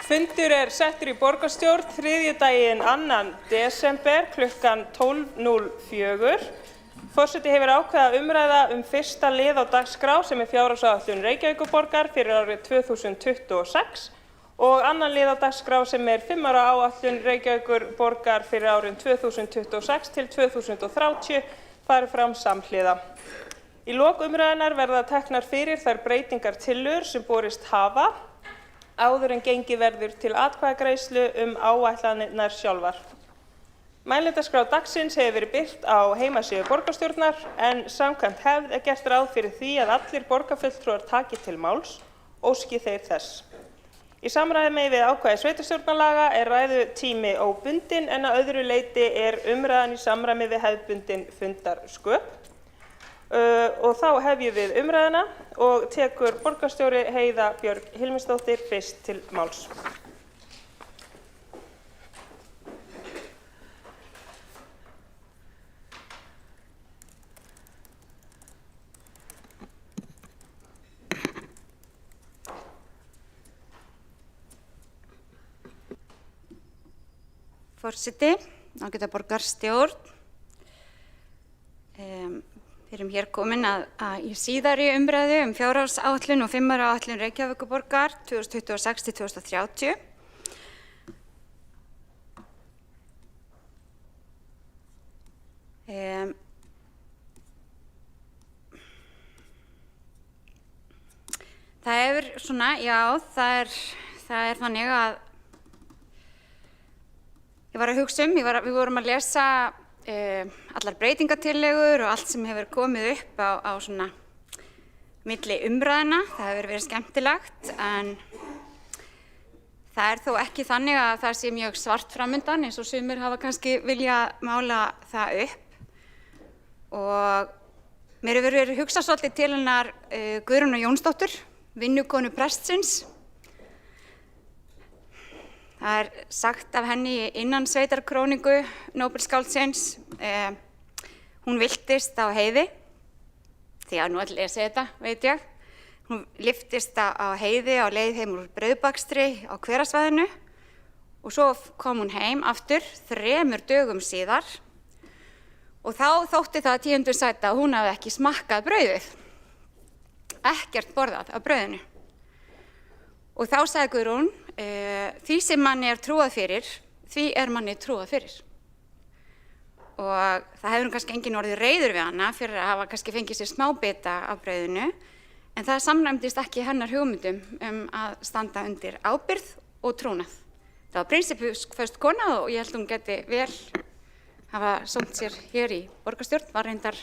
Fundur settur í borgarstjórn þriðjudaginn 2. desember klukkan 12:04. Forseti hefur ákveðið að umræða fyrsta lið á dagskrá sem fjárhagsáætlun Reykjavíkurborgar fyrir árið 2026 og annan lið á dagskrá sem 5 ára áætlun Reykjavíkurborgar fyrir árin 2026 til 2030 fari fram samhliða. Í lok umræðunnar verða teknar fyrir þær breytingartillögur sem borist hafa áður en gengið verður til atkvæðagreiðslu áætlanirnar sjálfar. Mælendaskrá dagsins hefur verið birt á heimasíðu borgarstjórnar en samkvæmt hefð gert ráð fyrir því að allir borgarfulltrúar taki til máls, óski þeir þess. Í samræmi við ákvæði sveitarstjórnarlaga ræðutími óbundinn en að öðru leyti umræðan í samræmi við hefðbundin fundarsköp. Og þá hefjum við umræðuna og tekur borgarstjóri Heiða Björg Hilmisdóttir fyrst til máls. Forseti, ágæta borgarstjórn. Við erum hér komin að í síðari umræðu fjárhagsáætlun og 5 ára áætlun Reykjavíkurborgar 2026 til 2030. Það er svona, já, það er þannig að ég var að hugsa við vorum að lesa allar breytingatillögur og allt sem hefur komið upp á svona milli umræðna. Það hefur verið skemmtilegt en það þó ekki þannig að það sé mjög svart framundan eins og sumir hafa kannski viljað mála það upp. Og mér hefur verið hugsað svolítið til hennar Guðrúnar Jónsdóttur, vinnukonu prestsins. Það sagt af henni innan sveitarkróningu Nóbelsskáldsins. Hún villtist á heiði, því að nú ætla ég að segja þetta, veit ég. Hún lyftist á heiði á leið heim úr Breiðbakstri á Hverasvæðinu og svo kom hún heim aftur 3 dögum síðar og þá þótti það 10. sæti að hún hafði ekki smakkað brauðið, ekkert borðað af brauðinu. Og þá sagði Guðrún, því sem manni trúað fyrir, því manni trúað fyrir. Og það hefur kannski enginn orðið reiður við hana fyrir að hafa kannski fengið sér smábita af brauðinu, en það samræmdist ekki hennar hugmyndum að standa undir ábyrgð og trúnað. Það var prinsippföst kona og ég held hún geti vel hafa sómt sér hér í borgarstjórn, var reyndar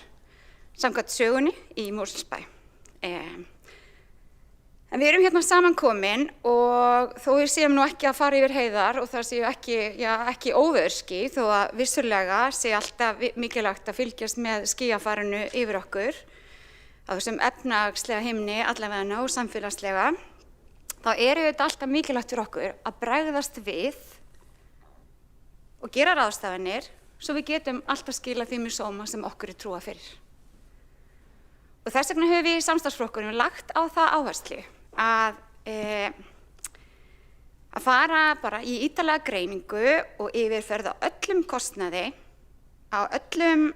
samkvæmt sögunni í Mosfellsbæ. En við erum hérna samankomin og þó við séum nú ekki að fara yfir heiðar og það séu ekki óveðurský þó að vissulega sé alltaf mikilvægt að fylgjast með skýjafarinu yfir okkur á þessum efnahagslega himni allavega og samfélagslega, þá þetta alltaf mikilvægt fyrir okkur að bregðast við og gera ráðstafanir svo við getum alltaf skilað því með sóma sem okkur trúað fyrir. Og þess vegna höfum við í samstarfsflokkunum lagt á það áherslu að fara bara í ítarlega greiningu og yfirferð á öllum kostnaði, á öllum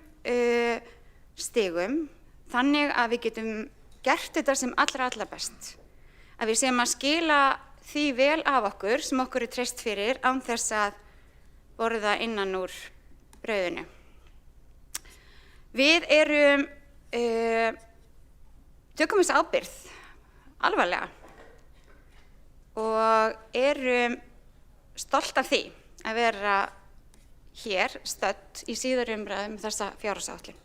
stigum, þannig að við getum gert þetta sem allra best. Að við séum að skila því vel af okkur sem okkur treyst fyrir án þess að borða innan úr brauðinu. Við tökum þessa ábyrgð alvarlega og stolt af því að vera hér stödd í síðari umræðu þessa fjárhagsáætlun.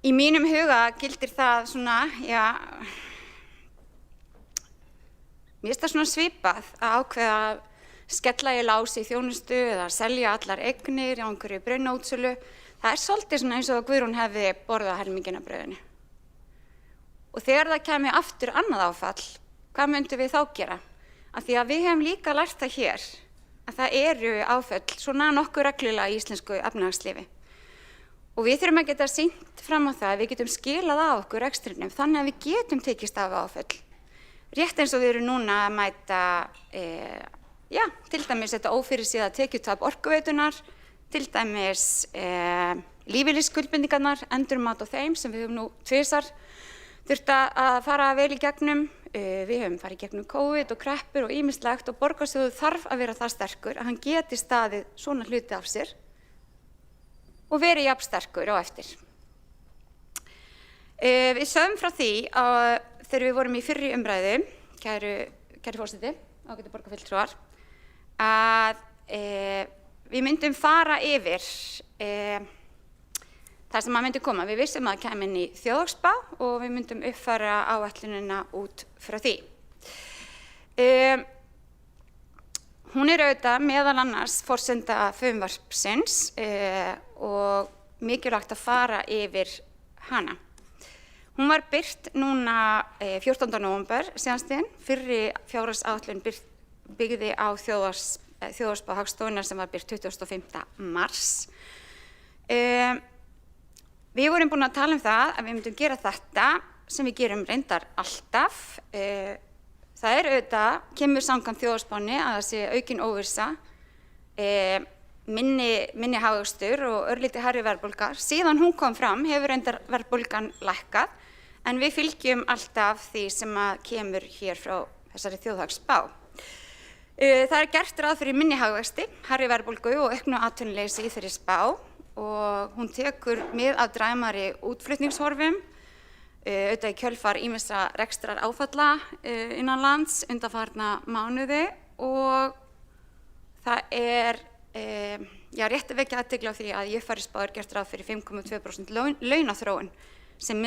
Í mínum huga gildir það svona, mér finnst það svona svipað að ákveða að skella í lás í þjónustu eða selja allar eignir á einhverju brunaútsölu. Það svolítið svona eins og að Guðrún hefði borðað helminginn af brauðinu. Og þegar það kæmi aftur annað áfall, hvað myndum við þá gera? Af því að við hefum líka lært það hér að það áföll svona nokkuð reglulega í íslensku efnahagslífi. Og við þurfum að geta sýnt fram á það að við getum skilað á okkur rekstrinum þannig að við getum tekist af áföll. rétt eins og við erum núna að mæta til dæmis þetta ófyrirséða tekjutap orkuveitunar, til dæmis lífeyrisskuldbindingarnar, endurmat á þeim sem við höfum nú tvisvar þurft að fara vel í gegnum. Við höfum farið í gegnum COVID og kreppur og ýmislegt og borgarsjóður þarf að vera það sterkur að hann geti staðið svona hluti af sér og verið jafn sterkur á eftir. Við sögum frá því að þegar við vorum í fyrri umræðu, kæri forseti, ágætu borgarfulltrúar, að við myndum fara yfir það sem að myndi koma. Við vissum að það kæmi inn í þjóðhagsspá og við myndum uppfæra áætlunina út frá því. Hún auðvitað meðal annars forsenda frumvarpsins og mikilvægt að fara yfir hana. Hún var birt núna 14. nóvember síðastliðinn, fyrri fjárhagsáætlun byggði á þjóðhagsspá Hagstofunnar sem var birt 25. mars. Við vorum búin að tala um það að við myndum gera þetta sem við gerum reyndar alltaf. Það auðvitað, kemur samkvæmt þjóðhagsspánni að það sé aukin óvissa, minni hagvöxtur og örlítið hærri verðbólga. Síðan hún kom fram hefur reyndar verðbólgan lækkað, en við fylgjum alltaf því sem að kemur hér frá þessari þjóðhagsspá. Það gert ráð fyrir minni hagvexti, hærri verðbólgu og auknu atvinnuleysi í þeirri spá og hún tekur mið af dræmari útflutningshorfum, auðvitað í kjölfar ýmissa rekstrar áfalla innan lands undanfarna mánuði og það rétt að vekja athygli á því að í uppfærsspá gert ráð fyrir 5,2% launaþróun sem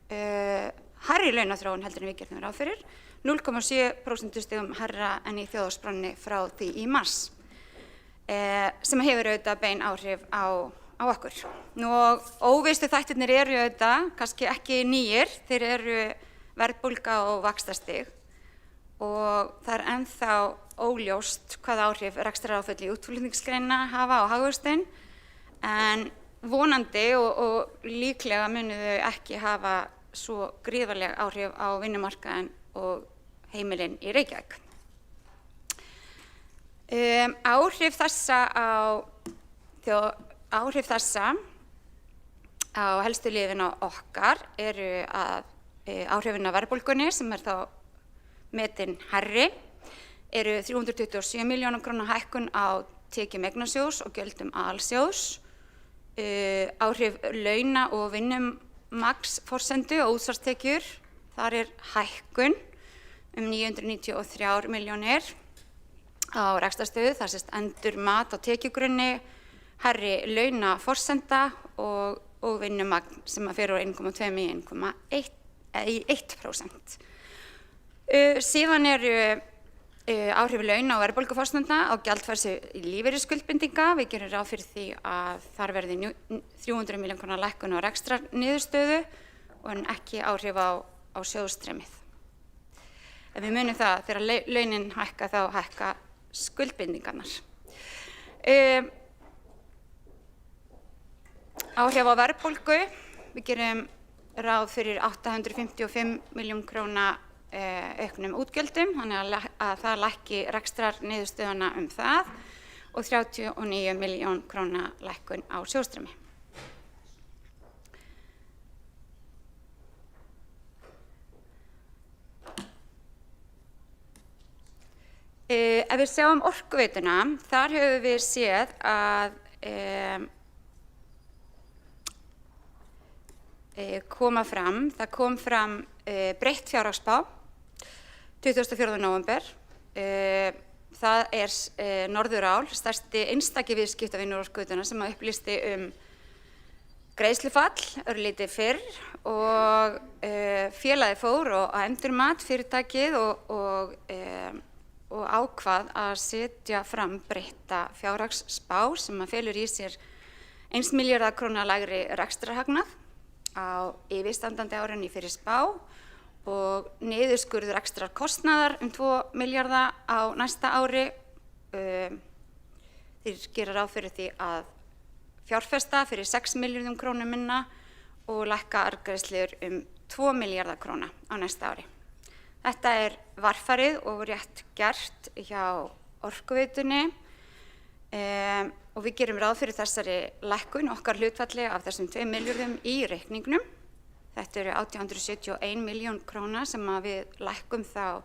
hærri launaþróun heldur en við gerðum ráð fyrir, 0,7% stigum hærra en í þjóðhagsspánni frá því í mars, sem hefur auðvitað bein áhrif á okkur. Og óvissu þættirnir eru auðvitað kannski ekki nýir, þeir eru verðbólga og vaxtastig og það ennþá óljóst hvað áhrif rekstraráföll í útflutningsgreina hafa á hagvöxtinn, en vonandi og líklega munu þau ekki hafa svo gríðarleg áhrif á vinnumarkaðinn og heimilin í Reykjavík. Áhrif þessa á helstu liðina okkar eru að áhrifin af verðbólgunni sem þá metin hærri eru 327 milljóna króna hækkun á tekjum eignasjóðs og gjöldum aðalsjóðs, áhrif launa og vinnumagnsforsendu og útsvarstekjur, þar hækkun 993 milljónir á rekstrarstöðu, það sést endurmat á tekjugrunni, hærri launaforsenda og vinnumagn sem fer úr 1,2 í 1%. Síðan eru áhrif launa og verðbólguforsenda á gjaldfærslur í lífeyrisskuldbindinga. Við gerum ráð fyrir því að þar verði 300 milljóna króna lækkun á rekstrarniðurstöðu en ekki áhrif á sjóðstreymið. Ef við munum það, þegar launin hækka þá hækka skuldbindingarnar. Áhrif á verðbólgu, við gerum ráð fyrir 855 milljón króna auknum útgjöldum, þannig að það lækki rekstrarniðurstöðuna það og 39 milljón króna lækkun á sjóðstreymi. Ef við sjáum orkuveituna, þar höfum við séð að það kom fram breytt fjárhagsspá 24. nóvember. Það Norðurál, stærsti einstaki viðskiptavinur orkuveitunnar sem upplýsti greiðslufall örlítið fyrr og félagið fór og endurmat fyrirtækið og ákvað að setja fram breytta fjárhagsspá sem felur í sér 1 milljarða króna lægri rekstrarhagnað á yfirstandandi árinu fyrir spá og niðurskurður rekstrarkostnaðar 2 milljarða á næsta ári. Þeir gera ráð fyrir því að fjárfesta fyrir 6 milljörðum krónum minna og lækka arðgreiðslur 2 milljarða króna á næsta ári. Þetta varfarið og rétt gert hjá Orkuveitunni og við gerum ráð fyrir þessari lækkun okkar hlutfalli af þessum 2 milljörðum í reikningnum. Þetta eru 871 milljón króna sem við lækkum þá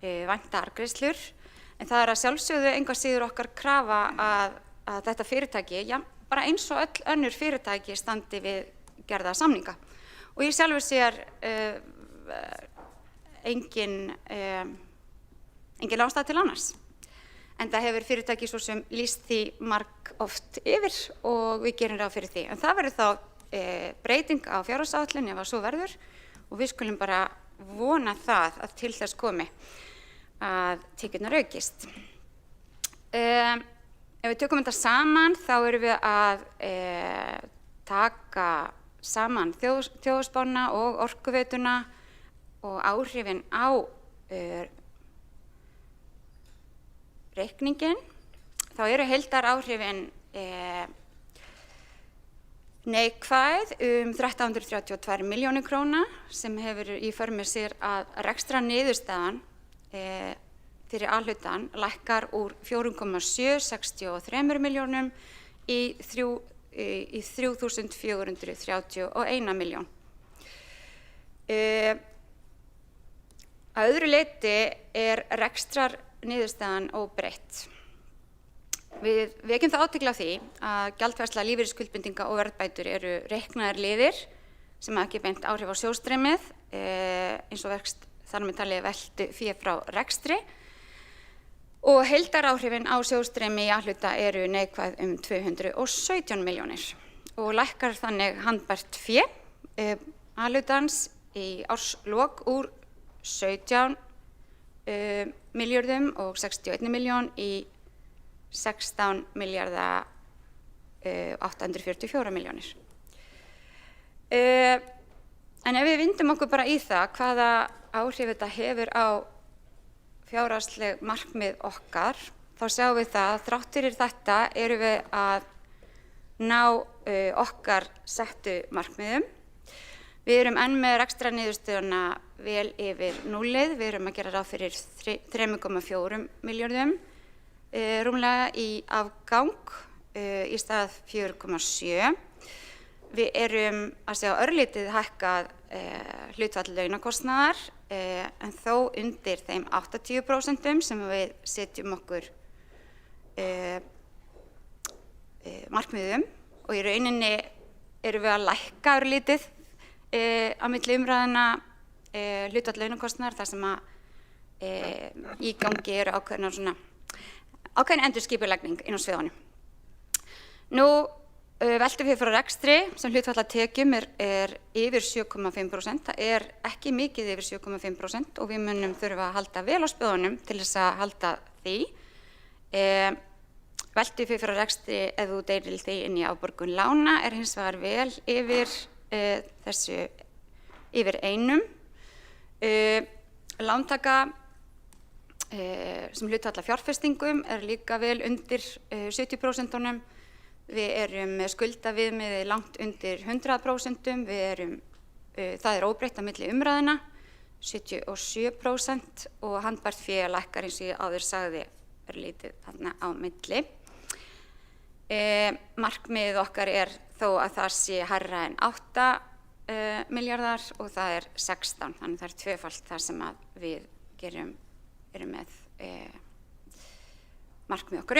væntar arðgreiðslur. En það að sjálfsögðu engu að síður okkar krafa að þetta fyrirtæki, já, bara eins og öll önnur fyrirtæki standi við gerða samninga. Og ég sjálfur sér engin ástæða til annars. En það hefur fyrirtæki svo sem lýst því marg oft yfir og við gerum ráð fyrir því. En það verður þá breyting á fjárhagsáætlun ef að svo verður og við skulum bara vona það að til þess komi að tekjurnar aukist. Ef við tökum þetta saman þá erum við að taka saman þjóðhagsspána og Orkuveituna og áhrifin á reikningin. Þá eru heildaráhrifin neikvæð 1332 milljónir króna sem hefur í för með sér að rekstrarniðurstaðan fyrir A-hlutann lækkar úr 4,763 milljónum í 3.431 milljón. Að öðru leyti rekstrarniðurstaðan óbreytt. Við vekjum það athygli á því að gjaldfærsla lífeyrisskuldbindinga og verðbætur eru reiknaðir liðir sem hafa ekki beint áhrif á sjóðstreymi eins og vexti þar með talið veltu fé frá rekstri og heildaráhrifin á sjóðstreymi í A-hluta eru neikvæð 217 milljónir og lækkar þannig handbært fé A-hlutans í árslok úr 17 milljörðum og 61 milljón í 16 milljarða 844 milljónir. En ef við vindum okkur bara í það hvaða áhrif þetta hefur á fjárhagsleg markmið okkar, þá sjáum við það að þrátt fyrir þetta erum við að ná okkar settu markmiðum. Við erum enn með rekstrarniðurstöðuna vel yfir núllið, við erum að gera ráð fyrir 3,4 milljörðum rúmlega í afgang í stað 4,7. Við erum að sjá örlítið hækkað hlutfall launakostnaðar en þó undir þeim 80% sem við setjum okkur markmiðum og í rauninni erum við að lækka örlítið á milli umræðina hlutfall launakostnaðar þar sem að í gangi eru ákveðin endurskipulagning inn á sviðunum. Nú veltum við frá rekstri sem hlutfall af tekjum yfir 7,5%. Það ekki mikið yfir 7,5% og við munum þurfa að halda vel á spöðunum til þess að halda því. Veltum við frá rekstri ef þú deilir því inn í afborgun lána hins vegar vel yfir yfir 1. Lántaka sem hlutfall af fjárfestingum líka vel undir 70%. Við erum með skuldaviðmiði langt undir 100%. Það óbreytt á milli umræðina, 77% og handbært fé lækkar eins og ég áður sagði lítið þarna á milli. Markmiðið okkar þó að það sé hærra en 8 milljarðar og það 16, þannig það tvöfalt það sem að við erum með markmið okkur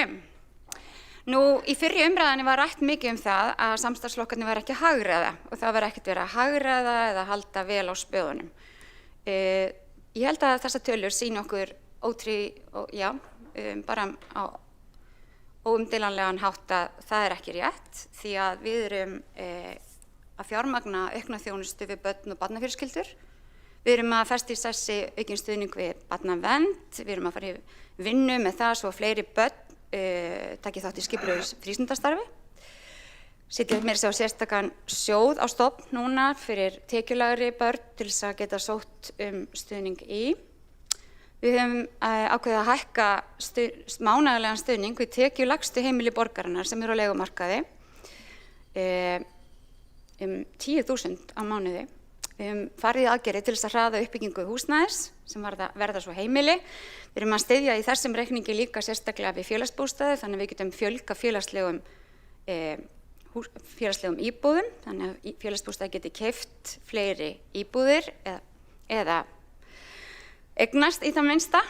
Nú, í fyrri umræðinni var rætt mikið það að samstarfsflokkarnir væru ekki að hagræða og það var ekkert verið að hagræða eða halda vel á spöðunum. Ég held að þessar tölur sýni okkur bara á óumdeilanlegan hátt að það ekki rétt því að við erum að fjármagna aukna þjónustu við börn og barnafjölskyldur. Við erum að festa í sessi aukinn stuðning við barnavernd, við erum að fara í vinnu með það svo fleiri börn taki þátt í skipulögðu frístundastarfi. Setjum meira að segja sérstakan sjóð á stofn núna fyrir tekjulægri börn til þess að geta sótt stuðning í. Við höfum ákveðið að hækka mánaðarlegan stuðning við tekjulægstu heimili borgarinnar sem eru á leigumarkaði 10.000 á mánuði Við höfum farið í aðgerðir til þess að hraða uppbyggingu húsnæðis sem verða svo heimili. Við erum að styðja í þessum reikningi líka sérstaklega við félagsbústaði, þannig að við getum fjölga félagslegum íbúðum, þannig að félagsbústaði geti keypt fleiri íbúðir eða eignast í það minnsta.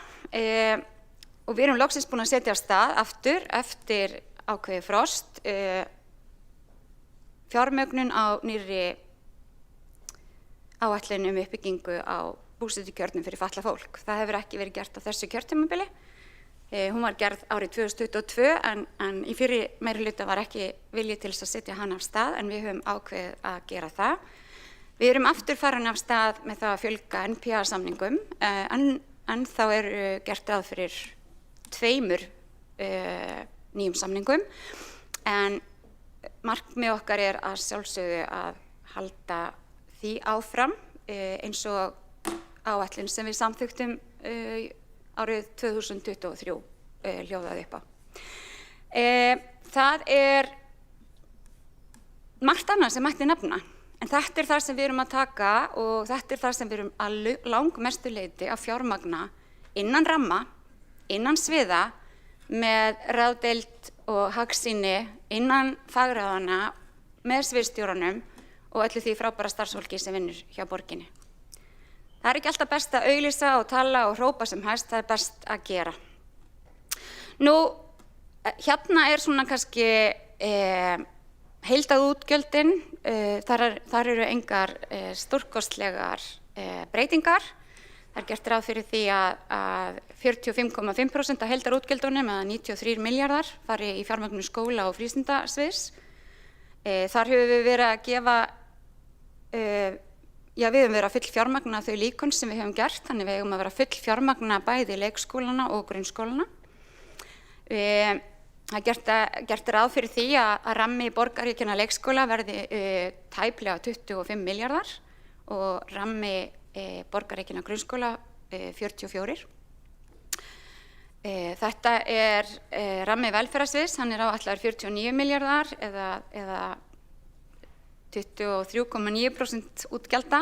Og við erum loksins búin að setja af stað aftur eftir ákveðið frost fjármögnun á nýrri áætlun uppbyggingu á búsetukjörnum fyrir fatlað fólk. Það hefur ekki verið gert á þessu kjörtímabili. Hún var gerð árið 2022 en í fyrri meirihluta var ekki vilji til þess að setja hana af stað en við höfum ákveðið að gera það. Við erum aftur farin af stað með það að fjölga NPA-samningum en þá gert ráð fyrir 2 nýjum samningum en markmið okkar að sjálfsögðu að halda því áfram eins og áætlun sem við samþykktum árið 2023 hljóðaði upp á. Það margt annað sem mætti nefna, en þetta það sem við erum að taka og þetta það sem við erum að langmestu leyti að fjármagna innan ramma, innan sviða, með ráðdeild og hagsýni innan fagráðana, með sviðsstjóranum og öllu því frábæra starfsfólki sem vinnur hjá borginni. Það ekki alltaf best að auglýsa og tala og hrópa sem hæst, það best að gera. Nú, hérna svona kannski heildarútgjöldin, þar eru engar stórkostlegar breytingar. Það gert ráð fyrir því að 45,5% af heildarútgjöldunum eða 93 milljarðar fari í fjármögnun skóla og frístundasviðs. Þar höfum við verið að gefa, við höfum verið að full fjármagna þau líkön sem við höfum gert, þannig við höfum að vera full fjármagna bæði leikskólana og grunnskólana. Það gert ráð fyrir því að rammi borgarríkjanna leikskóla verði tæplega 25 milljarðar og rammi borgarríkjanna grunnskóla 44. Þetta rammi velferðarsviðs, hann áætlaður 49 milljarðar eða 23,9% útgjalda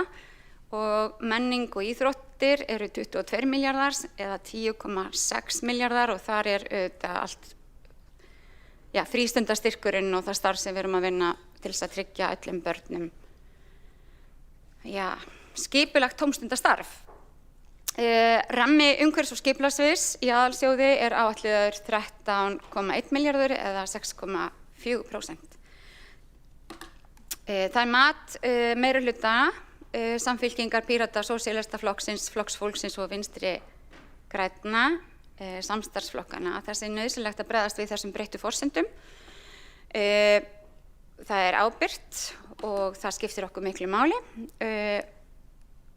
og menning og íþróttir eru 22 milljarðar eða 10,6 milljarðar og þar auðvitað allt frístundastyrkurinn og það starf sem við erum að vinna til þess að tryggja öllum börnum skipulagt tómstundastarf. Rammi umhverfis- og skipulagssviðs í aðalsjóði áætlaður 13,1 milljarður eða 6,4%. Það mat meirihluta Samfylkingar, Pírata, Sósíalistaflokksins, Flokks fólksins og Vinstri grænna, samstarfsflokkana að það sé nauðsynlegt að bregðast við þessum breyttu forsendum. Það ábyrgt og það skiptir okkur miklu máli.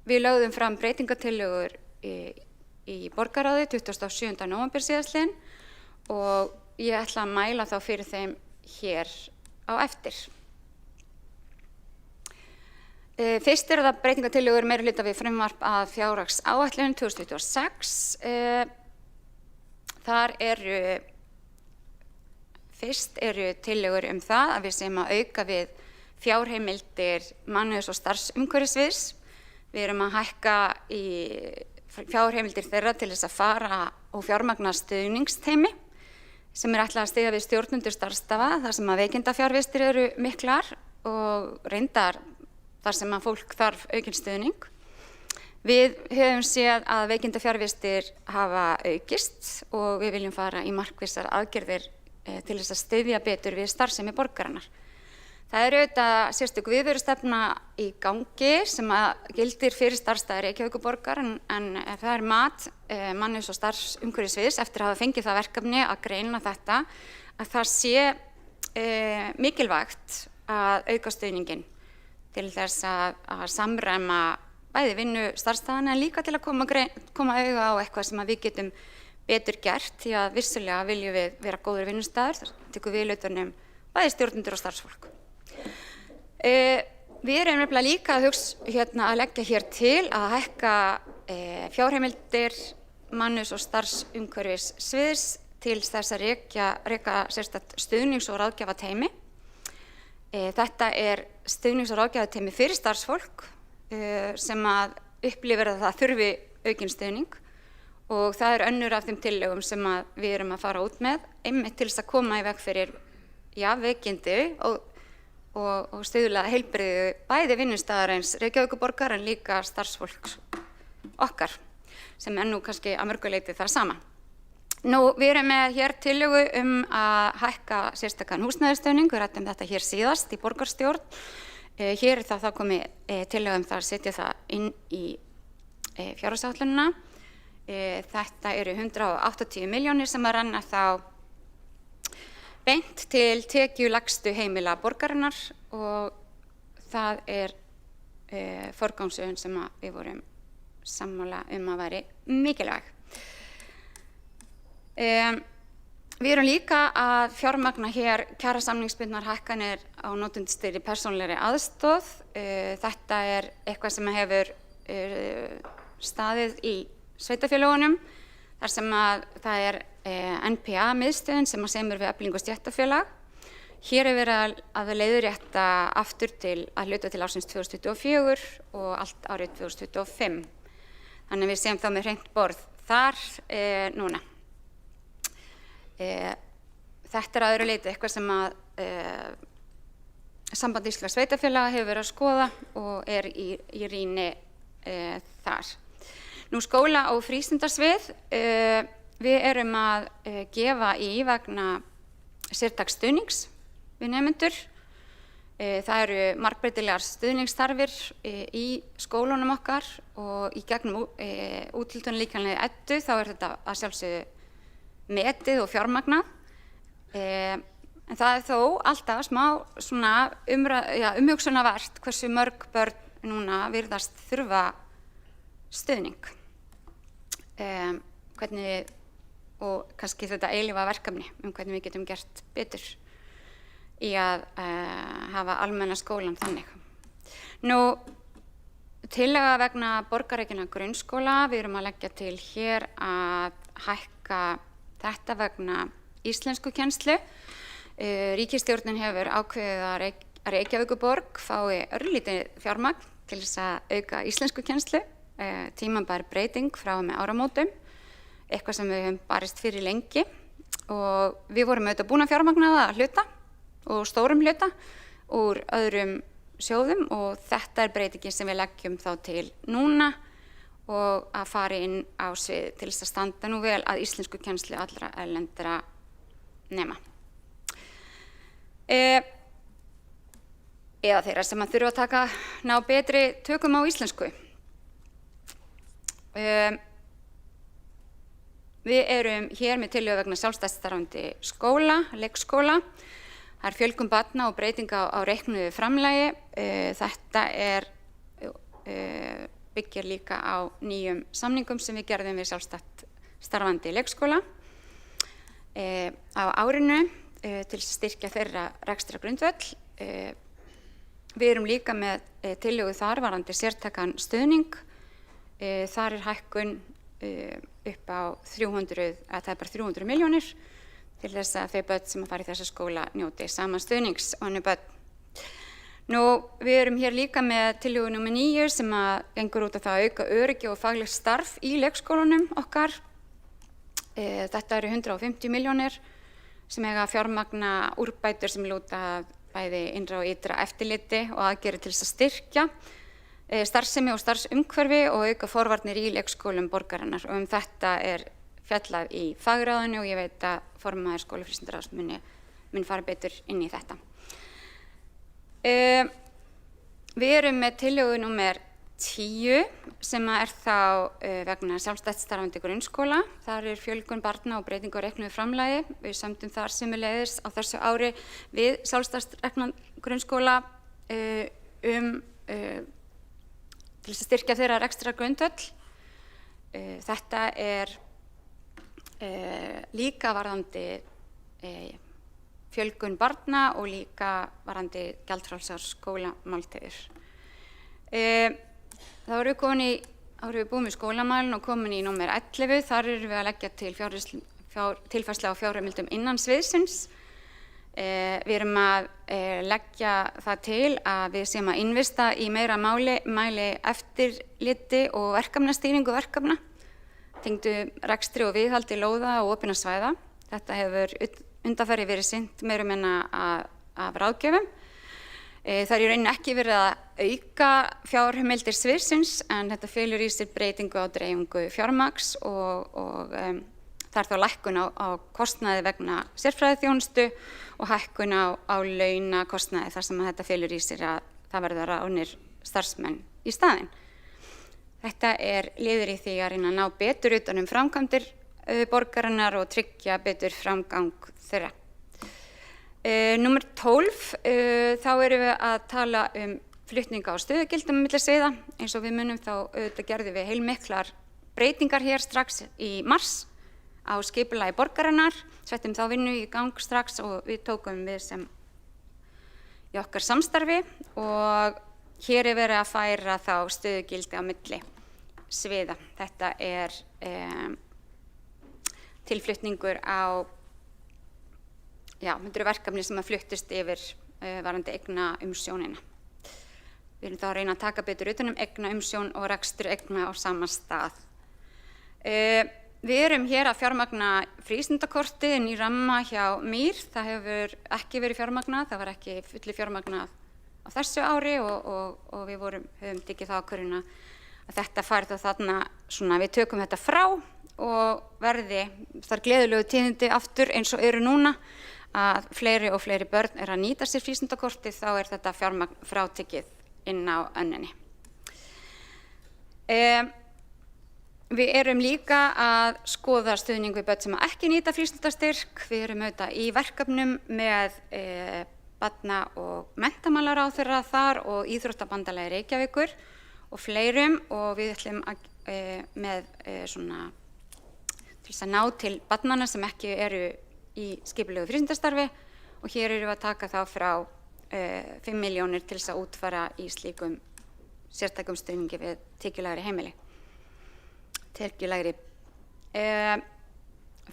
Við lögðum fram breytingatillögur í borgarráði 27. nóvember síðastliðinn og ég ætla að mæla þá fyrir þeim hér á eftir. Fyrst það breytingatillögur meirihluta við frumvarp að fjárhagsáætlun 2026. Þar fyrst tillögur það að við séum að auka við fjárheimildir mannauðs- og starfsumhverfissviðs. Við erum að hækka í fjárheimildir þeirra til þess að fara og fjármagna stuðningsteymi sem ætlað að styðja við stjórnendur starfsstaða þar sem að veikindafjárvistir eru miklar og reyndar þar sem að fólk þarf aukinn stuðning. Við höfum séð að veikindafjárvistir hafa aukist og við viljum fara í markvissar aðgerðir til þess að styðja betur við starfsemi borgarinnar. Það auðvitað sérstök viðverustefna í gangi sem að gildir fyrir starfsstaðir Reykjavíkurborgar en það mat mannauðs- og starfsumhverfissviðs eftir að hafa fengið það verkefni að greina þetta að það sé mikilvægt að auka stuðninginn til þess að samræma bæði vinnu starfsstaðana en líka til að koma auga á eitthvað sem að við getum betur gert því að vissulega viljum við vera góður vinnustaður, þar tekur við utan bæði stjórnendur og starfsfólk. Við erum nefnilega líka að leggja hér til að hækka fjárheimildir mannauðs- og starfsumhverfissviðs til þess að reka sérstakt stuðnings- og ráðgjafateymi. Þetta stuðnings- og ráðgjafateymi fyrir starfsfólk sem að upplifir að það þurfi aukinn stuðning og það önnur af þeim tillögum sem að við erum að fara út með, einmitt til þess að koma í veg fyrir veikindi og stuðla að heilbrigði bæði vinnustaðarins Reykjavíkurborgar en líka starfsfólks okkar sem nú kannski að mörgu leyti það sama. Við erum með hér tillögu að hækka sérstakan húsnæðisstuðning, við ræddum þetta hér síðast í borgarstjórn. Hér þá komið tillögu það að setja það inn í fjárhagsáætlunina. Þetta eru 180 milljónir sem að renna þá beint til tekjulægstu heimila borgarinnar og það forgangsröðun sem við vorum sammála að væri mikilvæg. Við erum líka að fjármagna hér kjarasamningsbundnar hækkanir á notendastýrðri persónulegri aðstoð. Þetta eitthvað sem hefur staðið í sveitarfélögunum þar sem að það NPA-miðstöðin sem semur við Eflingu stéttarfélag. Hér verið að leiðrétta aftur að hluta til ársins 2024 og allt árið 2025. Þannig við séum þá með hreint borð þar núna. Þetta að öðru leyti eitthvað sem að Samband íslenskra sveitarfélaga hefur verið að skoða og í rýni þar. Skóla- og frístundasvið, við erum að gefa í vegna sértæks stuðnings við nemendur. Það eru margbreytilegar stuðningsþarfir í skólunum okkar og í gegnum úthlutunarlíkanlega EDDU þá þetta að sjálfsögðu metið og fjármagnað. En það þó alltaf smá umhugsunarvert hversu mörg börn núna virðast þurfa stuðning. Hvernig og kannski þetta eilífa verkefni hvernig við getum gert betur í að hafa almenna skólan þannig. Tillaga vegna borgarreikinna grunnskóla, við erum að leggja til hér að hækka þetta vegna íslenskukennslu. Ríkisstjórnin hefur ákveðið að Reykjavíkurborg fái örlítið fjármagn til þess að auka íslenskukennslu, tímabær breyting frá með áramótum, eitthvað sem við höfum barist fyrir lengi og við vorum auðvitað búin að fjármagna það að hluta og stórum hluta úr öðrum sjóðum og þetta breytingin sem við leggjum þá til núna og að fara inn á svið til þess að standa nú vel að íslenskukennslu allra erlendra nema. Eða þeirra sem að þurfa að ná betri tökum á íslensku. Við erum hér með tillögu vegna sjálfstætt starfandi skóla, leikskóla. Það fjölgun barna og breytinga á reiknuðu framlagi. Þetta byggir líka á nýjum samningum sem við gerðum við sjálfstætt starfandi leikskóla á árinu til að styrkja þeirra rekstrargrundvöll. Við erum líka með tillögu þar varðandi sértækan stuðning. Þar hækkun upp á 300 milljónir til þess að þau börn sem fara í þessa skóla njóti sama stuðnings og önnur börn. Við erum hér líka með tillögu númer 9 sem gengur út á það að auka öryggi og faglegt starf í leikskólunum okkar. Þetta eru 150 milljónir sem eiga að fjármagna úrbætur sem lúta bæði innra og ytra eftirliti og aðgerðir til þess að styrkja starfsemi og starfsumhverfi og auka forvarnir í leikskólum borgarinnar og þetta fjallað í fagráðinu og ég veit að formaður skólafrístundaráðs mun fara betur inn í þetta. Við erum með tillögu númer 10 sem þá vegna sjálfstætt starfandi grunnskóla. Þar fjölgun barna og breyting á reiknuðu framlagi. Við sömdum þar sömuleiðis á þessu ári við sjálfstætt grunnskóla til þess að styrkja þeirra rekstrargrundvöll. Þetta líka varðandi fjölgun barna og líka varðandi gjaldfrjálsar skólamáltíðir. Þá erum við búin með skólamálin og komin í númer 11. Þar erum við að leggja til tilfærslu á fjárheimildum innan sviðsins. Við erum að leggja það til að við séum að investa í meira mæli eftirliti og verkefnastýringu verkefna, tengdu rekstri og viðhaldi lóða og opinna svæða. Þetta hefur undanfarið verið sinnt meira minna af ráðgjöfum. Það í rauninni ekki verið að auka fjárheimildir sviðsins en þetta felur í sér breytingu á dreifingu fjármagns og það er þá lækkun á kostnaði vegna sérfræðiþjónustu og hækkun á launakostnaði þar sem þetta felur í sér að það verður ráðnir starfsmenn í staðinn. Þetta er liður í því að reyna að ná betur utan framkvæmdir borgarinnar og tryggja betur framgang þeirra. Númer 12, þá erum við að tala flutninga á stöðugildum milli sviða. Eins og við munum þá gerðum við heilmiklar breytingar hér strax í mars á skipulagi borgarinnar, settum þá vinnu í gang strax og við tókum við sem í okkar samstarfi og hér er verið að færa þá stöðugildi á milli sviða. Þetta er tilflutningur á þetta eru verkefni sem að fluttist yfir varðandi eigna umsjónina. Við erum þá að reyna að taka betur utan eigna umsjón og rekstur eigna á sama stað. Við erum hér að fjármagna frístundakortið inn í ramma hjá MÍR. Það hefur ekki verið fjármagnað, það var ekki fullu fjármagnað á þessu ári og við höfum tekið þá ákvörðun að þetta fari þá þarna svona, við tökum þetta frá og verði þar gleðilegu tíðindi aftur eins og eru núna að fleiri og fleiri börn að nýta sér frístundakortið, þá er þetta fjármagn frátekið inn á önninni. Við erum líka að skoða stuðning við börn sem ekki nýta frístundastyrk. Við erum auðvitað í verkefnum með barna- og menntamálaráðherra þar og Íþróttabandalagi Reykjavíkur og fleirum og við ætlum með svona til þess að ná til barnanna sem ekki eru í skipulegu frístundastarfi og hér erum við að taka þá frá 5 milljónir til þess að útfæra í slíkum sértækum stuðningi við tekjulægri heimili.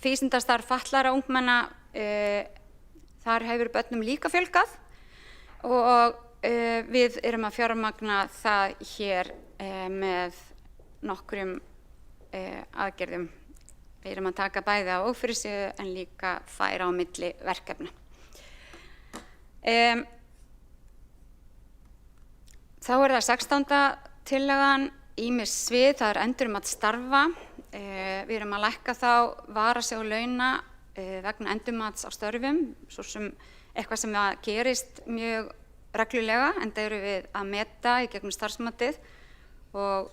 Frístundastarf fatlaðra ungmenna, þar hefur börnum líka fjölgað og við erum að fjármagna það hér með nokkrum aðgerðum. Við erum að taka bæði á ófyrirsjáðu en líka færa á milli verkefna. Þá er það 16. tillagan ýmis svið, það er endurmat starfa. Við erum að lækka þá varasjóð launa vegna endurmats á störfum, svo sem eitthvað sem gerist mjög reglulega, enda erum við að meta í gegnum starfsmatið og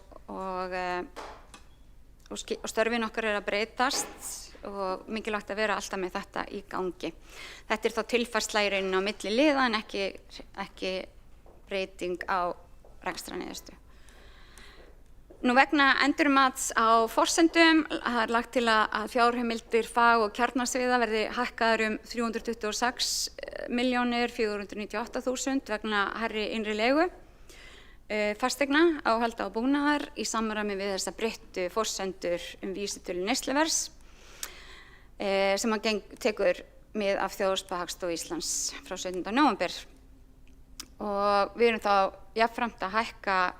störfin okkar að breytast og mikilvægt að vera alltaf með þetta í gangi. Þetta er þá tilfærsla í rauninni á milli liða en ekki breyting á rekstrarniðurstöðu. Nú vegna endurmats á forsendum, það er lagt til að fjárheimildir fag- og kjarnasviða verði hækkaðar 326.498.000 vegna hærri innri leigu fasteigna, áhalda og búnaðar í samræmi við þessa breyttu forsendur vísitölu neysluverðs sem tekur mið af Þjóðhagsspá Hagstofu Íslands frá 17. nóvember. Og við erum þá jafnframt að hækka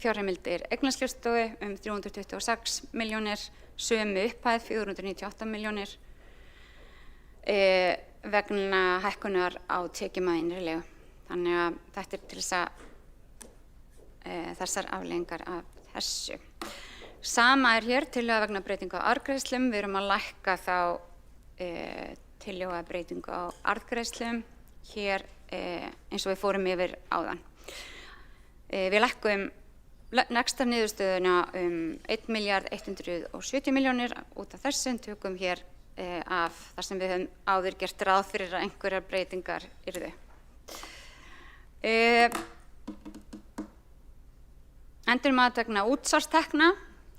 fjárheimildir eignaskrifstofu 326 milljónir, sömu upphæð 498 milljónir vegna hækkunar á tekjum að innri leigu. Þannig að þetta er til þess að þessar afleiðingar af þessu. Sama er hér tillöga vegna breytingu á arðgreiðslum. Við erum að lækka þá tillöga breytingu á arðgreiðslum hér eins og við fórum yfir áðan. Við lækkum rekstrarniðurstöðuna 1.170.000.000 út af þessu, tökum hér af þar sem við höfum áður gert ráð fyrir að einhverjar breytingar yrðu. Endurmat vegna útsvarstekna.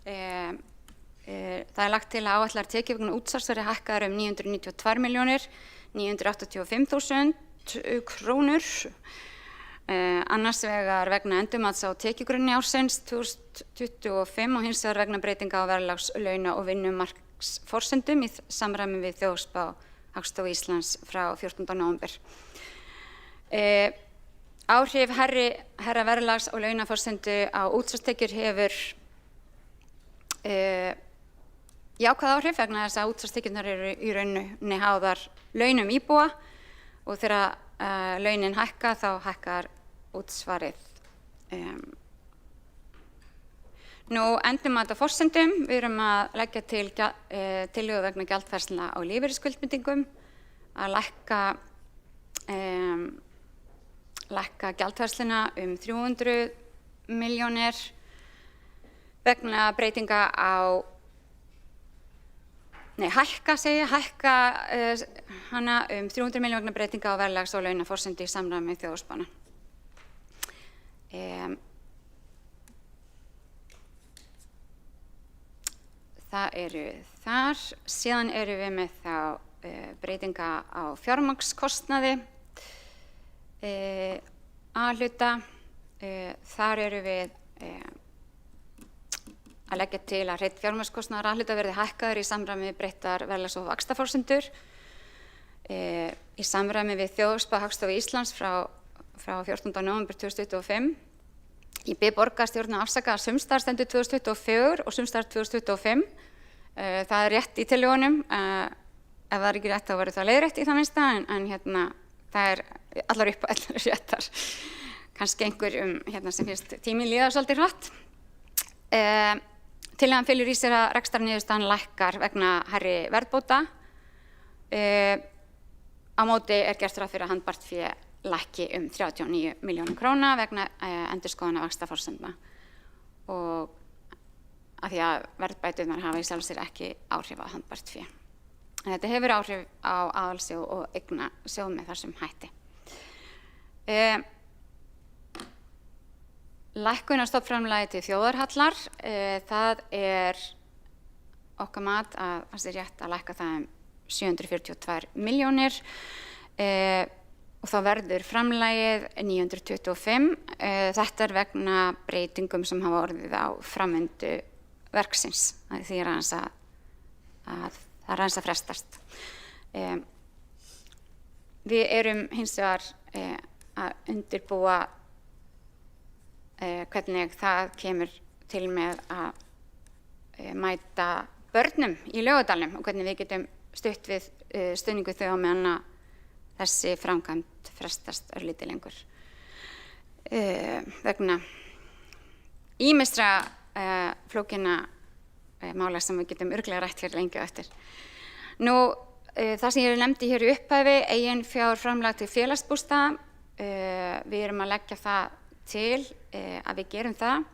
Það er lagt til að áætlaðar tekjur vegna útsvars verði hækkaðar 992.985.000 krónur. Annars vegar vegna endurmats á tekjugrunni ársins 2025 og hins vegar vegna breytinga á verðlags-, launa- og vinnumarkaðsforsendum í samræmi við Þjóðhagsspá Hagstofu Íslands frá 14. nóvember. Áhrif herra verðlags og launaforsendu á útsvarstekjur hefur jákvæð áhrif vegna þess að útsvarstekjurnar eru í rauninni háðar launum íbúa og þegar launin hækka þá hækkar útsvarið. Endurmat á forsendum, við erum að leggja til tillögu vegna gjaldfærslna á lífeyrisskuldbindingum, að lækka gjaldfærsluna 300 milljónir vegna breytinga hækka hana 300 milljónir vegna breytinga á verðlags- og launaforsendu í samræmi við þjóðhagsspána. Það eru þar. Síðan erum við með þá breytinga á fjármagnskostnaði A-hluta. Þar erum við að leggja til að hreinn fjármagnskostnaður A-hluta verði hækkaður í samræmi við breyttar verðlags- og vaxtaforsendur. Í samræmi við þjóðhagsspá Hagstofu Íslands frá 14. nóvember 2025. Ég bið borgarstjórn að afsaka að sums staðar stendur 2024 og sums staðar 2025. Það er rétt í tillögunum. Ef það er ekki rétt þá verður það leiðrétt í það minnsta, en það er allar upp á allar réttar. Kannski einhver sem finnst tíminn líða svolítið hratt. Tillagan felur í sér að rekstrarniðurstaðan lækkar vegna hærri verðbóta. Á móti er gert ráð fyrir að handbært fé lækki 39 milljónir króna vegna endurskoðunar vaxtaforsendna og af því að verðbæturnar hafa í sjálfu sér ekki áhrif á handbært fé. En þetta hefur áhrif á aðalsjóð og eignasjóð með þessum hætti. Lækkun á stofnframlagi til þjóðarhallar, það er okkar mat að það sé rétt að lækka það 742 milljónir og þá verður framlagið 925. Þetta er vegna breytingum sem hafa orðið á framvindu verksins. Því er aðeins að það er aðeins að frestast. Við erum hins vegar að undirbúa hvernig það kemur til með að mæta börnum í Laugardalnum og hvernig við getum stutt við stuðningu þau á meðan að þessi framkvæmd frestast örlítið lengur vegna ýmissa flókinna mála sem við getum örugglega rætt hér lengi á eftir. Það sem ég nefndi hér í upphafi, eiginfjárframlag til félagsbústaða, við erum að leggja það til að við gerum það,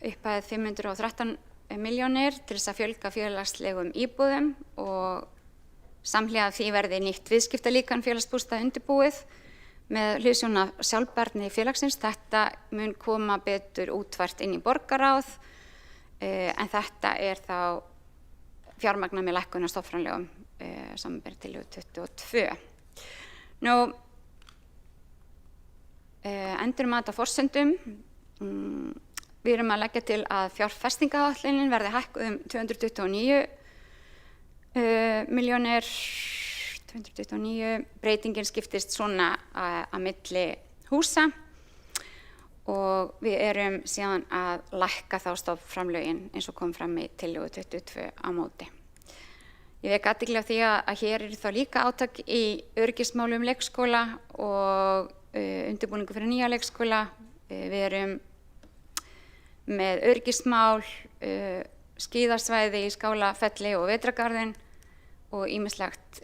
upphæðið 513 milljónir til þess að fjölga félagslegum íbúðum og samhliða því verði nýtt viðskiptalíkan félagsbústaða undirbúið með hliðsjón af sjálfbærni félagsins. Þetta mun koma betur útfært inn í borgarráð en þetta er þá fjármagnað með lækkun á stofnframlögum samanber tillögu 22. Endurmat á forsendum. Við erum að leggja til að fjárfestingaáætlunin verði hækkuð 229 milljónir. 229. Breytingin skiptist svona að milli húsa og við erum síðan að lækka þá stofnframlögin eins og kom fram í tillögu 22 á móti. Ég vek athygli á því að hér eru þá líka átak í öryggismálum leikskóla og undirbúningu fyrir nýja leikskóla. Við erum með öryggismál, skíðasvæði í Skálafelli og Vetrargarðinn og ýmislegt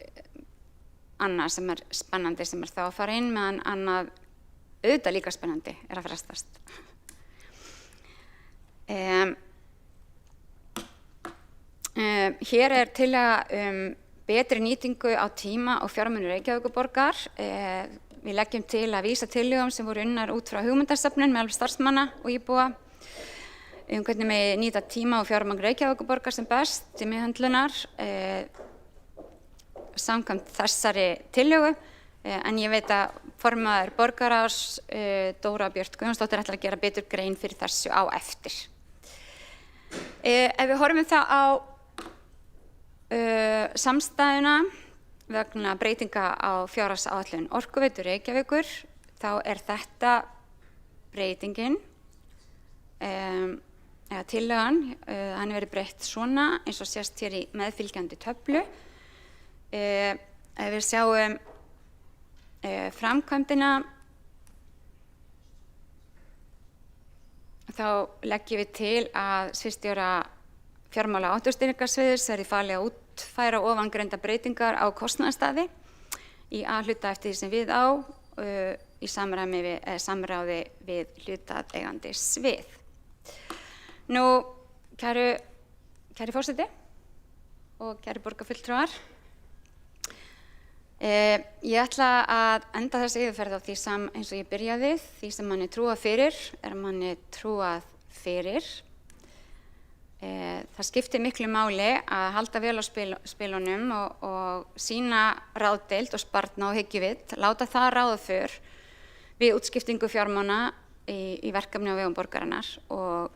annað sem er spennandi sem er þá að fara inn meðan annað auðvitað líka spennandi er að frestast. Hér er tillaga betri nýtingu á tíma og fjármuni Reykjavíkurborgar. Við leggjum til að vísa tillögum sem voru unnar út frá hugmyndasöfnun meðal starfsmanna og íbúa hvernig megi nýta tíma og fjármagn Reykjavíkurborgar sem best til meðhöndlunar samkvæmt þessari tillögu. En ég veit að formaður borgarráðs Dóra Björt Guðjónsdóttir ætlar að gera betur grein fyrir þessu á eftir. Ef við horfum þá á samstæðuna vegna breytinga á fjárhagsáætlun Orkuveitu Reykjavíkur, þá þetta breytingin, eða tillagan, hann verið breytt svona eins og sést hér í meðfylgjandi töflu. Ef við sjáum framkvæmdina, þá leggjum við til að sviðsstjóra fjármála- og áhættustýringarsviðs verði falið að útfæra ofangreinda breytingar á kostnaðarstaði í A-hluta eftir því sem við á í samráði við hlutaðeigandi svið. Nú, kæri forseti og kæri borgarfulltrúar, ég ætla að enda þessi yfirferð á því eins og ég byrjaði, því sem manni trúað fyrir manni trúað fyrir. Það skiptir miklu máli að halda vel á spilunum og sýna ráðdeild og sparna og hyggjuvit, láta það ráða för við útskiptingu fjármuna í verkefni á vegum borgarinnar, og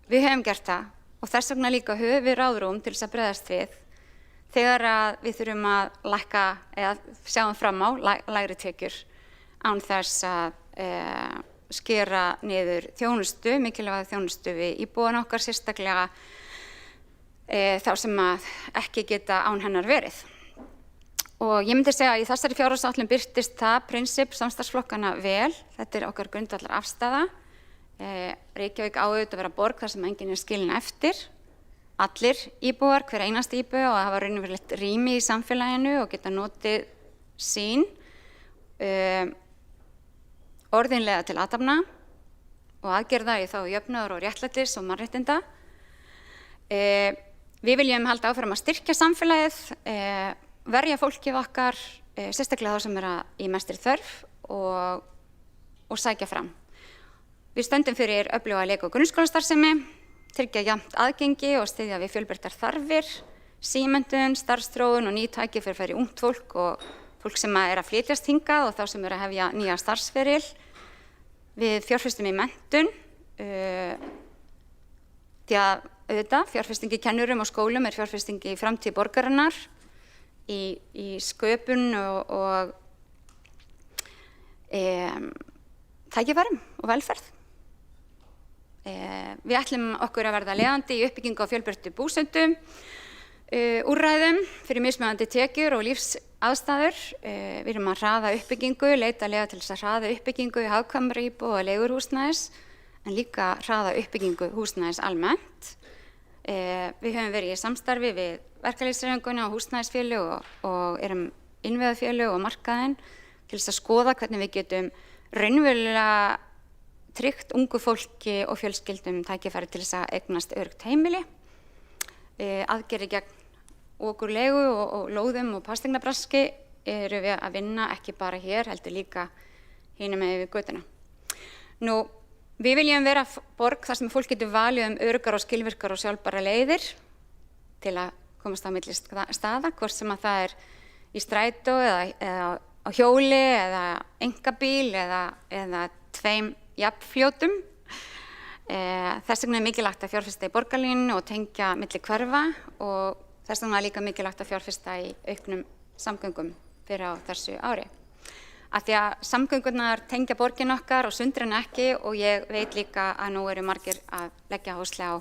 við höfum gert það og þess vegna líka höfum við ráðrúm til þess að bregðast við þegar að við þurfum að lækka eða sjáum fram á lægri tekjur án þess að skera niður þjónustu, mikilvæga þjónustu við íbúana okkar, sérstaklega þá sem að ekki geta án hennar verið. Og ég myndi segja að í þessari fjárhagsáætlun birtist það prinsip samstarfsflokkanna vel. Þetta okkar grundvallar afstaða. Reykjavík á auðvitað að vera borg þar sem enginn skilinn eftir. Allir íbúar, hver einasti íbúi, og að hafa raunverulegt rými í samfélaginu og geta notið sín orðinlega til athafna og aðgerða í þá jöfnuðar og réttlætis og mannréttinda. Við viljum halda áfram að styrkja samfélagið, verja fólkið okkar, sérstaklega þá sem í mestri þörf og sækja fram. Við stöndum fyrir öfluga leik- og grunnskólastarfsemi, tryggja jafnt aðgengi og styðja við fjölbreyttar þarfir, símenntun, starfsþróun og ný tækifæri fyrir ungt fólk og fólk sem að flytjast hingað og þá sem að hefja nýja starfsferil. Við fjárfestum í menntun, því að auðvitað fjárfesting í kennurum og skólum fjárfesting í framtíð borgarinnar, í sköpun og tækifærum og velferð. Við ætlum okkur að verða leiðandi í uppbyggingu á fjölbreyttu búsetu, úrræðum fyrir mismunandi tekjur og lífsaðstæður. Við erum að hraða uppbyggingu, leita leiða til þess að hraða uppbyggingu í hagkvæmra íbúða og leigurhúsnæðis, en líka hraða uppbyggingu húsnæðis almennt. Við höfum verið í samstarfi við verkalýðshreyfinguna og húsnæðisfélög og erum innviðafélög og markaðinn til þess að skoða hvernig við getum raunverulega tryggt ungu fólki og fjölskyldum tækifæri til þess að eignast öruggt heimili. Aðgerðir gegn okurleigu og lóðum og fasteignabraski eru við að vinna ekki bara hér, heldur líka hinum megin við götuna. Nú, við viljum vera borg þar sem fólk getur valið öruggar og skilvirkar og sjálfbæra leiðir til að komast á milli staða, hvort sem að það í strætó eða á hjóli eða einkabíl eða tveim jafnfljótum. Þess vegna mikilvægt að fjárfesta í borgarlínu og tengja milli hverfa og þess vegna líka mikilvægt að fjárfesta í auknum samgöngum fyrir á þessu ári. Af því að samgöngurnar tengja borgin okkar og sundra ekki, og ég veit líka að nú eru margir að leggja áherslu á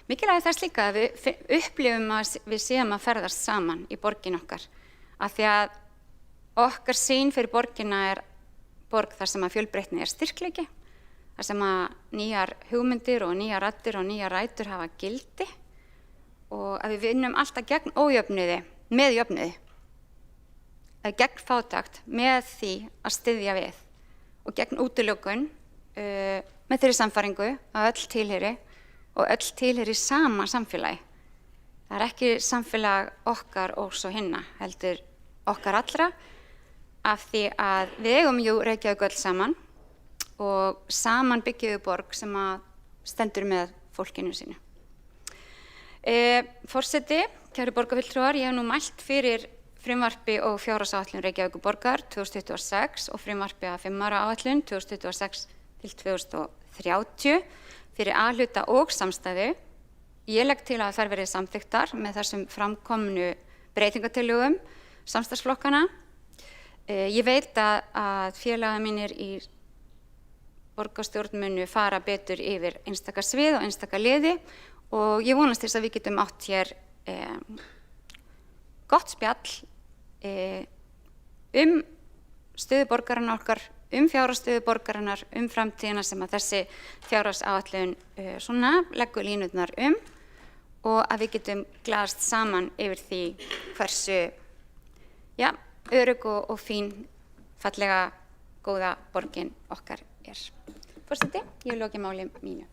mikilvægi þess líka að við upplifum að við séum að ferðast saman í borgin okkar. Af því að okkar sýn fyrir borgina borg þar sem að fjölbreytni styrkleiki, þar sem að nýjar hugmyndir og nýjar raddir og nýjar rætur hafa gildi, og að við vinnum alltaf gegn ójöfnuði með jöfnuði, gegn fátækt með því að styðja við, og gegn útilokun með þeirri sannfæringu að öll tilheyri og öll tilheyri sama samfélagi. Það ekki samfélag okkar og svo hinna, heldur okkar allra, af því að við eigum Reykjavík öll saman og saman byggjum við borg sem að stendur með fólkinu sínu. Forseti, kæru borgarfulltrúar, ég hef nú mælt fyrir frumvarpi og fjárhagsáætlun Reykjavíkurborgar 2026 og frumvarpi að 5 ára áætlun 2026 til 2030 fyrir A-hluta og samstæðu ég legg til að þær verði samþykktar með þessum framkomnu breytingatillögum samstarfsflokkana. Ég veit að félagar mínir í borgarstjórn munu fara betur yfir einstaka svið og einstaka liði og ég vonast þess að við getum átt hér gott spjall stöðu borgaranna okkar, fjárhagsstöðu borgarinnar, framtíðina sem að þessi fjárhagsáætlun svona leggur línurnar og að við getum glaðst saman yfir því hversu örugg og fín, fallega, góða borgin okkar Forseti, ég loki máli mínu.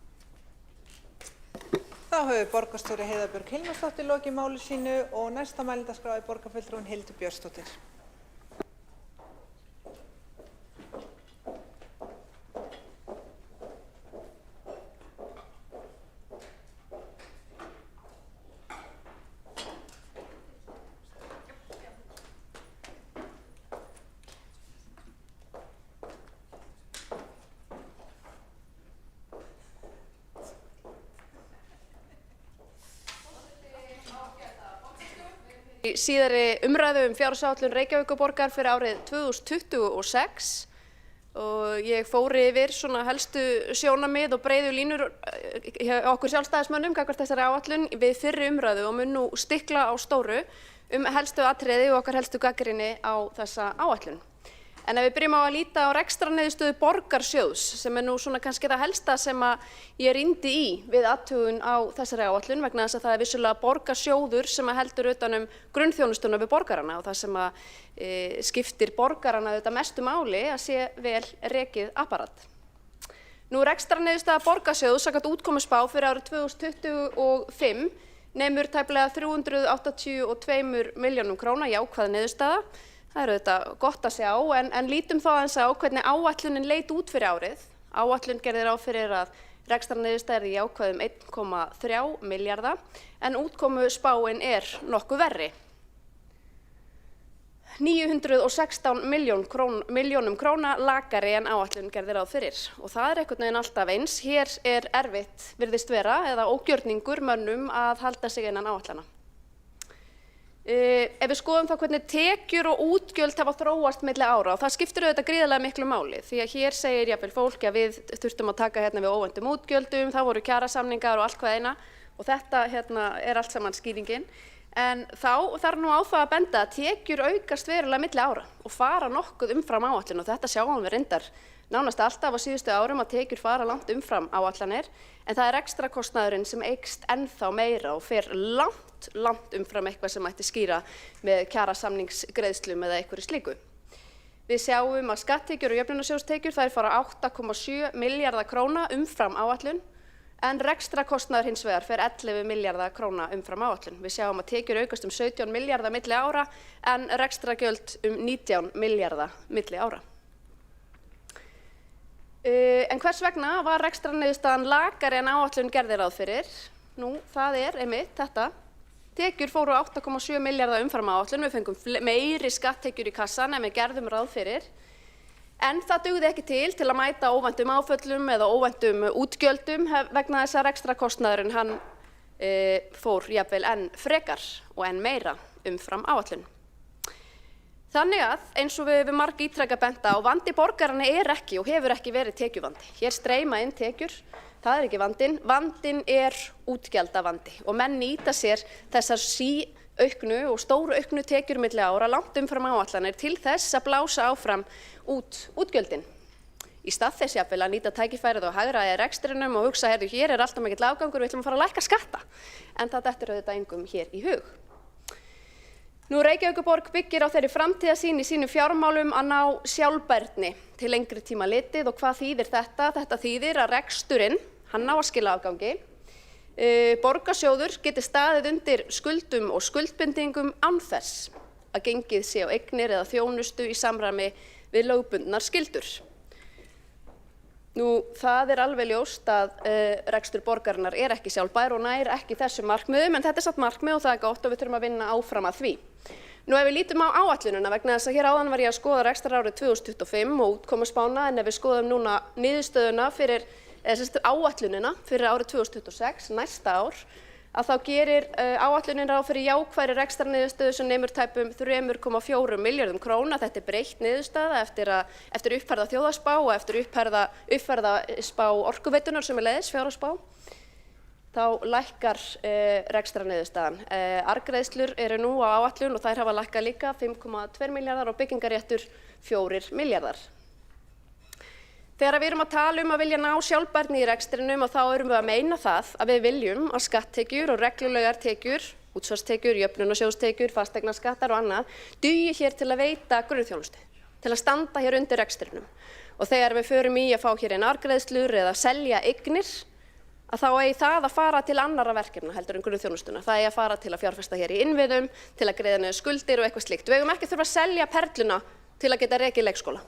Þá hefur borgarstjóri Heiða Björg Hilmarsdóttir lokið máli sínu og næsta mælendaskrá er borgarfulltrúinn Hildur Björnsdóttir. Í síðari umræðu fjárhagsáætlun Reykjavíkurborgar fyrir árið 2026 og ég fór yfir svona helstu sjónarmið og breiðu línur hjá okkur sjálfstæðismönnum gagnvart þessari áætlun við fyrri umræðu og mun nú stikla á stóru helstu atriði og okkar helstu gagnrýni á þessa áætlun. En ef við byrjum á að líta á rekstrarniðurstöðu borgarsjóðs sem nú svona kannski það helsta sem að ég rýndi í við athugun á þessari áætlun vegna þess að það vissulega borgarsjóður sem að heldur utan grunnþjónustuna við borgarana og það sem að skiptir borgarana þetta mestu máli að sé vel rekið apparat. Nú rekstrarniðurstaða borgarsjóðs samkvæmt útkomuspá fyrir árið 2025 nemur tæplega 382 milljónum króna jákvæð niðurstaða. Það er auðvitað gott að sjá, en lítum þá aðeins á hvernig áætlunin leit út fyrir árið. Áætlun gerði ráð fyrir að rekstrarniðurstaða yrði jákvæð 1,3 milljarða, en útkomuspáin nokkuð verri. 916 milljónum króna lakari en áætlun gerði ráð fyrir. Og það einhvern veginn alltaf eins. Hér erfitt, virðist vera, eða ógjörningur mönnum að halda sig innan áætlana. Ef við skoðum þá hvernig tekjur og útgjöld hafa þróast milli ára og það skiptir auðvitað gríðarlega miklu máli því að hér segir jafnvel fólki að við þurftum að taka við óvæntum útgjöldum, það voru kjarasamningar og allt hvað eina og þetta allt saman skýringin. En þá þarf nú á það að benda að tekjur aukast verulega milli ára og fara nokkuð umfram áætlun og þetta sjáum við reyndar nánast alltaf á síðustu árum að tekjur fara langt umfram áætlanir en það rekstrakostnaðurinn sem eykst ennþá meira og fer langt umfram eitthvað sem mætti skýra með kjarasamningsgreiðslum eða einhverju slíku. Við sjáum að skatttekjur og jöfnunarsjóðstekjur þær fara 8,7 milljarða króna umfram áætlun en rekstrakostnaður hins vegar fer 11 milljarða króna umfram áætlun. Við sjáum að tekjur aukast 17 milljarða milli ára en rekstragjöld 19 milljarða milli ára. En hvers vegna var rekstrarniðurstaðan lakari en áætlun gerði ráð fyrir? Nú, það einmitt þetta. Tekjur fóru 8,7 milljarða umfram áætlun, við fengum meiri skatttekjur í kassan en við gerðum ráð fyrir. En það dugði ekki til að mæta óvæntum áföllum eða óvæntum útgjöldum vegna þess að rekstrakostnaðurinn hann fór jafnvel enn frekar og enn meira umfram áætlun. Þannig að eins og við margítrekað benda á vandi borgaranna ekki og hefur ekki verið tekjuvandi. Hér streyma inn tekjur, það ekki vandinn. Vandinn útgjaldavandi og menn nýta sér þessar síauknu og stóru auknu tekjur milli ára langt umfram áætlanir til þess að blása áfram útgjöldin. Í stað þess jafnvel að nýta tækifærið og hagræða rekstrinum og hugsa, hér alltaf mikill afgangur, við ætlum að fara að lækka skatta. En það dettur auðvitað engum hér í hug. Nú Reykjavíkurborg byggir á þeirri framtíðarsýn í sínum fjármálum að ná sjálfbærni til lengri tíma litið og hvað þýðir þetta? Þetta þýðir að reksturinn, hann á að skila afgangi. Borgarsjóður geti staðið undir skuldum og skuldbindingum án þess að gengið sé á eignir eða þjónustu í samræmi við lögbundnar skyldur. Nú, það alveg ljóst að rekstur borgarinnar ekki sjálfbær og nær ekki þessum markmiðum, en þetta samt markmið og það gott og við þurfum að vinna áfram að því. Nú, ef við lítum á áætlunina vegna þess að hér áðan var ég að skoða rekstrarárið 2025 og útkomuspána, en ef við skoðum núna niðurstöðuna áætlunina fyrir árið 2026, næsta ár, að þá gerir áætlunin ráð fyrir jákvæðri rekstrarniðurstöðu sem nemur tæpum 3,4 milljörðum króna. Þetta er breytt niðurstaða eftir uppfærða þjóðhagsspá og eftir uppfærða spá Orkuveitunar sem er leiðis fjárhagsspá. Þá lækkar rekstrarniðurstaðan. Arðgreiðslur eru nú á áætlun og þær hafa lækkað líka 5,2 milljarðar og byggingarréttur 4 milljarðar. Þegar við erum að tala að vilja ná sjálfbærni í rekstrinum og þá erum við að meina það að við viljum að skatttekjur og reglulegar tekjur, útsvarstekjur, jöfnunarsjóðstekjur, fasteignaskattar og annað dugi hér til að veita grunnþjónustu, til að standa hér undir rekstrinum. Og þegar við förum í að fá hér inn arðgreiðslur eða selja eignir, að þá eigi það að fara til annarra verkefna heldur en grunnþjónustuna. Það eigi að fara til að fjárfesta hér í innviðum, til að greiða niður skuldir og eitthvað slíkt. Við eigum ekki þurfa að selja perluna til að geta rekið leikskóla.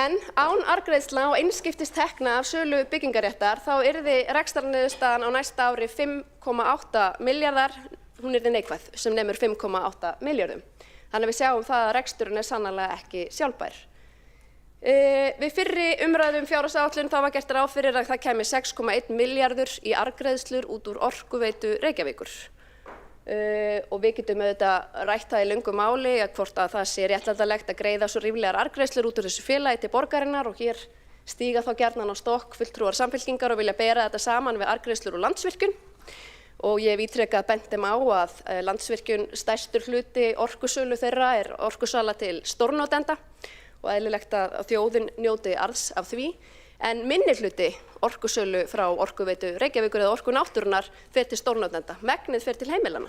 En án arðgreiðslna og einskiptistekna af sölu byggingarréttar þá yrði rekstrarniðurstaðan á næsta ári 5,8 milljarðar, hún yrði neikvæð sem nemur 5,8 milljörðum. Þannig að við sjáum það að reksturinn er sannarlega ekki sjálfbær. Við fyrri umræðum fjárhagsáætlun þá var gert ráð fyrir að það kæmi 6,1 milljarður í arðgreiðslur út úr Orkuveitu Reykjavíkur. Og við getum auðvitað rætt það í löngu máli að hvort að það sé réttlætanlegt að greiða svo ríflegar arðgreiðslur út úr þessu félagi til borgarinnar og hér stíga þá gjarnan á stokk fulltrúar Samfylkingar og vilja bera þetta saman við arðgreiðslur úr Landsvirkjun. Og ég hef ítrekað bent þeim á að Landsvirkjun stærstur hluti orkusölu þeirra er orkusala til stórnotenda og eðlilegt að þjóðin njóti arðs af því. En minni hluti orkusölu frá Orkuveitu Reykjavíkur eða Orku náttúrunnar fer til stórnotenda, megnið fer til heimilanna.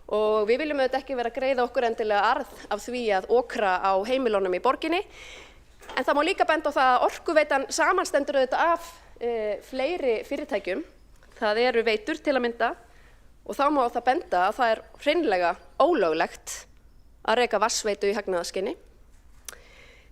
Og við viljum auðvitað ekki vera að greiða okkur endilega arð af því að okra á heimilunum í borginni. En það má líka benda á það að Orkuveitan samanstendur auðvitað af fleiri fyrirtækjum. Það eru veitur til að mynda og þá má það benda að það er hreinlega ólöglegt að reka vatnsveitu í hagnaðarskyni.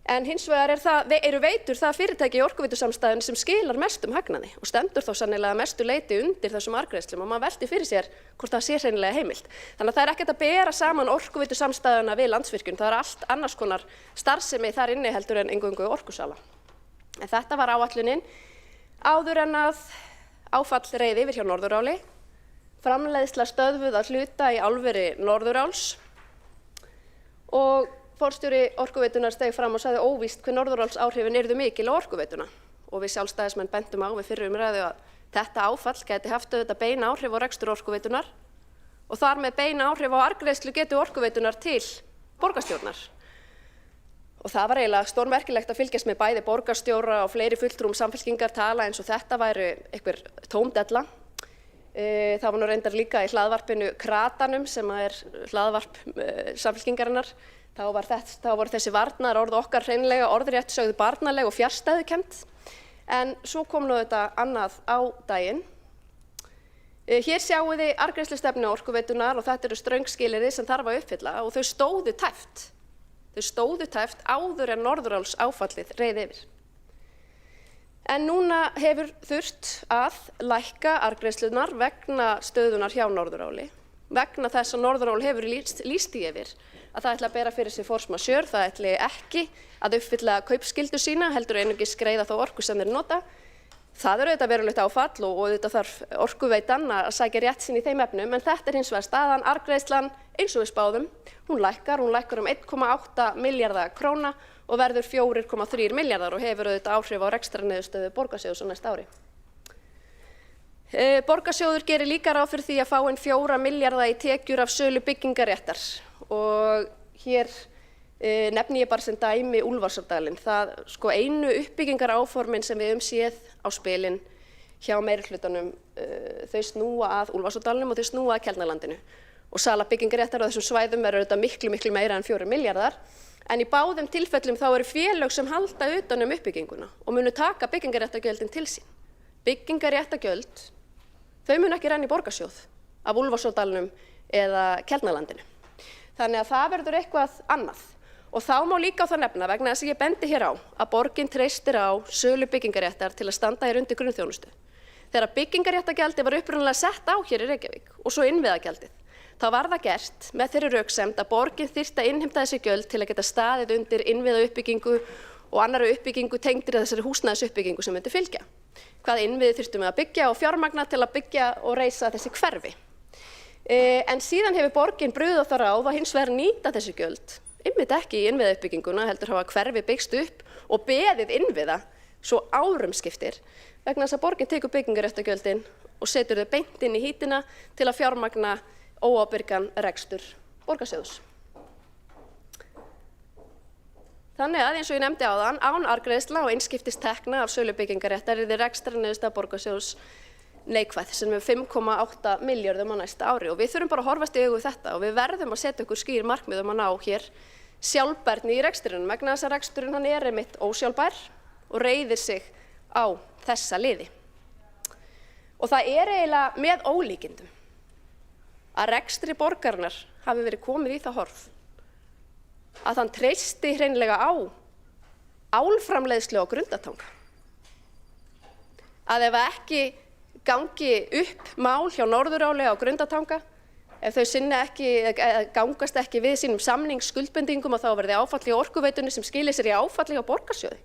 En hins vegar eru veitur það fyrirtæki í orkuveitusamstæðun sem skilar mestum hagnaði og stendur þá sannilega mestu leyti undir þessum arðgreiðslum og maður veltir fyrir sér hvort það sé hreinlega heimilt. Þannig að það er ekkert að bera saman orkuveitusamstæðuna við Landsvirkjun, það er allt annars konar starfsemi þar inni heldur en eingöngu orkusala. En þetta var áætlunin áður en að áfall reið yfir hjá Norðuráli, framleiðsla stöðvuð að hluta í álveri Norðuráls og forstjóri Orkuveitunar steig fram og sagði óvíst hve Norðurálsáhrifin yrðu mikil á Orkuveituna og við sjálfstæðismenn bentum á við fyrri umræðu að þetta áfall gæti haft auðvitað bein áhrif á rekstur Orkuveitunar og þar með bein áhrif á arðgreiðslu getu Orkuveitunar til borgarstjórnar. Og það var eiginlega stórmerkilegt að fylgjast með bæði borgarstjóra og fleiri fulltrúum Samfylkingar tala eins og þetta væri einhver tómdella. Það var nú reyndar líka í hlaðvarpinu Kratanum sem er hlaðvarp Samfylkingarinnar. Þá voru þessi varnaðarorð okkar hreinlega orðrétt sögðu barnaleg og fjarstæðukennd. En svo kom nú þetta annað á daginn. Hér sjáum við arðgreiðslustefnu Orkuveitunar og þetta eru ströng skilyrði sem þarf að uppfylla og þau stóðu tæpt. Þau stóðu tæpt áður en Norðuráls áfallið reið yfir. En núna hefur þurft að lækka arðgreiðslurnar vegna stöðunar hjá Norðuráli. Vegna þess að Norðurál hefur lýst því yfir að það ætla að bera fyrir sig force majeure, það ætli ekki að uppfylla kaupskyldu sína, heldur einungis greiða þá orku sem þeir nota. Það er auðvitað verulegt áfall og auðvitað þarf Orkuveitan að sækja rétt sín í þeim efnum, en þetta er hins vegar staðan. Arðgreiðslan eins og við spáðum, hún lækkar um 1,8 milljarða króna og verður 4,3 milljarðar og hefur auðvitað áhrif á rekstrarniðurstöðu Borgarsjóðs á næsta ári. Borgarsjóður gerir líka ráð fyrir því að fá inn 4 milljarða í tekjur af sölu byggingarréttar og hér nefni ég bara sem dæmi Úlfarsárdalinn. Einu uppbyggingaráformin sem við höfum séð á spilin hjá meirihlutanum, þau snúa að Úlfarsárdalnum og þau snúa að Keldnalandinu. Og sala byggingarréttar á þessum svæðum er auðvitað miklu meira en 4 milljarðar. En í báðum tilfellum þá eru félög sem halda utan uppbygginguna og munu taka byggingarréttargjöldin til sín. Byggingarréttargjöld, þau munu ekki renna í Borgarsjóð af Úlfarsárdalnum eða Keldnalandinu. Þannig að það verður eitthvað annað. Og þá má líka á það nefna vegna þess að ég bendi hér á að borgin treystir á sölu byggingarréttar til að standa hér undir grunnþjónustu. Þegar byggingarréttargjaldið var upprunalega sett á hér í Reykjavík og svo innviðagjaldið, þá var það gert með þeirri röksemd að borgin þyrfti að innheimta þessi gjöld til að geta staðið undir innviðauppbyggingu og annarri uppbyggingu tengdri þessari húsnæðisuppbyggingu sem myndi fylgja. Hvað innviði þyrftum við að byggja og fjármagna til að byggja og reisa þessi hverfi. En síðan hefur borgin brugðið á það ráð að hins vegar nýta þessi gjöld, einmitt ekki í innviðauppbygginguna, heldur hafa hverfi byggst upp og beðið innviða svo árum skiptir, vegna þess að borgin tekur byggingarréttargjöldin og setur þau beint inn í hítina til að fjármagna óábyrgan rekstur borgarsjóðs. Þannig að eins og ég nefndi áðan, án arðgreiðslna og einskiptistekna af sölu byggingarréttar yrði rekstrarniðurstaða borgarsjóðs neikvæð sem er 5,8 milljörðum á næsta ári og við þurfum bara að horfast í augu við þetta og við verðum að setja okkur skýr markmið að ná hér sjálfbærni í rekstrinum vegna þess að reksturinn hann er einmitt ósjálfbær og reiðir sig á þessa liði. Og það er eiginlega með ólíkindum að rekstri borgarinnar hafi verið komið í það horf að hann treysti hreinlega á álframleiðslu á Grundartanga. Að ef ekki gangi upp mál hjá Norðuráli á Grundartanga, ef þau sinna ekki, gangast ekki við sínum samningsskuldbindingum og þá verði áfall í Orkuveitunni sem skilir sér í áfalli á borgarsjóði.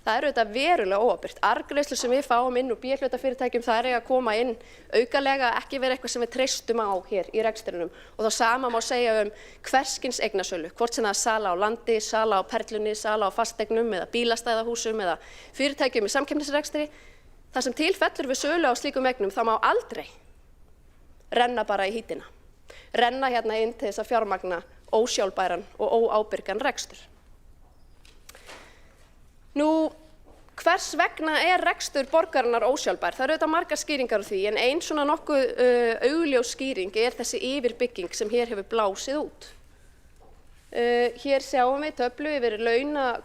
Það eru þetta verulega óábyrgt. Arðgreiðslur sem við fáum inn úr B-hlutafyrirtækjum, það er að koma inn aukalega, ekki vera eitthvað sem við treystum á hér í rekstrinum. Og það sama má segja hvers kyns eignasölu, hvort sem það er sala á landi, sala á perlunni, sala á fasteignum eða bílastæðahúsum eða fyrirtækjum í samkeppnisrekstri. Það sem tilfellur við sölu á slíkum eignum, það má aldrei renna bara í hítina. Renna hérna inn til þess að fjármagna ósjálfbæran og óábyrgan rekstur. Nú, hvers vegna er rekstur borgarinnar ósjálfbær? Það eru auðvitað margar skýringar á því, en ein svona nokkuð augljós skýring er þessi yfirbygging sem hér hefur blásið út. Hér sjáum við töflu yfir launa-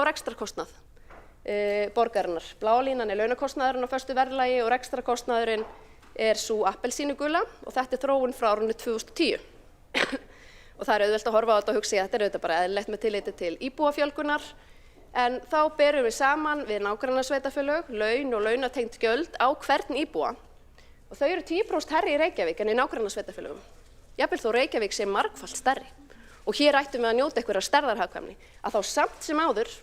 og rekstrarkostnað borgarinnar. Bláa línan er launakostnaðurinn á föstu verðlagi og rekstrarkostnaðurinn er sú appelsínugula og þetta er þróun frá árinu 2010. Og það er auðvelt að horfa á þetta og hugsa að þetta er auðvitað bara eðlilegt með tilliti til íbúafjölgunar. En þá berum við saman við nágrannasveitarfélög, laun og launatengd gjöld á hvern íbúa og þau eru 10% hærri í Reykjavík en í nágrannasveitarfélögum. Jafnvel þó Reykjavík sé margfalt stærri og hér ættum við að njóta einhverjar stærðarhagkvæmni að þá samt sem áður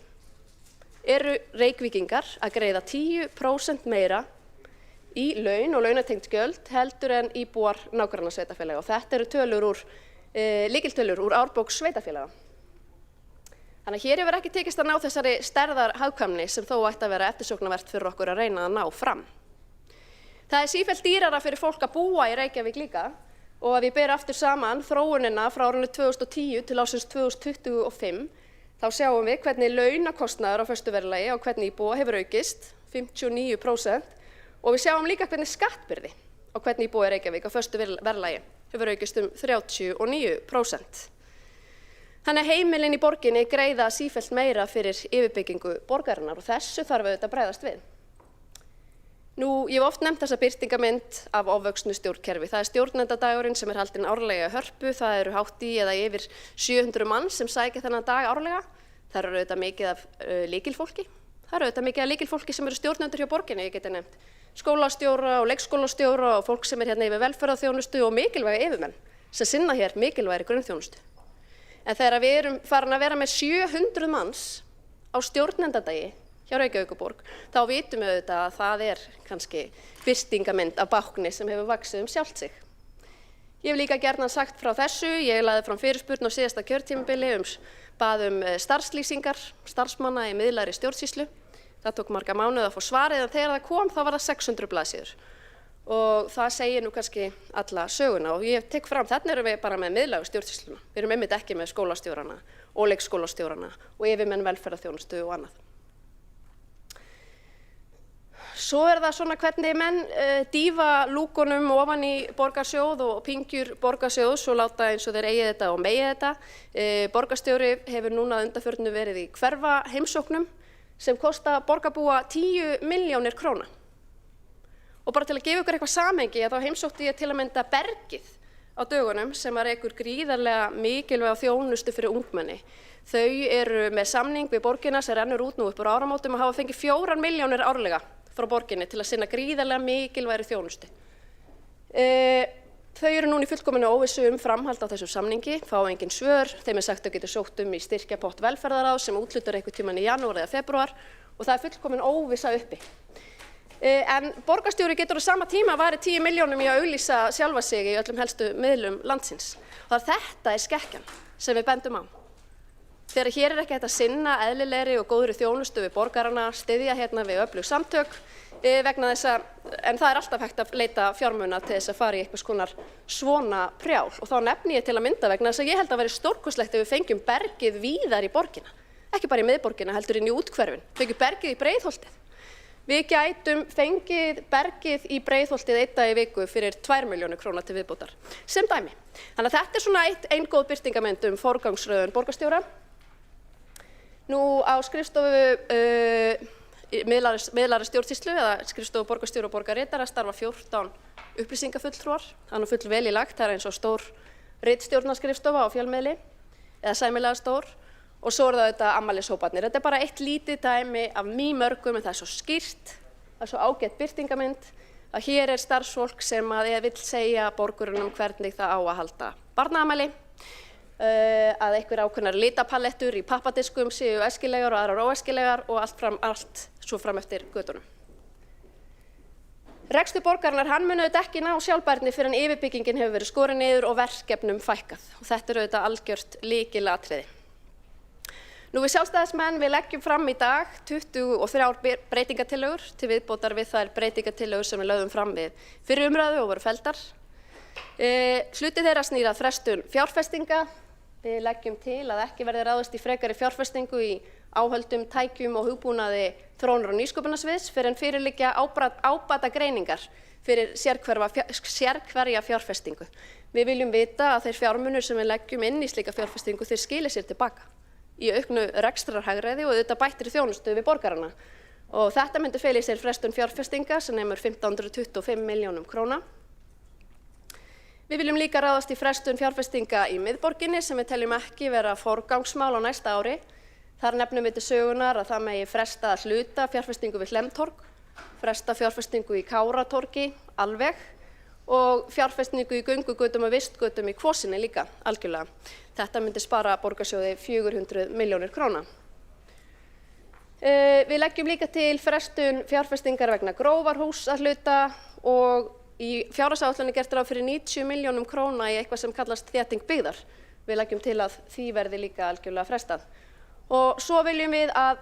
eru Reykvíkingar að greiða 10% meira í laun og launatengd gjöld heldur en íbúar nágrannasveitarfélaga og þetta eru lykiltölur úr árbók sveitarfélaga. Þannig að hér hefur ekki tekist að ná þessari stærðarhagkvæmni sem þó ætti að vera eftirsóknarvert fyrir okkur að reyna að ná fram. Það er sífellt dýrara fyrir fólk að búa í Reykjavík líka og ef ég ber aftur saman þróunina frá árinu 2010 til ársins 2025 þá sjáum við hvernig launakostnaður á föstu verðlagi og hvernig íbúa hefur aukist 59% og við sjáum líka hvernig skattbyrði á hvernig íbúa í Reykjavík á föstu verðlagi hefur aukist 39%. Þannig að heimilin í borginni greiða sífellt meira fyrir yfirbyggingu borgarinnar og þessu þarf auðvitað að bregðast við. Nú, ég hef oft nefnt þessa birtingarmynd af ofvöxnu stjórnkerfi. Það er stjórnendadagurinn sem er haldinn árlega í Hörpu. Það eru hátt í eða yfir 700 manns sem sækja þennan dag árlega. Það eru auðvitað mikið af lykilfólki. Það eru auðvitað mikið af lykilfólki sem eru stjórnendur hjá borginni, ég geti nefnt. Skólastjóra og leikskólastjóra og fólk sem er hérna yfir velferðarþjónustu og mikilvæga yfirmenn sem sinna hér mikilvægri grunnþjónustu. En þegar við erum farin að vera með 700 manns á stjórnendadagi hjá Reykjavíkurborg, þá vitum við auðvitað að það er kannski birtingarmynd af bákni sem hefur vaxið sjálft sig. Ég hef líka gjarnan sagt frá þessu, ég lagði fram fyrirspurn á síðasta kjörtímabili bað starfslýsingar starfsmanna í miðlægri stjórnsýslu. Það tók marga mánuði að fá svarið en þegar það kom þá var það 600 blaðsíður. Og það segir nú kannski alla söguna og ég tek fram, þarna erum við bara með miðlægu stjórnsýsluna. Við erum einmitt ekki með skólastjórana og leikskólastjórana og yfirmenn velferðarþjónustu og annað. Svo er það svona hvernig menn dýfa lúkunum ofan í borgarsjóð og pingjur borgarsjóðs og láta eins og þeir eigi þetta og megi þetta. Borgarstjóri hefur núna undanförnu verið í hverfa heimsóknum sem kosta borgarbúa 10 milljónir króna. Og bara til að gefa ykkur eitthvað samhengi þá heimsótti ég til að mynda Bergið á dögunum sem rekur gríðarlega mikilvæga þjónustu fyrir ungmenni. Þau eru með samning við borgina sem rennur út nú upp úr áramótum og hafa fengið 4 milljónir árlega frá borginni til að sinna gríðarlega mikilvægri þjónustu. Þau eru núna í fullkominu óvissu framhald á þessum samningi, fá engin svör, þeim er sagt að þau getur sótt í styrkjapott velferðaráðs sem úthlutar einhvern tímann í janúar eða febrúar og það fullkomin óvissa uppi. En borgarstjóri getur á sama tíma varið 10 milljónum í að auglýsa sjálfa sig í öllum helstu miðlum landsins. Og þetta skekkjan sem við bendum á. Þegar hér ekki hægt að sinna eðlilegri og góðri þjónustu við borgarana, styðja hérna við öflug samtök, vegna þess að, en það alltaf hægt að leita fjármuna til þess að fara í einhvers konar svona prjál. Og þá nefni ég til að mynda vegna þess að ég held að veri stórkostlegt ef við fengjum bergið víðar í borgina. Ekki bara í miðborgina, heldur inn í úthverfin. Fengjum bergið í Breiðholtið. Við gætum fengið bergið í Breiðholtið 1 dag í viku fyrir 2 milljónir króna til viðbótar, sem dæmi. Þannig að þetta svona ein góð birtingamynd forgangsröðun borgarstjóra. Nú á skrifstofu miðlæra stjórnsýslu eða skrifstofu borgarstjóra og borgarritara starfa 14 upplýsingafulltrúar. Það full vel í lagt, það eins og stór ritstjórnarskrifstofa á fjölmiðli eða sæmilega stór. Og svo það þetta afmælishóparnir. Þetta bara eitt lítið dæmi af mörgum, en það svo skýrt, það svo ágætt birtingamynd að hér starfsfólk sem að vill segja borgurunum hvernig það á að halda barnaafmæli, að einhver ákveðnar litapalettur í pappadiskum séu æskilegar og aðrar óæskilegar og allt svo fram eftir götunum. Rekstur borgarinnar, hann mun auðvitað ekki ná sjálfbærni fyrir en yfirbyggingin hefur verið skorin niður og verkefnum fækkað. Og þetta auðvitað algjört lykilatriði. Nú við sjálfstæðismenn, við leggjum fram í dag 23 breytingatillögur til viðbótar við þær breytingatillögur sem við lögðum fram við fyrir umræðu og voru felldar. Hluti þeirra snýr að frestun fjárfestinga. Við leggjum til að ekki verði ráðist í frekari fjárfestingu í áhöldum, tækjum og hugbúnaði þróunar- og nýsköpunarsviðs fyrr en fyrir liggja ábata greiningar fyrir sérhverja fjárfestingu. Við viljum vita að þeir fjármunir sem við leggjum inn í slíka fjárfestingu þeir skili sér tilbaka í auknu rekstrarhagræði og auðvitað bættri þjónustu við borgarana. Og þetta myndi fela í sér frestun fjárfestinga sem nemur 1525 milljónum króna. Við viljum líka ráðast í frestun fjárfestinga í miðborginni sem við teljum ekki vera forgangsmál á næsta ári. Þar nefnum við til sögunar að það megi fresta að hluta fjárfestingu við Hlemmtorg, fresta fjárfestingu í Káratorgi alveg og fjárfestingu í göngugötum og vistgötum í Kvosinni líka algjörlega. Þetta myndi spara borgarsjóði 400 milljónir króna. Við leggjum líka til frestun fjárfestingar vegna Grófarhúss að hluta og í fjárhagsáætluninni gert ráð fyrir 90 milljónum króna í eitthvað sem kallast þétting byggðar. Við leggjum til að því verði líka algjörlega frestað. Og svo viljum við að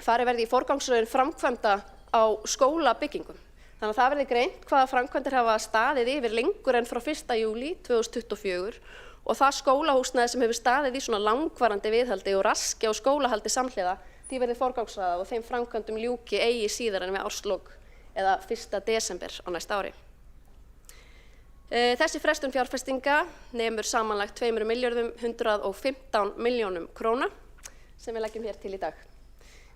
farið verði í forgangsröðun framkvæmda á skólabyggingum. Þannig að það verði greint hvaða framkvæmdir hafa staðið yfir lengur en frá 1. júlí 2024 og það skólahúsnæði sem hefur staðið í svona langvarandi viðhaldi og raski á skólahaldi samhliða, því verði forgangsraðað og þeim framkvæmdum ljúki eigi síðar en við árslok eða 1. desember á næsta ári. Þessi frestun fjárfestinga nemur samanlagt 2.115 milljónum króna sem við leggjum hér til í dag.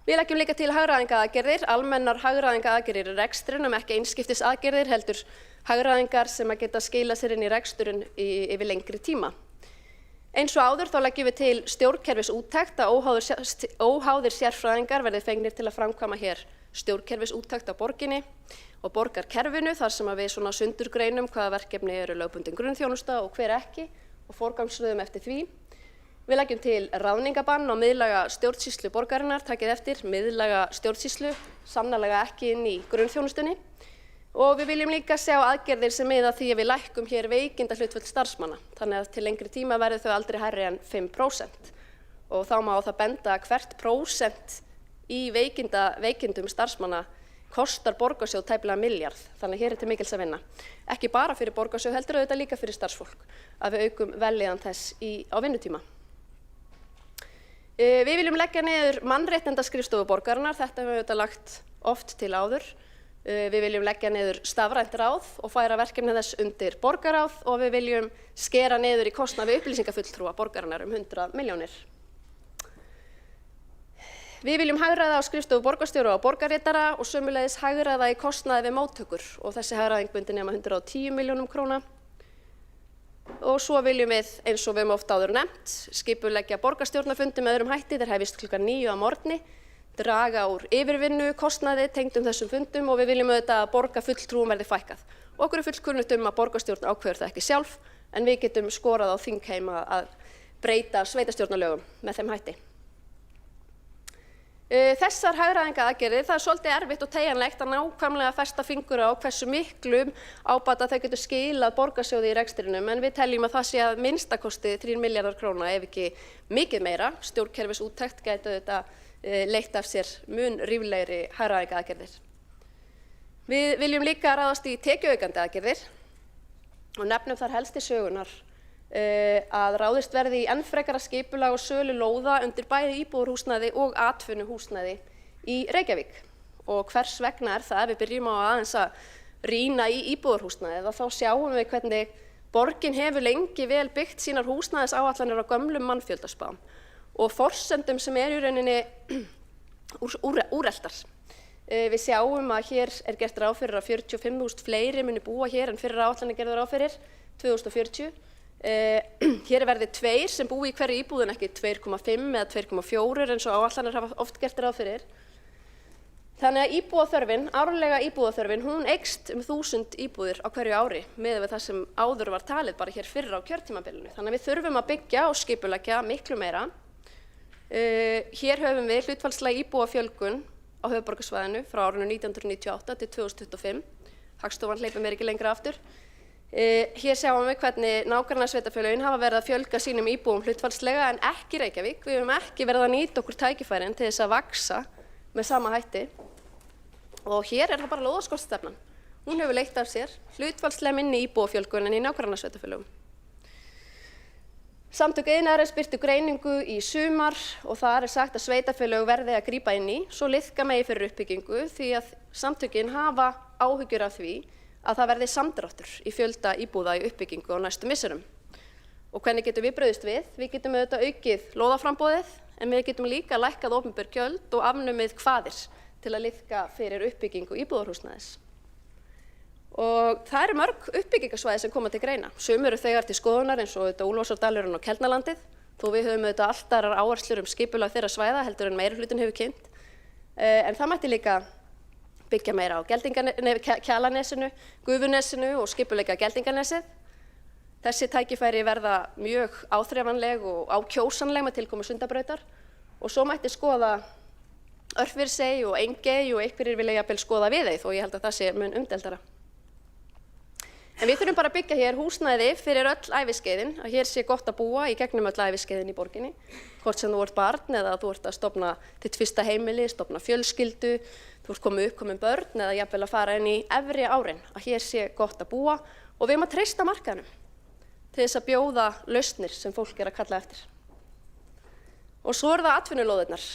Við leggjum líka til hagræðingaaðgerðir, almennar hagræðingaaðgerðir í rekstrinum, ekki einskiptisaðgerðir, heldur hagræðingar sem að geta skila sér inn í reksturinn yfir lengri tíma. Eins og áður þá leggjum við til stjórnkerfisúttekt að óháðir sérfræðingar verði fengnir til að framkvæma hér stjórnkerfisúttekt á borginni og borgarkerfinu þar sem að við svona sundurgreinum hvaða verkefni eru lögbundin grunnþjónusta og hver ekki og forgangsröðum eftir því. Við leggjum til ráðningabann á miðlæga stjórnsýslu borgarinnar, takið eftir, miðlæga stjórnsýslu, sannarlega ekki inn í grunnþjónustunni. Og við viljum líka sjá aðgerðir sem miða því að við lækkum hér veikindahlutföll starfsmanna, þannig að til lengri tíma verði þau aldrei hærri en 5%. Og þá má það benda að hvert prósent í veikindum starfsmanna kostar borgarsjóð tæplega milljarð, þannig að hér til mikils að vinna. Ekki bara fyrir borgarsjóð, heldur auðvitað líka fyrir starfsfólk, að við aukum vellíðan þess á vinnutíma. Við viljum leggja niður mannréttindaskrifstofu borgarinnar, þetta hefur við auðvitað lagt oft til áður. Við viljum leggja niður stafrænt ráð og færa verkefni þess undir borgarráð og við viljum skera niður í kostnað við upplýsingafulltrúa borgarinnar 100 milljónir. Við viljum hagræða á skrifstofu borgarstjóra og borgarritara og sömuleiðis hagræða í kostnaði við móttökur og þessi hagræðing myndi nema 110 milljónum króna. Og svo viljum við, eins og við höfum oft áður nefnt, skipuleggja borgarstjórnarfundi með öðrum hætti, þeir hefjist klukkan 9 að morgni, draga úr yfirvinnu, kostnaði tengdum þessum fundum og við viljum auðvitað að borgarfulltrúum verði fækkað. Okkur fullkunnugt að borgarstjórn ákveður það ekki sjálf, en við getum skorað á þingheim að breyta sveitarstjórnarlögum með þeim hætti. Þessar hagræðingaraðgerðir, það svolítið erfitt og teygjanlegt að nákvæmlega festa fingur á hversu miklum ábata þau getur skilað borgarsjóði í rekstrinum, en við teljum að það sé að minnstakosti 3 milljarðar króna ef ekki mikið meira. Stjórnkerfisúttekt gæti þetta leitt af sér mun ríflegri hagræðingaraðgerðir. Við viljum líka ráðast í tekjuaukandi aðgerðir og nefnum þar helst til sögunar að ráðist verði í enn frekara skipulag og sölu lóða undir bæði íbúðarhúsnæði og atvinnuhúsnæði í Reykjavík. Og hvers vegna það? Við byrjum á aðeins að rýna í íbúðarhúsnæðið og þá sjáum við hvernig borgin hefur lengi vel byggt sínar húsnæðisáætlanir á gömlum mannfjöldaspám og forsendum sem í rauninni úreltar. Við sjáum að hér gert ráð fyrir að 45.000 fleiri muni búa hér en fyrir áætlanir gerðu ráð fyrir 2040. Hér verði 2 sem búi í hverju íbúð en ekki 2,5 eða 2,4 eins og áætlanir hafa oft gert ráð fyrir. Þannig að íbúðaþörfin, árlega íbúðaþörfin, hún eykst 1000 íbúðir á hverju ári miðað við það sem áður var talið bara hér fyrr á kjörtímabilinu. Þannig að við þurfum að byggja og skipuleggja miklu meira. Hér höfum við hlutfallslega íbúafjölgun á höfuðborgarsvæðinu frá árinu 1998 til 2025. Hagstofan hleypir mér ekki lengra aftur. Hér sjáum við hvernig nágrannasveitarfélögin hafa verið að fjölga sínum íbúum hlutfallslega en ekki Reykjavík. Við höfum ekki verið að nýta okkur tækifærin til þess að vaxa með sama hætti. Og hér það bara lóðaskortstefnan. Hún hefur leitt af sér hlutfallslega minni íbúafjölgun en í nágrannasveitarfélögum. Samtök iðnaðarins birtu greiningu í sumar og þar sagt að sveitarfélög verði að grípa inn í, svo liðka megi fyrir uppbyggingu því að samtökin hafa áhyggjur af því að það verði samdráttur í fjölda íbúða í uppbyggingu á næstu misserum. Og hvernig getum við brugðist við? Við getum auðvitað aukið lóðaframboðið, en við getum líka lækkað opinber gjöld og afnumið kvaðir til að liðka fyrir uppbyggingu íbúðarhúsnæðis. Og það eru mörg uppbyggingarsvæði sem koma til greina. Sum eru þegar til skoðunar eins og auðvitað Úlfarsárdalurinn og Keldnalandið, þó við höfum auðvitað allt aðrar áherslur skipulag þeirra svæða heldur en meirihlutinn hefur kynnt. En það mætti líka byggja meira á Kjalanesinu, Gufunesinu og skipuleggja Geldinganesið. Þessi tækifæri verða mjög áþreifanleg og ákjósanleg með tilkomu Sundabrautar og svo mætti skoða Örfirisey og Engey og einhverjir vilja jafnvel skoða Viðey þó ég held að það sé mun umdeildara. En við þurfum bara að byggja hér húsnæði fyrir öll æviskeiðin, að hér sé gott að búa í gegnum öll æviskeiðin í borginni, hvort sem þú ert barn eða þú ert að stofna þitt fyrsta heimili, stofna fjölskyldu, þú ert uppkomin börn eða jafnvel að fara inn í efri árin, að hér sé gott að búa og við að treysta markaðnum til þess að bjóða lausnir sem fólk að kalla eftir. Og svo það atvinnulóðirnar.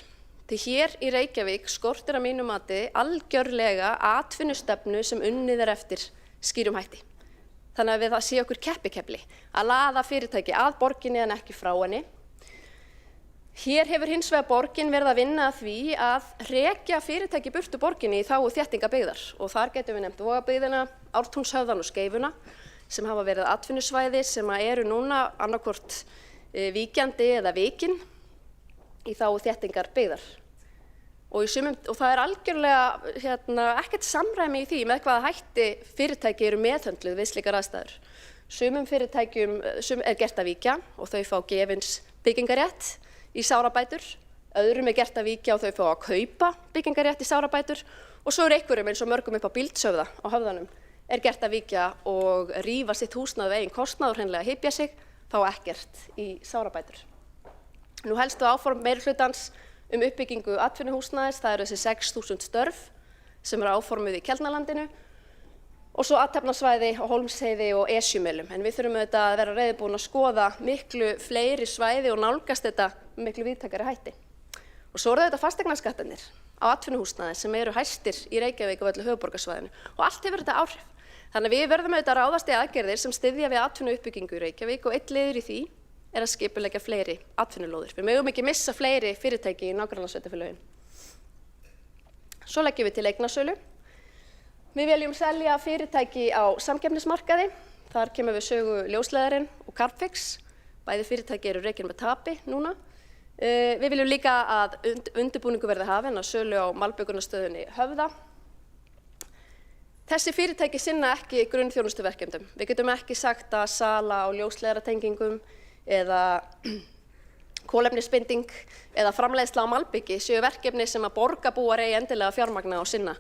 Því hér í Reykjavík skortir að mínu mati algjörlega atvinnustefnu sem unnið eftir skýrum hætti. Þannig að við það sé okkur keppikefli að laða fyrirtæki að borginni en ekki frá henni. Hér hefur hins vegar borgin verið að vinna að því að rekja fyrirtæki burtu borginni í þágu þéttingabyggðar og þar getum við nefnt Vogabyggðina, Ártúnshöfðann og Skeifuna sem hafa verið atvinnusvæði sem eru núna annaðhvort víkjandi eða vikin í þágu þéttingarbyggðar. Og það algjörlega ekkert samræmi í því með hvaða hætti fyrirtæki eru meðhöndluð við slíkar aðstæður. Sumum fyrirtækjum gert að víkja og þau fá gefins byggingarétt í sárabætur, öðrum gert að víkja og þau fá að kaupa byggingarétt í sárabætur og svo einhverjum eins og mörgum upp á Bíldshöfða á Höfðanum gert að víkja og rífa sitt húsnæði eigin kostnað og hreinlega hypja sig, fá ekkert í sárabætur. Nú helstu áform meirihlutans uppbyggingu atvinnuhúsnæðis, það eru þessi 6.000 störf sem eru áformuð í Keldnalandinu og svo athafnasvæði á Hólmsheiði og Esjumölum. En við þurfum auðvitað að vera reiðubúin að skoða miklu fleiri svæði og nálgast þetta með miklu víðtækari hætti. Og svo þetta fasteignaskattarnir á atvinnuhúsnæði sem eru hæstir í Reykjavík og öllu höfuðborgarsvæðinu og allt hefur þetta áhrif. Þannig að við verðum auðvitað að ráðast í aðgerðir sem styðja við atvinnuuppbyggingu í Reykjavík og einn liður í því að skipuleggja fleiri atvinnulóðir. Við megum ekki missa fleiri fyrirtæki í nágrannasveitarfélögin. Svo leggjum við til eignasölu. Við viljum selja fyrirtæki á samkeppnismarkaði. Þar kemur við sögu Ljósleiðarinn og Carbfix. Bæði fyrirtæki eru rekin með tapi núna. Við viljum líka að undirbúningur verði hafinn að sölu á malbikunarstöðinni Höfða. Þessi fyrirtæki sinna ekki grunnþjónustuverkefnum. Við getum ekki sagt að sala á ljósleiðaratengingum eða kolefnisbinding eða framleiðsla á malbiki séu verkefni sem að borgarbúar eigi endilega fjármagna og sinna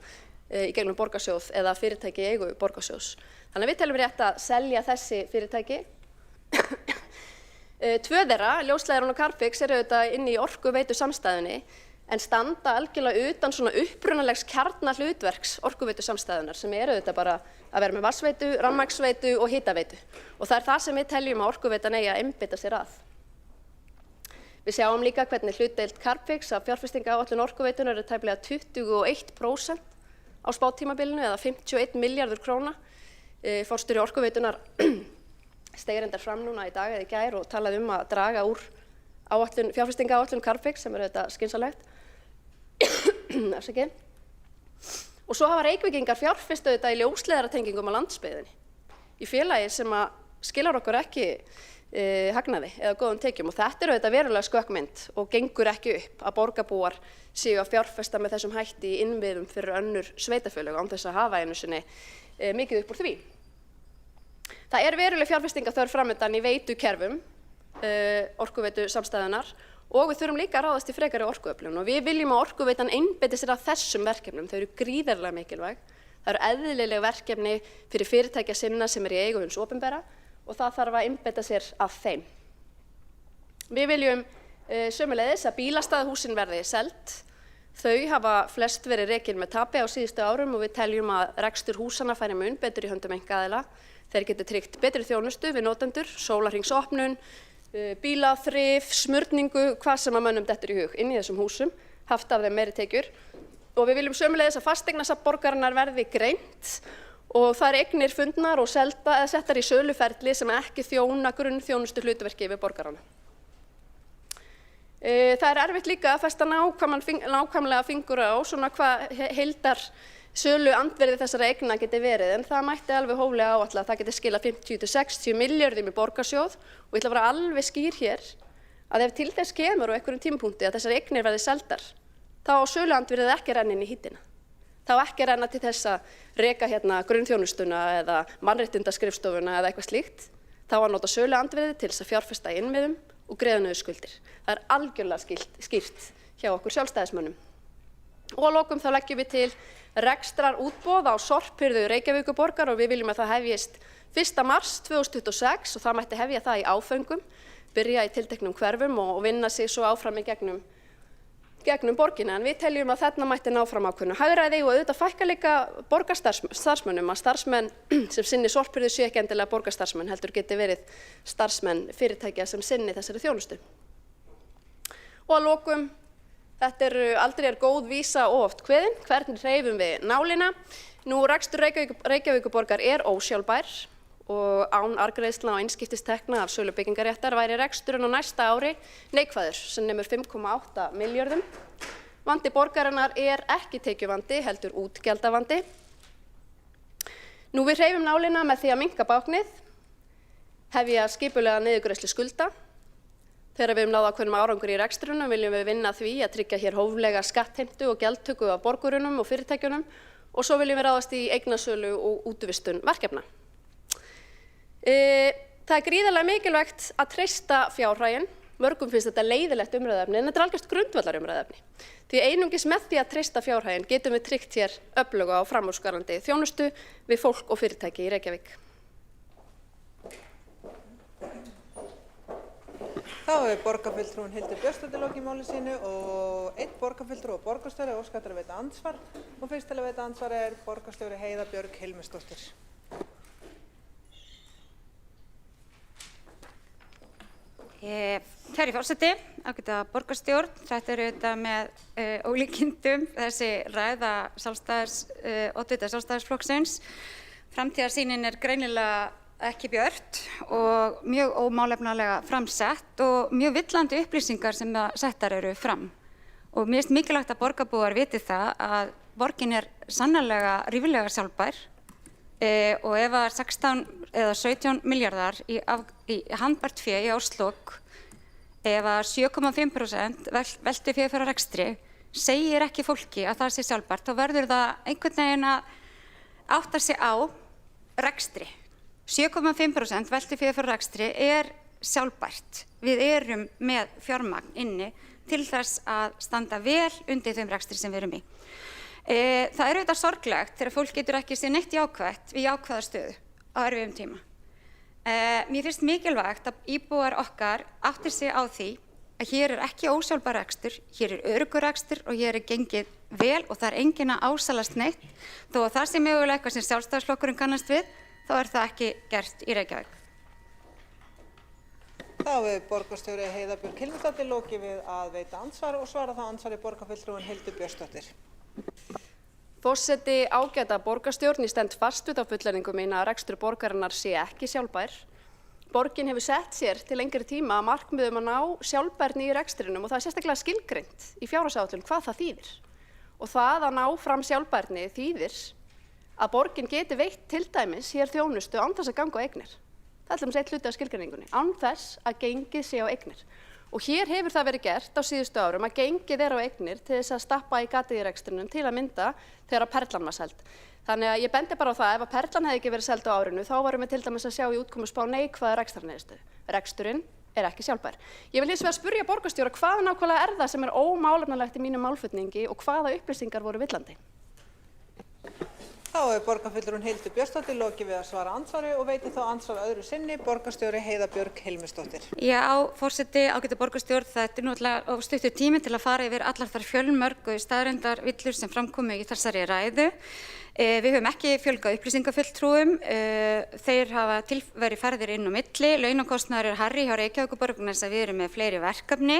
í gegnum borgarsjóð eða fyrirtæki í eigu borgarsjóðs. Þannig að við teljum rétt að selja þessi fyrirtæki. Tvö þeirra, Ljósleiðarinn og Carbfix, eru auðvitað inn í orkuveitu samstæðunni en standa algjörlega utan svona upprunalegs kjarnahlutverks orkuveitu samstæðunar sem eru auðvitað bara að vera með vatnsveitu, rafmagnsveitu og hitaveitu. Og það er það sem við teljum að orkuveitan eigi að einbeita sér að. Við sjáum líka hvernig hlutdeild Carbfix af fjárfestingaáætlun orkuveitunar er tæplega 21% á spátímabilinu eða 51 milljarður króna. Forstjóri orkuveitunar steig reyndar fram núna í dag eða í gær og talaði að draga úr fjárfestingaáætlun Carbfix sem er auðvitað skynsamlegt. Og svo hafa Reykvíkingar fjárfest auðvitað í ljósleiðaratengingum á landsbyggðinni í félagi sem að skilar okkur ekki hagnaði eða góðum tekjum og þetta er auðvitað verulega skökkmynd og gengur ekki upp að borgarbúar séu að fjárfesta með þessum hætti í innviðum fyrir önnur sveitarfélög án þess að hafa einu sinni mikið upp úr því. Það er veruleg fjárfestingaþörf framundan í veitukerfum orkuveitu samstæðunar og við þurfum líka að ráðast í frekari orkuöflun og við viljum að orkuveitan einbeiti sér að þessum verkefnum. Þau eru gríðarlega mikilvæg. Það eru eðlileg verkefni fyrir fyrirtækja sinna sem í eigu hins opinbera og það þarf að einbeita sér að þeim. Við viljum sömuleiðis að bílastæðahúsin verði seld. Þau hafa flest verið rekin með tapi á síðustu árum og við teljum að rekstur húsanna færi mun betur í höndum einkaaðila. Þeir geti tryggt betri þjónustu við notendur, sólarhringsopnun, bílaþrif, smurningu, hvað sem að mönnum dettur í hug inn í þessum húsum, haft af þeim meiri tekjur. Og við viljum sömuleiðis að fasteignasafn borgarinnar verði greint og það eru eignir fundnar og selda eða settar í söluferli sem ekki þjóna grunnþjónustu hlutverki við borgarana. Það er erfitt líka að festa nákvæmlega fingur á svona hvað heildar sölu andvirði þessara eigna geti verið en það mætti alveg hóflega áætla að það geti skilað 50–60 milljörðum í borgarsjóð og ég ætla að vera alveg skýr hér að ef til þess kemur á einhverjum tímapunkti að þessar eignir verði seldar þá á söluandvirðið ekki renna inn í hítina. Þá ekki renna til þess að reka hérna grunnþjónustuna eða mannréttindaskrifstofuna eða eitthvað slíkt. Þá að nota söluandvirðið til þess að fjárfesta í innviðum og greiða niður skuldir. Það er algjörlega skýrt hjá okkur sjálfstæðismönnum. Og að lokum þá leggjum við til rekstrarútboð á sorphirðu Reykjavíkurborgar og við viljum að það hefjist 1. mars 2026 og það mætti hefja það í áföngum, byrja í tilteknum hverfum og vinna sig svo áfram í gegnum borgina. En við teljum að þarna mætti ná fram ákveðnu hagræði og auðvitað fækka líka borgarstarfsmönnum að starfsmenn sem sinni sorphirðu séu ekki endilega borgarstarfsmenn heldur geti verið starfsmenn fyrirtækja sem sinni þessari þjónustu. Og að lokum aldrei er góð vísa og oft kveðin. Hvernig hreyfum við nálina? Nú, rekstur Reykjavíkurborgar er ósjálfbær og án arðgreiðslna og einskiptistekna af sölu byggingaréttar væri reksturinn á næsta ári neikvæður sem nemur 5,8 milljörðum. Vandi borgarinnar er ekki tekjuvandi, heldur útgjaldavandi. Nú, við hreyfum nálina með því að minnka báknið, hefja skipulega niðurgreiðslu skulda. Þegar við höfum náð ákveðnum árangur í rekstrunum viljum við vinna að því að tryggja hér hóflega skattheimtu og gjaldtöku af borgurunum og fyrirtækjunum og svo viljum við ráðast í eignasölu og útvistun verkefna. Það er gríðarlega mikilvægt að treysta fjárhaginn. Mörgum finnst þetta leiðilegt umræðuefni en þetta er algjört grundvallarumræðuefni. Því einungis með því að treysta fjárhaginn getum við tryggt hér öfluga og framúrskarandi þjónustu við fólk og fyrirtæki í Reykjavík. Þá hefur borgarfulltrúinn Hildur Björnsdóttir lokið máli sínu og einn borgarfulltrúi og borgarstjóri óskar til að veita andsvar og fyrst til að veita andsvar er borgarstjóri Heiða Björg Hilmisdóttir. Kæri forseti, ágæta borgarstjórn, þetta er auðvitað með ólíkindum þessi ræða oddvita Sjálfstæðisflokksins. Framtíðarsýnin er greinilega ekki björt og mjög ómálefnalega framsett og mjög villandi upplýsingar sem settar eru fram. Og mér finnst mikilvægt að borgarbúar viti það að borgin er sannarlega ríflega sjálfbær og ef að 16 eða 17 milljarðar í handbært fé í árslok, ef að 7,5% veltufé fyrir rekstri segir ekki fólki að það sé sjálfbært, þá verður það einhvern veginn að átta sig á rekstri. 7,5% veltufé fyrir rekstri er sjálfbært. Við erum með fjármagn inni til þess að standa vel undir þeim rekstri sem við erum í. Það er auðvitað sorglegt þegar fólk getur ekki séð neitt jákvætt við jákvæða stöðu á erfiðum tíma. Mér finnst mikilvægt að íbúar okkar áttir sig á því að hér er ekki ósjálfbær rekstur, hér er öruggur rekstur og hér er gengið vel og það er enginn að ásælast neitt. Þó að það sé mögulega eitthvað sem Sjálfstæðisflokkurinn kannast við, þá er það ekki gert í Reykjavík. Þá hefur borgarstjóri Heiða Björk Hilmisdóttir lokið við að veita andsvar og svara þá andsvari borgarfulltrúinn Hildur Björnsdóttir. Forseti, ágæta borgarstjórn, ég stend fast við þá fullyrðingu mína að rekstur borgarinnar sé ekki sjálfbær. Borgin hefur sett sér til lengri tíma markmiðum að ná sjálfbærni í rekstrinum og það er sérstaklega skilgreint í fjárhagsáætlun hvað það þýðir. Og það að ná fram sjálfbærni þýðir að borgin geti veitt til dæmis hér þjónustu án þess að ganga á eignir. Það er alltaf eitt hluti af skilgreiningunni, án þess að gengið sé á eignir. Og hér hefur það verið gert á síðustu árum að gengið á eignir til þess að stappa í gatið í rekstrinum til að mynda þegar Perlan var seld. Þannig að ég bendi bara á það, ef að Perlan hefði ekki verið seld á árinu, þá varum við til dæmis að sjá í útkomuspá neikvæða rekstrarniðurstöðu. Reksturinn er ekki sjálfbær. Ég vil hins vegar spyrja borgarstjóra hvað nákvæmlega er það sem er ómálefnalegt í mínum málflutningi og hvaða upplýsingar voru villandi. Þá hefur borgarfulltrúinn Hildur Björnsdóttir lokið við að svara andsvari og veitir þá andsvar öðru sinni borgarstjóri Heiða Björk Hilmisdóttir. Já, forseti, ágæta borgarstjórn, þetta er náttúrulega of stuttur tími til að fara yfir allar þær fjölmörgu staðreyndarvillur sem framkomu í þessari ræðu. Við höfum ekki fjölgað upplýsingafulltrúum, þeir hafa verið færðir inn á milli, launakostnaður er hærri hjá Reykjavíkurborg vegna þess að við erum með fleiri verkefni,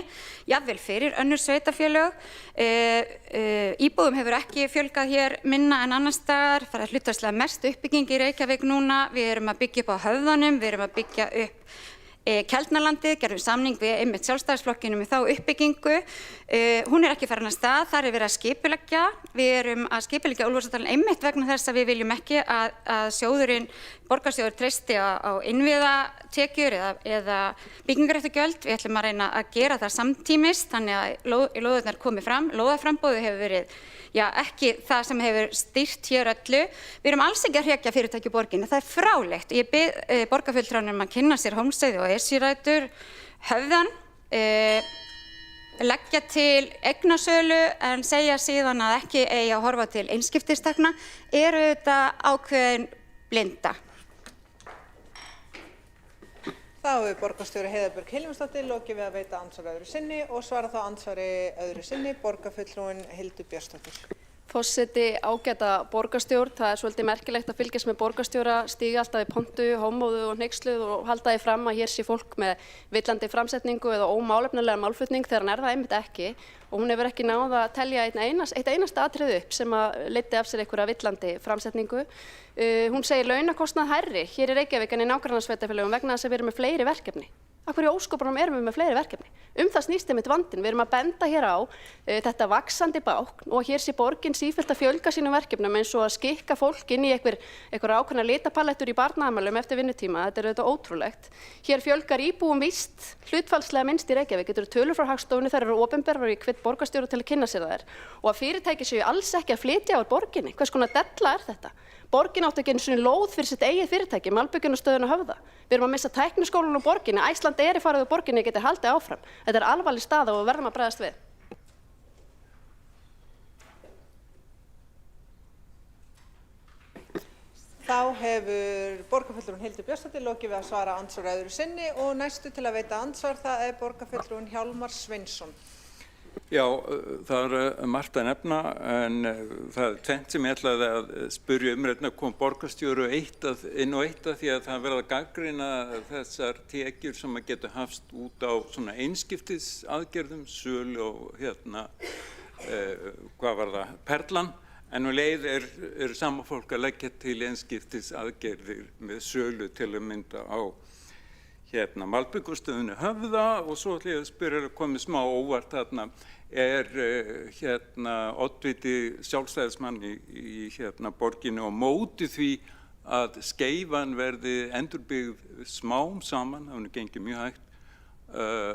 jafnvel fyrir önnur sveitarfélög. Íbúðum hefur ekki fjölgað hér minna en annars staðar, það er hlutfallslega mest uppbygging í Reykjavík núna, við erum að byggja upp á Höfðanum, við erum að byggja upp Keldnalandið, gerðum samning við einmitt Sjálfstæðisflokkinn með þá uppbyggingu. Hún er ekki farin af stað, þar er verið að skipuleggja. Við erum að skipuleggja Úlfarsárdalinn einmitt vegna þess að við viljum ekki að sjóðurinn, borgarsjóður treysti á innviðatekjur eða byggingarréttagjöld. Við ætlum að reyna að gera það samtímis, þannig að lóðirnar komi fram. Lóðaframboðið hefur verið ekki það sem hefur stýrt hér öllu. Við erum alls ekki að hrekja fyrirtæki í borginni, það er frálegt. Ég bið borgarfulltrúanum að kynna sér Hólmsheiði og Esjurætur, Höfðann, leggja til eignasölu en segja síðan að ekki eigi að horfa til einskiptistekna, eru þetta ákveðin blinda. Þá hefur borgarstjóri Heiða Björk Hilmisdóttir lokið við að veita andsvar öðru sinni og svara þá andsvari öðru sinni borgarfulltrúinn Hildur Björnsdóttir. Forseti, ágæta borgarstjórn, það er svolítið merkilegt að fylgjast með borgarstjóra, stíga alltaf í pontu, hómóðu og hneyksluð og halda því fram að hér sé fólk með villandi framsetningu eða ómálefnalega málflutning þegar hann er það einmitt ekki og hún hefur ekki náð að telja eitt einasta atriði upp sem að leiddi af sér einhverja villandi framsetningu. Hún segir launakostnað hærri hér í Reykjavík en í nágrannasveitarfélögum vegna þess að við erum með fleiri verkefni. Af hverju óskopunum erum við með fleiri verkefni? Það snýst einmitt vandinn. Við erum að benda hér á þetta vaxandi bákn og hér sé borgin sífellt að fjölga sínum verkefnum eins og að skikka fólk inn í einhverja ákveðna litapalettur í barnaafmælum eftir vinnutíma. Þetta er auðvitað ótrúlegt. Hér fjölgar íbúum víst hlutfallslega minnst í Reykjavík. Þetta eru tölur frá Hagstofunni, þær eru opinberar og ég hvet borgarstjóra til að kynna sér þær. Og að fyrirtæki séu alls ekki að flytja úr borginni. Hvers konar della er þetta? Borgin átti ekki einu sinni lóð fyrir sitt eigið fyrirtæki, Malbyggjunastöðin á Höfða. Við erum að missa tækniskólann úr borginni, Iceland er farið úr borginni, getur haldið áfram. Þetta er alvarleg staða og við verðum að bregðast við. Þá hefur borgarfulltrúinn Hildur Björnsdóttir lokið við að svara andsvar öðru sinni og næstu til að veita andsvar það er borgarfulltrúinn Hjálmar Sveinsson. Já, það er margt að nefna en það er tvennt sem ég ætlaði að spyrja um kom borgarstjóru inn á eitt af því að það verða að gagnrýna þessar tekjur sem að geta hafst út á svona einskiptisaðgerðum, sölu og hvað var það, Perlan, en leið er sama fólk að leggja til einskiptisaðgerðir með sölu til að mynda á Malbyggjunastöðinni Höfða og svo ætla ég að spyrja komið smá óvart þarna oddviti sjálfstæðismann í borginni og móti því að Skeifan verði endurbyggð smám saman, það gengið mjög hægt,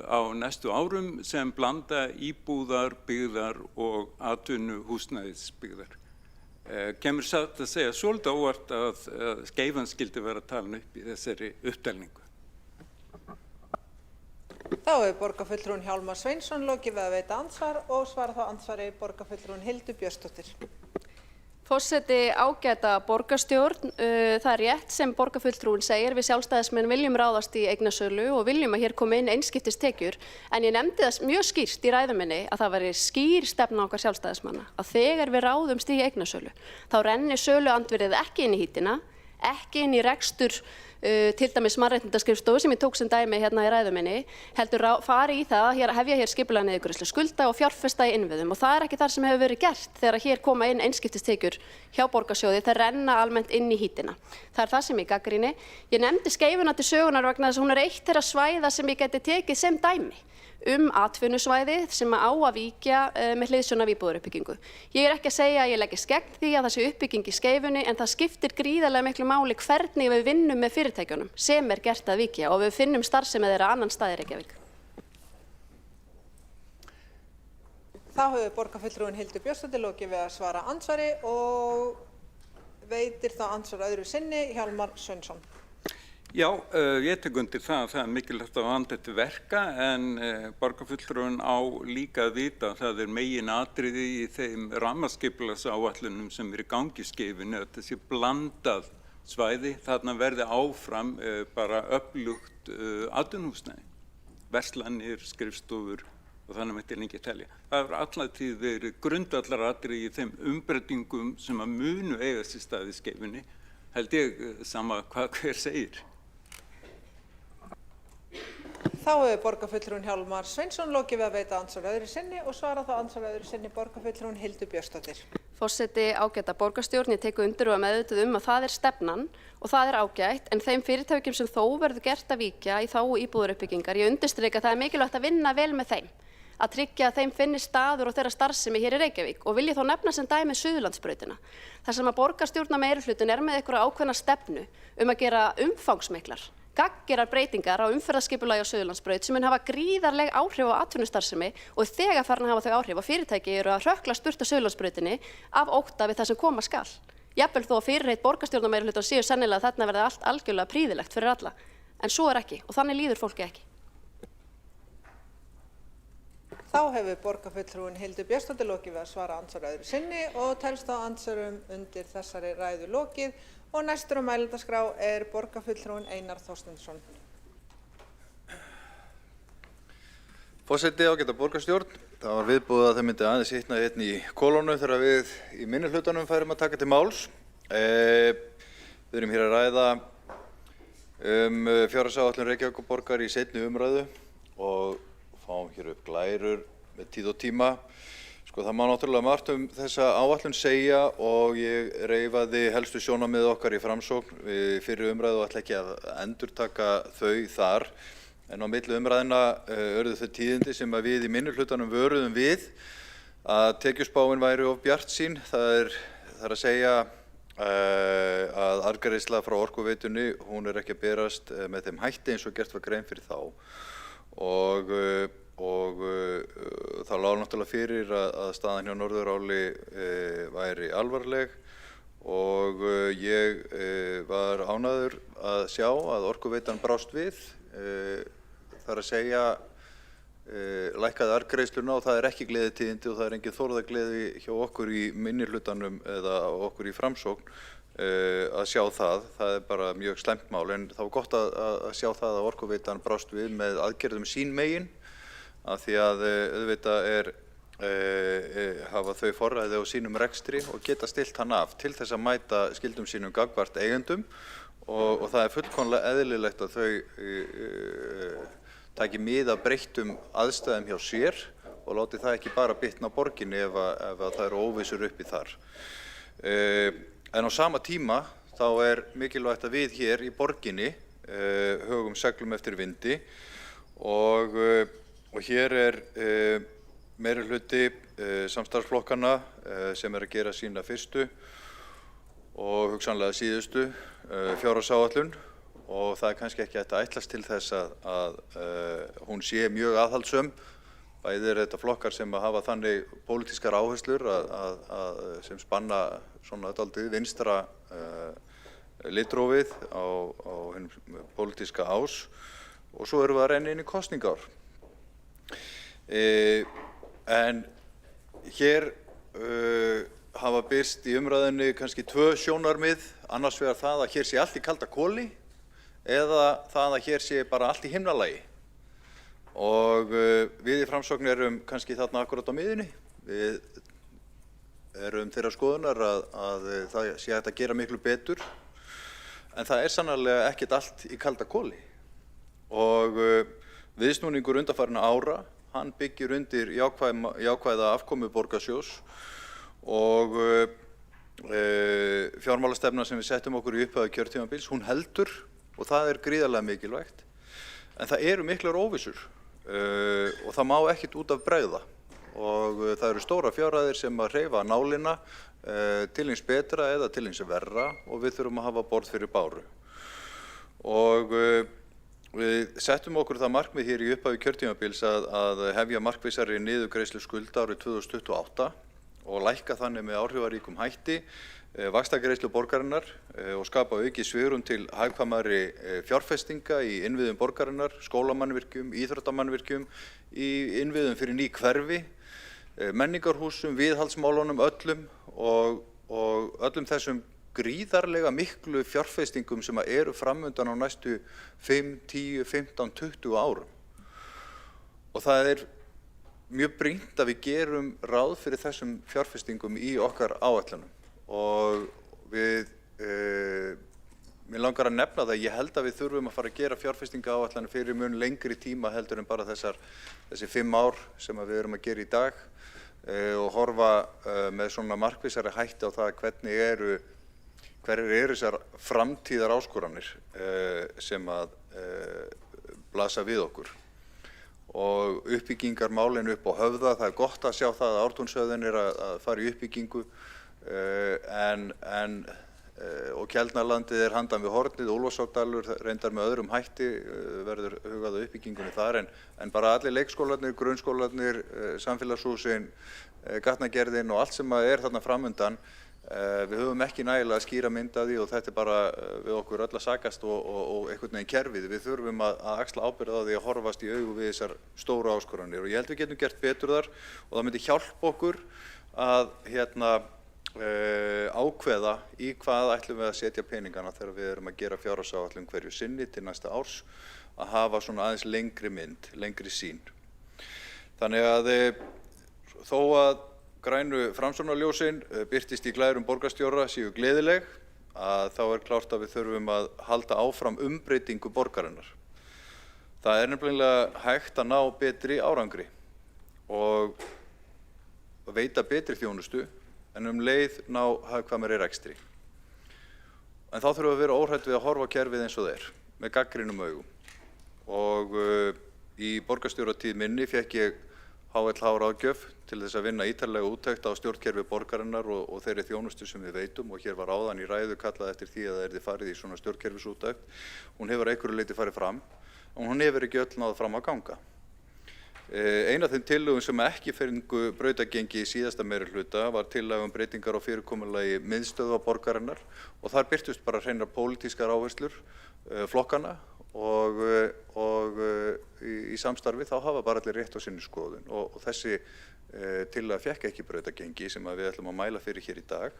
á næstu árum sem blanda íbúðar, byggðar og atvinnuhúsnæðisbyggðar. Kemur satt að segja svolítið óvart að Skeifan skyldi vera talin upp í þessari upptalningu. Þá hefur borgarfulltrúinn Hjálmar Sveinsson lokið við að veita andsvar og svara þá andsvari borgarfulltrúinn Hildur Björnsdóttir. Forseti, ágæta borgarstjórn, það er rétt sem borgarfulltrúinn segir, við sjálfstæðismenn viljum ráðast í eignasölu og viljum að hér komi inn einskiptistekjur, en ég nefndi það mjög skýrt í ræðu minni að það væri skýr stefna okkar sjálfstæðismanna, að þegar við ráðumst í eignasölu, þá renni söluandvirðið ekki inn í hítina, ekki inn í rekstur til dæmis mannréttindaskrifstofu sem ég tók sem dæmi hérna í ræðu minni, heldur fari í það að hefja hér skipulega niðurgreiðslu skulda og fjárfesta í innviðum og það er ekki það sem hefur verið gert þegar hér koma inn einskiptistekjur hjá borgarsjóði, það renna almennt inn í hítina. Það er það sem ég gagnrýni. Ég nefndi Skeifuna til sögunar vegna þess að hún er eitt þeirra svæða sem ég geti tekið sem dæmi atvinnusvæði sem á að víkja með hliðsjón af íbúðaruppbyggingu. Ég er ekki að segja að ég leggist gegn því að það sé uppbygging í Skeifunni en það skiptir gríðarlega miklu máli hvernig við vinnum með fyrirtækjunum sem er gert að víkja og við finnum starfsemi þeirra annan stað í Reykjavík. Þá hefur borgarfulltrúinn Hildur Björnsdóttir lokið við að svara andsvari og veitir þá andsvar öðru sinni Hjálmar Sveinsson. Já, ég tek undir það að það er mikilvægt að vanda til verka en borgarfulltrúinn á líka að vita að það er meginatriði í þeim rammaskipulagsáætlunum sem er í gangi í Skeifunni að þetta sé blandað svæði, þarna verði áfram bara öflugt atvinnuhúsnæði, verslanir, skrifstofur og þannig mætti lengi telja. Það hefur alltaf verið grundvallaratriði í þeim umbreytingum sem að munu eiga sér stað í Skeifunni, held ég sama hvað hver segir. Þá hefur borgarfulltrúinn Hjálmar Sveinsson lokið við að veita andsvar öðru sinni og svara þá andsvar öðru sinni borgarfulltrúinn Hildur Björnsdóttir. Forseti, ágæta borgarstjórn, ég tekur undir og að meðvituð að það er stefnan og það er ágætt, en þeim fyrirtækjum sem þó verður gert að víkja í þágu íbúðaruppbyggingar, ég undirstrika að það er mikilvægt að vinna vel með þeim, að tryggja að þeim finnist staður og þeirra starfsemi hér í Reykjavík og vil ég þó nefna sem dæmi Suðurlandsbrautina. Þar sem að borgarstjórnarmeirihlutin er með einhverja ákveðna stefnu að gera umfangsmiklar, gagngerar breytingar á umferðarskipulagi á Suðurlandsbraut sem mun hafa gríðarleg áhrif á atvinnustarfsemi og þegar farin að hafa þau áhrif og fyrirtæki eru að hrökklast burt á Suðurlandsbrautinni af ótta við það sem koma skal. Jafnvel þó að fyrirheit borgarstjórnarmeirihlutan séu sennilega að þarna verði allt algjörlega prýðilegt fyrir alla, en svo er ekki og þannig líður fólki ekki. Þá hefur borgarfulltrúinn Hildur Björnsdóttir lokið við að svara andsvar öðru sinni og telst á andsvörum undir þessari ræðu lokið og næstur á mælendaskrá er borgarfulltrúinn Einar Þorsteinsson. Forseti, ágæta borgarstjórn, það var viðbúið að það myndi aðeins hitna hérna í kolónu þegar við í minnihlutanum færum að taka til máls. Við erum hér að ræða fjárhagsáætlun Reykjavíkurborgar í seinni umræðu og fáum hér upp glærur með tíð og tíma. Sko það má náttúrulega margt þessa áætlun segja og ég reifaði helstu sjónarmið okkar í Framsókn fyrir umræðu og ætla ekki að endurtaka þau þar. En á milli umræðina urðu þau tíðindi sem að við í minnihlutanum vöruðum við að tekjuspáin væri of bjartsýn. Það er að segja að arðgreiðsla frá Orkuveitunni, hún er ekki að berast með þeim hætti eins og gert var grein fyrir þá. Og það lá náttúrulega fyrir að staðan hjá Norðuráli væri alvarleg og ég var ánægður að sjá að Orkuveitan brást við, það er að segja lækkaði arðgreiðsluna og það er ekki gleðitíðindi og það er engin þórðagleði hjá okkur í minnihlutanum eða okkur í Framsókn að sjá það. Það er bara mjög slæmt mál en það var gott að sjá það að Orkuveitan brást við með aðgerðum sín megin af því að auðvitað hafa þau forræði á sínum rekstri og geta stillt hann af til þess að mæta skyldum sínum gagnvart eigendum og það er fullkomlega eðlilegt að þau taki mið af breyttum aðstæðum hjá sér og láti það ekki bara bitna á borginni ef það eru óvissur uppi þar. En á sama tíma þá er mikilvægt að við hér í borginni högum seglum eftir vindi og hér er meirihluti samstarfsflokkanna sem er að gera sína fyrstu og hugsanlega síðustu fjárhagsáætlun og það er kannski ekki hægt að ætlast til þess að hún sé mjög aðhaldssöm. Bæði er þetta flokkar sem að hafa þannig pólitískar áherslur sem spanna svona dálítið vinstra litrófið á hinn pólitíska ás og svo erum við að renna inn í kosningaár. En hér hafa birst í umræðinni kannski 2 sjónarmið, annars vegar það að hér sé allt í kalda koli eða það að hér sé bara allt í himnalagi. Og við í Framsókn erum kannski þarna akkurat á miðjunni. Við erum þeirra skoðunar að það sé hægt að gera miklu betur, en það er sannarlega ekkert allt í kalda koli. Og viðsnúningur undanfarinna ára, hann byggir undir jákvæða afkomu borgarsjóðs og fjármálastefna sem við settum okkur í upphafi kjörtímabils, hún heldur og það er gríðarlega mikilvægt. En það eru miklar óvissur og það má ekkert út af bregða. Og það eru stóra fjárhæðir sem að hreyfa nálina til hins betra eða til hins verra og við þurfum að hafa borð fyrir báru. Og við settum okkur það markmið hér í upphafi kjörtímabils að hefja markvissari niðurgreiðslu skulda árið 2028 og lækka þannig með áhrifaríkum hætti vaxtagreiðslu borgarinnar og skapa aukið svigrúm til hagkvæmari fjárfestinga í innviðum borgarinnar, skólamannvirkjum, íþróttamannvirkjum, í innviðum fyrir ný hverfi, menningarhúsum, viðhaldsmálunum öllum og öllum þessum gríðarlega miklu fjárfestingum sem eru framundan á næstu 5, 10, 15, 20 árum. Og það er mjög brýnt að við gerum ráð fyrir þessum fjárfestingum í okkar áætlunum. Og mér langar að nefna það, ég held að við þurfum að fara að gera fjárfestingaáætlanir fyrir mun lengri tíma heldur en bara þessi 5 ár sem við erum að gera í dag og horfa með svona markvissari hætti á það hverjar eru þessar framtíðar áskoranir sem að blasa við okkur. Og uppbyggingarmálin upp á Höfða, það er gott að sjá það að Ártúnshöfðin er að fara í uppbyggingu og Keldnalandið er handan við hornið, Úlfarsárdalur reyndar með öðrum hætti, verður hugað á uppbyggingunni þar, en bara allir leikskólarnir, grunnskólarnir, samfélagshúsin, gatnagerðin og allt sem er þarna framundan, við höfum ekki nægilega skýra mynd af því og þetta er bara við okkur öll að sakast og einhvern veginn kerfið. Við þurfum að axla ábyrgð á því að horfast í augu við þessar stóru áskoranir og ég held við getum gert betur þar og það myndi hjálpa okkur að ákveða í hvað ætlum við að setja peningana þegar við erum að gera fjárhagsáætlun hverju sinni til næsta árs, að hafa svona aðeins lengri mynd, lengri sýn. Þannig að þó að grænu framsóknarljósin birtist í glærum borgarstjóra séu gleðileg, að þá er klárt að við þurfum að halda áfram umbreytingu borgarinnar. Það er nefnilega hægt að ná betri árangri og veita betri þjónustu en leið ná hagkvæmari rekstri. En þá þurfum við að vera óhrædd við að horfa á kerfið eins og það er, með gagnrýnum augum. Og í borgarstjóratíð minni fékk ég HLH ráðgjöf til þess að vinna ítarlega úttekt á stjórnkerfi borgarinnar og þeirri þjónustu sem við veitum og hér var áðan í ræðu kallað eftir því að það yrði farið í svona stjórnkerfisúttekt. Hún hefur að einhverju leyti farið fram og hún hefur ekki öll náð fram að ganga. Ein af þeim tillögum sem ekki fengu brautagengi í síðasta meirihluta var tillaga breytingar á fyrirkomulagi miðstöðva borgarinnar og þar birtust bara hreinar pólitískar áherslur flokkana og í samstarfi þá hafa bara allir rétt á sinni skoðun og þessi tillaga fékk ekki brautagengi sem við ætlum að mæla fyrir hér í dag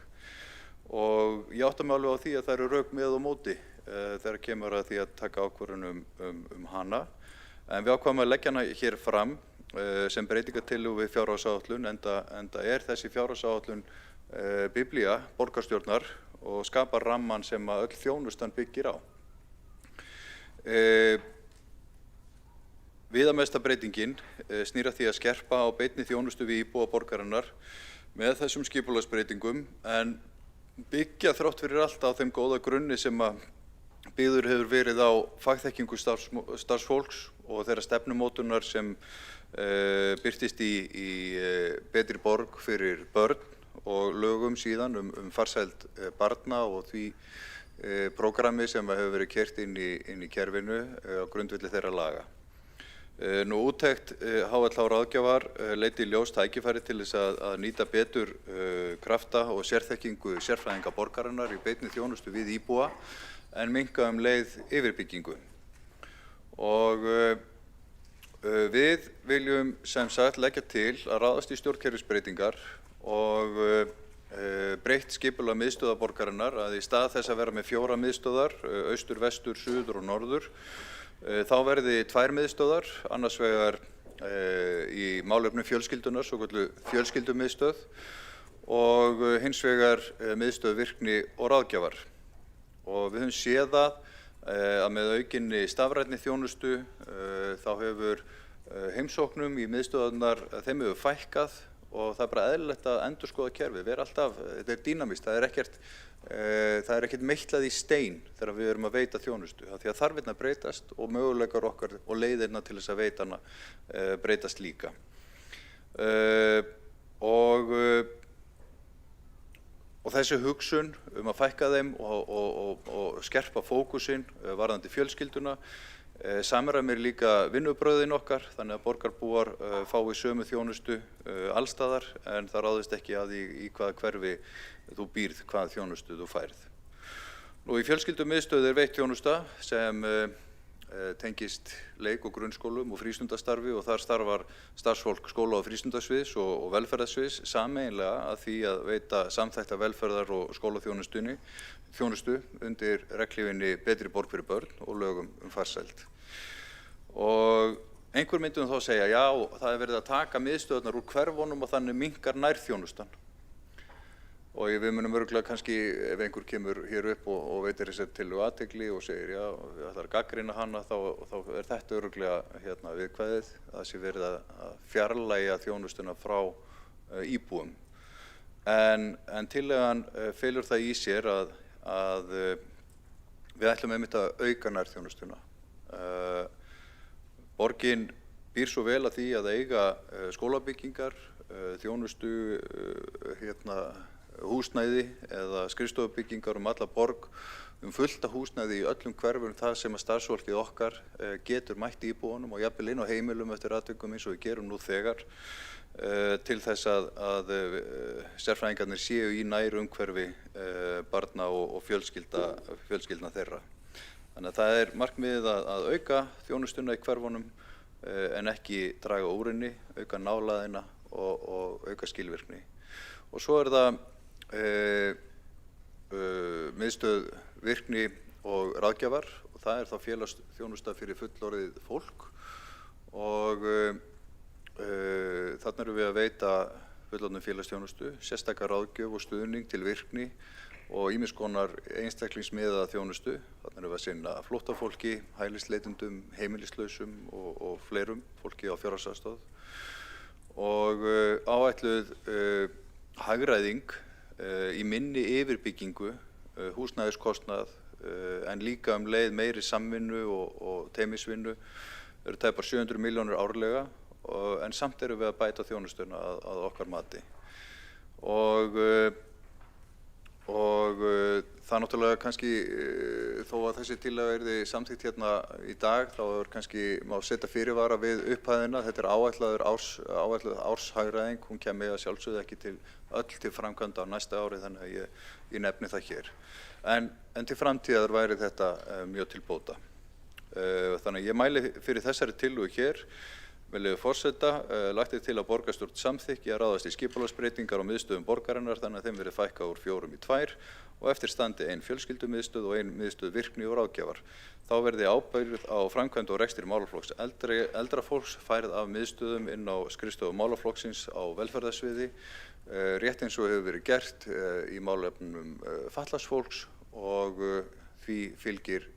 og ég átta mig alveg á því að það eru rök með og móti þegar kemur að því að taka ákvörðun hana. En við ákváðum að leggja hana hér fram sem breytingartillögu við fjárhagsáætlun enda er þessi fjárhagsáætlun biblía borgarstjórnar og skapar ramman sem að öll þjónustan byggir á. Viðamesta breytingin snýr að því að skerpa á beinni þjónustu við íbúa borgarinnar með þessum skipulagsbreytingum en byggja þrátt fyrir allt á þeim góða grunni sem að byggður hefur verið á fagþekkingu starfsfólks og þeirra stefnumótunar sem birtist í betri borg fyrir börn og lögum síðan farsæld barna og því prógrammi sem hefur verið keyrt inn í kerfinu á grundvelli þeirra laga. Nú úttekt HLH ráðgjafar leiddi í ljós tækifæri til þess að nýta betur krafta og sérþekkingu sérfræðinga borgarinnar í beinni þjónustu við íbúa en minnka leið yfirbyggingu. Og Við viljum sem sagt leggja til að ráðast í stjórnkerfisbreytingar og breytt skipulag miðstöðva borgarinnar, að í stað þess að vera með 4 miðstöðvar, austur, vestur, suður og norður, þá verði 2 miðstöðvar, annars vegar í málefnum fjölskyldunar, svokölluð fjölskyldumiðstöð, og hins vegar miðstöð virkni og ráðgjafar. Og við höfum séð að með aukinni stafrænni þjónustu þá hefur heimsóknum í miðstöðvarnar, þeim hefur fækkað og það er bara eðlilegt að endurskoða kerfið. Þetta er dýnamískt, það er ekkert meitlað í stein þegar við erum að veita þjónustu. Því að þarfirnar breytast og möguleikar okkar og leiðirnar til þess að veita hana breytast líka. Og þessi hugsun að fækka þeim og skerpa fókusinn varðandi fjölskylduna samræmir líka vinnubrögðin okkar, þannig að borgarbúar fái sömu þjónustu allstaðar, en það ráðist ekki að því í hvaða hverfi þú býrð, hvaða þjónustu þú færð. Í fjölskyldumiðstöð er veitt þjónusta sem tengist leik- og grunnskólum og frístundastarfi, og þar starfar starfsfólk skóla- og frístundasviðs og velferðarsviðs sameiginlega að því að veita samþætta velferðar- og skólaþjónustu undir regnhlífinni Betri borg fyrir börn og lögum farsæld. Og einhver myndum þá segja, já, það er verið að taka miðstöðurnar úr hverfunum og þannig minnkar nærþjónustan. Og við munum örugglega kannski, ef einhver kemur hér upp og veitir þessari tillögu athygli og segir, já, við ætlum að gagnrýna hana, þá er þetta örugglega viðkvæðið, að sé verið að fjarlægja þjónustuna frá íbúum. En tillagan felur það í sér að við ætlum einmitt að auka nærþjónustuna. Borgin býr svo vel að því að eiga skólabyggingar, þjónustu, húsnæði eða skrifstofubyggingar alla borg, fullt af húsnæði í öllum hverfum, það sem að starfsfólkið okkar getur mætt íbúunum og jafnvel inn á heimilum eftir atvikum eins og við gerum nú þegar, til þess að sérfræðingarnir séu í nærumhverfi barna og fjölskyldna þeirra. Þannig að það er markmiðið að auka þjónustuna í hverfunum en ekki draga úr henni, auka nálægðina og auka skilvirkni. Og svo er það miðstöð virkni og ráðgjafar, og það er þá félagsþjónusta fyrir fullorðið fólk, og þarna erum við að veita fullorðnum félagsþjónustu, sérstaka ráðgjöf og stuðning til virkni og ýmiss konar einstaklingsmiðaða þjónustu. Þarna erum við að sinna flóttafólki, hælisleitendum, heimilislausum og fleirum, fólki á fjárhagsaðstoð. Og áætluð hagræðing í minni yfirbyggingu, húsnæðiskostnað, en líka leið meiri samvinnu og teymisvinnu, eru tæpar 700 milljónir árlega, en samt erum við að bæta þjónustuna að okkar mati. Og það náttúrulega kannski, þó að þessi tillaga yrði samþykkt hérna í dag, þá er kannski má setja fyrirvara við upphæðina. Þetta er áætluð árshagræðing, hún kemur að sjálfsögðu ekki öll til framkvæmda á næsta ári, þannig að ég nefni það hér. En til framtíðar væri þetta mjög til bóta. Þannig að ég mæli fyrir þessari tillögu hér. Með leyfi forseta, lagt til að borgarstjórn samþykki að ráðast í skipulagsbreytingar á miðstöðum borgarinnar, þannig að þeim verði fækkað úr 4 í 2 og eftir standi 1 fjölskyldumiðstöð og 1 miðstöð virkni og ráðgjafar. Þá verði ábyrgð á framkvæmd og rekstri málaflokks eldra fólks færð af miðstöðum inn á skrifstofu málaflokksins á velferðarsviði, rétt eins og hefur verið gert í málefnum fatlaðs fólks, og því fylgir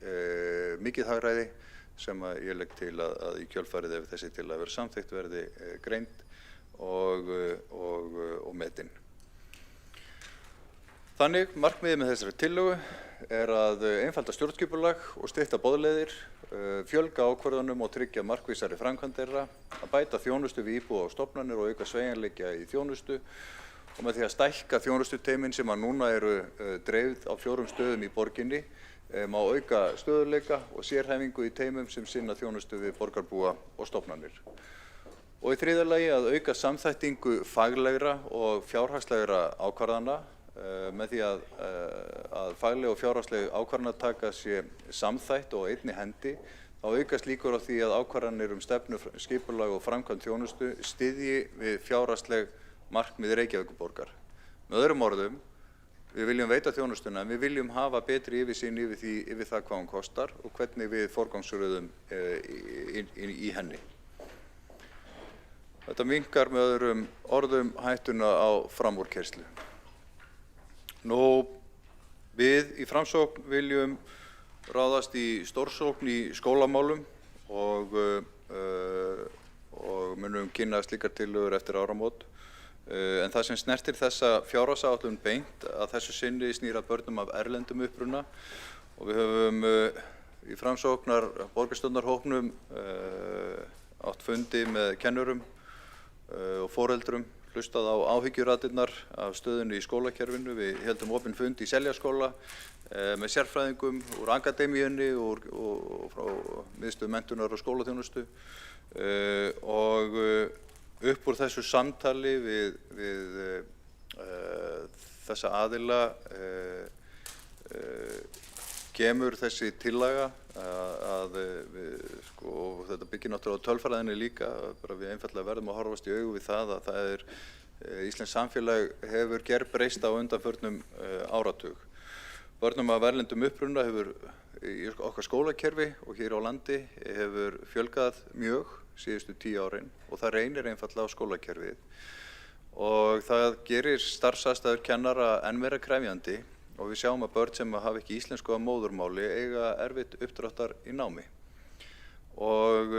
mikið hagræði sem ég legg til að í kjölfarið ef þessi til að vera samþykkt verði greind og metin. Þannig, markmiðið með þessari tillögu er að einfalda stjórnskipulag og stytta boðleiðir, fjölga ákvörðunum og tryggja markvissari framkvæmd þeirra, að bæta þjónustu við íbúa og stofnanir og auka sveigjanleika í þjónustu, og með því að stækka þjónustuteymin sem núna eru dreifð á 4 stöðum í borginni, má auka stöðugleika og sérhæfingu í teymum sem sinna þjónustu við borgarbúa og stofnanir. Og í þriðja lagi að auka samþættingu faglegra og fjárhagslegra ákvarðana með því að fagleg og fjárhagsleg ákvarðanataka sé samþætt og einni hendi. Þá þá aukast líkur á því að ákvarðanir stefnu, skipulag og framkvæmd þjónustu styðji við fjárhagsleg markmið Reykjavíkurborgar. Með öðrum orðum, við viljum veita þjónustuna, en við viljum hafa betri yfirsýn yfir það hvað hún kostar og hvernig við forgangsröðum í henni. Þetta minnkar með öðrum orðum hættuna á framúrkeyrslu. Við í Framsókn viljum ráðast í stórsókn í skólamálum og munum kynna slíkar tillögur eftir áramót. En það sem snertir þessa fjárhagsáætlun beint að þessu sinni snýr að börnum af erlendum uppruna og við höfum í Framsóknar borgarstjórnarhópnum átt fundi með kennurum og foreldrum, hlustað á áhyggjuraddirnar af stöðunni í skólakerfinu. Við héldum opinn fund í Seljaskóla með sérfræðingum úr akademíunni og frá miðstöð menntunar og skólaþjónustu og upp úr þessu samtali við þessa aðila kemur þessi tillaga að og þetta byggir náttúrulega á tölfræðinni líka, bara við einfaldlega verðum að horfast í augu við það að það íslenskt samfélag hefur gerbreyst á undanförnum áratug. Börnum af erlendum uppruna hefur í okkar skólakerfi og hér á landi hefur fjölgað mjög síðustu 10 árin og það reynir einfaldlega á skólakerfið og það gerir starfsaðstæður kennara enn meira krefjandi og við sjáum að börn sem hafa ekki íslensku að móðurmáli eiga erfitt uppdráttar í námi. Og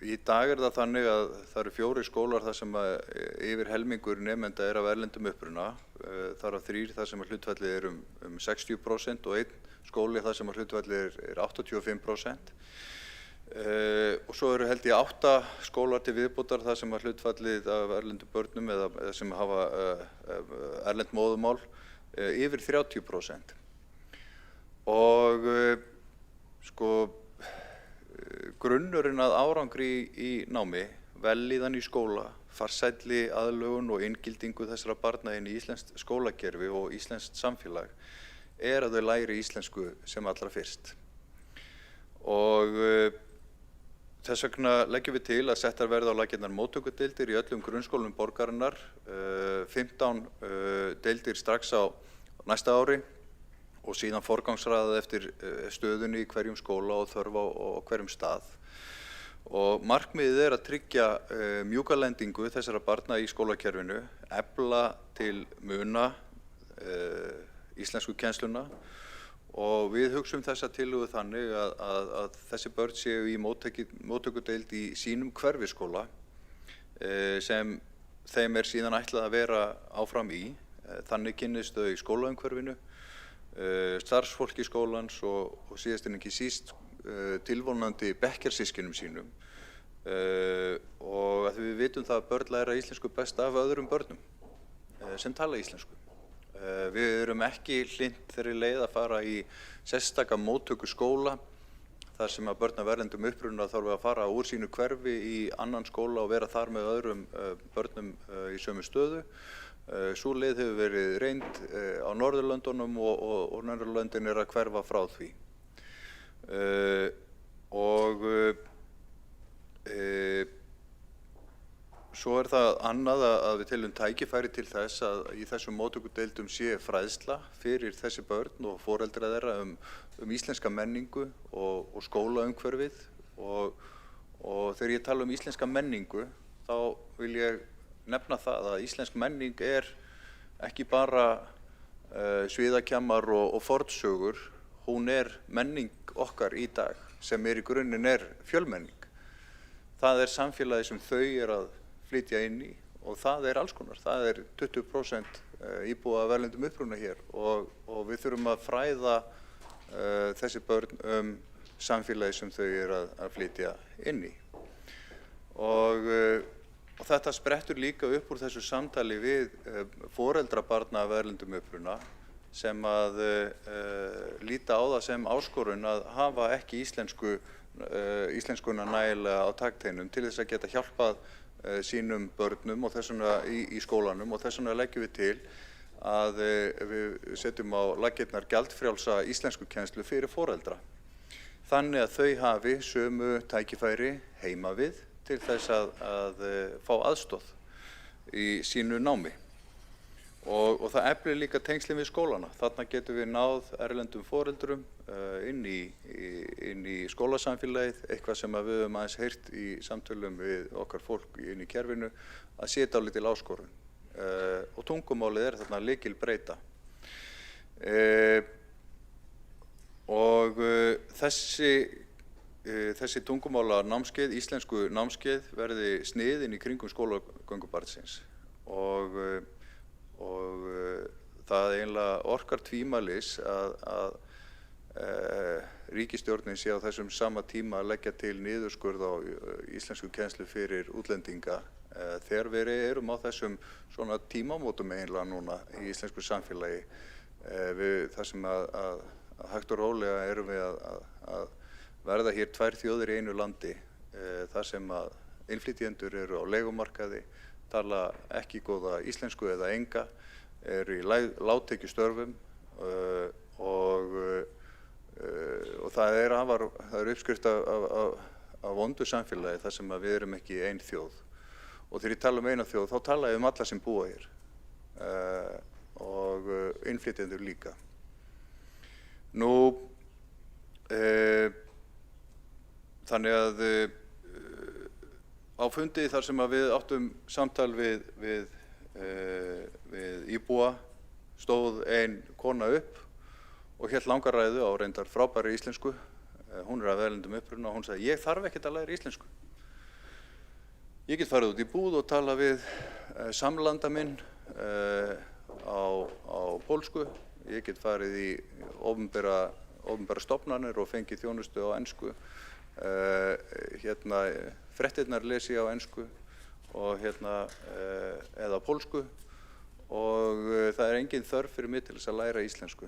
í dag það þannig að það eru 4 skólar þar sem yfir helmingur nemenda af erlendum uppruna, þar af 3 þar sem hlutfallið um 60% og 1 skóli þar sem hlutfallið 85%. Og svo eru held ég 8 skólar til viðbótar þar sem hlutfallið af erlendum börnum eða sem hafa erlend móðurmál yfir 30%. Og grunnurinn að árangri í námi, vellíðan í skóla, farsælli aðlögun og inngildingu þessara barna inn í íslenskt skólakerfi og íslenskt samfélag að þau læri íslensku sem allra fyrst. Og þess vegna leggjum við til að settar verði á laggirnar móttökudeildir í öllum grunnskólum borgarinnar, 15 deildir strax á næsta ári og síðan forgangsraðað eftir stöðunni í hverjum skóla og þörf á hverjum stað. Og markmiðið að tryggja mjúka lendingu þessara barna í skólakerfinu, efla til muna íslenskukennsluna og við hugsum þessa tillögu þannig að þessi börn séu í móttökudeild í sínum hverfisskóla sem þeim síðan ætlað að vera áfram í. Þannig kynnist þau í skólaumhverfinu, starfsfólki skólans og síðast en ekki síst tilvonandi bekkjarsystkinum sínum og að við vitum það að börn læra íslensku best af öðrum börnum sem tala íslensku. Við erum ekki hlynnt þeirri leið að fara í sérstaka móttökuskóla þar sem að börn af erlendum uppruna þarf að fara úr sínu hverfi í annan skóla og vera þar með öðrum börnum í sömu stöðu. Sú leið hefur verið reynd á Norðurlöndunum og Norðurlöndin að hverfa frá því. Svo það annað að við teljum tækifæri til þess að í þessum móttökudeildum sé fræðsla fyrir þessi börn og foreldra þeirra íslenska menningu og skólaumhverfið og þegar ég tala íslenska menningu þá vil ég nefna það að íslensk menning ekki bara sviðakjammar og fornsögur, hún menning okkar í dag sem í grunninn fjölmenning. Það samfélagi sem þau að flytja inn í og það alls konar. Það 20% íbúa af erlendum uppruna hér og við þurfum að fræða þessi börn samfélagi sem þau að flytja inn í. Og þetta sprettur líka upp úr þessu samtali við foreldra barna af erlendum uppruna sem að líta á það sem áskorun að hafa ekki íslenskuna nægilega á takteinum til þess að geta hjálpað sínum börnum og þessuna í skólanum og þessuna leggjum við til að við setjum á laggirnar gjaldfrjálsa íslenskukennslu fyrir foreldra. þannig að þau hafi sömu tækifæri heima við til þess að fá aðstoð í sínu námi. Og það eflir líka tengslin við skólana. Þarna getum við náð erlendum foreldrum inn í skólasamfélagið, eitthvað sem við höfum aðeins heyrt í samtölum við okkar fólk inn í kerfinu, að sé dálítil áskorun. Og tungumálið þarna lykilbreyta. Og þessi tungumála námskeið, íslensku námskeið, verði sniðin í kringum skólagöngu barnsins. Og það eiginlega orkar tvímælis að ríkisstjórnin sé á þessum sama tíma að leggja til niðurskurð á íslensku kennslu fyrir útlendinga þegar við erum á þessum svona tímamótum eiginlega núna í íslensku samfélagi. Það sem að hægt og rólega erum við að verða hér tvær þjóðir í einu landi þar sem að innflytjendur eru á leigumarkaði, tala ekki góða íslensku eða enga, eru í lágtekjustörfum og það er uppskrift af vondu samfélagi þar sem að við erum ekki ein þjóð. Og þegar ég tala um eina þjóð, þá tala ég um alla sem búa hér og innflytjendur líka. Þannig að á fundi þar sem að við áttum samtal við íbúa stóð ein kona upp og hélt langa ræðu á reyndar frábæri íslensku. Hún af erlendum uppruna og hún sagði: ég þarf ekkert að læra íslensku. Ég get farið út í búð og tala við samlanda minn á pólsku. Ég get farið í opinbera stofnanir og fengið þjónustu á ensku. Fréttirnar lesi ég á ensku og eða pólsku og það er engin þörf fyrir mig til þess að læra íslensku.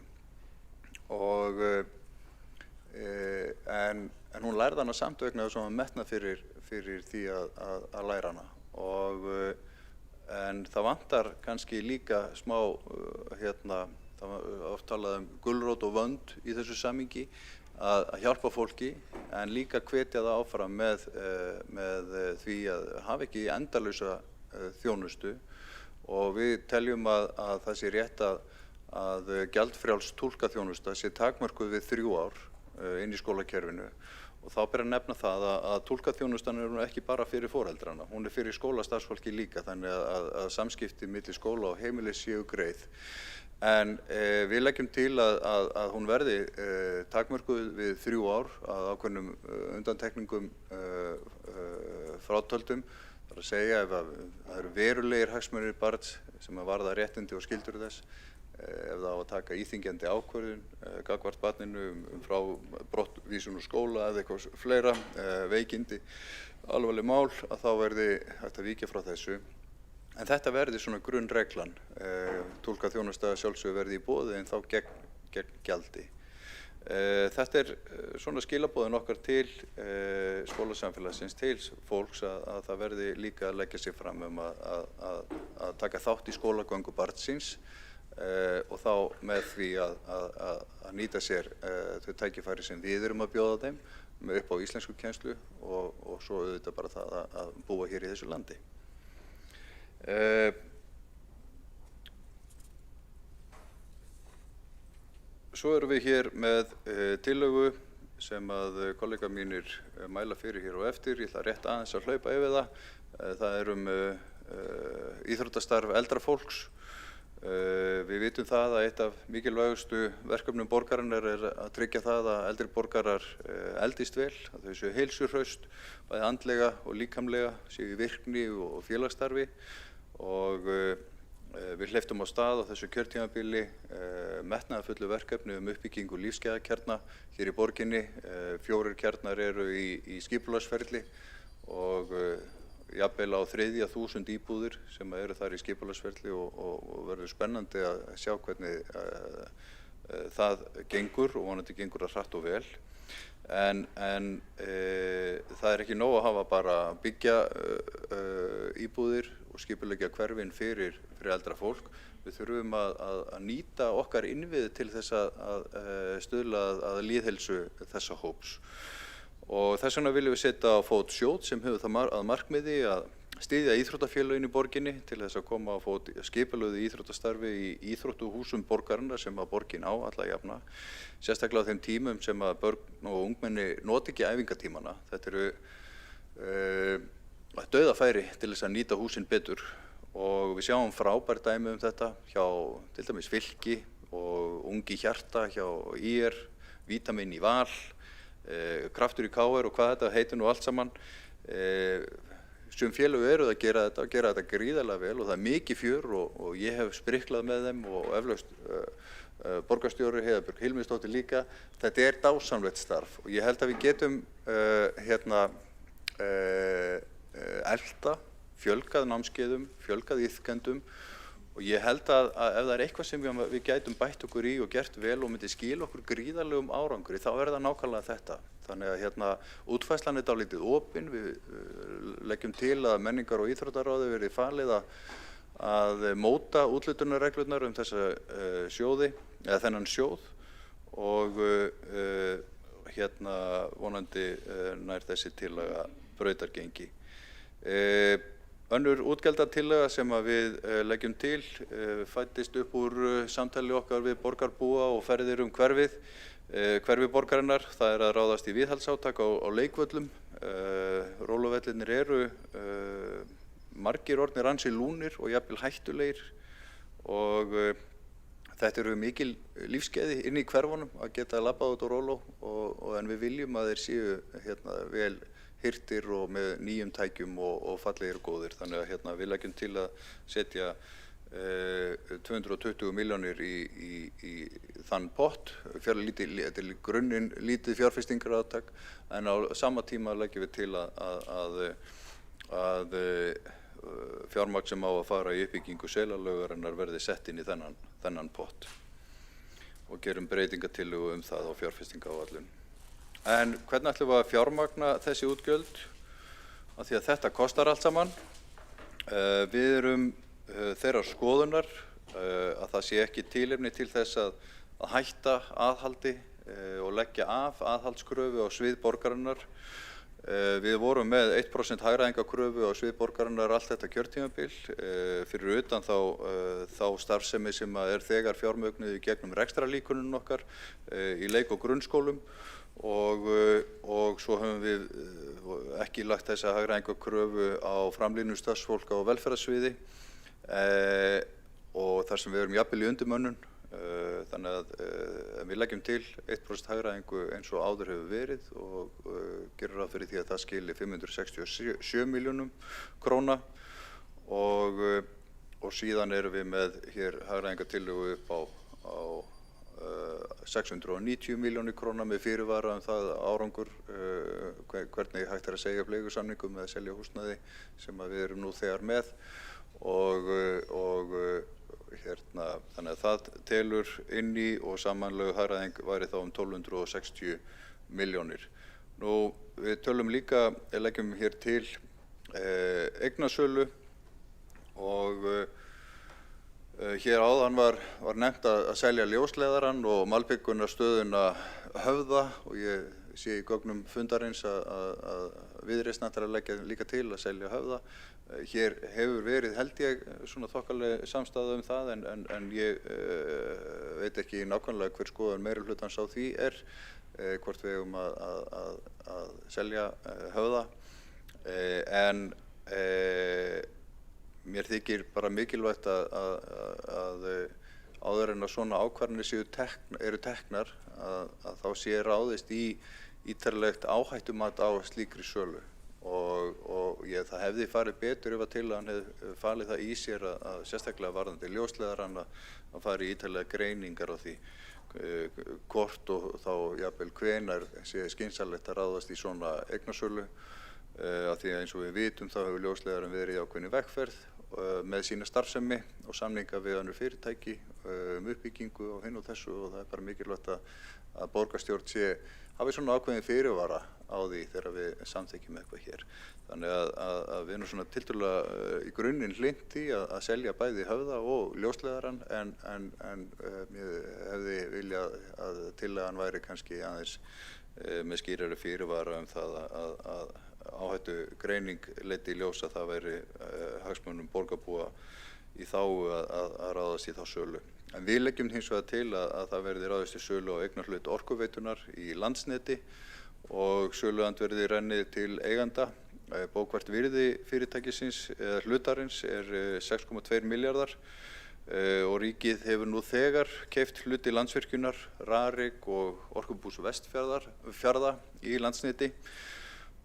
En hún lærði hana samt vegna þess að hún metnað fyrir því að læra hana. En það vantar kannski líka smá, það var oft talað um gulrót og vönd í þessu samhengi, að hjálpa fólki en líka hvetja það áfram með því að hafa ekki endalausa þjónustu. Og við teljum að það sé rétt að gjaldfrjáls túlkaþjónusta sé takmörkuð við 3 ár inn í skólakerfinu. Og þá ber að nefna það að túlkaþjónustan er ekki bara fyrir foreldrana, hún er fyrir skólastarfsfólki líka, þannig að samskipti milli skóla og heimilis séu greið. En við leggjum til að hún verði takmörkuð við 3 ár að ákveðnum undantekningum frátöldum. Það er að segja ef það eru verulegir hagsmunir barns sem að varða réttindi og skyldur þess, ef það á að taka íþyngjandi ákvörðun gagnvart barninu frá brottvísun úr skóla eða eitthvað fleira, veikindi, alvarleg mál, að þá verði hægt að víkja frá þessu. En þetta verði svona grunnreglan, túlkaþjónusta sjálfsögðu verði í boði en þá gegn gjaldi. Þetta er svona skilaboðin okkar til skólasamfélagsins, til fólks að það verði líka að leggja sig fram að taka þátt í skólagöngu barnsins og þá með því að nýta sér þau tækifæri sem við erum að bjóða þeim upp á íslensku kennslu og svo auðvitað bara það að búa hér í þessu landi. Svo erum við hér með tillögu sem að kollega mínir mæla fyrir hér og eftir. Ég ætla rétt aðeins að hlaupa yfir það. Það er íþróttastarf eldra fólks. Við vitum það að eitt af mikilvægustu verkefnum borgarinnar er að tryggja það að eldri borgarar eldist vel, að þau séu heilsuhraust, bæði andlega og líkamlega, séu í virkni og félagsstarfi. Og við hleyptum á stað á þessu kjörtímabili metnaðarfullu verkefni uppbyggingu lífsgæðakjarna hér í borginni. 4 kjarnar eru í skipulagsferli og jafnvel á 3.000 íbúðir sem eru þar í skipulagsferli og verður spennandi að sjá hvernig það gengur og vonandi gengur það hratt og vel. En það er ekki nóg að hafa bara byggja íbúðir og og skipuleggja hverfin fyrir eldra fólk. Við þurfum að nýta okkar innviði til þess að stuðla að lýðheilsu þessa hóps. Og þess vegna viljum við setja á fót sjóð sem hefur það að markmiði að styðja íþróttafélögin í borginni til þess að koma á fót skipulögðu íþróttastarfi í íþróttuhúsum borgarinnar sem að borgin á alla jafna. Sérstaklega á þeim tímum sem að börn og ungmenni noti ekki æfingatímana. Þetta eru dauðafæri til þess að nýta húsin betur og við sjáum frábær dæmi þetta hjá til dæmis Fylki og Ungi Hjarta hjá IR, Vítaminn í Val, Kraftur í KR og hvað þetta heitir nú allt saman. Sum félög eru að gera þetta gríðarlega vel og það er mikið fjör og ég hef spriklað með þeim og eflaust borgarstjóri Heiða Björg Hilmisdóttir líka. Þetta er dásamlegt starf og ég held að við getum elta, fjölgað námskeiðum, fjölgað iðkendum og ég held að ef það er eitthvað sem við gætum bætt okkur í og gert vel og myndi skila okkur gríðarlegum árangri þá er það nákvæmlega þetta. Þannig að útfærslan er dálítið opin, við leggjum til að menningar- og íþróttaráði verði falið að móta úthlutunarreglurnar þessa sjóði, eða þennan sjóð og vonandi nær þessi tillaga brautargengi. Önnur útgjaldatillaga sem að við leggjum til fæddist upp úr samtali okkar við borgarbúa og ferðir hverfið. Hverfi borgarinnar, það er að ráðast í viðhaldsátak á leikvöllum. Róluvellinir eru margir orðnir ansi lúnir og jafnvel hættulegir og þetta eru mikil lífskeiði inn í hverfunum að geta labbað út á róló en við viljum að þeir séu vel hirtir og með nýjum tækjum og fallegir og góðir. Þannig að við leggjum til að setja 220 milljónir í þann pott. Þetta er grunninn lítið fjárfestingarátak en á sama tíma leggjum við til að fjármagn sem á að fara í uppbyggingu Selalaugarinnar verði sett inn í þennan pott og gerum breytingatillögu það á fjárfestingaráætlun. En hvernig ætlum við að fjármagna þessi útgjöld? Af því að þetta kostar allt saman. Við erum þeirrar skoðunar að það sé ekki tilefni til þess að hætta aðhaldi og leggja af aðhaldskröfu á svið borgarinnar. Við vorum með 1% hagræðingarkröfu á svið borgarinnar allt þetta kjörtímabil fyrir utan þá starfsemi sem er þegar fjármögnuð í gegnum rekstrarlíkunum okkar í leik- og grunnskólum og svo höfum við ekki lagt þessa hagræðingarkröfu á framlínu starfsfólk á velferðarsviði og þar sem við erum jafnvel í undirmönnun. Þannig að við leggjum til 1% hagræðingu eins og áður hefur verið og gerum ráð fyrir því að það skili 567 milljónum króna og síðan erum við með hér hagræðingartillögu upp á 690 milljónir króna með fyrirvara það árangur hvernig hægt er að segja upp leigusamningum eða selja húsnæði sem við erum nú þegar með og þannig að það telur inn í og samanlögu hagræðing væri þá 1260 milljónir. Nú við tölum líka, leggjum hér til eignasölu og hér áðan var nefnt að selja ljósleiðarann og malbikunarstöðuna Höfða og ég sé í gögnum fundarins að Viðreisn ætlar að leggja líka til að selja Höfða. Hér hefur verið held ég svona þokkaleg samstaða það en ég veit ekki nákvæmlega hver skoðun meirihlutans á því hvort við eigum að selja Höfða en mér þykir bara mikilvægt að áður en að svona ákvarðanir eru teknar að þá sé ráðist í ítarlegt áhættumat á slíkri sölu og það hefði farið betur ef að til að hann hefði falið það í sér að sérstaklega varðandi ljósleiðarann að fara í ítarlega greiningar á því hvort og þá jafnvel hvenær sé skynsamlegt að ráðast í svona eignasölu af því að eins og við vitum þá hefur ljósleiðarinn verið í ákveðinni vegferð með sína starfsemi og samninga við önnur fyrirtæki uppbyggingu og hinn og þessu og það er bara mikilvægt að borgarstjórn hafi svona ákveðin fyrirvara á því þegar við samþykkjum eitthvað hér. Þannig að við erum svona tiltölulega í grunninn hlynnt í að selja bæði Höfða og Ljósleiðarann en ég hefði viljað að tillagan væri kannski aðeins með skýrari fyrirvara það að áhættu greining leiddi í ljós að það væri hagsmunum borgarbúa í þágu að ráðast í þá sölu. En við leggjum hins vegar til að það verði ráðist í sölu á eignarhlut Orkuveitunar í Landsneti og söluandvirði rennið til eiganda. Bókvært virði fyrirtækisins eða hlutarins 6,2 milljarðar og ríkið hefur nú þegar keypt hluti Landsvirkjunar, Rarik og Orkubús Vestfjarða í Landsneti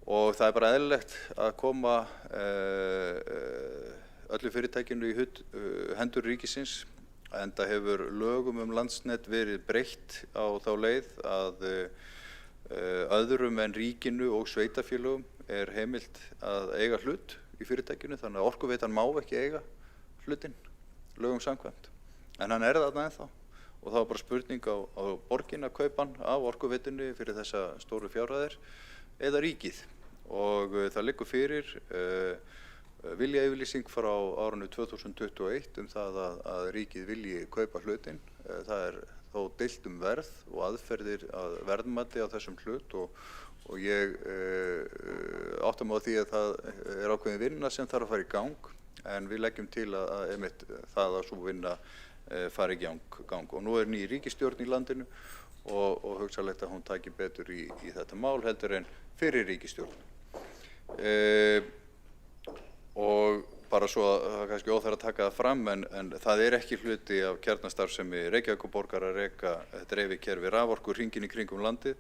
og það bara eðlilegt að koma öllu fyrirtækinu í hendur ríkisins enda hefur lögum Landsnet verið breytt á þá leið að öðrum en ríkinu og sveitarfélögum heimilt að eiga hlut í fyrirtækinu þannig að Orkuveitan má ekki eiga hlutinn lögum samkvæmt en hann þarna ennþá og það var bara spurning á borgin að kaupa hann af Orkuveitunni fyrir þessa stóru fjárhæðir eða ríkið og það liggur fyrir viljayfirlýsing frá árinu 2021 það að ríkið vilji kaupa hlutinn það þó deilt verð og aðferðir að verðmati á þessum hlut og ég átta mig á því að það ákveðin vinna sem þarf að fara í gang en við leggjum til að einmitt það að svo vinna fari í gang og nú ný ríkisstjórn í landinu og hugsanlegt að hún taki betur í þetta mál heldur en fyrir ríkisstjórn og bara svo að kannski óþarf að taka það fram en það ekki hluti af kjarnastarfsemi Reykjavíkurborgar að reka dreifikerfi raforku hringinn í kringum landið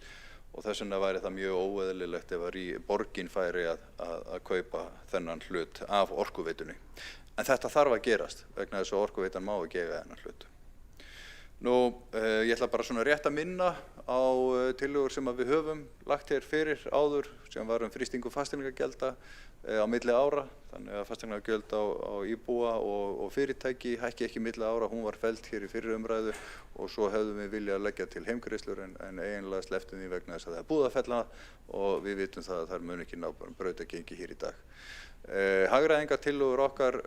og þess vegna væri það mjög óeðlilegt ef að borgin færi að kaupa þennan hlut af Orkuveitunni. En þetta þarf að gerast vegna þess að Orkuveitan má ekki eiga þennan hlut. Nú, ég ætla bara svona rétt að minna á tillögur sem við höfum lagt hér fyrir áður sem var frystingu fasteignagjalda á milli ára, þannig að fasteignagjöld á íbúa og fyrirtæki hækki ekki milli ára, hún var felld hér í fyrri umræðu og svo hefðum við viljað leggja til heimgreiðslur en eiginlega slepptum því vegna þess að það búið að fella og við vitum það að þær mun ekki ná brautargengi hér í dag. Hagræðingartillögur okkar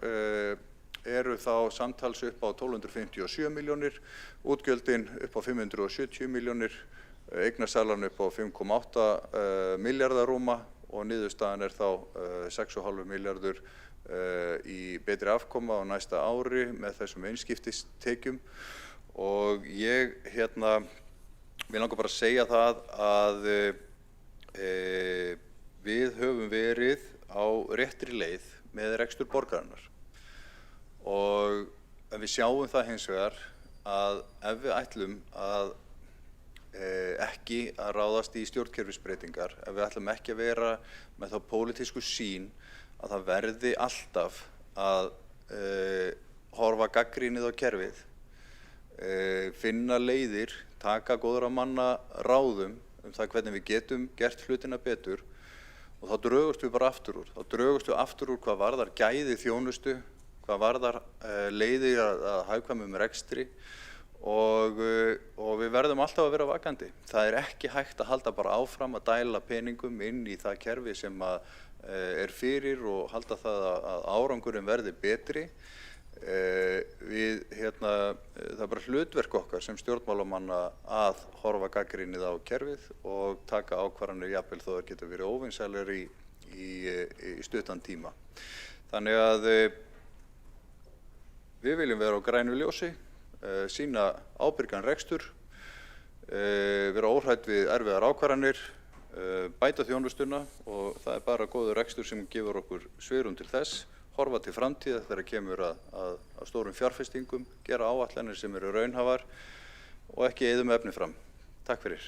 eru þá samtals upp á 1257 milljónir, útgjöldin upp á 570 milljónir, eignasalan upp á 5,8 milljarða rúma og niðurstaðan þá 6,5 milljarður í betri afkoma á næsta ári með þessum einskiptistekjum og ég vil langar bara að segja það að við höfum verið á réttri leið með rekstur borgarinnar og við sjáum það hins vegar að ef við ætlum að ekki að ráðast í stjórnkerfisbreytingar, ef við ætlum ekki að vera með þá pólitísku sýn að það verði alltaf að horfa gagnrýnið á kerfið, finna leiðir, taka góðra manna ráðum það hvernig við getum gert hlutina betur og þá drögumst við bara aftur úr. Þá drögumst við aftur úr hvað varðar gæði þjónustu, hvað varðar leiðir að hagkvæmum rekstri og við verðum alltaf að vera vakandi. Það ekki hægt að halda bara áfram að dæla peningum inn í það kerfi sem fyrir og halda það að árangurinn verði betri. Það bara hlutverk okkar sem stjórnmálamanna að horfa gagnrýnið á kerfið og taka ákvarðanir jafnvel þó það getur verið óvinsælar í stuttan tíma. Þannig að við viljum vera á grænu ljósi, sýna ábyrgan rekstur, vera óhrædd við erfiðar ákvarðanir, bæta þjónustuna og það bara góður rekstur sem gefur okkur svigrúm til þess, horfa til framtíðar þegar kemur að stórum fjárfestingum, gera áætlanir sem eru raunhæfar og ekki eyða með efni fram. Takk fyrir.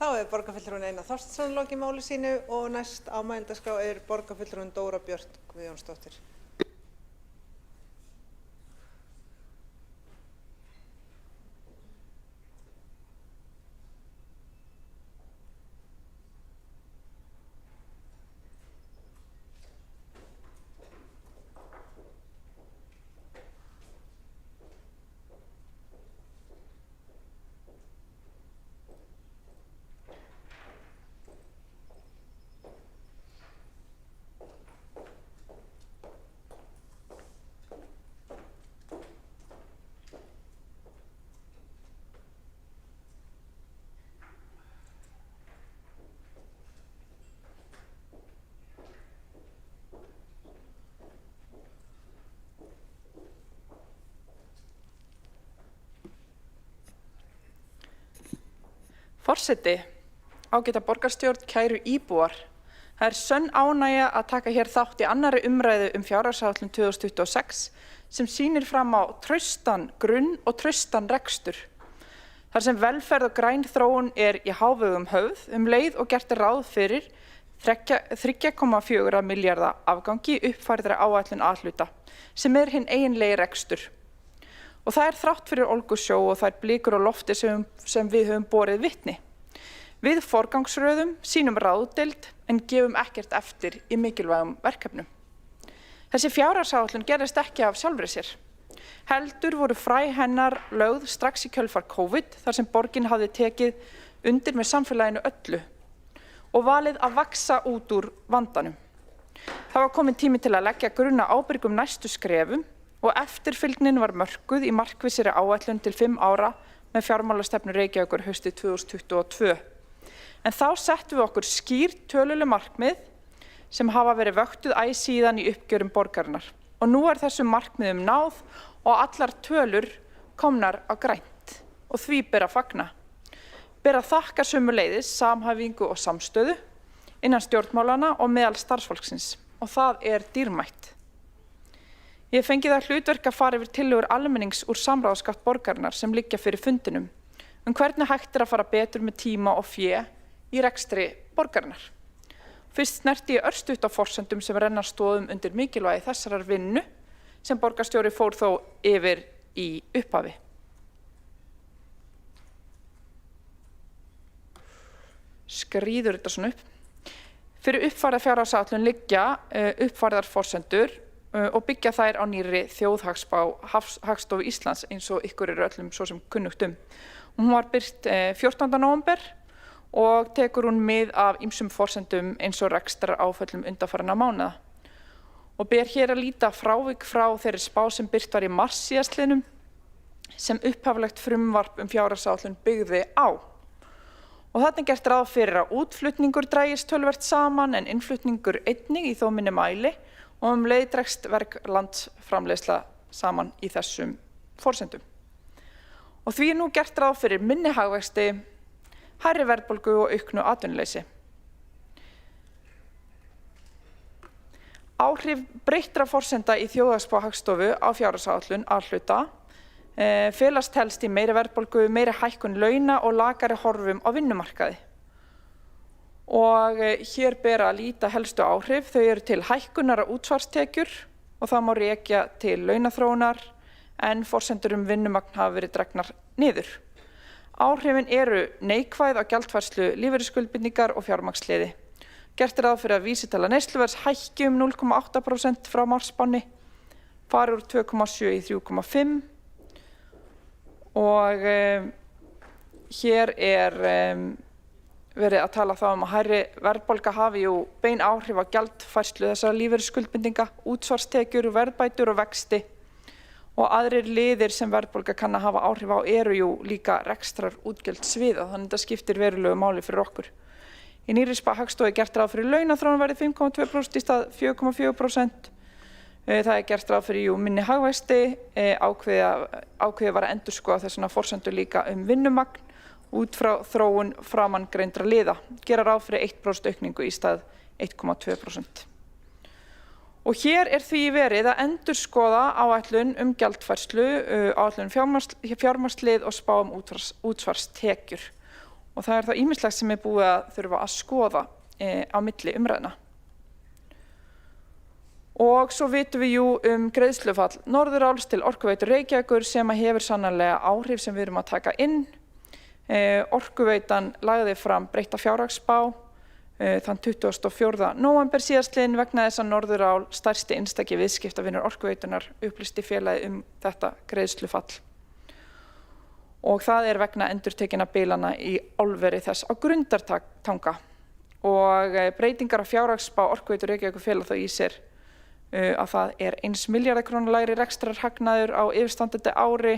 Þá borgarfulltrúinn Einar Þorsteinsson lokið máli sínu og næst á mælendaskrá borgarfulltrúinn Dóra Björt Guðjónsdóttir. Forseti, ágæta borgarstjórn, kæru íbúar. Það sönn ánægja að taka hér þátt í annarri umræðu fjárhagsáætlun 2026 sem sýnir fram á traustan grunn og traustan rekstur. Þar sem velferð og græn þróun í hávegum höfð leið og gert ráð fyrir 3,4 milljarða afgangi uppfærðri áætlun A-hluta sem hinn eiginlegi rekstur. Og það þrátt fyrir ólgusjó og þær blikur á lofti sem við höfum borið vitni. Við forgangsröðum, sýnum ráðdeild en gefum ekkert eftir í mikilvægum verkefnum. Þessi fjárhagsáætlun gerðist ekki af sjálfri sér. Heldur voru fræ hennar lögð strax í kjölfar COVID þar sem borgin hafði tekið undir með samfélaginu öllu og valið að vaxa út úr vandanum. Það var kominn tími til að leggja grunna ábyrgum næstu skrefum og eftirfylgnin var mörkuð í markvissri áætlun til 5 ára með fjármálastefnu Reykjavíkur haustið 2022. En þá settum við okkur skýr töluleg markmið sem hafa verið vöktuð æ síðan í uppgjörum borgarinnar. Og nú þessum markmiðum náð og allar tölur komnar á grænt og því ber að fagna. Ber að þakka sömuleiðis samhæfingu og samstöðu innan stjórnmálana og meðal starfsfólksins og það dýrmætt. Ég fengi það hlutverk að fara yfir tillögur almennings úr samráðsgátt borgarinnar sem liggja fyrir fundinum hvernig hægt að fara betur með tíma og fé í rekstri borgarinnar. Fyrst snerti ég örstutt á forsendum sem renna stoðum undir mikilvægi þessarar vinnu sem borgarstjóri fór þó yfir í upphafi. Skríður þetta svona upp. Fyrir uppfærða fjárhagsáætlun liggja uppfærðar forsendur og byggja þær á nýrri þjóðhagsspá Hagstofu Íslands eins og ykkur öllum svo sem kunnugt Hún var birt 14. nóvember og tekur hún mið af ýmsum forsendum eins og rekstrar áföllum undanfarinna mánaða. Og ber hér að líta frávik frá þeirri spá sem birt var í mars síðastliðnum sem upphaflegt frumvarp fjárhagsáætlun byggði á. Og þarna gert ráð fyrir að útflutningur drægist töluvert saman en innflutningur einnig í þó minni mæli og leið dregst verg landsframleiðsla saman í þessum forsendum. Og því nú gert ráð fyrir minni hagvexti, hærri verðbólgu og auknu atvinnuleysi. Áhrif breyttra forsenda í þjóðhagsspá Hagstofu á fjárhagsáætlun A-hluta felast helst í meiri verðbólgu, meiri hækkun launa og lakari horfum á vinnumarkaði. Og hér ber að líta helstu áhrif, þau til hækkunar á útsvarstekjur og það má rekja til launaþróunar en forsendur vinnumagn hafa verið dregnar niður. Áhrifin neikvæð á gjaldfærslu lífeyrisskuldbindingar og fjármagnsliði. Gert ráð fyrir að vísitala neysluverðs hækki 0,8% frá marsspánni, fari úr 2,7 í 3,5 og hér verið að tala þá að hærri verðbólga hafi bein áhrif á gjaldfærslu þessara lífeyrisskuldbindinga, útsvarstekjur, verðbætur og vexti. Og aðrir liðir sem verðbólga kann að hafa áhrif á líka rekstrar útgjaldsviða, þannig að þetta skiptir verulegu máli fyrir okkur. Í nýrri spá Hagstofu gert ráð fyrir launaþróun verði 5,2% í stað 4,4%. Það gert ráð fyrir minni hagvexti, ákveðið var að endurskoða þessuna forsendur líka vinnumagn út frá þróun framangreindra liða, gera ráð fyrir 1% aukningu í stað 1,2%. Og hér því verið að endurskoða áætlun gjaldfærslu, áætlun fjármagnslið og spá útsvarstekjur. Og það það ýmislegt sem búið að þurfa að skoða á milli umræðna. Og svo vitum við greiðslufall Norðuráls til Orkuveitu Reykjavíkur sem hefur sannarlega áhrif sem við erum að taka inn. Orkuveitan lagði fram breytta fjárhagsspá þann 24. nóvember síðastliðinn vegna þess að Norðurál stærsti einstaki viðskiptavinur Orkuveitunar upplýsti félagið þetta greiðslufall. Og það vegna endurtekinna bilana í álveri þess á Grundartanga. Og breytingar á fjárhagsspá Orkuveitu Reykjavíkur fela þó í sér að það 1 milljarða króna lægri rekstrarhagnaður á yfirstandandi ári,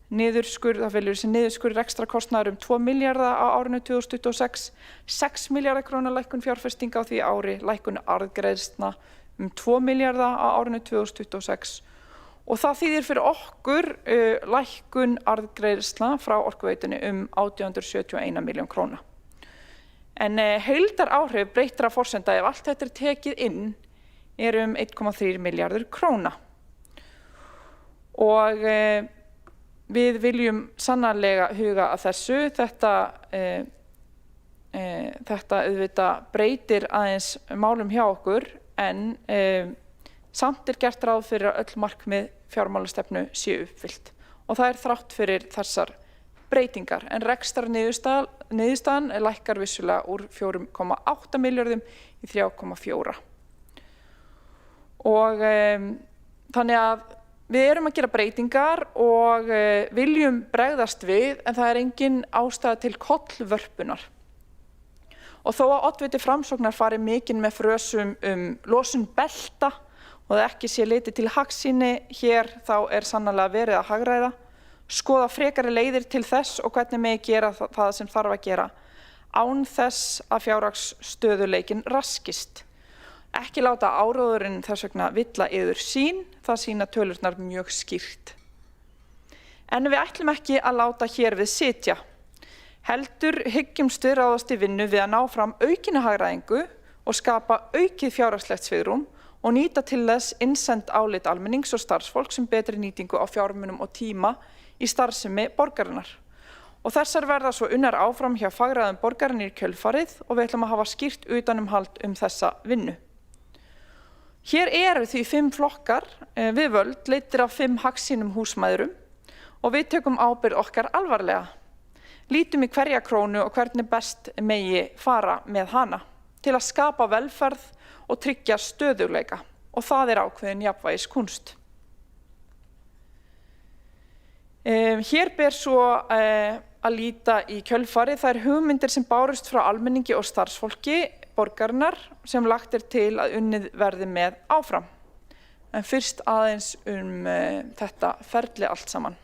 það felur þessi niðurskurður rekstrakostnaður 2 milljarða á árinu 2026, 6 milljarða króna lækkun fjárfestinga á því ári, lækkun arðgreiðslna 2 milljarða á árinu 2026 og það þýðir fyrir okkur lækkun arðgreiðslna frá Orkuveitunni 871 milljón króna. En heildaráhrif breyttra forsenda ef allt þetta tekið inn 1,3 milljarður króna. Og við viljum sannarlega huga að þessu. Þetta auðvitað breytir aðeins málum hjá okkur en samt gert ráð fyrir að öll markmið fjármálastefnu séu uppfyllt. Og það þrátt fyrir þessar breytingar. En rekstrarniðurstaðan lækkar vissulega úr 4,8 milljörðum í 3,4. Og þannig að við erum að gera breytingar og viljum bregðast við en það engin ástæða til kollvörpunar. Og þó að oddviti Framsóknar fari mikinn með frösum losun belta og það ekki sé litið til hagsýni hér þá sannarlega verið að hagræða, skoða frekari leiðir til þess og hvernig megi gera það sem þarf að gera án þess að fjárhagsstöðugleikinn raskist. Ekki láta áróðurinn þess vegna villa yður sín, það sýna tölurnar mjög skýrt. En við ætlum ekki að láta hér við sitja. Heldur hyggjumst við ráðast í vinnu við að ná fram aukinni hagræðingu og skapa aukið fjárhagslegt svigrúm og nýta til þess innsend álit almennings og starfsfólks betri nýtingu á fjármunum og tíma í starfsemi borgarinnar. Og þessar verða svo unnar áfram hjá fagræðum borgarinnar í kjölfarið og við ætlum að hafa skýrt utanumhald þessa vinnu. Hér eru því 5 flokkar við völd leiddir af 5 hagsýnum húsmæðurum og við tökum ábyrgð okkar alvarlega. Lítum í hverja krónu og hvernig best megi fara með hana til að skapa velferð og tryggja stöðugleika og það ákveðin jafnvægiskunst. Hér ber svo að líta í kjölfarið þær hugmyndir sem bárust frá almenningi og starfsfólki borgarinnar sem lagt til að unnið verði með áfram. En fyrst aðeins þetta ferli allt saman.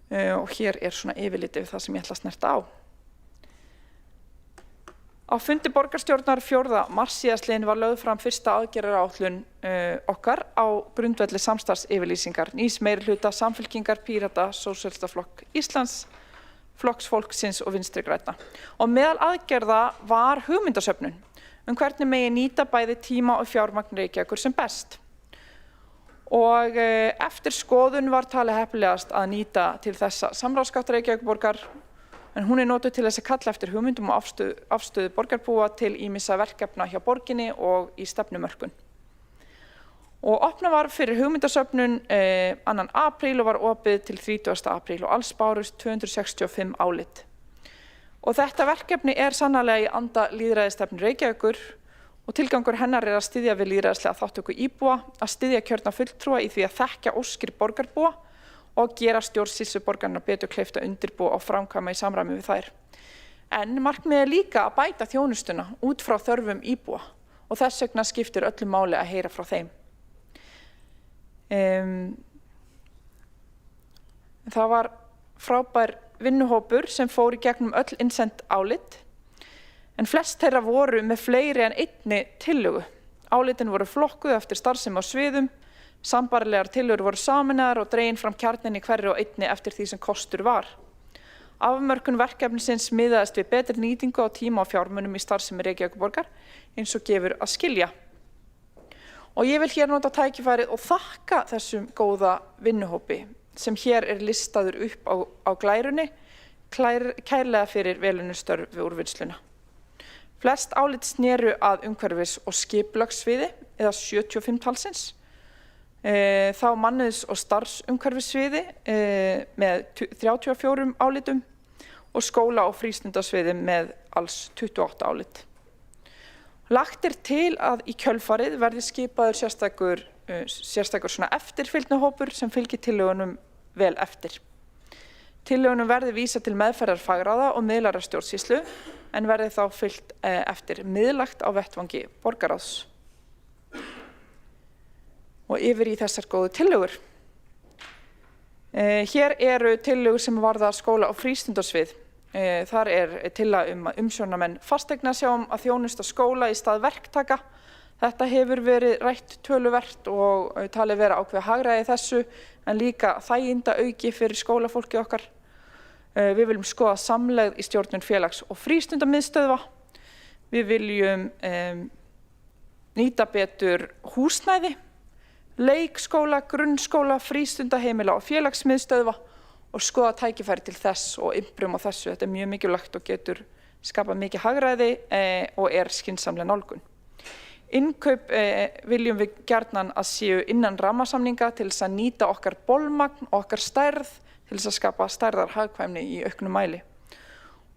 Og hér svona yfirlitið við það sem ég ætla að snerta á. Á fundi borgarstjórnar 4. mars síðastliðinn var lögð fram fyrsta aðgerðaráætlun okkar á grundvelli samstarfsyfirlýsingar nýs meirihluta Samfylkingar, Pírata, Sósíalistaflokk Íslands, Flokks fólksins og Vinstri grænna. Og meðal aðgerða var hugmyndasöfnun hvernig megi nýta bæði tíma og fjármagn Reykjavíkur sem best. Og eftir skoðun var talið heppilegast að nýta til þessa samráðsgátt Reykjavíkurborgar en hún notuð til þess að kalla eftir hugmyndum og afstöðu borgarbúa til ýmissa verkefna hjá borginni og í stefnumörkun. Og opnað var fyrir hugmyndasöfnun 2. apríl og var opið til 30. apríl og alls bárust 265 álit. Og þetta verkefni sannarlega í anda lýðræðisstefnu Reykjavíkur og tilgangur hennar að styðja við lýðræðislega þátttöku íbúa, að styðja kjörna fulltrúa í því að þekkja óskir borgarbúa og gera stjórnsýslu borgarinnar betur kleift að undirbúa og framkvæma í samræmi við þær. En markmiðið líka að bæta þjónustuna út frá þörfum íbúa og þess vegna skiptir öllu máli að heyra frá þeim. Það var frábær vinnuhópur sem fór í gegnum öll innsend álit en flest þeirra voru með fleiri en einni tillögu. Álitin voru flokkuð eftir starfsemi á sviðum, sambærilegar tillögur voru sameinaðar og dregin fram kjarninn í hverri og einni eftir því sem kostur var. Afmörkun verkefnisins miðaðist við betri nýtingu á tíma og fjármunum í starfsemi Reykjavíkurborgar eins og gefur að skilja. Og ég vil hér nota tækifærið og þakka þessum góða vinnuhópi sem hér listaður upp á glærunni, kærlega fyrir velunustörf við úrvinnsluna. Flest álit sneru að umhverfis- og skipulagssviði eða 75 talsins, þá mannauðs- og starfsumhverfissviði með 34 álitum og skóla- og frístundasviði með alls 28 álit. Lagt til að í kjölfarið verði skipaður sérstakur svona eftirfylgnuhópur sem fylgir tillögunum vel eftir. Tillögunum verði vísað til meðferðar fagráða og miðlæra stjórnsýslu en verði þá fylgt eftir miðlægt á vettvangi borgarráðs. Og yfir í þessar góðu tillögur. Hér eru tillögur sem varða skóla- og frístundasvið. Þar tillaga að umsjónarmenn fasteigna sjá að þjónusta skóla í stað verktaka Þetta hefur verið rætt töluvert og talið vera ákveðið hagræði í þessu en líka þægindaauki fyrir skólafólkið okkar. Við viljum skoða samlegð í stjórnun félags- og frístundamiðstöðva. Við viljum nýta betur húsnæði, leikskóla, grunnskóla, frístundaheimila og félagsmiðstöðva og skoða tækifæri til þess og innbrum á þessu. Þetta er mjög mikilvægt og getur skapað mikið hagræði og er skynsamleg nálgun. Innkaup viljum við gjarnan að séu innan rammasamninga til þess að nýta okkar bolmagn og okkar stærð til þess að skapa stærðar hagkvæmni í auknum mæli.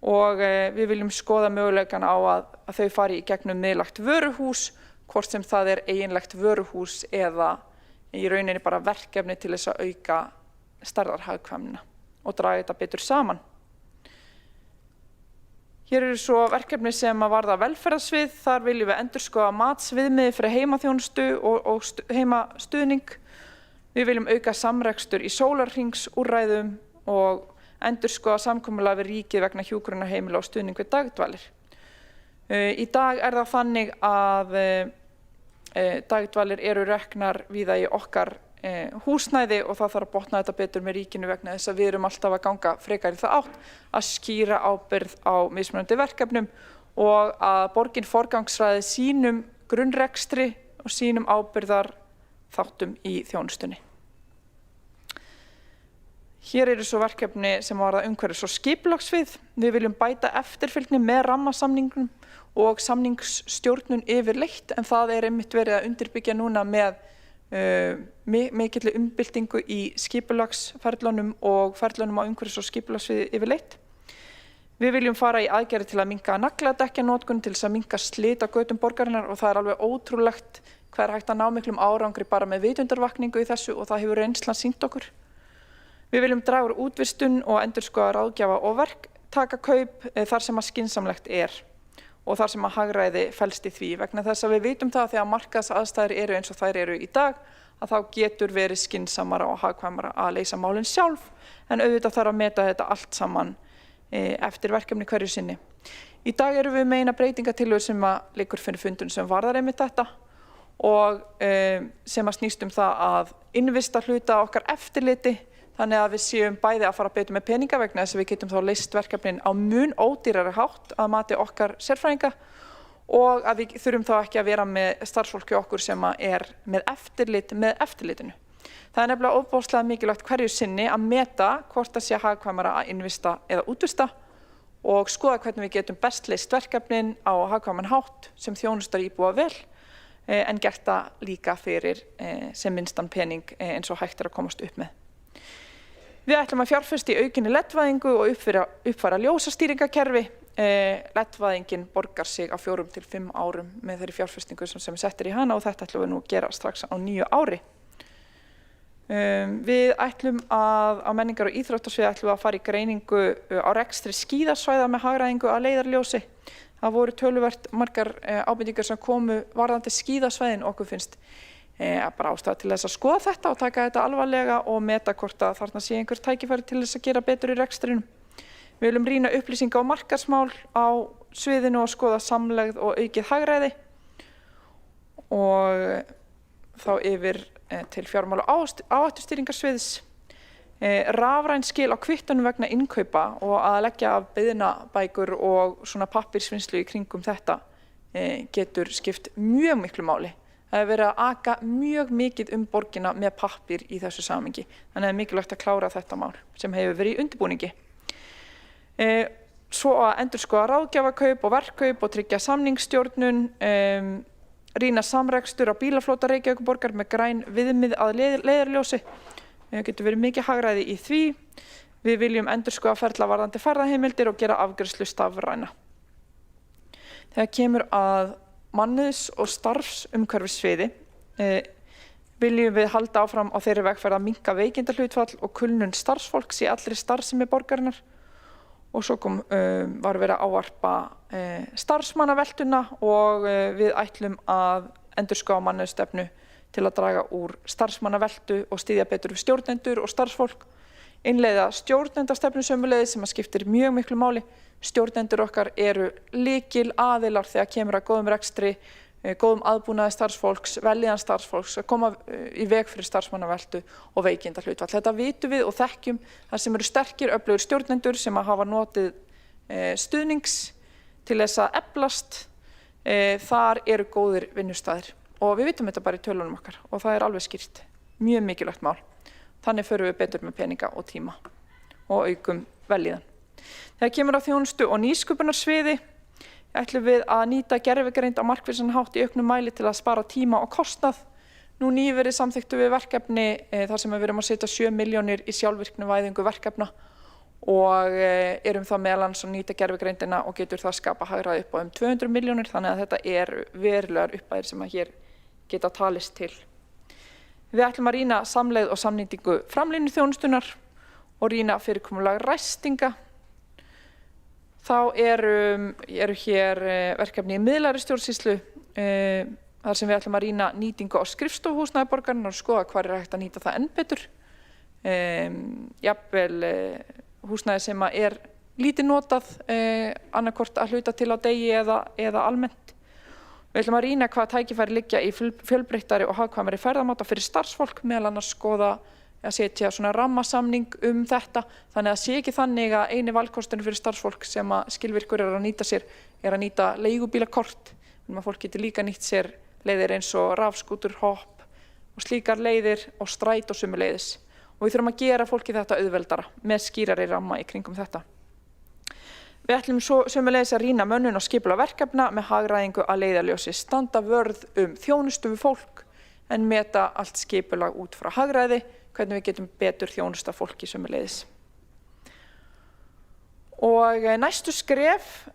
Og við viljum skoða möguleikan á að þau fari í gegnum miðlægt vöruhús, hvort sem það er eiginlegt vöruhús eða í rauninni bara verkefni til þess að auka stærðar hagkvæmnina og draga þetta betur saman. Hér eru svo verkefni sem að varða velferðarsvið. Þar viljum við endurskoða matsviðmiði fyrir heimaþjónustu og heimastuðning. Við viljum auka samrekstur í sólarhringsúrræðum og endurskoða samkomulag við ríkið vegna hjúkrunarheimila og stuðning við dagdvalir. Í dag er það þannig að dagdvalir eru reknar víða í okkar húsnæði og það þarf að botna þetta betur með ríkinu vegna þess að við erum alltaf að ganga frekar í það átt að skýra ábyrgð á mismunandi verkefnum og að borgin forgangsraði sínum grunnrekstri og sínum ábyrgðar þáttum í þjónustunni. Hér eru svo verkefni sem varða umhverfis- og skipulagssvið. Við viljum bæta eftirfylgni með rammasamningum og samningsstjórnun yfirleitt en það er einmitt verið að undirbyggja núna með mikilli umbyltingu í skipulagsferlunum og ferlunum á umhverfis- og skipulagssviði yfirleitt. Við viljum fara í aðgerðir til að minnka nagladekkjanotkun til þess að minnka slit á götum borgarinnar og það er alveg ótrúlegt hvað er hægt að ná miklum árangri bara með vitundarvakningu í þessu og það hefur reynslan sýnt okkur. Við viljum draga úr útvistun og endurskoða ráðgjafa og verktakakaup þar sem að skynsamlegt er og þar sem að hagræði felst í því vegna þess að við vitum það að þegar markaðsaðstæður eru eins og þær eru í dag að þá getur verið skynsamara og hagkvæmara að leysa málin sjálf en auðvitað þarf að meta þetta allt saman eftir verkefni hverju sinni. Í dag erum við með eina breytingatillögu sem að liggur fyrir fundun sem varðar einmitt þetta og sem að snýst það að innvista hluta okkar eftirliti þannig að við séum bæði að fara betur með peninga vegna þess að við getum þá leyst verkefnin á mun ódýrari hátt að mati okkar sérfræðinga og að við þurfum þá ekki að vera með starfsfólki okkur sem er með eftirlit með eftirlitinu. Það er nefnilega ofboðslega mikilvægt hverju sinni að meta hvort það sé hagkvæmara að invista eða útvista og skoða hvernig við getum best leyst verkefnin á hagkvæman hátt sem þjónustar íbúa vel en gert það líka fyrir sem minnstan pening eins og hægt að komast upp með. Við ætlum að fjárfesta í aukinni LED-væðingu og uppfæra ljósastýringakerfi. LED-væðingin borgar sig á 4 til 5 árum með þeirri fjárfestingu sem settir í hana og þetta ætlum við nú að gera strax á nýju ári. Við ætlum á menningar- og íþróttasviði ætlum við að fara í greiningu á rekstri skíðasvæða með hagræðingu að leiðarljósi. Það voru töluvert margar ábendingar sem komu varðandi skíðasvæðin og okkur finnst bara ástæða til þess að skoða þetta og taka þetta alvarlega og meta hvort að þarna sé einhver tækifæri til þess að gera betur í rekstrinum. Við viljum rýna upplýsinga og markaðsmál á sviðinu og skoða samlegð og aukið hagræði og þá yfir til fjármála áhættustýringarsviðs. Rafræn skil á kvittunum vegna innkaupa og að leggja af beiðnabækur og svona pappírsvinnslu í kringum þetta getur skipt mjög miklu máli. Það hefur verið að aka mjög mikið borgina með pappír í þessu samhengi. Þannig er mikilvægt að klára þetta mál sem hefur verið í undirbúningi. Svo að endurskoða ráðgjafakaup og verkkaup og tryggja samningsstjórnun, rýna samrekstur á bílaflota Reykjavíkurborgar með græn viðmið að leiðarljósi. Getur verið mikið hagræði í því. Við viljum endurskoða ferla varðandi ferðaheimildir og gera afgreiðslu stafræna. Þegar kemur að mannauðs- og starfsumhverfissviði viljum við halda áfram á þeirri vegferð að minnka veikindahlutfall og kulnun starfsfólks í allri starfsemi borgarinnar og svo var verið að ávarpa starfsmannaveltuna og við ætlum að endurskoða mannauðsstefnu til að draga úr starfsmannaveltu og styðja betur við stjórnendur og starfsfólk, innleiða stjórnendastefnu sömuleiðis sem að skiptir mjög miklu máli. Stjórnendur okkar eru lykil aðilar þegar kemur að góðum rekstri góðum aðbúnaði starfsfólks, velíðan starfsfólks, að koma í veg fyrir starfsmannaveltu og veikindahlutfall. Þetta vitum við og þekkjum þar sem eru sterkir öflugir stjórnendur sem að hafa notið stuðnings til þess að eflast. Þar eru góðir vinnustaðir og við vitum þetta bara í tölunum okkar og það er alveg skýrt, mjög mikilvægt mál. Þannig förum við betur með peninga og tíma og aukum velíðan. Þegar kemur á þjónustu og nýsköpunarsviði ætlum við að nýta gervigreind á markvissan hátt í auknum mæli til að spara tíma og kostnað. Nú nýverið samþykktum við verkefni þar sem við erum að setja 7 milljónir í sjálfvirknivæðingu verkefna og erum það meðal annars að nýta gervigreindina og getur það skapa hagræði upp á 200 milljónir, þannig að þetta er verulegar upphæðir sem að hér geta talist til. Við ætlum að rýna samleið og samnýtingu framlínuþjónustunnar og rýna fyrirkomulag ræstinga. Þá eru hér verkefni í miðlægri stjórnsýslu þar sem við ætlum að rýna nýtingu á skrifstofuhúsnæði borgarinnar og skoða hvar er hægt að nýta það enn betur. Jafnvel húsnæði sem er lítið notað annarkvort að hluta til á degi eða almennt. Við ætlum að rýna hvað tækifæri liggja í fjölbreyttari og hagkvæmari ferðamáta fyrir starfsfólk, meðal annars skoða að setja svona rammasamning þetta, þannig að sé ekki þannig að eini valkosturinn fyrir starfsfólk sem að skilvirkur er að nýta sér er að nýta leigubílakort, þannig að fólk getur líka nýtt sér leiðir eins og rafskútur, hopp og slíkar leiðir og strætó sömuleiðis. Og við þurfum að gera fólki þetta auðveldara með skýrari ramma í kringum þetta. Við ætlum sömuleiðis að rýna mönnun og skipulag verkefna með hagræðingu að leiðarljósi, standa vörð þjónustu við fólk en meta allt skipulag út frá hagræði, hvernig við getum betur þjónusta fólki sömuleiðis. Og næstu skref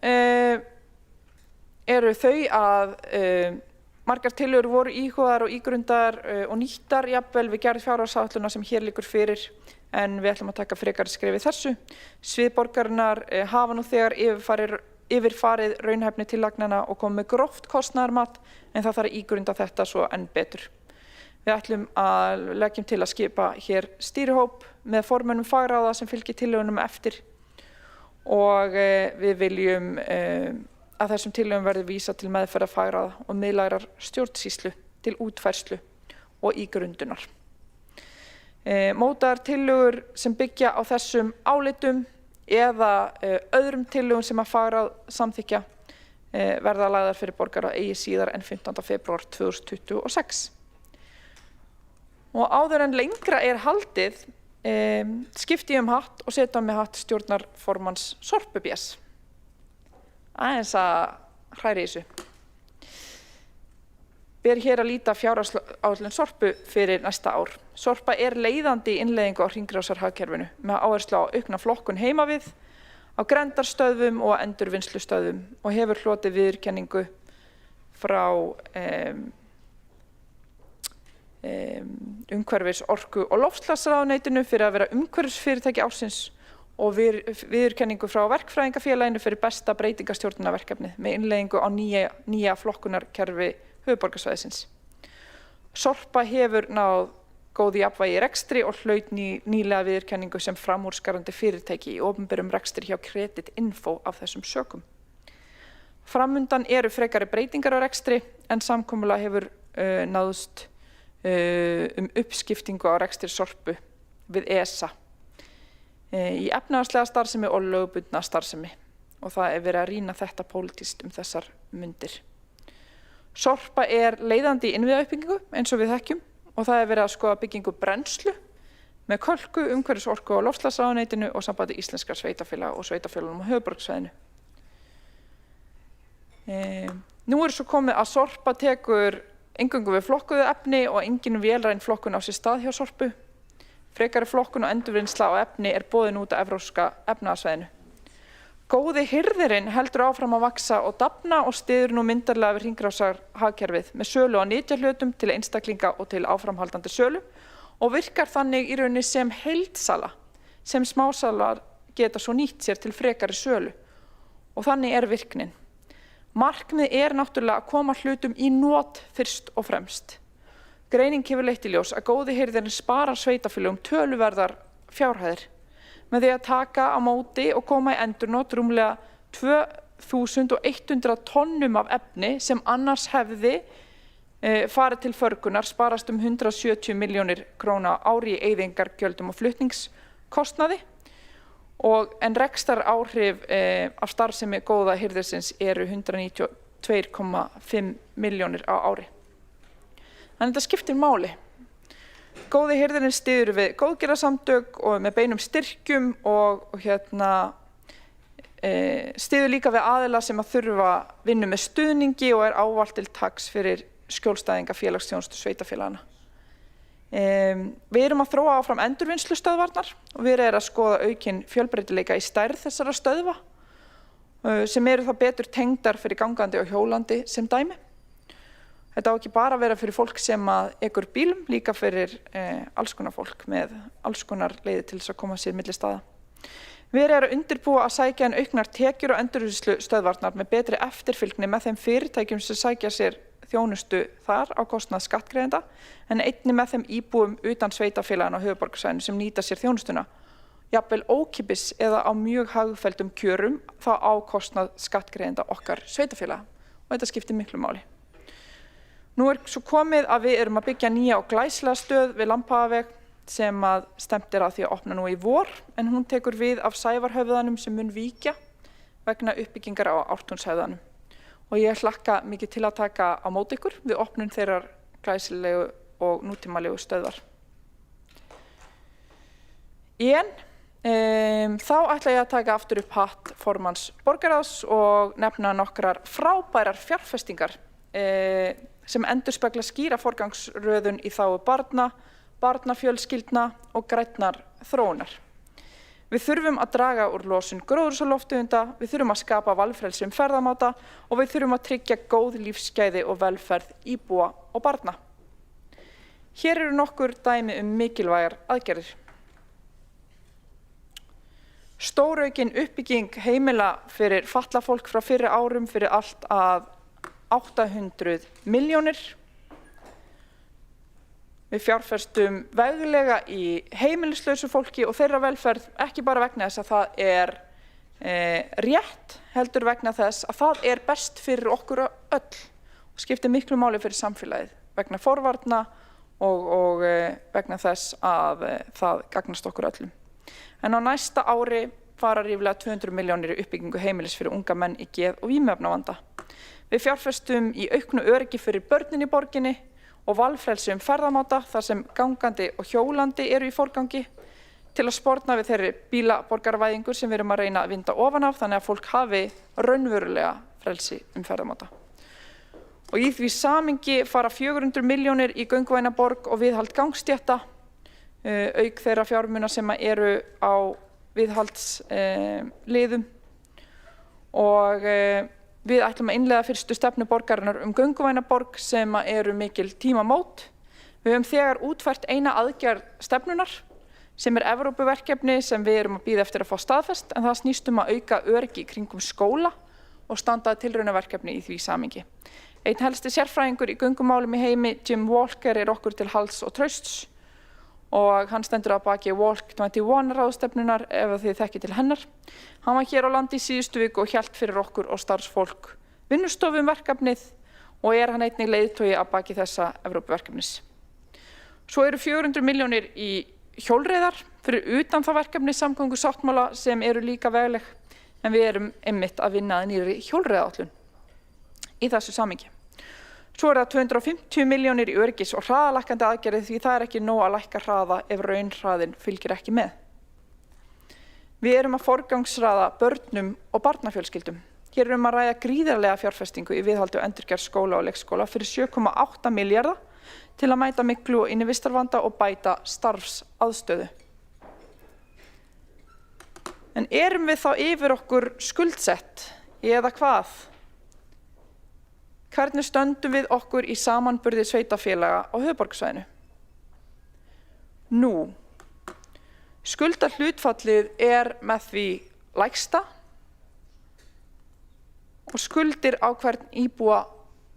eru þau að margar tillögur voru íhugaðar og ígrundaðar og nýttar jafnvel við gerð fjárhagsáætlunar sem hér liggur fyrir, en við ætlum að taka frekari skref í þessu. Svið borgarinnar hafa nú þegar yfirfarið raunhæfni tillagnana og komið með gróft kostnaðarmat, en það þarf að ígrunda þetta svo enn betur. Við ætlum að leggjum til að skipa hér stýrihóp með formönnum fagráða sem fylgir tillögunum eftir og við viljum að þessum tillögum verði vísað til meðferðar fagráða og miðlægrar stjórnsýslu til útfærslu og ígrundunar. Mótaðar tillögur sem byggja á þessum álitum eða öðrum tillögum sem að fagráð samþykkja verða lagðar fyrir borgara eigi síðar en 15. febrúar 2026. Og áður en lengra er haldið, skipti ég hatt og setja með hatt stjórnarformanns Sorpu BS. Aðeins að hræri í þessu. Ber hér að líta fjárhagsáætlun Sorpu fyrir næsta ár. Sorpa er leiðandi í innleiðingu á hringrásarhagkerfinu með áherslu á aukna flokkun heima við, á grendarstöðvum og endurvinnslustöðvum og hefur hlotið viðurkenningu frá umhverfis-, orku- og loftslagsráðuneytinu fyrir að vera umhverfisfyrirtæki ársins og viðurkenningu frá verkfræðingafélaginu fyrir besta breytingastjórnunarverkefnið með innleiðingu á nýja flokkunarkerfi höfuðborgarsvæðisins. Sorpa hefur náð góð jafnvægi í rekstri og hlaut nýlega viðurkenningu sem framúrskarandi fyrirtæki í opinberum rekstri hjá Creditinfo af þessum sökum. Framundan eru frekari breytingar á rekstri en samkomulag hefur náðst uppskiptingu á rekstri Sorpu við ESA í efnahagslega starfsemi og lögbundna starfsemi og það er verið að rýna þetta pólitískt þessar mundir. Sorpa er leiðandi í innviðauppbyggingu eins og við þekkjum og það er verið að skoða byggingu brennslu með Kölku, umhverfis-, orku- og loftslagsráðuneytinu og sambandi íslenskra sveitarfélaga og sveitarfélögum á höfuðborgarsvæðinu. Nú er svo komið að Sorpa tekur eingöngu við flokkuðu efni og engin vélræn flokkun á sér stað hjá Sorpu. Frekari flokkun og endurvinnsla á efni er boðin út af evrópska efnahagssvæðinu. Góði hirðirinn heldur áfram að vaxa og dafna og styður nú myndarlega við hringrásarhagkerfið með sölu á nytjahlutum til einstaklinga og til áframhaldandi sölu og virkar þannig í rauninni sem heildsala sem smásalar geta svo nýtt sér til frekari sölu og þannig er virknin. Markmið er náttúrulega að koma hlutum í not fyrst og fremst. Greining hefur leitt í ljós að góði hirðirinn sparar sveitarfélögum töluverðar fjárhæðir með því að taka á móti og koma í endurnot rúmlega 4.100 tonnum af efni sem annars hefði farið til förgunar sparast 170 milljónir króna á ári í eyðingargjöldum og flutningskostnaði en rekstraráhrif af starfsemi góða hirðisins eru 192,5 milljónir á ári. Þannig þetta skiptir máli. Góði hirðirinn styður við góðgerðarsamtök og með beinum styrkjum og styður líka við aðila sem að þurfa vinnu með stuðningi og ávallt til taks fyrir skjólstæðinga félagsþjónustu sveitarfélagana. Við erum að þróa áfram endurvinnslustöðvarnar og við erum að skoða aukinn fjölbreytileika í stærð þessara stöðva sem eru þá betur tengdar fyrir gangandi og hjólandi sem dæmi. Þetta á ekki bara að vera fyrir fólk sem að ekur bílum, líka fyrir alls konar fólk með alls konar leiði til þess að koma sér milli staða. Við erum að undirbúa að sækja auknar tekjur og endurvinnslustöðvarnar með betri eftirfylgni með þeim fyrirtækjum sem sækja sér þjónustu þar á kostnað skattgreiðenda en einnig með þeim íbúum utan sveitarfélagana á höfuðborgarsvæðinu sem nýta sér þjónustuna, jafnvel ókeypis eða á mjög hagfelldum kjörum þá á kostnað skattgreiðenda okkar sveitarfélaga og þetta skiptir miklu máli. Nú svo komið að við erum að byggja nýja og glæsilega stöð við Lambhagaveg sem að stefnt að því að opna nú í vor en hún tekur við af Sævarhöfðanum sem mun víkja vegna uppbyggingar á Ártúnshöfðanum. Og ég hlakka mikið til að taka á móti ykkur við opnun þeirrar glæsilegu og nútímalegu stöðvar. Þá ætla ég að taka aftur upp hatt formanns borgarráðs og nefna nokkrar frábærar fjárfestingar sem endurspegla skýra forgangsröðun í þágu barna, barnafjölskyldna og grænnar þróunar. Við þurfum að draga úr losun gróðurhúsalofttegunda, við þurfum að skapa valfrelsi ferðamáta og við þurfum að tryggja góð lífsgæði og velferð íbúa og barna. Hér eru nokkur dæmi mikilvægar aðgerðir. Stóraukin uppbygging heimila fyrir fatlað fólk frá fyrri árum fyrir allt að 800 milljónir. Við fjárfestum veglega í heimilislausu fólki og þeirra velferð ekki bara vegna þess að það rétt heldur vegna þess að það best fyrir okkur öll og skiptir miklu máli fyrir samfélagið vegna forvarna og vegna þess að það gagnast okkur öllum. En á næsta ári fara ríflega 200 milljónir í uppbyggingu heimilis fyrir unga menn í geð- og vímuefnavanda. Við fjárfestum í auknu öryggi fyrir börnin í borginni og valfrelsi ferðamáta þar sem gangandi og hjólandi eru í forgangi til að sporna við þeirri bílaborgarvæðingu sem við erum að reyna að vinda ofan af þannig að fólk hafi raunverulega frelsi ferðamáta. Og í því samhengi fara 400 milljónir í göngvæna borg og viðhald gangstétta, auk þeirra fjármuna sem eru á viðhaldsliðum og við ætlum að innleiða fyrstu stefnu borgarinnar göngvæna borg sem eru mikil tímamót. Við höfum þegar útfært eina aðgerð stefnunar sem Evrópuverkefni sem við erum að bíða eftir að fá staðfest en það snýst að auka öryggi í kringum skóla og standa að tilraunaverkefni í því samhengi. Einn helsti sérfræðingur í göngumálum í heimi, Jim Walker, okkur til hals og trausts og hann stendur að baki Walk 21 ráðstefnunar ef þið þekkið til hennar. Hann var hér á landi í síðustu viku og hélt fyrir okkur og starfsfólk vinnustofum verkefnið og hann einnig leiðtogi að baki þessa Evrópuverkefnis. Svo eru 400 milljónir í hjólreiðar fyrir utan það verkefni samgöngusáttmála sem eru líka vegleg en við erum einmitt að vinna að nýrri hjólreiðaáætlun í þessu samhengi. Svo það 250 milljónir í öryggis- og hraðalækkandi aðgerðir því það ekki nóg að lækka hraða ef raunhraðinn fylgir ekki með. Við erum að forgangsraða börnum og barnafjölskyldum. Hér erum að ræða gríðarlega fjárfestingu í viðhaldi og endurgerð skóla og leikskóla fyrir 7,8 milljarða til að mæta miklu og innvistarvanda og bæta starfsaðstöðu. En erum við þá yfir okkur skuldsett eða hvað? Hvernig stöndum við okkur í samanburði sveitarfélaga á höfuðborgarsvæðinu? Nú, skuldahlutfallið með því lægsta og skuldir á hvern íbúa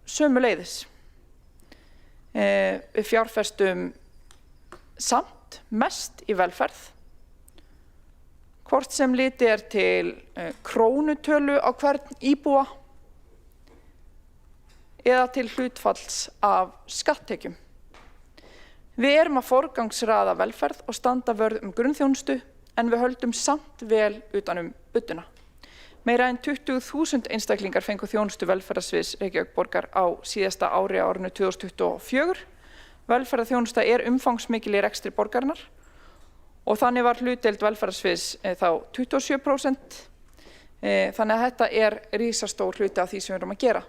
sömuleiðis. Við fjárfestum samt mest í velferð. hvort sem litið til krónutölu á hvern íbúa eða til hlutfalls af skatttekjum. Við erum að forgangsraða velferð og standa vörð grunnþjónustu en við höldum samt vel utan budduna. Meira en 20.000 einstaklingar fengu þjónustu velferðarsviðs Reykjavíkurborgar á síðasta ári á árinu 2024. Velferðarþjónusta umfangsmikil í rekstri borgarinnar og þannig var hlutdeild velferðarsviðs þá 27%. Þannig að þetta risastór hluti af því sem við erum að gera.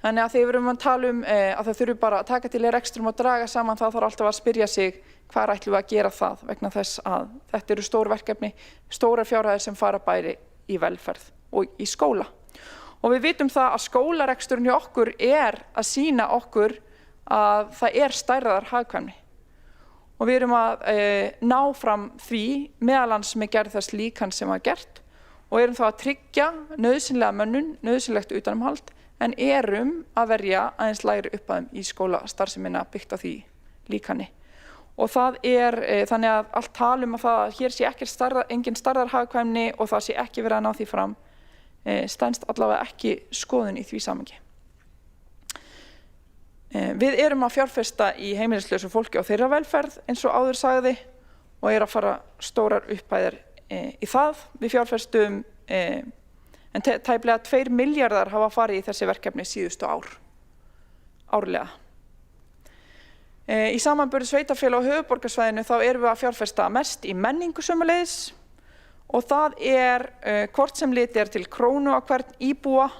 Þannig að þegar við erum að tala að það þurfi bara að taka til rekstrum og draga saman, þá þarf alltaf að spyrja sig hvar ætlum við að gera það vegna þess að þetta eru stór verkefni, stórar fjárhæðir sem fara bæði í velferð og í skóla. Og við vitum það að skólareksturinn hjá okkur að sýna okkur að það stærðar hagkvæmni. Og við erum að ná fram því meðal annars með gerð þess líkans sem var gert og erum þá að tryggja nauðsynlega mönnun, nauðsynlegt utanumhald, en erum að verja aðeins lægri upphæðum í skólastarfsemina byggt á því líkani. Og það þannig að allt talum að það hér sé engin stærðarhagkvæmni og það sé ekki verið að ná því fram, stenst allavega ekki skoðun í því samhengi. Við erum að fjárfesta í heimilislausu fólki og þeirra velferð eins og áður sagði og að fara stórar upphæðir í það. Við fjárfestum en tæplega 2 milljarðar hafa farið í þessi verkefni síðustu árlega. Í samanburði sveitarfélaga á höfuðborgarsvæðinu þá erum við að fjárfesta mest í menningu sömuleiðis og það hvort sem litið til krónu á hvern íbúa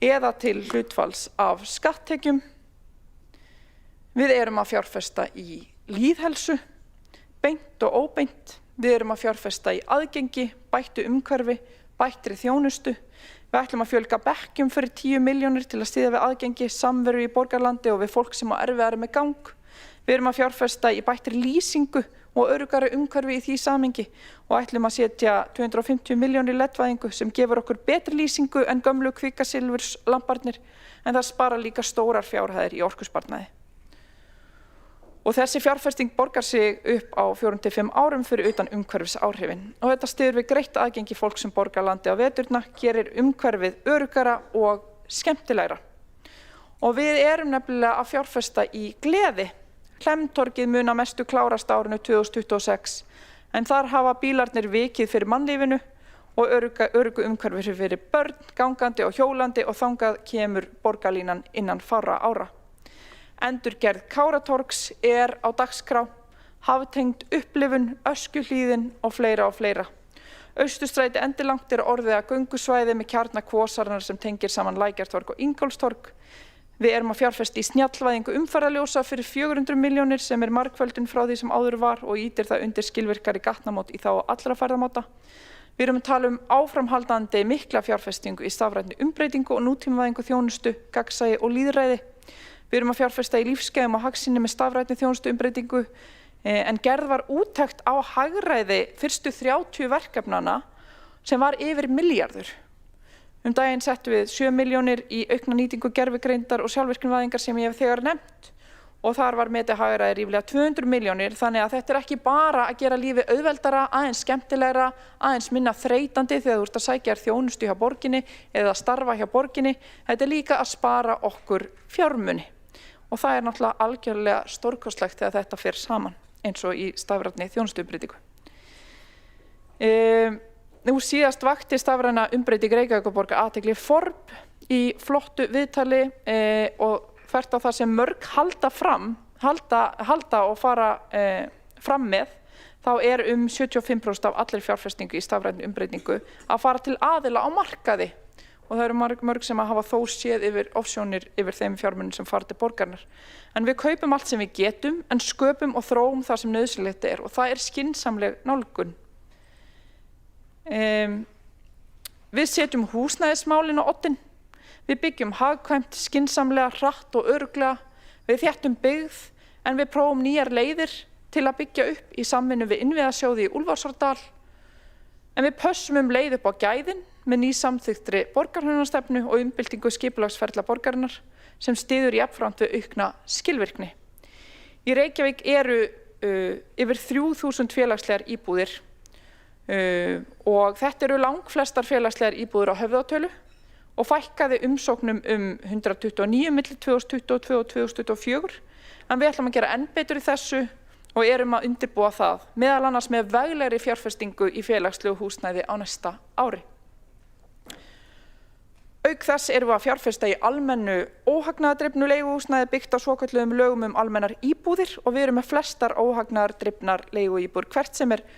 eða til hlutfalls af skatttekjum. Við erum að fjárfesta í lýðheilsu, beint og óbeint. Við erum að fjárfesta í aðgengi, bættu umhverfi, bættri þjónustu. Við ætlum að fjölga bekkjum fyrir 10 milljónir til að styðja við aðgengi, samveru í borgarlandi og við fólk sem á erfiðara með gang. Við erum að fjárfesta í bættri lýsingu og öruggara umhverfi í því samhengi og ætlum að setja 250 milljónir LED-væðingu sem gefur okkur betri lýsingu en gömlu kvikasilfurslamparnir en það spara líka stórar fjárhæðir í orkusparnaði. Og þessi fjárfesting borgar sig upp á 4 til 5 árum fyrir utan umhverfisáhrifin. Og þetta styður við greitt aðgengi fólk sem borgar landi á veturna, gerir umhverfið öruggara og skemmtilegra. Og við erum nefnilega að fjárfesta í gleði. Hlemmtorgið mun að mestu klárast á árinu 2026, en þar hafa bílarnir vikið fyrir mannlífinu og öruggu umhverfi fyrir börn, gangandi og hjólandi og þangað kemur borgarlínan innan fárra ára. Endurgerð Káratorgs á dagskrá, haftengd upplifun, Öskjuhlíðin og fleira og fleira. Austurstræti endilangt orðið að göngusvæði með kjarna kvosarinnar sem tengir saman Lækjartorg og Ingólfstorg. Við erum að fjárfesta í snjallvæðingu umferðarljósa fyrir 400 milljónir sem margföldun frá því sem áður var og ýtir það undir skilvirkari gatnamót í þá allra ferðamáta. Við erum að tala áframhaldandi mikla fjárfestingu í stafrænni umbreytingu og nútímavæðingu þjónustu, gagnsæi og lýðræði. Við erum að fjárfesta í lífsgæðum og hagsýni með stafrænni þjónustu umbreytingu en gerð var úttekt á hagræði fyrstu 30 verkefnana sem var yfir milljarður. Daginn settum við 7 milljónir í aukna nýtingu gervigreindar og sjálfvirknivæðingar sem ég hef þegar nefnt og þar var metið hagræði ríflega 200 milljónir, þannig að þetta ekki bara að gera lífið auðveldara, aðeins skemmtilegra, aðeins minna þreytandi þegar þú ert að sækja þjónustu hjá borginni eða starfa hjá borginni. Þetta líka að spara okkur fjármuni og það náttúrulega algjörlega stórkostlegt þegar þetta fer saman eins og í stafrænni þjónustuumbreytingu. Nú síðast vakti stafræna umbreyting Reykjavíkurborgar athygli Forb í flottu viðtali og þvert á það sem mörg halda og fara fram með, þá 75% af allir fjárfestingu í stafrænni umbreytingu að fara til aðila á markaði og það eru mörg sem að hafa þó séð yfir ofsjónir yfir þeim fjármunum sem fara til borgarinnar. En við kaupum allt sem við getum en sköpum og þróum það sem nauðsynlegt og það skynsamleg nálgun. Við setjum húsnæðismálin á oddinn. Við byggjum hagkvæmt, skynsamlega, hratt og örugglega. Við þéttum byggð en við prófum nýjar leiðir til að byggja upp í samvinnu við innviðasjóði í Úlfarsárdal. En við pössum leið upp á gæðin með nýsamþykktri borgarhönnunarstefnu og umbyltingu skipulagsferla borgarinnar sem styður jafnframt við aukna skilvirkni. Í Reykjavík eru yfir 3000 félagslegar íbúðir og þetta eru langflestar félagslegar íbúðir á Höfðatölu og fækkaði umsóknum 129 milli 2022 og 2024, en við ætlum að gera enn betur í þessu og erum að undirbúa það, meðal annars með veglegri fjárfestingu í félagslegu húsnæði á næsta ári. Auk þess erum við að fjárfesta í almennu óhagnaðardrifnu leiguhúsnæði byggt á svokölluðum lögum almennar íbúðir og við erum með flestar óhagnaðardrifnar leiguíbúðir,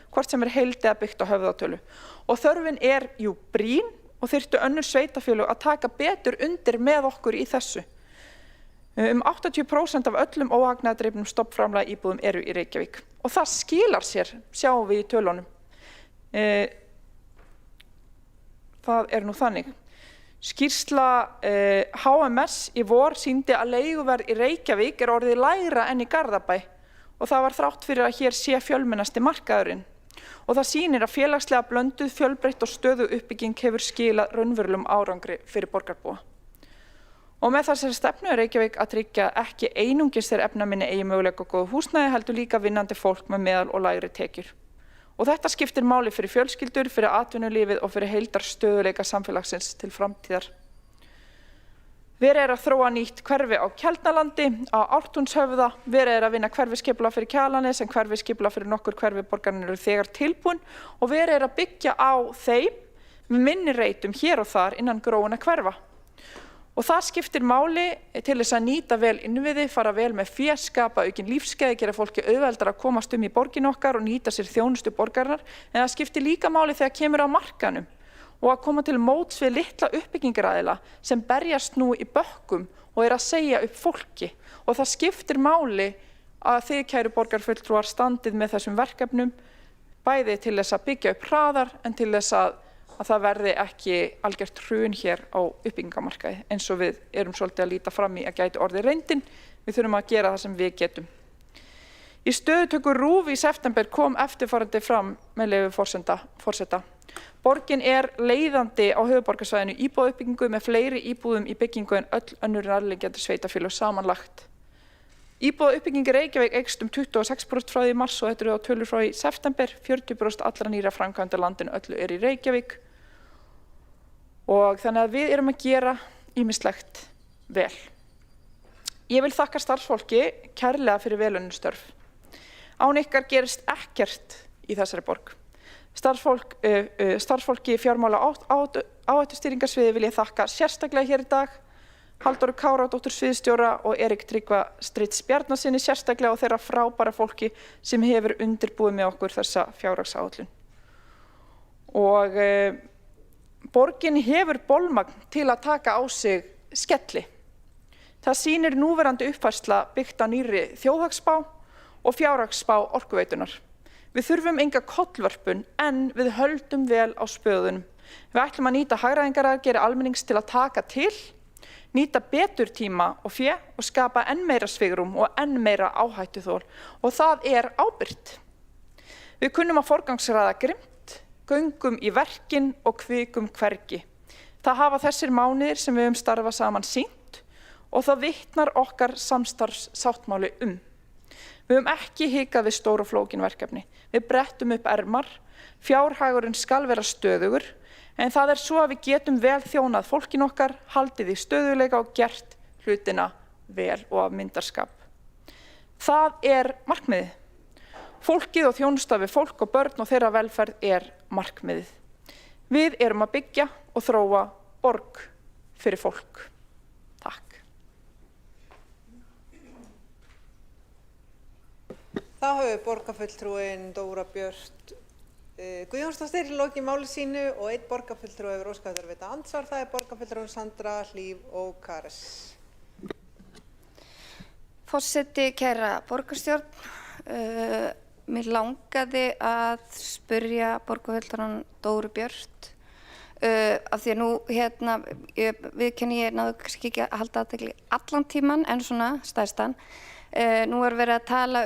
hvort sem er heild eða byggt á Höfðatölu. Og þörfin er brýn og þyrftu önnur sveitarfélög að taka betur undir með okkur í þessu. 80% af öllum óhagnaðardrifnum stofnframlaga íbúðum eru í Reykjavík og það skilar sér, sjáum við í tölunum. Það er nú þannig. Skýrsla HMS í vor sýndi að leiguverð í Reykjavík er orðið lægra en í Garðabæ og það var þrátt fyrir að hér sé fjölmennasti markaðurinn. Og það sýnir að félagslega blönduð, fjölbreytt og stöðu uppbygging hefur skilað raunverulegum árangri fyrir borgarbúa. Og með þessari stefnu er Reykjavík að tryggja ekki einungis þeir efnaminni eigi möguleika á góðu húsnæði, heldur líka vinnandi fólk með meðal- og lægri tekjur. Og þetta skiptir máli fyrir fjölskyldur, fyrir atvinnulífið og fyrir heildarstöðuleika samfélagsins til framtíðar. Verið er að þróa nýtt hverfi á Keldnalandi, á Ártúnshöfða, verið er að vinna hverfiskipulag fyrir Kjalarnes en hverfiskipulag fyrir nokkur hverfi borgarinnar eru þegar tilbúin og verið er að byggja á þeim með minni reitum hér og þar innan gróinna hverfa. Og það skiptir máli til þess að nýta vel innviði, fara vel með fé, skapa aukin lífsgæði, gera fólki auðveldara að komast í borgin okkar og nýta sér þjónustu borgarinnar, en það skiptir líka máli þegar kemur á markanum og að koma til móts við litla uppbyggingaraðila sem berjast nú í bökkum og er að segja upp fólki. Og það skiptir máli að þið, kæru borgarfulltrúar, standið með þessum verkefnum, bæði til þess að byggja upp hraðar en til þess að það verði ekki algjört hrun hér á uppbyggingamarkaði eins og við erum svolítið að líta fram í að gæti orðið reyndin. Við þurfum að gera það sem við getum. Í stöðutöku RÚV í september kom eftirfarandi fram með leyfi forseta. Borgin er leiðandi á höfuðborgarsvæðinu íbúðauppbyggingu með fleiri íbúðum í byggingu en öll önnur nærliggjandi sveitarfélög samanlagt. Íbúðauppbygging í Reykjavík eykst 26% frá því í mars og þetta eru á tölur frá í september. 40% allra nýra framkvæmda landinu öllu er í Reykjavík. Og þannig að við erum að gera ýmislegt vel. Ég vil þakka starfsfólki kærlega fyrir velunnin störf. Án ykkar gerist ekkert í þessari borg. Starfsfólki fjármála áhættustýringarsviði vil ég þakka sérstaklega hér í dag. Halldóru Káradóttur sviðsstjóra og Erik Tryggva Strids Bjarnasyni sérstaklega og þeirra frábæra fólki sem hefur undirbúið með okkur þessa fjárhagsáætlun. Og borgin hefur bolmagn til að taka á sig skelli. Það sýnir núverandi uppfærsla byggt á nýrri þjóðhagsspá og fjárhagsspá Orkuveitunar. Við þurfum enga kollvörpun en við höldum vel á spöðunum. Við ætlum að nýta hagræðingaraðgerðir almennings til að taka til, nýta betur tíma og fé og skapa enn meira svigrúm og enn meira áhættuþol og það er ábyrgt. Við kunnum að forgangsraða grimmt, göngum í verkin og kvikum hvergi. Það hafa þessir mánuðir sem við höfum starfað saman sýnt og það vitnar okkar samstarfssáttmáli Við höfum ekki hikað við stór og flókin verkefni. Við brettum upp ermar, fjárhagurinn skal vera stöðugur, en það er svo að við getum vel þjónað fólkin okkar, haldið í stöðuleika og gert hlutina vel og af myndarskap. Það er markmiðið. Fólkið og þjónusta við fólk og börn og þeirra velferð er markmiðið. Við erum að byggja og þróa borg fyrir fólk. Takk. Þá hefur borgarfulltrúinn Dóra Björt Guðjónsdóttir lokið máli sínu og einn borgarfulltrúi hefur óskað eftir að veita andsvar. Það er borgarfulltrúinn Sandra Hlíf Ókares. Forseti, kæra borgarstjórn, mér langaði að spyrja borgarfulltrúann Dóru Björt af því að nú viðurkenni ég náðu kannski ekki að halda athygli allan tíman en svona stærstan. Nú er verið að tala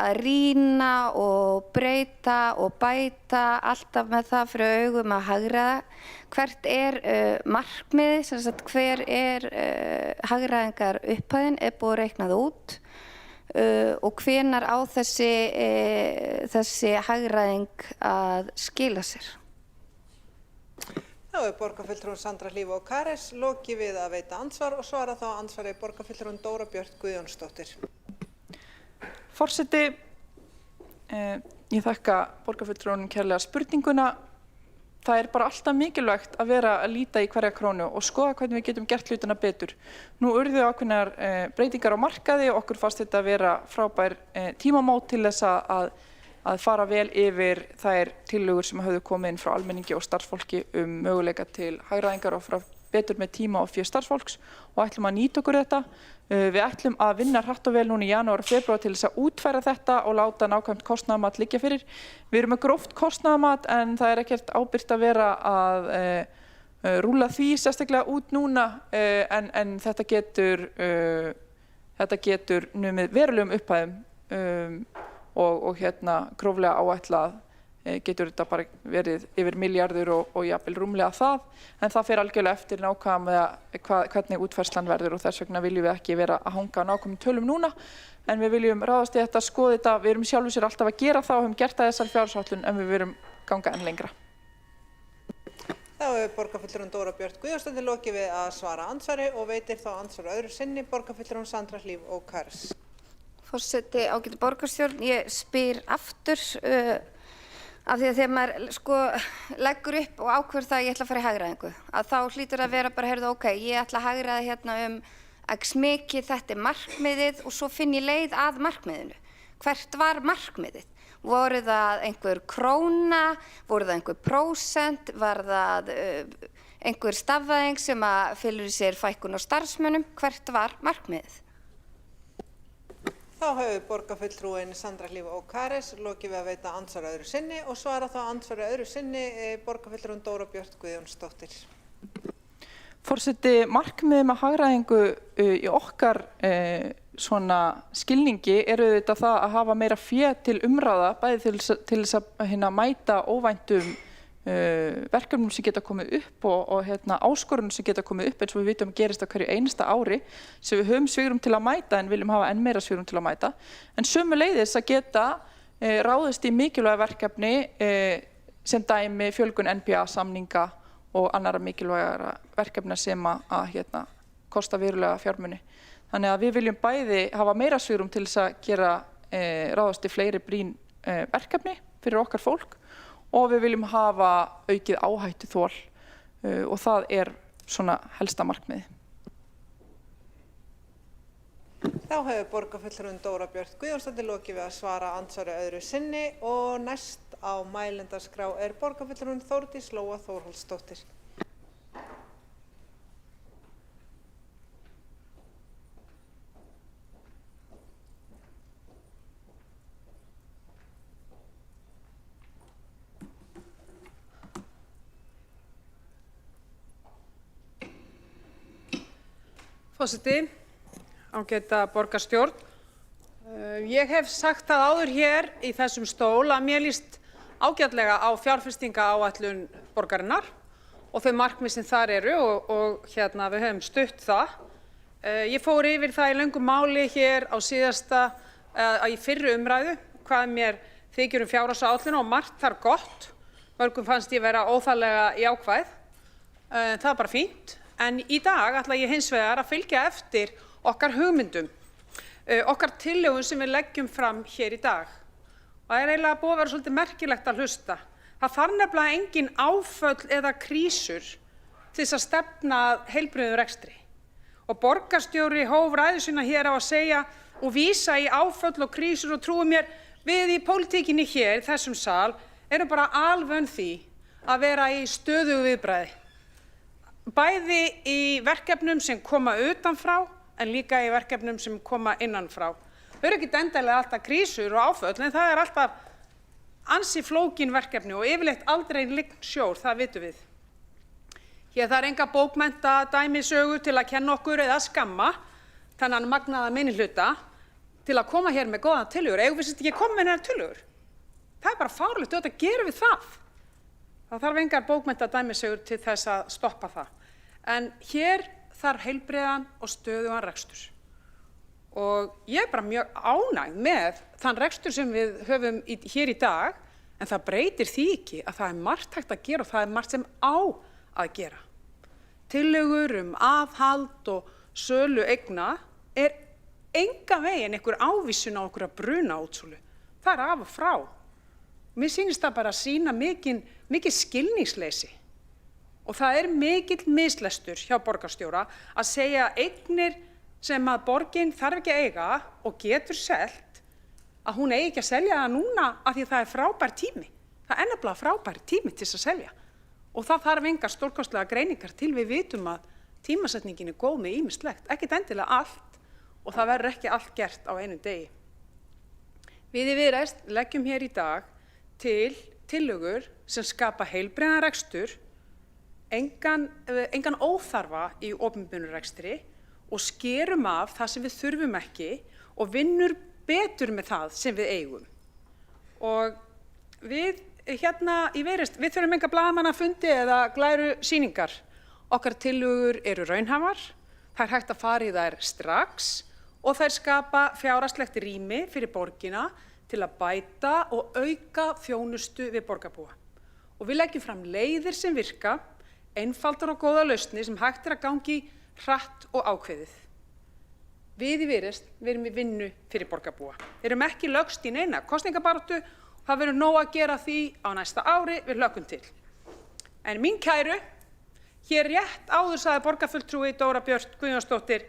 að rýna og breyta og bæta alltaf með það fyrir augum að hagræða. Hvert er markmiðið, sem sagt hver er hagræðingar upphæðin, er búið reiknað út? og hvenær á þessi hagræðing að skila sér? Þá borgarfulltrúin Sandra Hlíf Ókares lokið við að veita andsvar og svara þá andsvari borgarfulltrúin Dóra Björt Guðjónsdóttir. Forseti, ég þakka borgarfulltrúinum kærlega spurninguna. Það bara alltaf mikilvægt að vera að líta í hverja krónu og skoða hvernig við getum gert hlutina betur. Nú urðu ákveðnar breytingar á markaði og okkur fannst þetta að vera frábær tímamót til þess að fara vel yfir þær tillögur sem höfðu komið inn frá almenningi og starfsfólki möguleika til hagræðingar og frá betur með tíma og fjö starfsfólks og ætlum að nýta okkur þetta. Við ætlum að vinna hratt og vel núna í janúar og febrúar til þess að útfæra þetta og láta nákvæmt kostnaðarmat liggja fyrir. Við erum með gróft kostnaðarmat en það ekkert ábyrgt að vera að rúlla því sérstaklega út núna en þetta getur numið verulegum upphæðum og gróflega áætlað getur þetta bara verið yfir milljarður og jafnvel rúmlega það, en það fer algjörlega eftir nákvæmlega hvernig útfærslan verður og þess vegna viljum við ekki vera að hanga á nákvæmum tölum núna, en við viljum ráðast í þetta, skoða þetta, við erum sjálfur sér alltaf að gera það og höfum gert það þessar fjárhagsáætlun en við verum ganga enn lengra. Þá borgarfulltrúin Dóra Björt Guðjónsdóttir lokið við að svara andsvari og veitir þá andsvar öðru sinni borgarfulltrúin Sandra Hlíf Ókares. Forseti, ágæti borgarstjórn, ég spyr aftur af því að þegar maður leggur upp og ákveður það að ég ætla að fara í hagræðingu, að þá hlýtur að vera bara, heyrðu, ok, ég ætla að hagræða hérna x mikið, þetta markmiðið og svo finn ég leið að markmiðinu. Hvert var markmiðið? Voru það einhver króna, voru það einhver prósent, var það einhver stafvæðing sem að felur í sér fækkun á starfsmönnum? Hvert var markmiðið? Þá hefur borgarfulltrúin Sandra Hlíf Ókares lokið við að veita andsvar öðru sinni og svara þá andsvari öðru sinni borgarfulltrúin Dóra Björt Guðjónsdóttir. Forseti, markmiðið með hagræðingu í okkar svona skilningi þetta það að hafa meira fé til umræða, bæði til þess að mæta óvæntum verkefnum sem geta komið upp og áskorunum sem geta komið upp eins og við vitum gerist á hverju einasta ári sem við höfum svigrúm til að mæta en viljum hafa enn meira svigrúm til að mæta. En sömuleiðis að geta ráðist í mikilvæga verkefni sem dæmi fjölgun NPA-samninga og annarra mikilvægara verkefna sem að kosta verulega fjármuni. Þannig að við viljum bæði hafa meira svigrúm til þess að ráðast í fleiri brýn verkefni fyrir okkar fólk og við viljum hafa aukið áhættuþol og það svona helsta markmiði. Þá hefur borgarfulltrúin Dóra Björt Guðjónsdóttir lokið við að svara andsvari öðru sinni og næst á mælendaskrá borgarfulltrúin Þórdís Lóa Þórhallsdóttir. Forseti, ágæta borgarstjórn. Ég hef sagt það áður hér í þessum stól að mér líst ágætlega á fjárfestingaáætlun borgarinnar og þau markmið sem þar eru og við höfum stutt það. Ég fór yfir það í löngu máli hér á í fyrri umræðu hvað mér þykir fjárhagsáætlun og margt þar gott. Mörgum fannst ég vera óþarflega jákvæð. Það bara fínt. En í dag ætla ég hins vegar að fylgja eftir okkar hugmyndum, okkar tillögum sem við leggjum fram hér í dag. Og það eiginlega búið að vera svolítið merkilegt að hlusta. Það þarf nefnilega engin áföll eða krísur til þess að stefna heilbrigðum rekstri. Og borgarstjóri hóf ræðu sína hér á að segja og vísa í áföll og krísur og trúi mér, við í pólitíkinni hér í þessum sal erum bara alvön því að vera í stöðugu viðbragði. Bæði í verkefnum sem koma utanfrá en líka í verkefnum sem koma innanfrá. Þau eru ekki endilega alltaf krísur og áföll en það alltaf ansi flókin verkefni og yfirleitt aldrei lygn sjór, það vitum við. Hér það enga bókmennta dæmisögu til að kenna okkur eða skamma þennan magnaða minnihluta til að koma hér með góðan tillögur. Eigum við ekki koma með hennar tillögur? Það bara fáránlegt, auðvitað gerum við það. Það þarf engar bókmennta dæmisögur til þess að stoppa það. En hér þarf heilbrigðan og stöðugan rekstur. Og ég bara mjög ánægð með þann rekstur sem við höfum hér í dag, en það breytir því ekki að það margt hægt að gera og það margt sem á að gera. Tillögur aðhald og sölu eigna engan veginn einhver ávísun á okkur að brunaútsölu. Það af og frá. Mér sýnist það bara að sýna mikið skilningsleysi. Og það mikill mislestur hjá borgarstjóra að segja eignir sem að borgin þarf ekki að eiga og getur selt, að hún eigi ekki að selja það núna af því það frábær tími. Það nefnilega frábær tími til að selja. Og það þarf engar stórkostlega greiningar til við vitum að tímasetningin góð með ýmislegt, ekkert endilega allt og það verður ekki allt gert á einum degi. Við í Viðreisn leggjum hér í dag til tillögur sem skapa heilbrigðan rekstur, engan óþarfa í opinberum rekstri og skerum af það sem við þurfum ekki og vinnur betur með það sem við eigum. Og við hérna í Viðreisn, við þurfum enga blaðamannafundi eða glæru sýningar. Okkar tillögur eru raunhæfar, það hægt að fara í þær strax og þær skapa fjárhagslegt rými fyrir borgina til að bæta og auka þjónustu við borgarbúa. Og við leggjum fram leiðir sem virka, einfaldar og góða lausnir sem hægt að gangi hratt og ákveðið. Við í Viðreisn, við erum í vinnu fyrir borgarbúa. Við erum ekki lögst í neina kosningabaráttu, það verður nóg að gera því á næsta ári, við hlökkum til. En mín kæru, hér rétt áður sagði borgarfulltrúi Dóra Björt Guðjónsdóttir,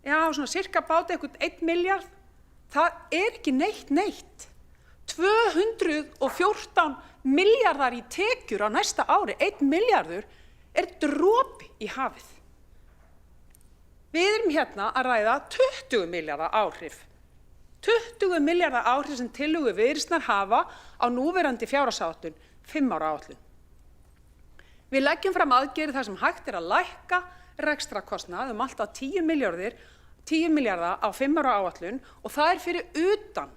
já, svona cirka báti eitthvað 1 milljarð, það ekki neitt. 214 milljarðar í tekjur á næsta ári, 1 milljarður dropi í hafið. Við erum hérna að ræða 20 milljarða áhrif. 20 milljarða áhrif sem tillögur Viðreisnar hafa á núverandi fjárhagsáætlun, 5 ára áætlun. Við leggjum fram aðgerðir þar sem hægt að lækka rekstrakostnað allt að 10 milljarða á 5 ára áætlun og það fyrir utan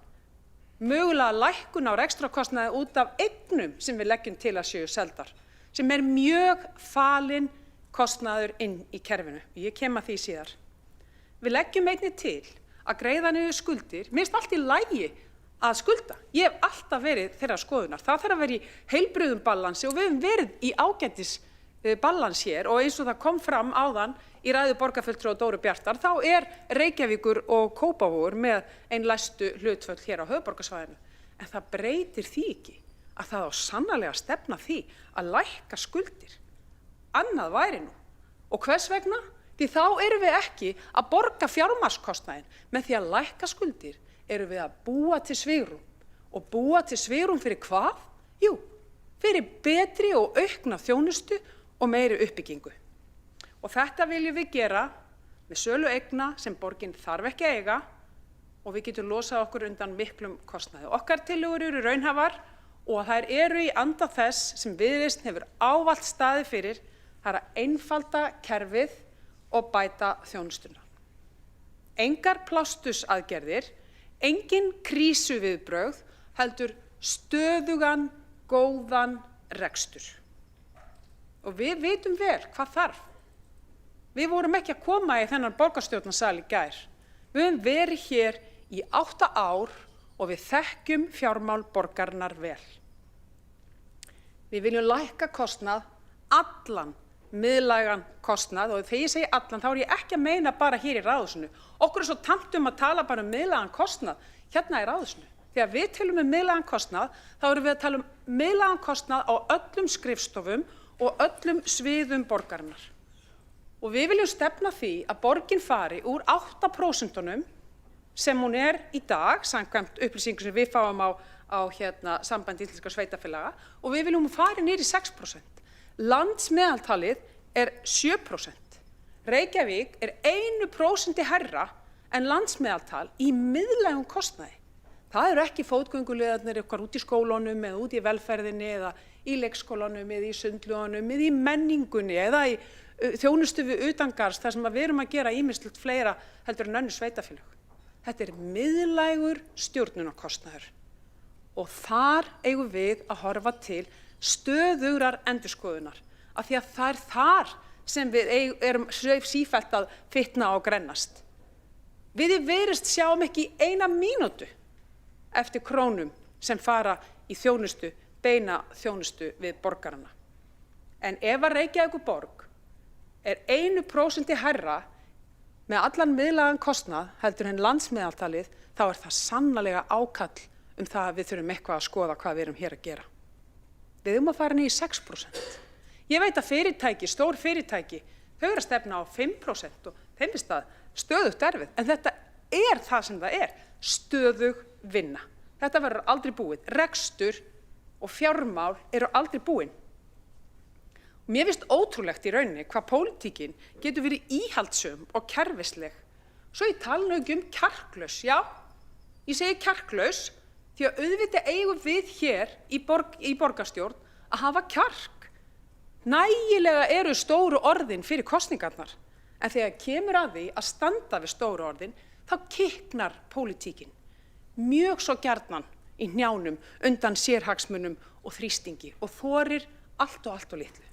mögulega lækkun á rekstrakostnaði út af eignum sem við leggjum til að séu seldar, sem mjög falinn kostnaður inn í kerfinu. Ég kem að því síðar. Við leggjum einnig til að greiða niður skuldir. Mér finnst allt í lagi að skulda. Ég hef alltaf verið þeirra skoðunar. Það þarf að vera í heilbrigðum balansi og við höfum verið í ágætis balans hér og eins og það kom fram áðan í ræðu borgarfulltrúa Dóru Bjartar, þá Reykjavíkur og Kópavogur með lægstu hlutföll hér á höfuðborgarsvæðinu. En það breytir því ekki að það á sannarlega að stefna því að lækka skuldir. Annað væri nú. Og hvers vegna? Því þá erum við ekki að borga fjármagnskostnaðinn. Með því að lækka skuldir erum við að búa til svigrúm. Og búa til svigrúm fyrir hvað? Jú, fyrir betri og aukna þjónustu og meiri uppbyggingu. Og þetta viljum við gera með sölu eigna sem borgin þarf ekki að eiga og við getum losað okkur undan miklum kostnaði. Okkar tillögur eru raunhæfar og þær eru í anda þess sem Viðreisn hefur ávallt staðið fyrir, það að einfalda kerfið og bæta þjónustuna. Engar plástursaðgerðir, engin krísuviðbrögð, heldur stöðugan, góðan rekstur. Og við vitum vel hvað þarf. Við vorum ekki að koma í þennan borgarstjórnarsal í gær. Við höfum verið hér í 8 ár og við þekkjum fjármál borgarinnar vel. Við viljum lækka kostnað, allan miðlægan kostnað, og þegar ég segi allan þá ég ekki að meina bara hér í ráðhúsinu. Okkur svo tamt að tala bara miðlægan kostnað hérna í ráðhúsinu. Þegar við tölum miðlægan kostnað, þá erum við að tala miðlægan kostnað á öllum skrifstofum og öllum sviðum borgarinnar. Og við viljum stefna því að borgin fari úr 8% sem hún í dag, samkvæmt upplýsingum sem við fáum á Sambandi íslenskra sveitarfélaga, og við viljum fara niður í 6%. Landsmeðaltalið 7%. Reykjavík 1% hærra en landsmeðaltal í miðlægum kostnaði. Það ekki fótgönguliðarnir okkar út í skólunum eða út í velferðinni eða í leikskólanum eða í sundlaugunum eða í menningunni eða í þjónustu við utangarðs þar sem við erum að gera ýmislegt fleira heldur en önnur sveitarfélög. Þetta miðlægur stjórnunarkostnaður og þar eigum við að horfa til stöðugrar endurskoðunar af því að það þar sem við erum sífellt að fitna og grennast. Við í Viðreisn sjáum ekki í eina mínútu eftir krónum sem fara í þjónustu, beina þjónustu við borgarana. En ef að Reykjavíkurborg er 1% hærra með allan miðlægan kostnað heldur en landsmeðaltalið, þá er það sannarlega ákall það að við þurfum eitthvað að skoða hvað við erum hér að gera. Við erum að fara niður í 6%. Ég veit að fyrirtæki, stór fyrirtæki, þau eru að stefna á 5% og þeim finnst það stöðugt erfið. En þetta er það sem það er, stöðug vinna. Þetta verður aldrei búið. Rekstur og fjármál eru aldrei búin. Mér finnst ótrúlegt í rauninni hvað pólitíkin getur verið íhaldssöm og kerfisleg. Svo ég tala nú ekki kjarklaus, já, ég segi kjarklaus því að auðvitað eigum við hér í borgarstjórn að hafa kjark. Nægilega eru stóru orðin fyrir kosningarnar, en þegar kemur að því að standa við stóru orðin, þá kiknar pólitíkin mjög svo gjarnan í hnjánum undan sérhagsmunum og þrýstingi og þorir allt og litlu.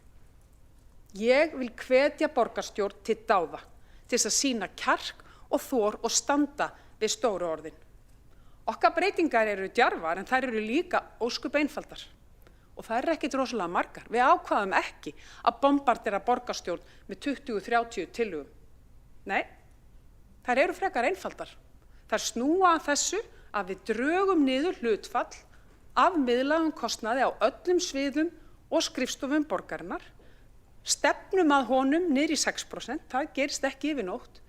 Ég vil hvetja borgarstjórn til dáða, til þess að sýna kjark og þor og standa við stóru orðin. Okkar breytingar eru djarfar en þær eru líka ósköp einfaldar. Og það eru ekkert rosalega margar. Við ákvaðum ekki að bombardera borgarstjórn með 20-30 tillögum. Nei, þær eru frekar einfaldar. Þær snúa að þessu að við drögum niður hlutfall af miðlægum kostnaði á öllum sviðum og skrifstofum borgarinnar, stefnum að honum niður í 6%, það gerist ekki yfir nótt,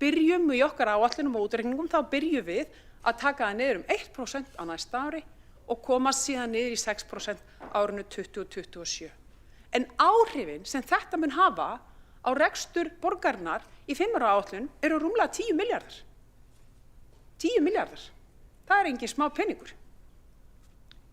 byrjum í okkar áætlunum og útreikningum, þá byrjum við að taka það niður 1% á næsta ári og komast síðan niður í 6% árinu 2027. En áhrifin sem þetta mun hafa á rekstur borgarinnar í 5 ára áætlun eru rúmlega 10 milljarðar. 10 milljarðar. Það er engin smá peningur.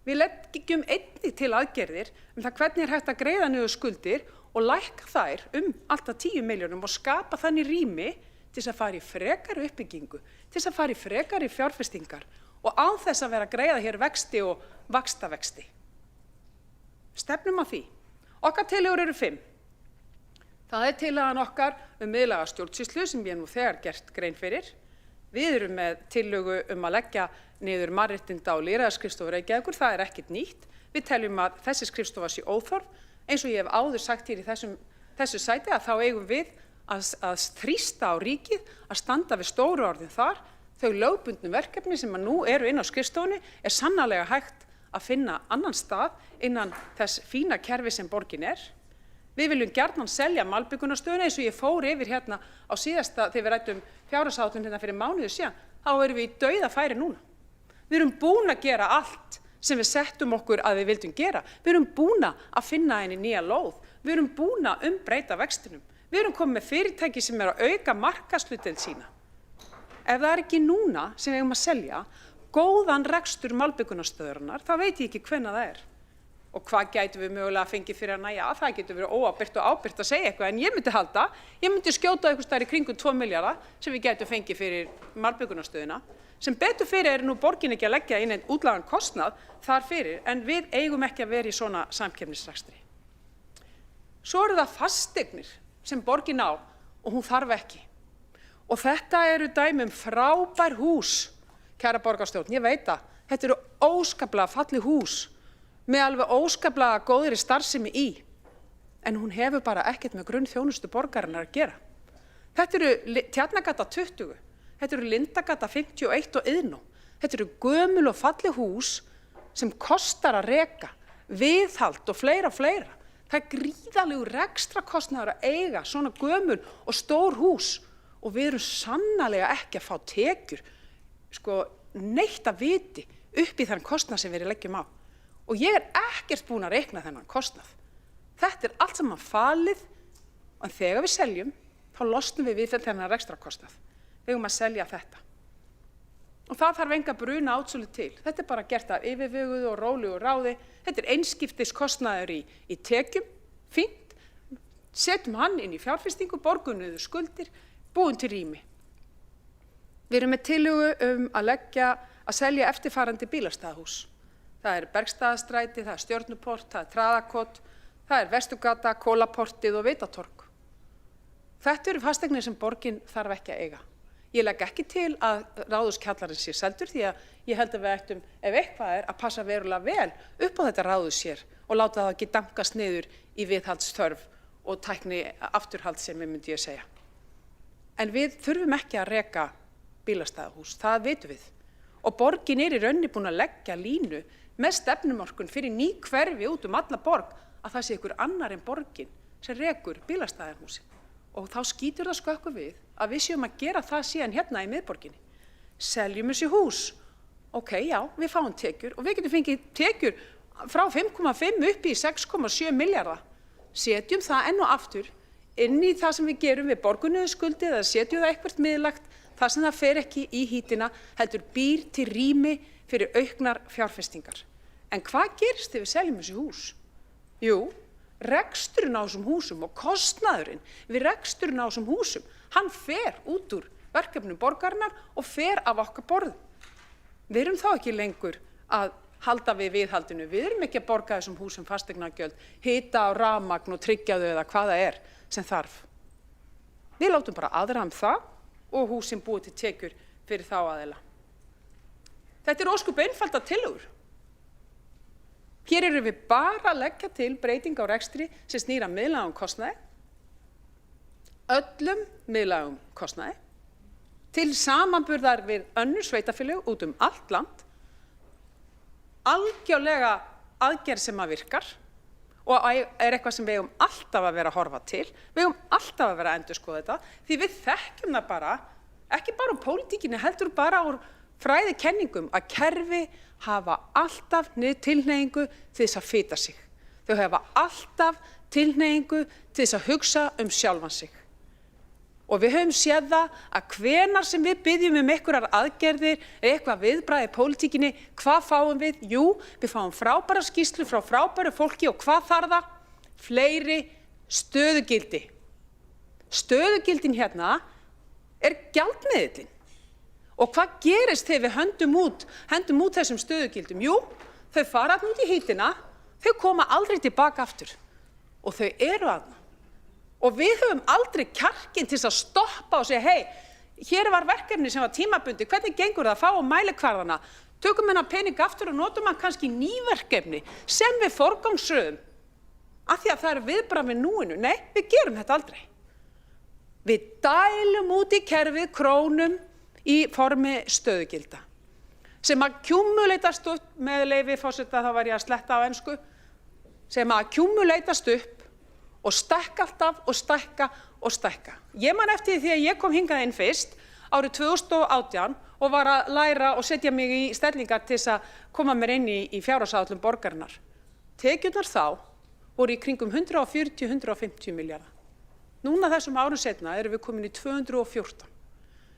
Við leggjum einnig til aðgerðir það hvernig er hægt að greiða niður skuldir og lækka þær alltaf 10 milljörðum og skapa þannig rými til þess að fara í frekari uppbyggingu, til þess að fara í frekari fjárfestingar og án þess að vera að greiða hér vexti og vaxtavexti. Stefnum að því. Okkar tillögur eru 5. Það er tillagan okkar miðlæga stjórnsýslu sem ég nú þegar gert grein fyrir. Við erum með tillögu að leggja niður mannréttinda- og lýðræðisskrifstofu Reykjavíkur, það er ekkert nýtt. Við teljum að þessi skrifstofa sé óþörf. Eins og ég hef áður sagt hér í þessu sæti að þá eigum við að þrýsta á ríkið að standa við stóru orðin þar. Þau lögbundnu verkefni sem nú eru inn á skrifstofunni er sannarlega hægt að finna annan stað innan þess fína kerfi sem borgin er. Við viljum gjarnan selja malbyggunarstöðuna eins og ég fór yfir hérna á síðasta þegar við ræddum fjárhagsáætlun hérna fyrir mánuði síðan. Þá erum við í dauðafæri núna. Við erum búin að gera allt sem við settum okkur að við vildum gera. Við erum búin að finna henni nýja lóð. Við erum búin að umbreyta vextinum. Við erum komið með fyrirtæki sem að auka markaðshlutdeild sína. Ef það er ekki núna sem við eigum að selja góðan rekstur malbyggunarstöðarinnar, þá veit ég ekki hvenær það er. Og hvað gætum við mögulega fengið fyrir hana? Já, það getur verið óábyrgt og ábyrgt að segja eitthvað, en ég myndi skjóta einhvers staðar í kringum 2 milljarða sem við gætum fengið fyrir malbyggunarstöðina. Sem betur fyrir er nú borgin ekki að leggja inn einn útlagan kostnað þar fyrir, en við eigum ekki að vera í svona samkeppnisrekstri. Svo eru það fasteignir sem borgin á og hún þarf ekki. Og þetta eru dæmi frábær hús, kæra borgarstjórn, ég veit það. Þetta eru óskaplega falleg hús með alveg óskaplega góðri starfsemi í, en hún hefur bara ekkert með grunnþjónustu borgarinnar að gera. Þetta eru Tjarnargata 20, þetta eru Lindagata 51 og Iðnó. Þetta eru gömul og falleg hús sem kostar að reka, viðhald og fleira. Það er gríðarlegur rekstrakostnaður að eiga svona gömul og stór hús og við erum sannarlega ekki að fá tekjur, neitt að viti upp í þann kostnað sem við leggjum á. Og ég er ekkert búin að reikna þennan kostnað. Þetta er allt saman falið, en þegar við seljum, þá losnum við þennan rekstrakostnað. Við eigum að selja þetta. Og það þarf enga bruna átsölu til. Þetta er bara gert af yfirveguðu og rólegu ráði. Þetta er einskiptis kostnaður í tekjum, fínt. Setjum hann inn í fjárfestingu, borgum niður skuldir, búum til rými. Við erum með tillögu að selja eftirfarandi bílastæðahús. Það er Bergstaðastræti, það er Stjörnuport, það er Traðakot, það er Vestugata, Kólaportið og Veitatorg. Þetta eru fasteignir sem borgin þarf ekki að eiga. Ég legg ekki til að ráðhúskjallarinn sé seldur því að ég held að við ættum, ef eitthvað er, að passa verulega vel upp á þetta ráðhús hér og láta það ekki dankast niður í viðhaldstörf og tækni afturhald sem myndi ég segja. En við þurfum ekki að reka bílastæðahús, það vitum við. Og borgin í rauninni búin að leggja línu með stefnumörkun fyrir ný hverfi út alla borg að það sé ykkur annar en borgin sem rekur bílastæðahúsin. Og þá skýtur það skökku við að við séum að gera það síðan hérna í miðborginni. Seljum þessi hús. Ok, já, við fáum tekjur og við getum fengið tekjur frá 5,5 upp í 6,7 milljarða. Setjum það enn og aftur inn í það sem við gerum við borgunniðurskuldi eða setjum það eitthvað miðlagt þar sem það fer ekki í hítina, heldur býr til rými fyrir auknar fjárfestingar. En hvað gerist þegar við seljum þessi hús? Jú, reksturinn á þessum húsum og kostnaðurinn við reksturinn á þessum húsum, hann fer út úr verkefnum borgarinnar og fer af okkar borðum. Við erum þá ekki lengur að halda við viðhaldinu. Við erum ekki að borga þessum húsum fasteignagjöld, hita á rafmagn og tryggja þau eða hvað það er sem þarf. Við látum bara aðra það og húsin búið til tekjur fyrir þá aðila. Þetta ósköp einfaldar tillögur. Hér erum við bara að leggja til breyting á rekstri sem snýr að miðlægum kostnaði, öllum miðlægum kostnaði, til samanburðar við önnur sveitarfélög út allt land, algjörlega aðgerð sem að virkar og er eitthvað sem við eigum alltaf að vera að horfa til, við eigum alltaf að vera að endurskoða þetta, því við þekkjum það bara, ekki bara úr pólitíkinni, heldur bara úr fræðikenningum að kerfi hafa alltaf tilhneigingu til þess að fita sig. Þau hafa alltaf tilhneigingu til þess að hugsa sjálfan sig. Og við höfum séð það að hvenær sem við biðjum einhverjar aðgerðir, eitthvað viðbragð í pólitíkinni, hvað fáum við? Jú, við fáum frábæra skýrslu frá frábæru fólki og hvað þarf það? Fleiri stöðugildi. Stöðugildin hérna er gjaldmiðillinn. Og hvað gerist þegar við hendum út þessum stöðugildum? Jú, þau fara út í hítina, þau koma aldrei tilbaka aftur. Og þau eru þarna. Og við höfum aldrei kjarkinn til að stoppa og segja, hei, hér var verkefni sem var tímabundi, hvernig gengur það að fá mælikvarðana? Tökum hennar pening aftur og notum hann kannski ný verkefni sem við forgangsröðum. Af því að það viðbragð við núinu. Nei, við gerum þetta aldrei. Við dælum út í kerfið krónum í formi stöðugilda sem að kjúmuleitast upp, með leyfi forseta þá var ég að sletta á ensku, sem að kjúmuleitast upp og stækka alltaf og stækka og stækka. Ég man eftir því að ég kom hingað inn fyrst árið 2018 og var að læra og setja mig í stellingar til þess að koma mér inn í fjárhagsáætlun borgarinnar. Tekjurnar þá voru í kringum 140–150 milljarða. Núna þessum árum seinna erum við komin í 214.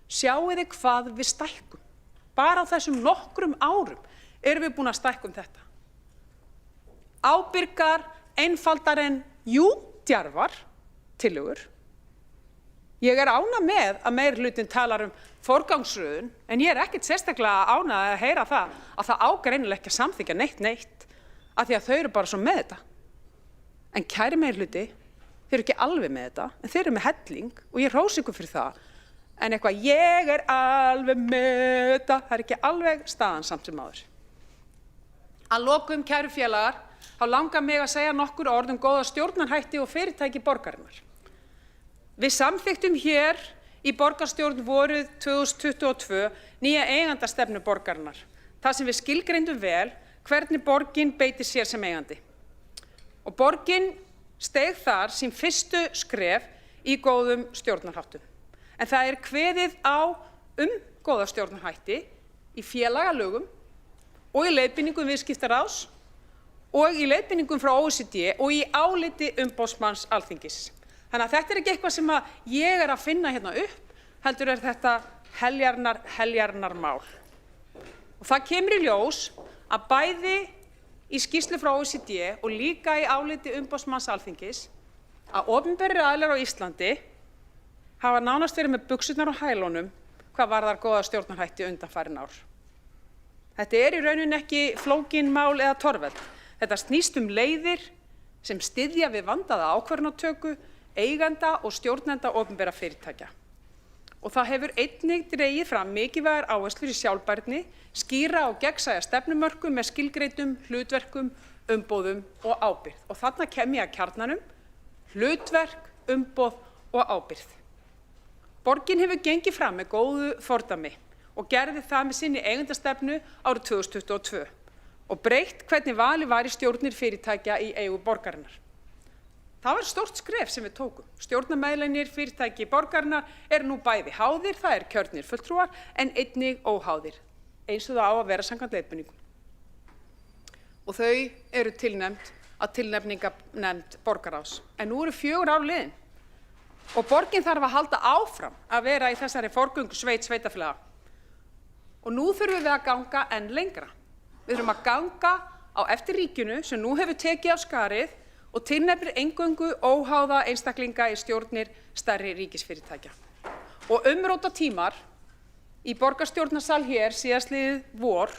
Sjáið þið hvað við stækkum. Bara á þessum nokkrum árum erum við búin að stækka þetta. Ábyrgar, einfaldar en djarfar tillögur. Ég er ánægð með að meirihlutinn talar forgangsröðun, en ég er ekkert sérstaklega ánægð að heyra það að það á greinilega ekki að samþykkja neitt, af því að þau eru bara svo með þetta. En kæri meirihluti, þeir eru ekki alveg með þetta, en þeir eru með helling og ég hrósi ykkur fyrir það. En eitthvað, ég er alveg með þetta, það er ekki alveg staðan samt sem áður. Að lokum, kæru félagar, þá langar mig að segja nokkur orð góða stjórnarhætti og fyrirtæki borgarinnar. Við samþykktum hér í borgarstjórn vorið 2022 nýja eigandastefnu borgarinnar, þar sem við skilgreindum vel hvernig borgin beitir sér sem eigandi. Og borgin steig þar sín fyrstu skref í góðum stjórnarháttum. En það kveðið á góða stjórnarhætti í félagalögum og í leiðbeiningum viðskiptaráðs og í leiðbeiningum frá OECD og í áliti umboðsmanns Alþingis. Þannig að þetta ekki eitthvað sem ég að finna hérna upp, heldur þetta heljarnar mál. Og það kemur í ljós að bæði í skýrslu frá OECD og líka í áliti umboðsmanns Alþingis að opinberir aðilar á Íslandi hafa nánast verið með buxurnar á hælunum hvað varðar góða stjórnarhætti undanfarin ár. Þetta í rauninni ekki flókin mál eða torveld. Þetta snýst leiðir sem styðja við vandaða ákvörðunartöku eigenda og stjórnenda opinberra fyrirtækja. og það hefur einnig dregið fram mikilvægar áherslur í sjálfbærni, skýra og gegnsæja stefnumörkum með skilgreindum hlutverkum, umboðum og ábyrgð. Og þarna kem ég að kjarnanum, hlutverk, umboð og ábyrgð. Borgin hefur gengið fram með góðu fordæmi og gerði það með sinni eigendastefnu árið 2022 og breytt hvernig valið var í stjórnir fyrirtækja í eigu borgarinnar. Það var stórt skref sem við tókum. Stjórnarmeðlimir fyrirtæki borgarinnar eru nú bæði háðir, það er kjörnir fulltrúar, en einnig óháðir, eins og það á að vera samkvæmt leiðbeiningum. Og þau eru tilnefnd að tilnefningarnefnd borgarráðs. En nú eru 4 ár liðin og borgin þarf að halda áfram að vera í þessari forgöngu sveitafélaga. Og nú þurfum við að ganga enn lengra. Við þurfum að ganga á eftir ríkinu sem nú hefur tekið af skarið og tilnefnir eingöngu óháða einstaklinga í stjórnir stærri ríkisfyrirtækja. Og umróta tímar í borgarstjórnarsal hér síðastliðið vor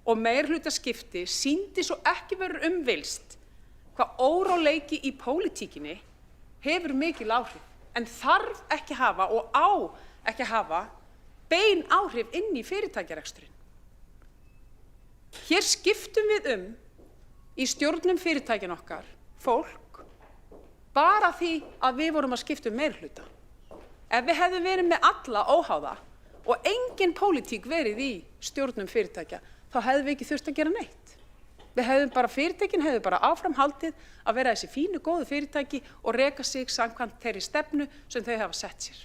og meirhlutaskipti sýndi svo ekki verður umvilst hvað óróleiki í pólitíkinni hefur mikil áhrif, en þarf ekki hafa og á ekki hafa bein áhrif inn í fyrirtækjareksturinn. Hér skiptum við í stjórnum fyrirtækjan okkar fólk bara því að við vorum að skipta meirhluta. Ef við hefðum verið með alla óháða og engin pólitík verið í stjórnum fyrirtækja, þá hefðum við ekki þurft að gera neitt. Fyrirtækin hefðu bara áfram haldið að vera þessi fínu, góðu fyrirtæki og reka sig samkvæmt þeirri stefnu sem þau hafa sett sér.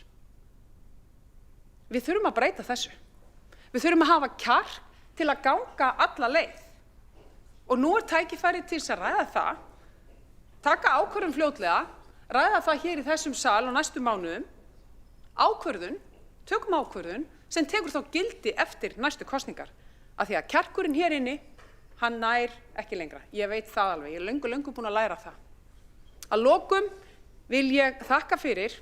Við þurfum að breyta þessu. Við þurfum að hafa kjark til að ganga alla leið. Og nú er tækifæri til þess að ræða það, taka ákvörðun fljótlega, ræða það hér í þessum sal og næstu mánuðum, tökum ákvörðun sem tekur þá gildi eftir næstu kosningar. Af því að kjarkurinn hér inni, hann nær ekki lengra. Ég veit það alveg, ég er löngu búin að læra það. Að lokum vil ég þakka fyrir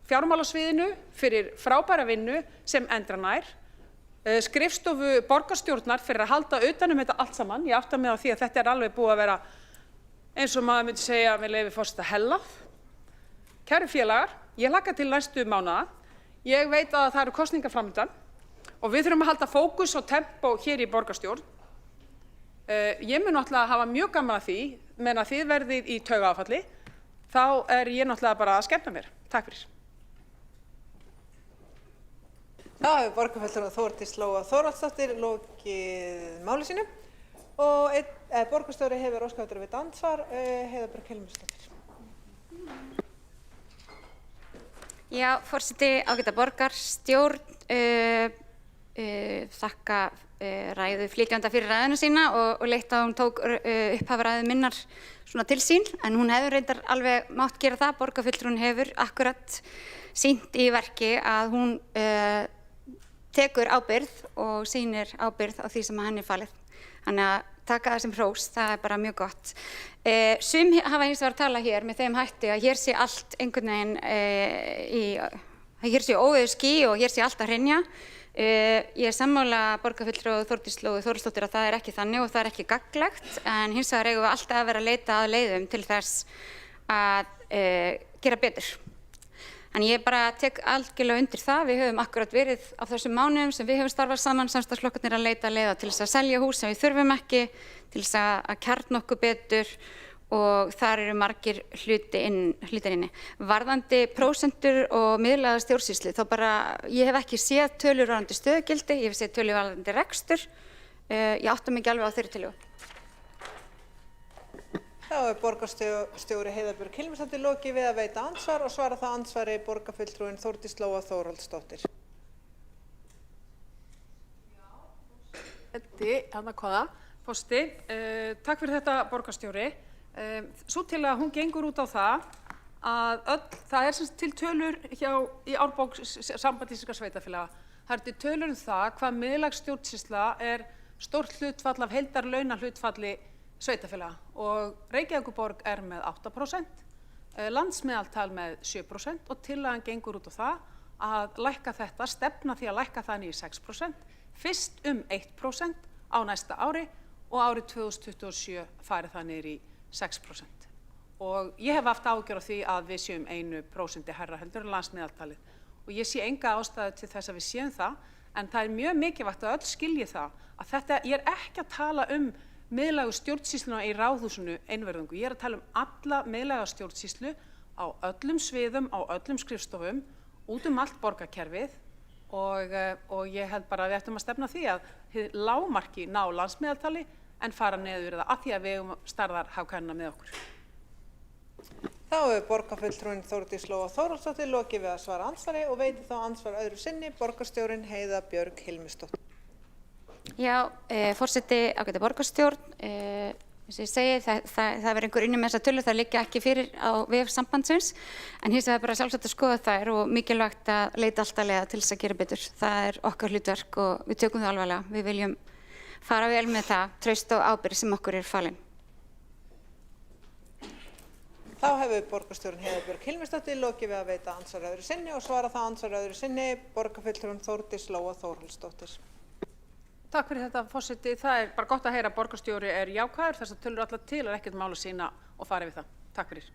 fjármálasviðinu, fyrir frábæra vinnu sem endranær, skrifstofu borgarstjórnar fyrir að halda utan þetta allt saman. Ég átta mig á því að þetta er alveg búið að vera, eins og maður myndi segja með leyfi forseta, hellað. Kæru félagar, ég hlakka til næstu mánaða. Ég veit að það eru kosningar framundan og við þurfum að halda fókus og tempó hér í borgarstjórn. Ég mun náttúrulega hafa mjög gaman að því, menn að þið verðið í taugaáfalli, þá er ég náttúrulega bara að skemmta mér. Takk fyrir. Þá hefur borgarfulltrúinn Þórdís Lóa Þórhallsdóttir lokið máli sínu og borgarstjóri hefur óskað eftir að veita andsvar, Heiða Björk Hilmarsdóttir. Já, forseti, ágæta borgarstjórn, þakka ræðu flytjanda fyrir ræðuna sína og leitt að hún tók upphaf ræðu minnar svona til sín, en hún hefur reyndar alveg mátt gera það. Borgarfulltrúinn hefur akkurat sýnt í verki að hún tekur ábyrgð og sýnir ábyrgð á því sem henni er falið. Þannig að taka það sem hrós, það er bara mjög gott. Sum hafa hins vegar að tala hér með þeim hætti að hér sé allt einhvern veginn hér sé óveður ský og hér sé allt að hrynja. Ég er sammála borgarfulltrúa Þórdís Lóu Þórhallsdóttir að það er ekki þannig og það er ekki gagnlegt, en hins vegar eigum við alltaf að vera að leita að leiðum til þess að gera betur. En ég bara tek algjörlega undir það. Við höfum akkurat verið á þessum mánuðum sem við höfum starfað saman, samstarfsflokkarnir, að leita leiða til þess að selja hús sem við þurfum ekki, til þess að kjarna okkur betur og þar eru margir hlutir inni. Varðandi prósentur og miðlæga stjórnsýslu, þá bara, ég hef ekki séð tölur varðandi stöðugildi, ég hef séð tölur varðandi rekstur. Ég átta mig ekki alveg á þeirri tillögu. Þá er borgarstjóri Heiða Björk Hilmarsdóttir lokið við að veita andsvar og svara það andsvari borgarfulltrúinn Þórdís Lóa Þórhallsdóttir. Forseti, takk fyrir þetta borgarstjóri. Sú tillaga, hún gengur út á það að það er til tölur í árbók Samband íslenskra sveitarfélaga. Það er til tölur það hvað miðlæg stjórnsýsla er stórt hlutfall af heildarlaunahlutfalli sveitarfélaga og Reykjavíkurborg er með 8%, landsmeðaltal með 7% og tillagan gengur út á það að lækka þetta, stefna því að lækka það niður í 6%, fyrst 1% á næsta ári og árið 2027 farið það niður í 6%. og ég hef haft ágjör á því að við séum 1% hærra heldur en landsmeðaltalið og ég sé enga ástæðu til þess að við séum það, en það er mjög mikilvægt að öll skilji það að þetta, ég er ekki að tala miðlægu stjórnsýsluna í Ráðhúsinu einvörðungu, ég er að tala alla miðlæga stjórnsýslu á öllum sviðum, á öllum skrifstofum, út allt borgarkerfið og ég held bara að við ættum að stefna því að hið lágmarki ná landsmeðaltali en fara niður það að því að við eigum stærðar hagkvæmnina með okkur. Þá hefur borgarfulltrúinn Þórdís Lóa Þórhallsdóttir lokið við að svara andsvari og veitir þá andsvar öðru sinni borgarstjórinn Heiða Björg Hilmisdóttir. Já, forseti, ágæti borgarstjórn, eins og ég segi, það verður einhver inni með þessa tölu, það liggja ekki fyrir á vef sambandsins, en hins vegar bara sjálfsagt að skoða þær og mikilvægt að leita alltaf leiða til þess að gera betur. Það er okkar hlutverk og við tökum það alvarlega. Við viljum fara vel með það, traust og ábyrgð sem okkur er falin. Þá hefur borgarstjórinn Heiða Björg Hilmisdóttir lokið við að veita andsvar öðru sinni og svara þá andsvar öðru sinni borgarfulltrúinn Þórdís Lóa Þórhallsdóttir. Takk fyrir þetta, forseti. Það er bara gott að heyra að borgarstjóri er jákvæður, þess að tölur allar til er ekkert mál að sýna og fara við það. Takk fyrir.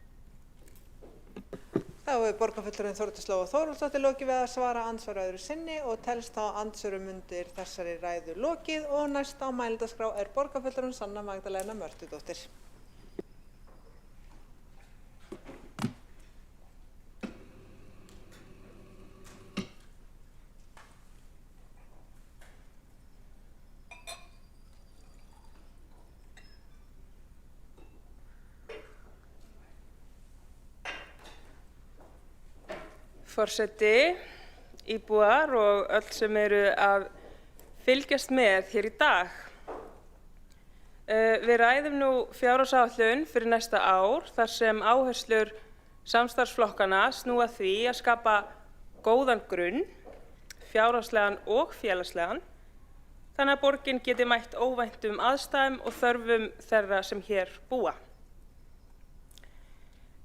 Þá hefur borgarfulltrúinn Þórdís Lóa Þórhallsdóttir lokið við að svara andsvar öðru sinni og telst þá andsvörum undir þessari ræðu lokið og næst á mælendaskrá er borgarfulltrúinn Sanna Magdalena Mörtudóttir. Forseti, íbúar og öll sem eru að fylgjast með hér í dag. Við ræðum nú fjárhagsáætlun fyrir næsta ár þar sem áherslur samstarfsflokkana snúa því að skapa góðan grunn, fjárhagslegan og félagslegan, þannig að borgin geti mætt óvæntum aðstæðum og þörfum þeirra sem hér búa.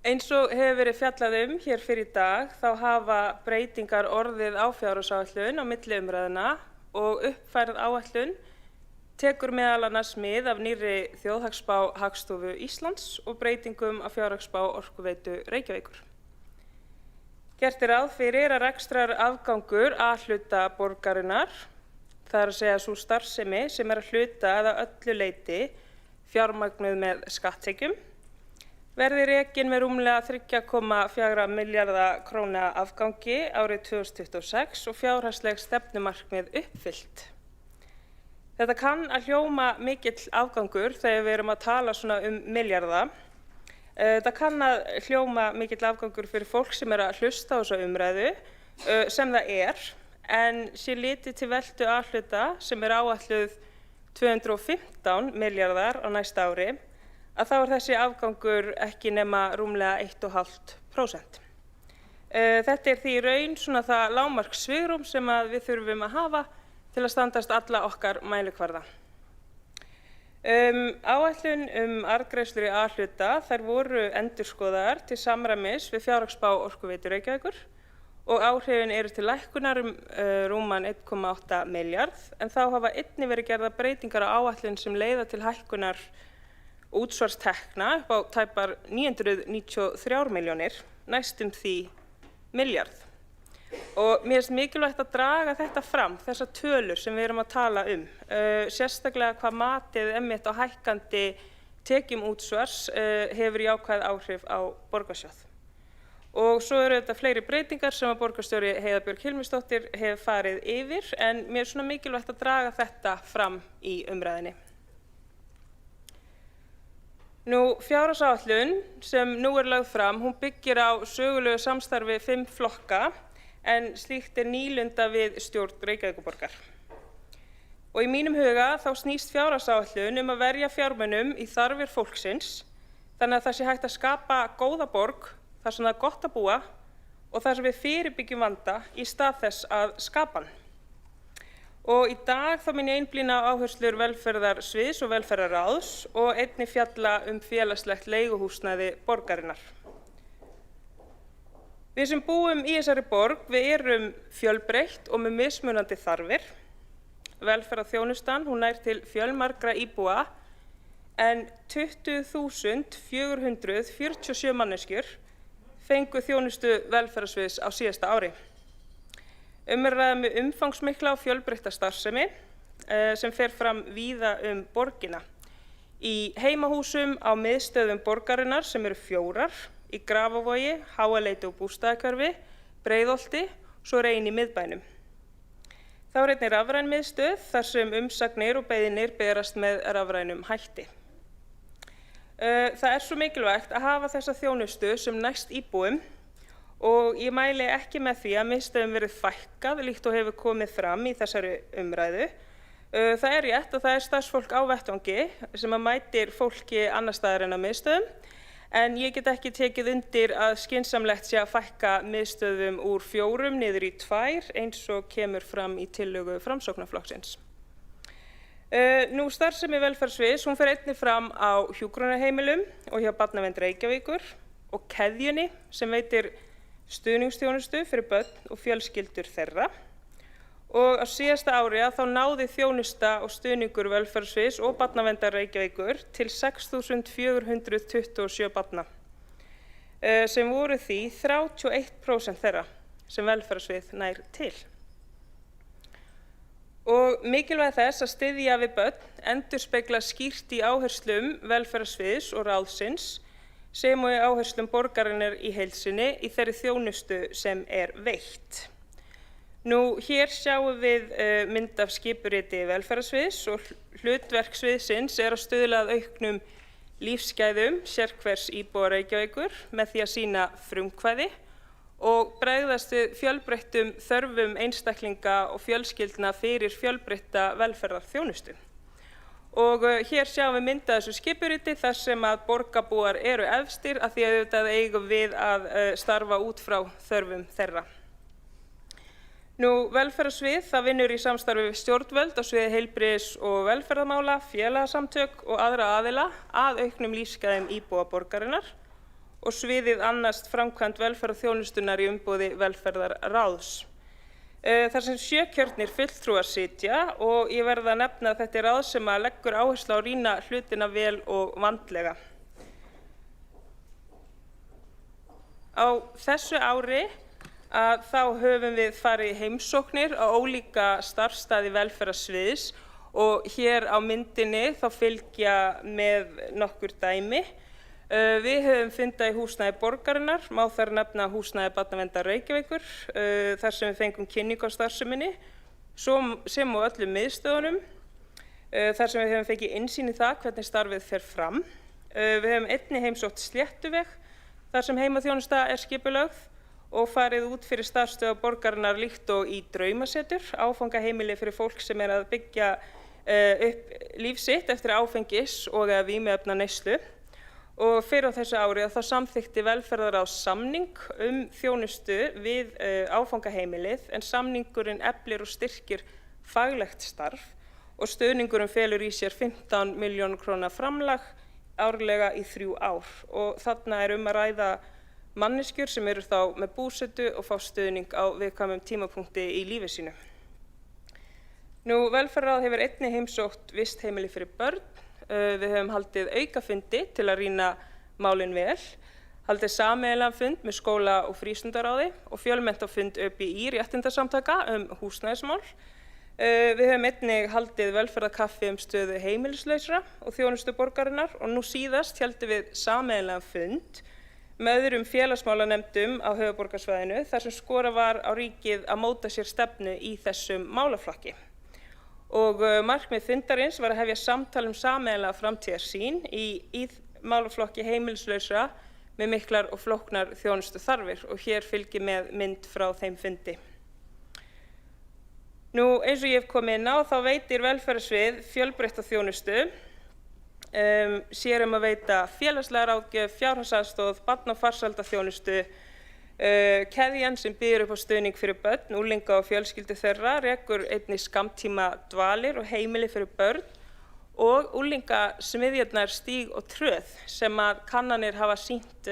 Eins og hefur verið fjallað hér fyrir í dag, þá hafa breytingar orðið á fjárhagsáætlun á milli umræðna og uppfærð áætlun tekur meðal annars mið af nýrri þjóðhagsspá Hagstofu Íslands og breytingum á fjárhagsspá Orkuveitu Reykjavíkur. Gert er ráð fyrir að rekstrarafgangur A-hluta borgarinnar, það er að segja sú starfsemi sem er að hluta eða öllu leyti fjármagnuð með skatttekjum, verði rekin með rúmlega 3,4 milljarða króna afgangi árið 2026 og fjárhagsleg stefnumarkmið uppfyllt. Þetta kann að hljóma mikill afgangur þegar við erum að tala svona milljarða. Þetta kann að hljóma mikill afgangur fyrir fólk sem er að hlusta á þessa umræðu, sem það er, en sé litið til veltu A-hluta sem er áætluð 215 milljarðar á næsta ári, að þá er þessi afgangur ekki nema rúmlega 1,5%. Þetta er því í raun svona það lágmarkssvigrúm sem við þurfum að hafa til að standast alla okkar mælikvarða. Áætlun arðgreiðslur í A-hluta, þær voru endurskoðaðar til samræmis við fjárhagsspá Orkuveitu Reykjavíkur og áhrifin eru til lækkunar rúman 1,8 milljarð, en þá hafa einnig verið gerðar breytingar á áætlun sem leiða til hækkunar útsvarstekna upp á tæpar 993 milljónir, næstum því milljarð. Og mér finnst mikilvægt að draga þetta fram, þessar tölur sem við erum að tala sérstaklega hvað matið einmitt á hækkandi tekjum útsvars hefur jákvæð áhrif á borgarsjóð. Og svo eru þetta fleiri breytingar sem að borgarstjóri Heiða Björg Hilmisdóttir hefur farið yfir, en mér er svona mikilvægt að draga þetta fram í umræðinni. Fjárhagsáætlun sem nú er lögð fram, hún byggir á sögulegu samstarfi 5 flokka, en slíkt er nýlunda við stjórn Reykjavíkurborgar. Og í mínum huga þá snýst fjárhagsáætlun að verja fjármunum í þarfir fólksins, þannig að það sé hægt að skapa góða borg, þar sem það er gott að búa og þar sem við fyrirbyggjum vanda í stað þess að skapa hann. Og í dag þá mun ég einblína á áherslur velferðarsviðs og velferðarráðs og einnig fjalla félagslegt leiguhúsnæði borgarinnar. Við sem búum í þessari borg, við erum fjölbreytt og með mismunandi þarfir. Velferðarþjónustan, hún nær til fjölmargra íbúa, en 20.447 manneskjur fengu þjónustu velferðarsviðs á síðasta ári. Ræða með umfangsmikla og fjölbreytta starfsemi sem fer fram víða borgina. Í heimahúsum á miðstöðvum borgarinnar sem eru 4, í Grafavogi, Háaleiti og Bústaðahverfi, Breiðholti, svo ein í miðbænum. Þá einnig rafræn miðstöð þar sem umsagnir og beiðnir berast með rafrænum hætti. Það svo mikilvægt að hafa þessa þjónustu sem næst íbúum og ég mæli ekki með því að miðstöðum verið fækkað líkt og hefur komið fram í þessari umræðu. Það rétt og það starfsfólk á vettvangi sem mætir fólki annars staðar en á miðstöðum, en ég get ekki tekið undir að skynsamlegt sé að fækka miðstöðum úr 4 niður í 2 eins og kemur fram í tillögu Framsóknarflokksins. Starfsemi velferðarsviðs fer einnig fram á hjúkrunarheimilum og hjá Barnavernd Reykjavíkur og Keðjunni sem veitir stuðningsþjónustu fyrir börn og fjölskyldur þeirra. Og á síðasta ári þá náði þjónusta og stuðningur velferðarsviðs og Barnaverndar Reykjavíkur til 6.427 barna, sem voru því 31% þeirra sem velferðarsvið nær til. Og mikilvægi þess að styðja við börn endurspegla skýrt í áherslum velferðarsviðs og ráðsins sem og í áherslum borgarinnar í heild sinni í þeirri þjónustu sem veitt. Hér sjáum við mynd af skipuriti velferðarsviðs og hlutverk sviðsins að stuðla að auknum lífsgæðum sérhvers íbúa Reykjavíkur með því að sýna frumkvæði og bregðast við fjölbreyttum þörfum einstaklinga og fjölskyldna fyrir fjölbreytta velferðarþjónustu. Og hér sjáum við mynd af þessu skipuriti þar sem að borgarbúar eru efstir að því að auðvitað eigum við að starfa út frá þörfum þeirra. Velferðarsvið vinnur í samstarfi við stjórnvöld á sviði heilbrigðis- og velferðarmála, félagasamtök og aðra aðila að auknum lífsgæðum íbúa borgarinnar og sviðið annast framkvæmd velferðarþjónustunnar í umboði velferðarráðs. Þar sem 7 kjörnir fulltrúar sitja og ég verð að nefna að þetta ráð sem leggur áherslu á að rýna hlutina vel og vandlega. Á þessu ári þá höfum við farið í heimsóknir á ólíka starfsstaði velferðarsviðs og hér á myndinni þá fylgja með nokkur dæmi. Við höfum fundað í húsnæði borgarinnar, má þar nefna húsnæði Barnaverndar Reykjavíkur, þar sem við fengum kynningu á starfseminni, sem og öllum miðstöðunum, þar sem við höfum fengið innsýn í það hvernig starfið fer fram. Við höfum einnig heimsótt Sléttuveg, þar sem heimaþjónusta skipulögð og farið út fyrir starfsstöðvar borgarinnar líkt og í draumasetur, áfangaheimili fyrir fólk sem að byggja upp líf sitt eftir áfengis- og vímuefna neyslu. Og fyrir á þessu ári þá samþykkti velferðarráð samning þjónustu við áfangaheimilið en samningurinn eflir og styrkir faglegt starf og stuðningurinn felur í sér 15 milljóna króna framlag árlega í 3 ár og þarna að ræða manneskjur sem eru þá með búsetu og fá stuðning á viðkvæmum tímapunkti í lífi sínu. Velferðarráð hefur einnig heimsótt vistheimili fyrir börn. Við höfum haldið aukafundi til að rýna málin vel, haldið sameiginlegan fund með skóla- og frístundaráði og fjölmenntafund ÖBÍ réttindasamtaka húsnæðismál. Við höfum einnig haldið velferðarkaffi stöðu heimilislausra og þjónustu borgarinnar og nú síðast héldum við sameiginlegan fund með öðrum félagsmálanefndum á höfuðborgarsvæðinu þar sem skorað var á ríkið að móta sér stefnu í þessum málaflokki. Og markmið fundarins var að hefja samtal sameiginlega framtíðarsýn í málaflokki heimilislausra með miklar og flóknar þjónustuþarfir og hér fylgir með mynd frá þeim fundi. Eins og ég hef komið inn á þá veitir velferðarsvið fjölbreytta þjónustu, sér að veita félagslega ráðgjöf, fjárhagsaðstoð, barna- og farsældarþjónustu. Keðjan sem býður upp á stuðning fyrir börn, unglinga og fjölskyldur þeirra rekur einnig skammtíma dvalir og heimili fyrir börn og unglingasmiðjurnar Stíg og Tröð sem að kannanir hafa sýnt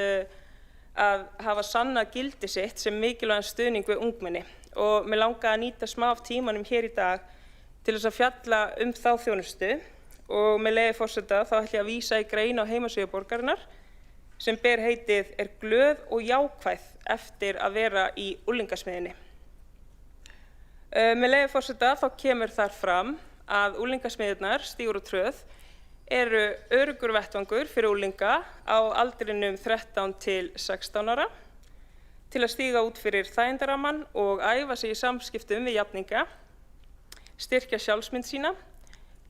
að hafa sannað gildi sitt sem mikilvægan stuðning við ungmenni og mig langaði að nýta smá af tímanum hér í dag til þess að fjalla þá þjónustu og með leyfi forseta þá ætla ég að vísa í grein á heimasíðu borgarinnar sem ber heitið Er glöð og jákvæð eftir að vera í unglingasmiðjunni. Með leyfi forseta þá kemur þar fram að unglingasmiðjurnar Stígur og Tröð eru öruggur vettvangur fyrir unglinga á aldrinum 13 til 16 ára til að stíga út fyrir þægindarammann og æfa sig í samskiptum við jafningja, styrkja sjálfsmynd sína,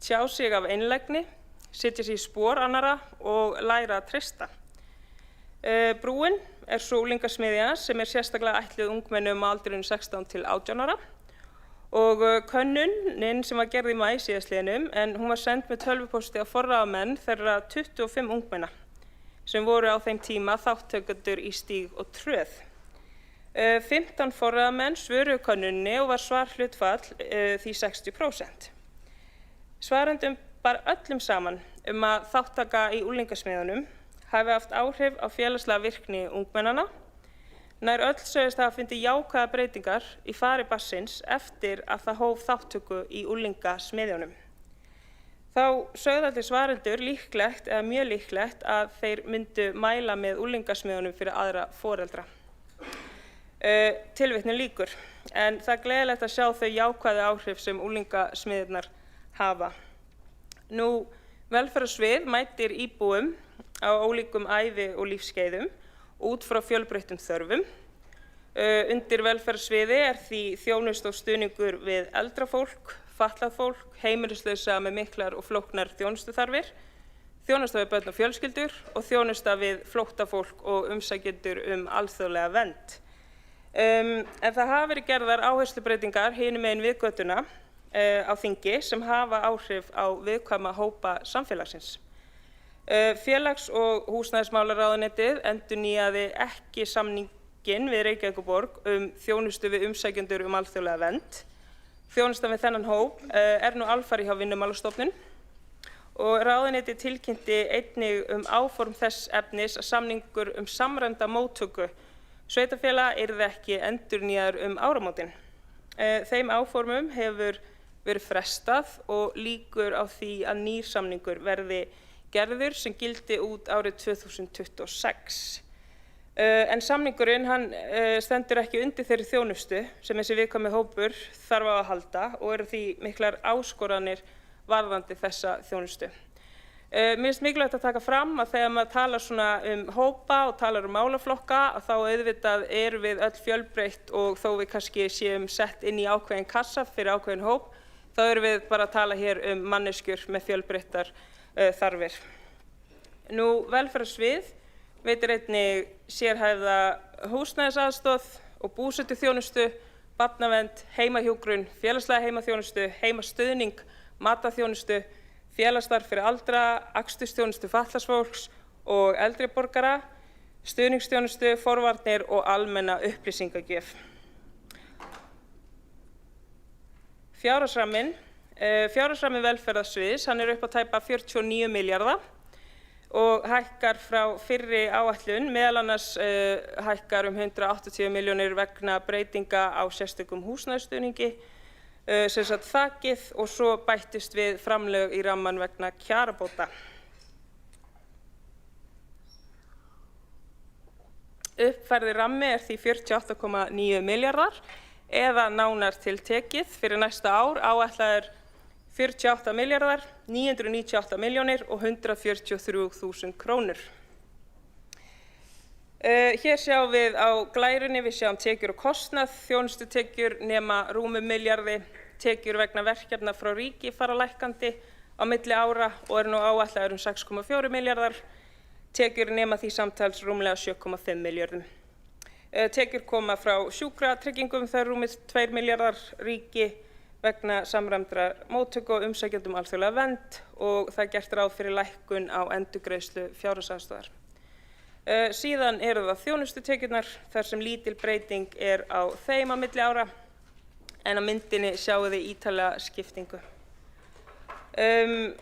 tjá sig af einlægni, setja sig í spor annarra og læra að treysta. Brúin svo unglingasmiðja sem sérstaklega ætluð ungmennum á aldrinum 16 til 18 ára og könnunin sem var gerð í maí síðastliðnum en hún var send með tölvupósti á forráðamenn þeirra 25 ungmenna sem voru á þeim tíma þátttakendur í Stíg og Tröð. 15 forráðamenn svöruðu könnuninni og var svarhlutfall því 60%. Svarendum bar öllum saman að þáttaka í unglingasmiðjunum hafi haft áhrif á félagslega virkni ungmennanna. Nær öll sögðust hafa fundið jákvæðar breytingar í fari barnsins eftir að það hóf þátttöku í unglingasmiðjunum. Þá sögðu allir svarendur líklegt eða mjög líklegt að þeir myndu mæla með unglingasmiðjunum fyrir aðra foreldra. Tilvitnun lýkur, en það er gleðilegt að sjá þau jákvæðu áhrif sem unglingasmiðjurnar hafa. Nú, velferðarsvið mætir íbúum á ólíkum ævi- og lífskeiðum út frá fjölbreyttum þörfum. Undir velferðarsviði því þjónusta og stuðningur við eldra fólk, fatlað fólk, heimilislausa með miklar og flóknar þjónustuþarfir, þjónusta við börn og fjölskyldur og þjónusta við flóttafólk og umsækjendur alþjóðlega vernd. En það hafa verið gerðar áherslubreytingar hinum megin við götuna á þingi sem hafa áhrif á viðkvæma hópa samfélagsins. Félags- og húsnæðismálaráðuneytið endurnýjaði ekki samninginn við Reykjavíkurborg þjónustu við umsækjendur alþjóðlega vernd. Þjónustan við þennan hóp nú alfarið hjá Vinnumálastofnun og ráðuneytið tilkynnti einnig áform þess efnis að samningur samræmda móttöku sveitarfélaga yrði ekki endurnýjaður áramótin. Þeim áformum hefur verið frestað og líkur á því að nýr samningur verði gerður sem gildi út árið 2026. En samningurinn stendur ekki undir þeirri þjónustu sem þessi viðkvæmi hópur þarf á að halda og eru því miklar áskoranir varðandi þessa þjónustu. Mér finnst mikilvægt að taka fram að þegar maður talar svona hópa og talar málaflokka þá auðvitað erum við öll fjölbreytt og þó við kannski séum sett inn í ákveðin kassa fyrir ákveðin hóp þá erum við bara að tala hér manneskjur með fjölbreyttar þarfir. Nú, velferðarsvið veitir einnig sérhæfða húsnæðisaðstoð og búsetuþjónustu, barnavernd, heimahjúkrun, félagslega heimaþjónustu, heimastuðning, matarþjónustu, félagsstarf fyrir aldra, akstursþjónustu fatlaðs fólks og eldri borgara, stuðningsþjónustu, forvarnir og almenna upplýsingagjöf. Fjárhagsrammi velferðarsviðs upp á tæpa 49 milljarða og hækkar frá fyrri áætlun, meðal annars hækkar 180 milljónir vegna breytinga á sérstökum húsnæðisstuðningi, sem sagt þakið og svo bættist við framlög í ramman vegna kjarabóta. Uppfærði rammi því 48,9 milljarðar eða nánar tiltekið fyrir næsta ár áætlaður 48 milljarðar, 998 milljónir og 143.000 krónur. Hér sjáum við á glærunni, við sjáum tekjur og kostnað, þjónustutekjur nema rúmum milljarði, tekjur vegna verkefna frá ríki fara lækkandi á milli ára og nú áætlaður 6,4 milljarðar, tekjur nema því samtals rúmlega 7,5 milljörðum. Tekjur koma frá sjúkratryggingum, það rúmið 2 milljarðar, ríki vegna samræmdrar móttöku og umsækjendum alþjóðlega vernd og það gert ráð fyrir lækkun á endurgreiðslu fjárhagsaðstoðar. Síðan eru það þjónustutekjurnar þar sem lítil breyting á þeim á milli ára en á myndinni sjáum við ítarlega skiptingu.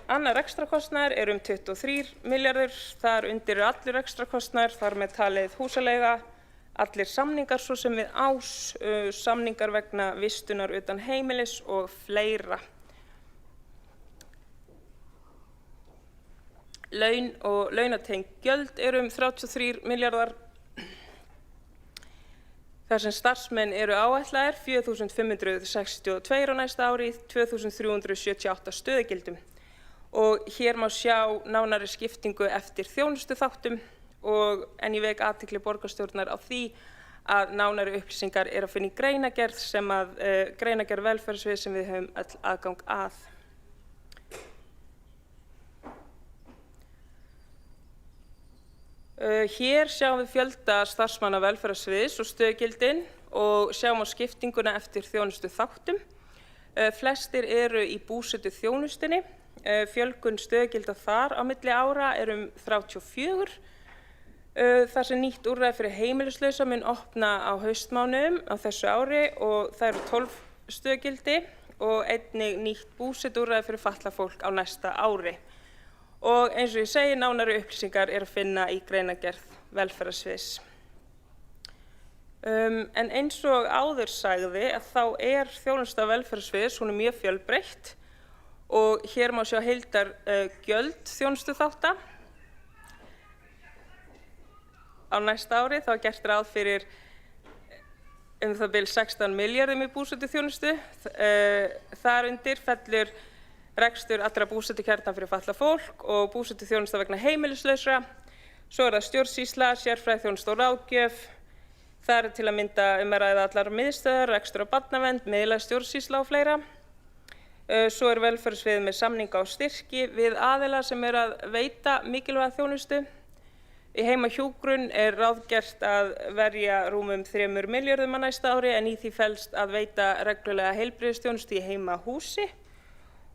Annar rekstrakostnaður 23 milljarður, þar undir allur rekstrakostnaður, þar með talið húsaleiga, allir samningar svo sem við ás, samningar vegna vistunar utan heimilis og fleira. Laun og launatengd gjöld eru 33 milljarðar. Þar sem starfsmenn eru áætlaðir 4.562 á næsta ári, 2.378 stöðugildum. Og hér má sjá nánari skiptingu eftir þjónustuþáttum en ég vek athygli borgarstjórnar á því að nánari upplýsingar að finna í greinargerð greinargerð velferðarsviðs sem við höfum öll aðgang að. Hér sjáum við fjölda starfsmanna velferðarsviðs og stöðugildin og sjáum á skiptinguna eftir þjónustuþáttum. Flestir eru í búsetuþjónustunni. Fjölgun stöðugilda þar á milli ára 34. Þar sem nýtt úrræði fyrir heimilislausa mun opna á haustmánuðum á þessu ári og það eru 12 stöðugildi og einnig nýtt búsetuúrræði fyrir fatlað fólk á næsta ári. Og eins og ég segi, nánari upplýsingar að finna í greinargerð velferðarsviðs. En eins og áður sagði að þá þjónusta velferðarsviðs, hún mjög fjölbreytt og hér má sjá heildargjöld þjónustuþátta. Á næsta ári þá gert ráð fyrir það bil 16 milljörðum í búsetuþjónustu. Þar undir fellur rekstur allra búsetukjarna fyrir fatlað fólk og búsetuþjónusta vegna heimilislausra. Svo það stjórnsýsla, sérfræðiþjónusta og ráðgjöf. Það til að mynda að ræða allar miðstöðvar, rekstur og barnavernd, miðlæg stjórnsýsla og fleira. Svo velferðarsvið með samninga og styrki við aðila sem að veita mikilvæga þjónustu. Í heimahjúkrun ráðgert að verja rúmum 3 milljörðum á næsta ári en í því felst að veita reglulega heilbrigðisþjónustu í heimahúsi.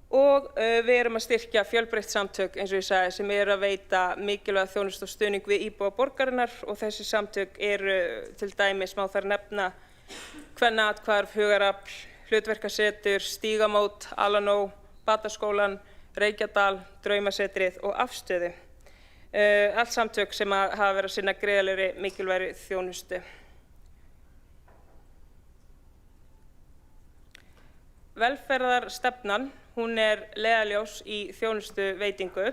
Og við að styrkja fjölbreytt samtök, eins og ég sagði, sem að veita mikilvæga þjónustu og stuðning við íbúa borgarinnar og þessi samtök til dæmis má þar nefna Kvennaathvarf, Hugarafl, Hlutverkasetur, Stígamót, Alanó, Bataskólann, Reykjadal, Draumasetrið og Afstöðu. Allt samtök sem hafa verið að sinna greiðlegri mikilvægri þjónustu. Velferðarstefnan, hún leiðarljós í þjónustuveitingu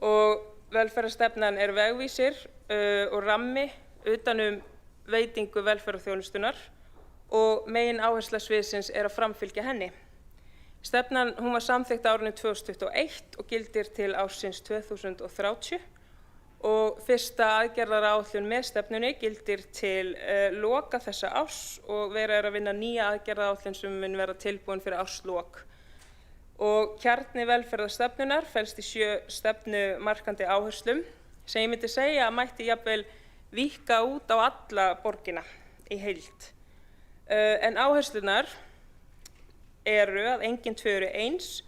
og velferðarstefnan vegvísir og rammi utan veitingu velferðarþjónustunnar og megin áhersla sviðsins að framfylgja henni. Stefnan hún var samþykkt árinu 2021 og gildir til ársins 2030 og fyrsta aðgerðaráætlun með stefnunni gildir til loka þessa árs og verið að vinna nýja aðgerðaráætlun sem mun vera tilbúin fyrir árslok. Og kjarni velferðarstefnunar felst í 7 stefnumarkandi áherslum sem ég myndi segja að mætti jafnvel víkka út á alla borgina í heild. En áherslunar að engin tvö eins,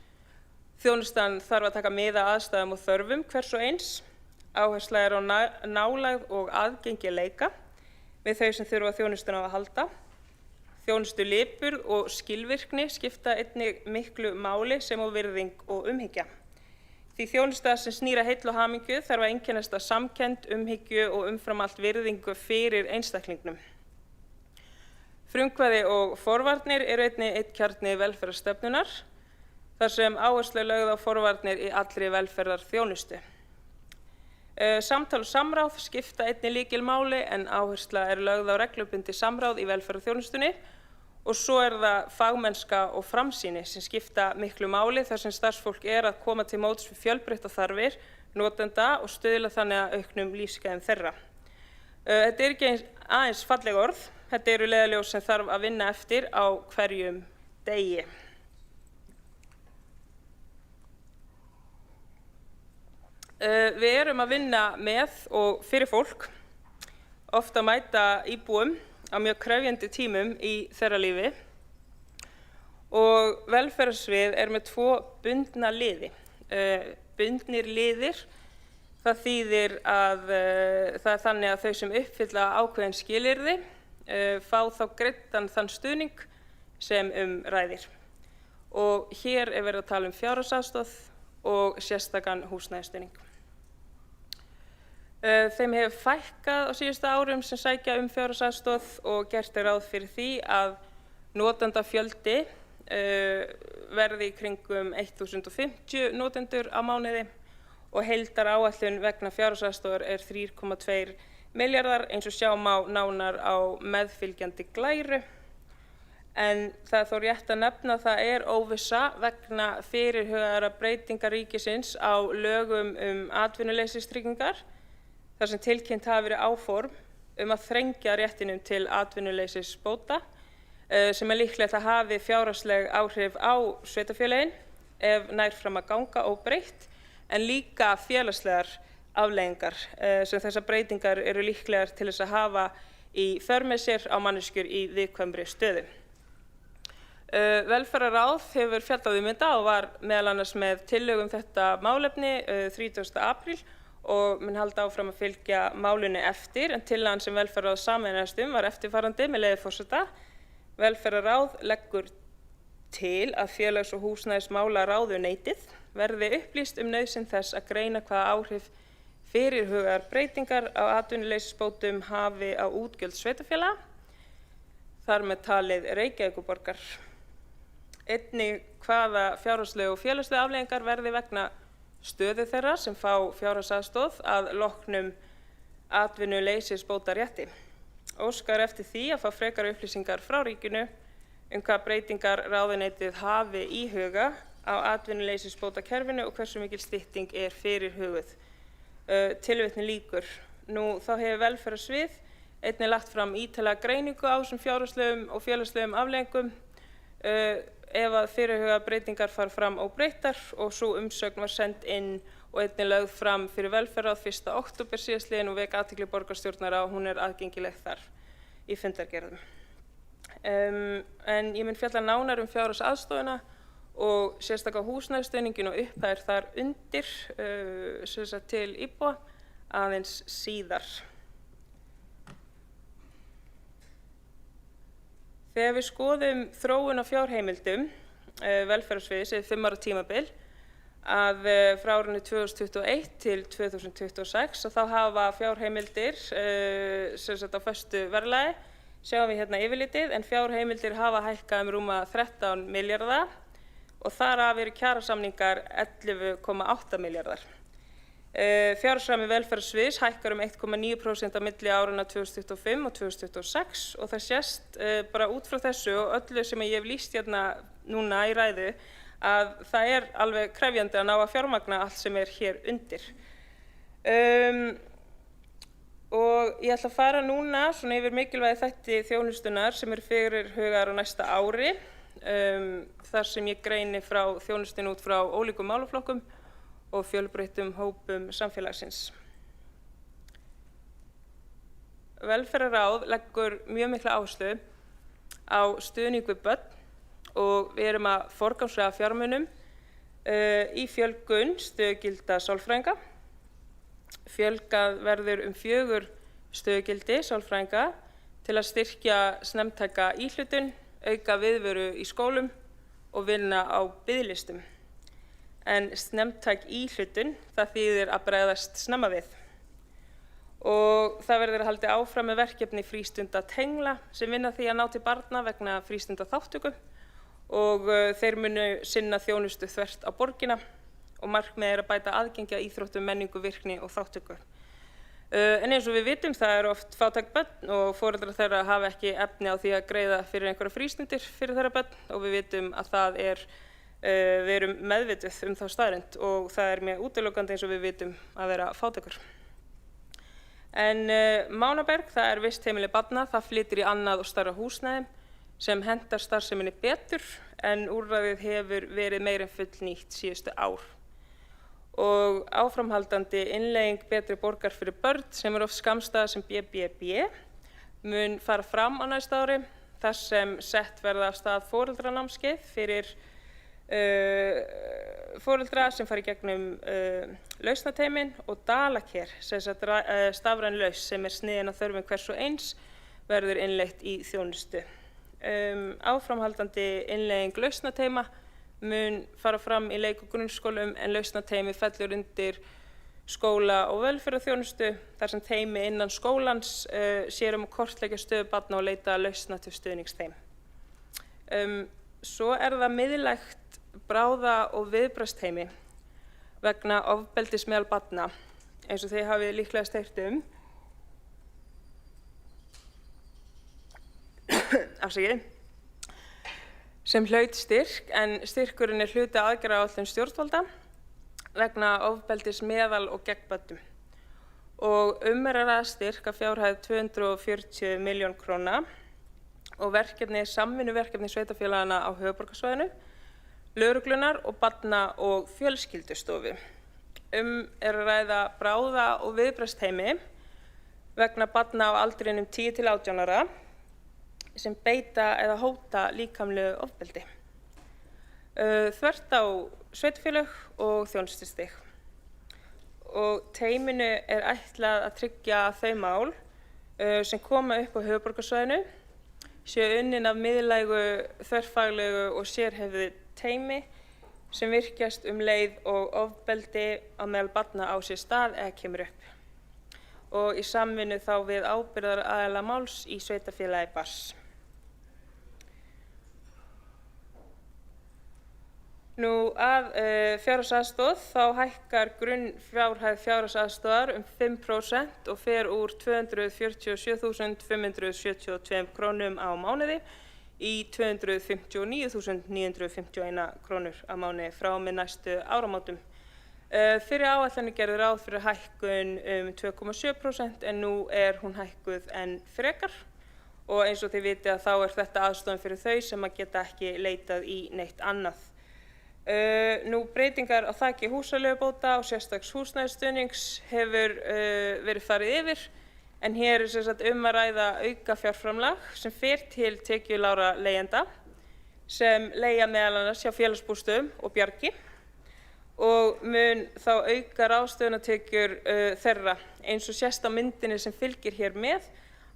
þjónustan þarf að taka mið af aðstæðum og þörfum hvers og eins, áhersla á nálægð og aðgengileika við þau sem þurfa þjónustuna að halda. Þjónustulipurð og skilvirkni skipta einnig miklu máli sem og virðing og umhyggja. Því þjónusta sem snýr að heill og hamingju þarf að einkennast af samkennd, umhyggju og umfram allt virðingu fyrir einstaklingnum. Frumkvæði og forvarnir einnig einn kjarni velferðarstefnunar, þar sem áhersla lögð á forvarnir í allri velferðarþjónustu. Samtal og samráð skipta einnig lykilmáli en áhersla lögð á reglubundið samráð í velferðarþjónustunni og svo það fagmennska og framsýni sem skipta miklu máli þar sem starfsfólk að koma til móts við fjölbreyttar þarfir notenda og stuðla þannig að auknum lífsgæðum þeirra. Þetta ekki aðeins falleg orð, þetta leiðarljós sem þarf að vinna eftir á hverjum degi. Við að vinna með og fyrir fólk, ofta mæta íbúum á mjög krefjandi tímum í þeirra lífi og velferðarsvið með 2 bundna liði. Bundnir liðir, það þýðir að það þannig að þau sem uppfylla ákveðin skilyrði fá þá greiddan þann stuðning sem ræðir. Og hér verið að tala fjárhagsaðstoð og sérstakan húsnæðisstuðning. Þeim hefur fækkað á síðustu árum sem sækja fjárhagsaðstoð og gert ráð fyrir því að notendafjöldi verði í kringum 1050 notendur á mánuði og heildaráætlun vegna fjárhagsaðstoðar er 3,2 milljarðar eins og sjá má nánar á meðfylgjandi glæru. En það er þó rétt að nefna að það er óvissa vegna fyrirhugaðra breytinga ríkisins á lögum atvinnuleysistryggingar þar sem tilkynnt hafa verið áform að þrengja réttinum til atvinnuleysisbóta sem líklegt að hafi fjárhagsleg áhrif á sveitarfélögin ef nær fram að ganga óbreytt, en líka félagslegar afleiðingar sem þessar breytingar eru líklegar til þess að hafa í för með sér á manneskjur í viðkvæmri stöðu. Velferðarráð hefur fjallað þetta og var meðal annars með tillögu þetta málefni 30. apríl og mun halda áfram að fylgja málinu eftir, en tillagan sem Velferðarráð sameinaðist var eftirfarandi með leyfi forseta. Velferðarráð leggur til að félags- og húsnæðismálaráðuneytið verði upplýst nauðsyn þess að greina hvaða áhrif fyrirhugaðar breytingar á atvinnuleysisbótum hafi á útgjöld sveitarfélaga, þar með talið Reykjavíkurborgar. Einnig hvaða fjárhagslegu og félagslegu afleiðingar verði vegna stöðu þeirra sem fá fjárhagsaðstoð að loknum atvinnuleysisbótarétti. Óskar eftir því að fá frekari upplýsingar frá ríkinu hvað breytingar ráðuneytið hafi í huga á atvinnuleysisbótakerfinu og hversu mikil stytting er fyrirhuguð. Tilvitnun lýkur. Nú þá hefur velferðarsvið einnig lagt fram ítarlega greiningu á þessum fjárhagslegum og félagslegum afleiðingum ef að fyrirhugaðar breytingar fara fram óbreyttar, og sú umsögn var send inn og einnig lögð fram fyrir Velferðarráð 1. október síðastliðinn og vek athygli borgarstjórnar á hún er aðgengileg þar í fundargerðum. En ég mun fjalla nánar fjárhagsaðstoðina og sérstaka húsnæðisstuðninginn og upphæðir þar undir til íbúa aðeins síðar. Þegar við skoðum þróun á fjárheimildum velferðarsviðs yfir 5 ára tímabil að frá árinu 2021 til 2026 og þá hafa fjárheimildir á föstu verðlagi, sjáum við hérna yfirlitið, en fjárheimildir hafa hækkað rúma 13 milljarða og þar af eru kjarasamningar 11,8 milljarðar. Fjárhagsrammi velferðarsviðs hækkar 1,9% á milli áranna 2025 og 2026 og það sést bara út frá þessu og öllu sem ég hef lýst hérna núna í ræðu að það er alveg krefjandi að ná að fjármagna allt sem er hér undir. Og ég ætla að fara núna svona yfir mikilvægi þætti þjónustunar sem eru fyrirhugaðar á næsta ári, þar sem ég greini frá þjónustunni út frá ólíkum málaflokkum og fjölbreyttum hópum samfélagsins. Velferðarráð leggur mjög mikla áherslu á stuðning við börn og við erum að forgangsraða fjármunum í fjölgun stöðugilda sálfræðinga. Fjölgað verður 4 stöðugildi sálfræðinga til að styrkja snemmtæka íhlutun, auka viðveru í skólum og vinna á biðlistum. En snemmtæk íhlutun, það þýðir að bregðast snemma við. Og það verður haldið áfram með verkefni frístundatengla sem vinna því að ná til barna vegna frístundaþátttöku og þeir munu sinna þjónustu þvert á borgina og markmið er að bæta aðgengi að íþróttum, menningu, virkni og þátttöku. En eins og við vitum það eru oft fátæk börn og foreldrar þeirra hafa ekki efni á því að greiða fyrir einhverja frístundir fyrir þeirra börn og við vitum að það er við erum meðvituð þá staðreynd og það er mjög útilokandi eins og við vitum að vera fátækur. En Mánaberg, það er vistheimili barna, það flytur í annað og stærra húsnæði sem hentar starfseminni betur en úrræðið hefur verið meira en fullnýtt síðustu ár. Og áframhaldandi innleiðing betri borgar fyrir börn sem er oft skammstafað sem BBB mun fara fram á næsta ári þar sem sett verða af stað foreldranámskeið fyrir foreldra sem fara í gegnum lausnateymin og Dalaker, stafræn lausn sem er sniðin að þörfum hvers og eins verður innleitt í þjónustu. Áframhaldandi innleiðing lausnateyma mun fara fram í leik- og grunnskólum en lausnateymi fellur undir skóla- og velferðarþjónustu þar sem teymi innan skólans sér að kortleggja stöðu barna og leita lausna til stuðnings þeim. Svo er það miðlægt bráða- og viðbragðsteymi vegna ofbeldis meðal barna, eins og þið hafið líklegast heyrt afsakið, sem hlaut styrk, en styrkurinn er hluti af aðgerðaáætlun stjórnvalda vegna ofbeldis meðal og gegn börnum. Og er að ræða styrk að fjárhæð 240 milljón króna og verkefni samvinnuverkefni sveitarfélaganna á höfuðborgarsvæðinu, lögreglunar og barna- og fjölskyldustofu. Er að ræða bráða- og viðbragðsteymi vegna barna á aldrinum 10 til 18 ára sem beita eða hóta líkamlegu ofbeldi. Þvert á sveitarfélög og þjónustustig. Og teyminu er ætlað að tryggja að þau mál sem koma upp á höfuðborgarsvæðinu séu unnin af miðlægu, þverfaglegu og sérhæfðu teymi sem virkjast leið og ofbeldi á meðal barna á sér stað eða kemur upp. Og í samvinnu þá við ábyrgðaraðila máls í sveitarfélagi barns. Nú að fjárhagsaðstoð, þá hækkar grunnfjárhæð fjárhagsaðstoðar 5% og fer úr 247.572 krónum á mánuði í 259.951 krónur á mánuði frá og með næstu áramótum. Fyrir áætlanir gerði ráð fyrir hækkun 2,7% en nú er hún hækkuð enn frekar og eins og þið vitið að þá er þetta aðstoðin fyrir þau sem að geta ekki leitað í neitt annað. Nú breytingar á þaki húsaleigubóta og sérstaks húsnæðisstuðnings hefur verið farið yfir en hér er sem sagt að ræða auka fjárframlag sem fer til tekjulágra leigjenda sem leigja meðal annars hjá félagsbústöðum og Bjargi og mun þá auka ráðstöfunartekjur þeirra eins og sést á myndinni sem fylgir hér með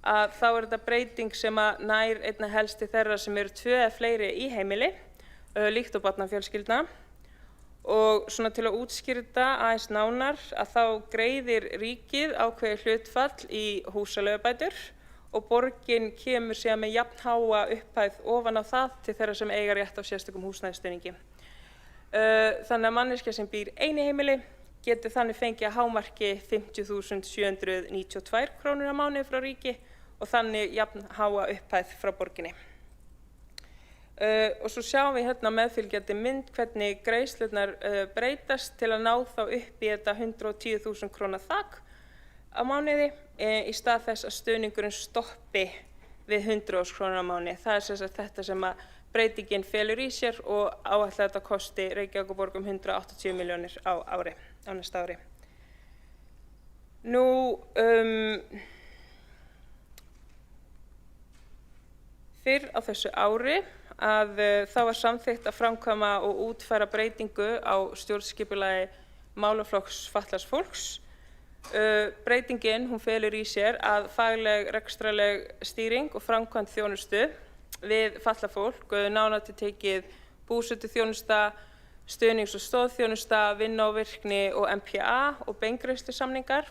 að þá er þetta breyting sem að nær einna helst til þeirra sem eru 2 eða fleiri í heimili líkt og barnafjölskyldna og svona til að útskýra þetta aðeins nánar að þá greiðir ríkið ákveðið hlutfall í húsaleigubætur og borgin kemur síðan með jafn háa upphæð ofan á það til þeirra sem eiga rétt á sérstökum húsnæðisstuðningi. Þannig að manneskja sem býr einu heimili getur þannig fengið að hámarki 50.792 krónur á mánuði frá ríki og þannig jafn háa upphæð frá borginni. Og svo sjáum við hérna meðfylgjandi mynd hvernig greiðslurnar breytast til að ná þá upp í þetta 110.000 króna þak á mánuði í stað þess að stuðningurinn stoppi við 100.000 krónur á mánuði. Það er sem sagt þetta sem að breytingin felur í sér og áætlað þetta kosti Reykjavíkurborg 180 milljónir á næsta ári. Nú fyrr á þessu ári að þá var samþykkt að framkvæma og útfæra breytingu á stjórnskipulagi málaflokks fatlaðs fólks. Breytingin hún felur í sér að fagleg rekstrarleg stýring og framkvæmd þjónustu við fatlað fólk, nánar tiltekið búsetuþjónusta, stuðnings- og stoðþjónusta, vinna og virkni og MPA og beingreiðslusamningar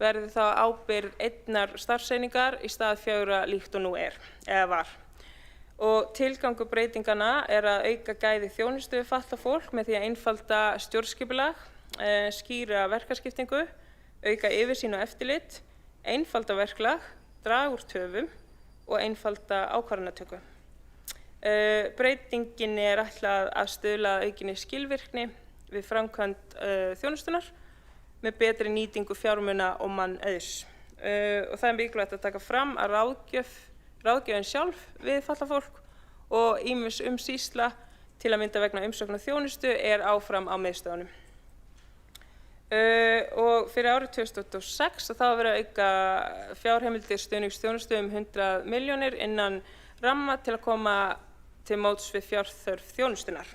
verði þá ábyrgð einnar starfseiningar í stað 4 líkt og nú er eða var. Og tilgangur breytingana er að auka gæði þjónustu við fatlað fólk með því að einfalda stjórnskipulag, skýra verkaskiptingu, auka yfirsýn og eftirlit, einfalda verklag, draga úr töfum og einfalda ákvarðanatöku. Breytingin er ætlað að stuðla að aukinni skilvirkni við framkvæmd þjónustunar með betri nýtingu fjármuna og mannauðs. Og það er mikilvægt að taka fram að ráðgjöfin sjálf við fatlað fólk og ýmis umsýsla til að mynda vegna umsóknar þjónustu er áfram á miðstöðunum. Og fyrir árið 2026 þá verður að auka fjárheimildir stuðningsþjónustu 100 milljónir innan ramma til að koma til móts við fjárþörf þjónustunnar.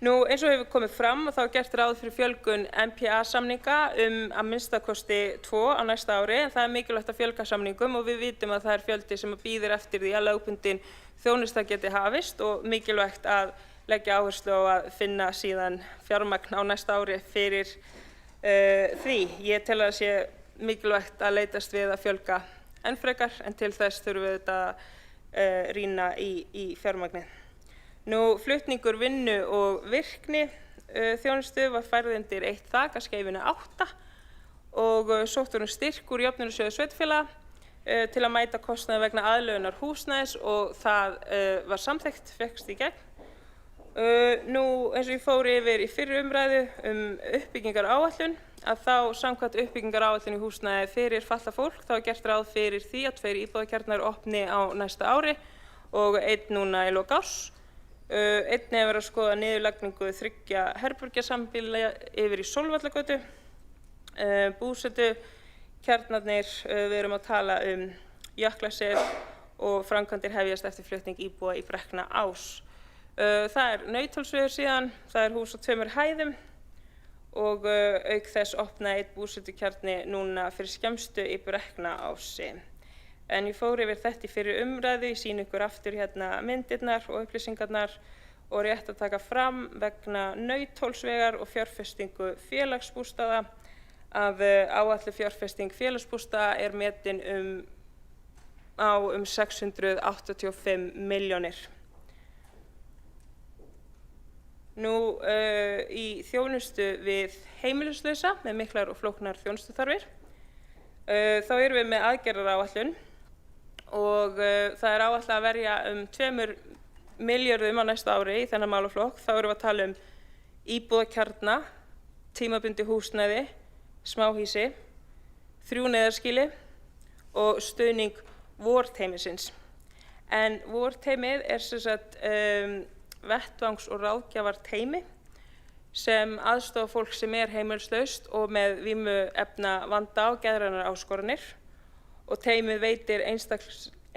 Nú eins og hefur komið fram og þá er gert ráð fyrir fjölgun MPA-samninga að minnstakosti 2 á næsta ári en það er mikilvægt að fjölga samningum og við vitum að það er fjöldi sem bíður eftir því að lögbundin þjónusta geti hafist og mikilvægt að leggja áherslu á að finna síðan fjármagn á næsta ári fyrir því. Ég tel að það sé mikilvægt að leitast við að fjölga enn frekar en til þess þurfum við þetta rýna í fjármagnið. Nú flutningur vinnu og virkni þjónustu var færð undir eitt þak að skeifinu 8 og sótt voru styrk úr jöfnunarsjóði sveitarfélaga til að mæta kostnaði vegna aðlögunar húsnæðis og það var samþykkt, fékkst í gegn. Nú eins og ég fór yfir í fyrri umræðu uppbyggingar áætlun að þá samkvæmt uppbyggingar áætlun í húsnæði fyrir fatlað fólk þá er gert ráð fyrir því að 2 íbúðakjarnar opni á næsta ári og 1 núna í lok árs. Einnig hefur verið að skoða niðurlagningu 3 herbergjasambýla yfir í Sólvallagötu. Búsetukjarnarnir, við erum að tala Jöklasel og framkvæmdir hefjast eftir flutning íbúa í Brekkna ás. Það Nauthólsvegur síðan, það hús á 2 hæðum og auk þess opnaði 1 búsetukjarni núna fyrir skemmstu í Brekkna ási. En ég fór yfir þetta í fyrri umræðu, ég sýni ykkur aftur hérna myndirnar og upplýsingarnar og rétt að taka fram vegna Nauthólsvegar og fjárfestingu félagsbústaða að áætluð fjárfesting félagsbústaða er metin á 685 milljónir. Nú í þjónustu við heimilislausa með miklar og flóknar þjónustuþarfir. Þá erum við með aðgerðaráætlun og það er áætlað að verja 2 milljörðum á næsta ári í þennan málaflokk. Þá erum við að tala íbúðakjarna, tímabundið húsnæði, smáhýsi, 3 neyðarskýli og stuðning vorteymisins. En vorteymið er sem sagt vettvangs- og ráðgjafarteymi sem aðstoðar fólk sem er heimilislaust og með vímuefnavanda og geðrænar áskoranir og teymið veitir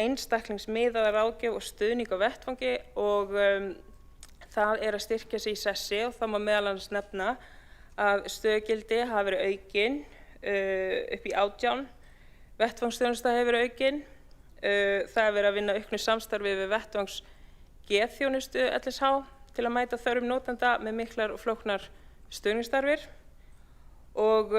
einstaklingsmiðaða ráðgjöf og stuðning á vettvangi og það er að styrkja sig í sessi og það má meðal annars nefna að stöðugildi hafa verið aukin upp í 18, vettvangsþjónusta hefur verið aukin, það hefur verið að vinna auknu samstarfi við vettvangsgeðþjónustu LSH til að mæta þörfum notenda með miklar og flóknar stuðningsþarfir og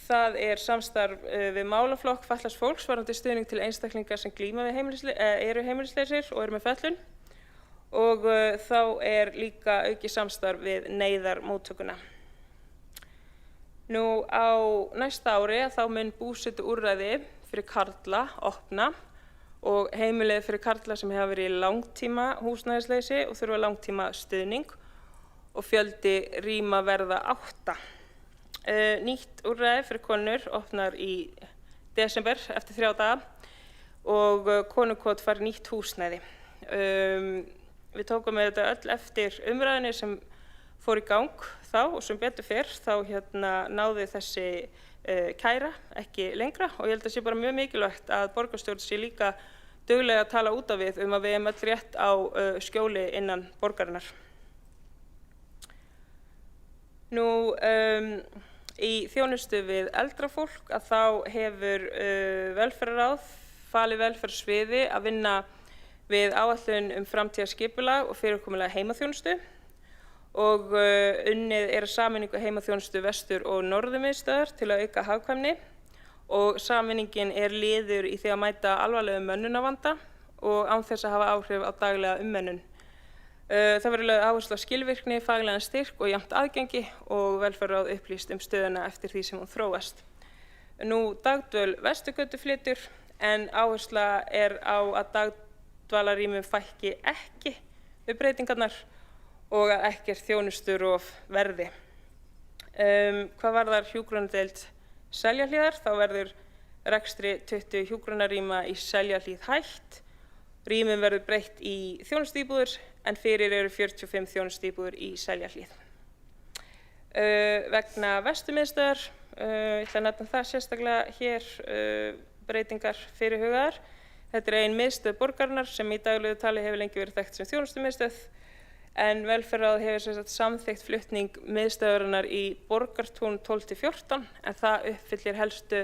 það er samstarf við málaflokk fatlaðs fólks varðandi stuðning til einstaklinga sem glíma við eru heimilisleysir og eru með fötlun og þá er líka aukið samstarf við neyðarmóttökuna. Nú á næsta ári þá mun búsetuúrræði fyrir karla opna og heimilið fyrir karla sem hafa verið í langtíma húsnæðisleysi og þurfa langtíma stuðning og fjöldi rýma verða 8. Nýtt úrræði fyrir konur opnar í desember eftir 3 daga og konukot fær nýtt húsnæði. Við tókum þetta öll eftir umræðinni sem fór í gang þá og sem betur fer þá náði þessi kæra ekki lengra og ég held að sé bara mjög mikilvægt að borgarstjórn sé líka duglega að tala út af við að við hefum öll rétt á skjóli innan borgarinnar. Nú í þjónustu við eldra fólk að þá hefur velferðarráð falið velferðarsviði að vinna við áætlun framtíðarskipulag og fyrirkomulag heimaþjónustu og unnið er að sameiningu heimaþjónustu vestur- og norðurmiðstöðvar til að auka hagkvæmni og sameiningin er liður í því að mæta alvarlegum mönnunarvanda og án þess að hafa áhrif á daglega umönnun. Það verður lögð áherslu á skilvirkni, faglegan styrk og jafnt aðgengi og velferðarráð upplýst stöðuna eftir því sem hún þróast. Nú dagdvöl Vesturgötu flytur en áhersla er á að dagdvalarrýmum fækki ekki við breytingarnar og að ekkert þjónusturof verði. Hvað varðar hjúkrunardeild Seljahlíðar þá verður rekstri 20 hjúkrunarrýma í Seljahlíð hætt. Rýmum verður breytt í þjónustuíbúðir en fyrir eru 45 þjónustuíbúðir í Seljahlíð. Vegna Vesturmiðstöðvar, ég ætla að nefna það sérstaklega hér, breytingar fyrirhugaðar. Þetta er ein miðstöð borgarinnar sem í daglegu tali hefur lengi verið þekkt sem þjónustumiðstöð en velferðarráð hefur samþykkt flutning miðstöðvarinnar í Borgartún 12-14 en það uppfyllir helstu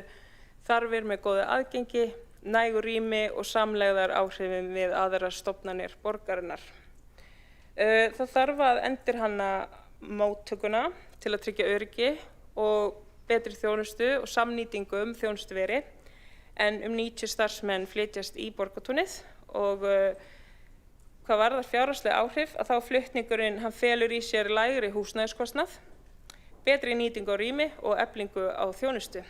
þarfir með góðu aðgengi, nægu rými og samlegðar áhrifum við aðrar stofnanir borgarinnar. Það þarf að endurhanna móttökuna til að tryggja öryggi og betri þjónustu og samnýtingu þjónustuveri en 90 starfsmenn flytjast í Borgartúnið og Hvað varðar fjárhagsleg áhrif að þá flutningurinn hann felur í sér lægri húsnæðiskostnað, betri nýtingu á rými og eflingu á þjónustu.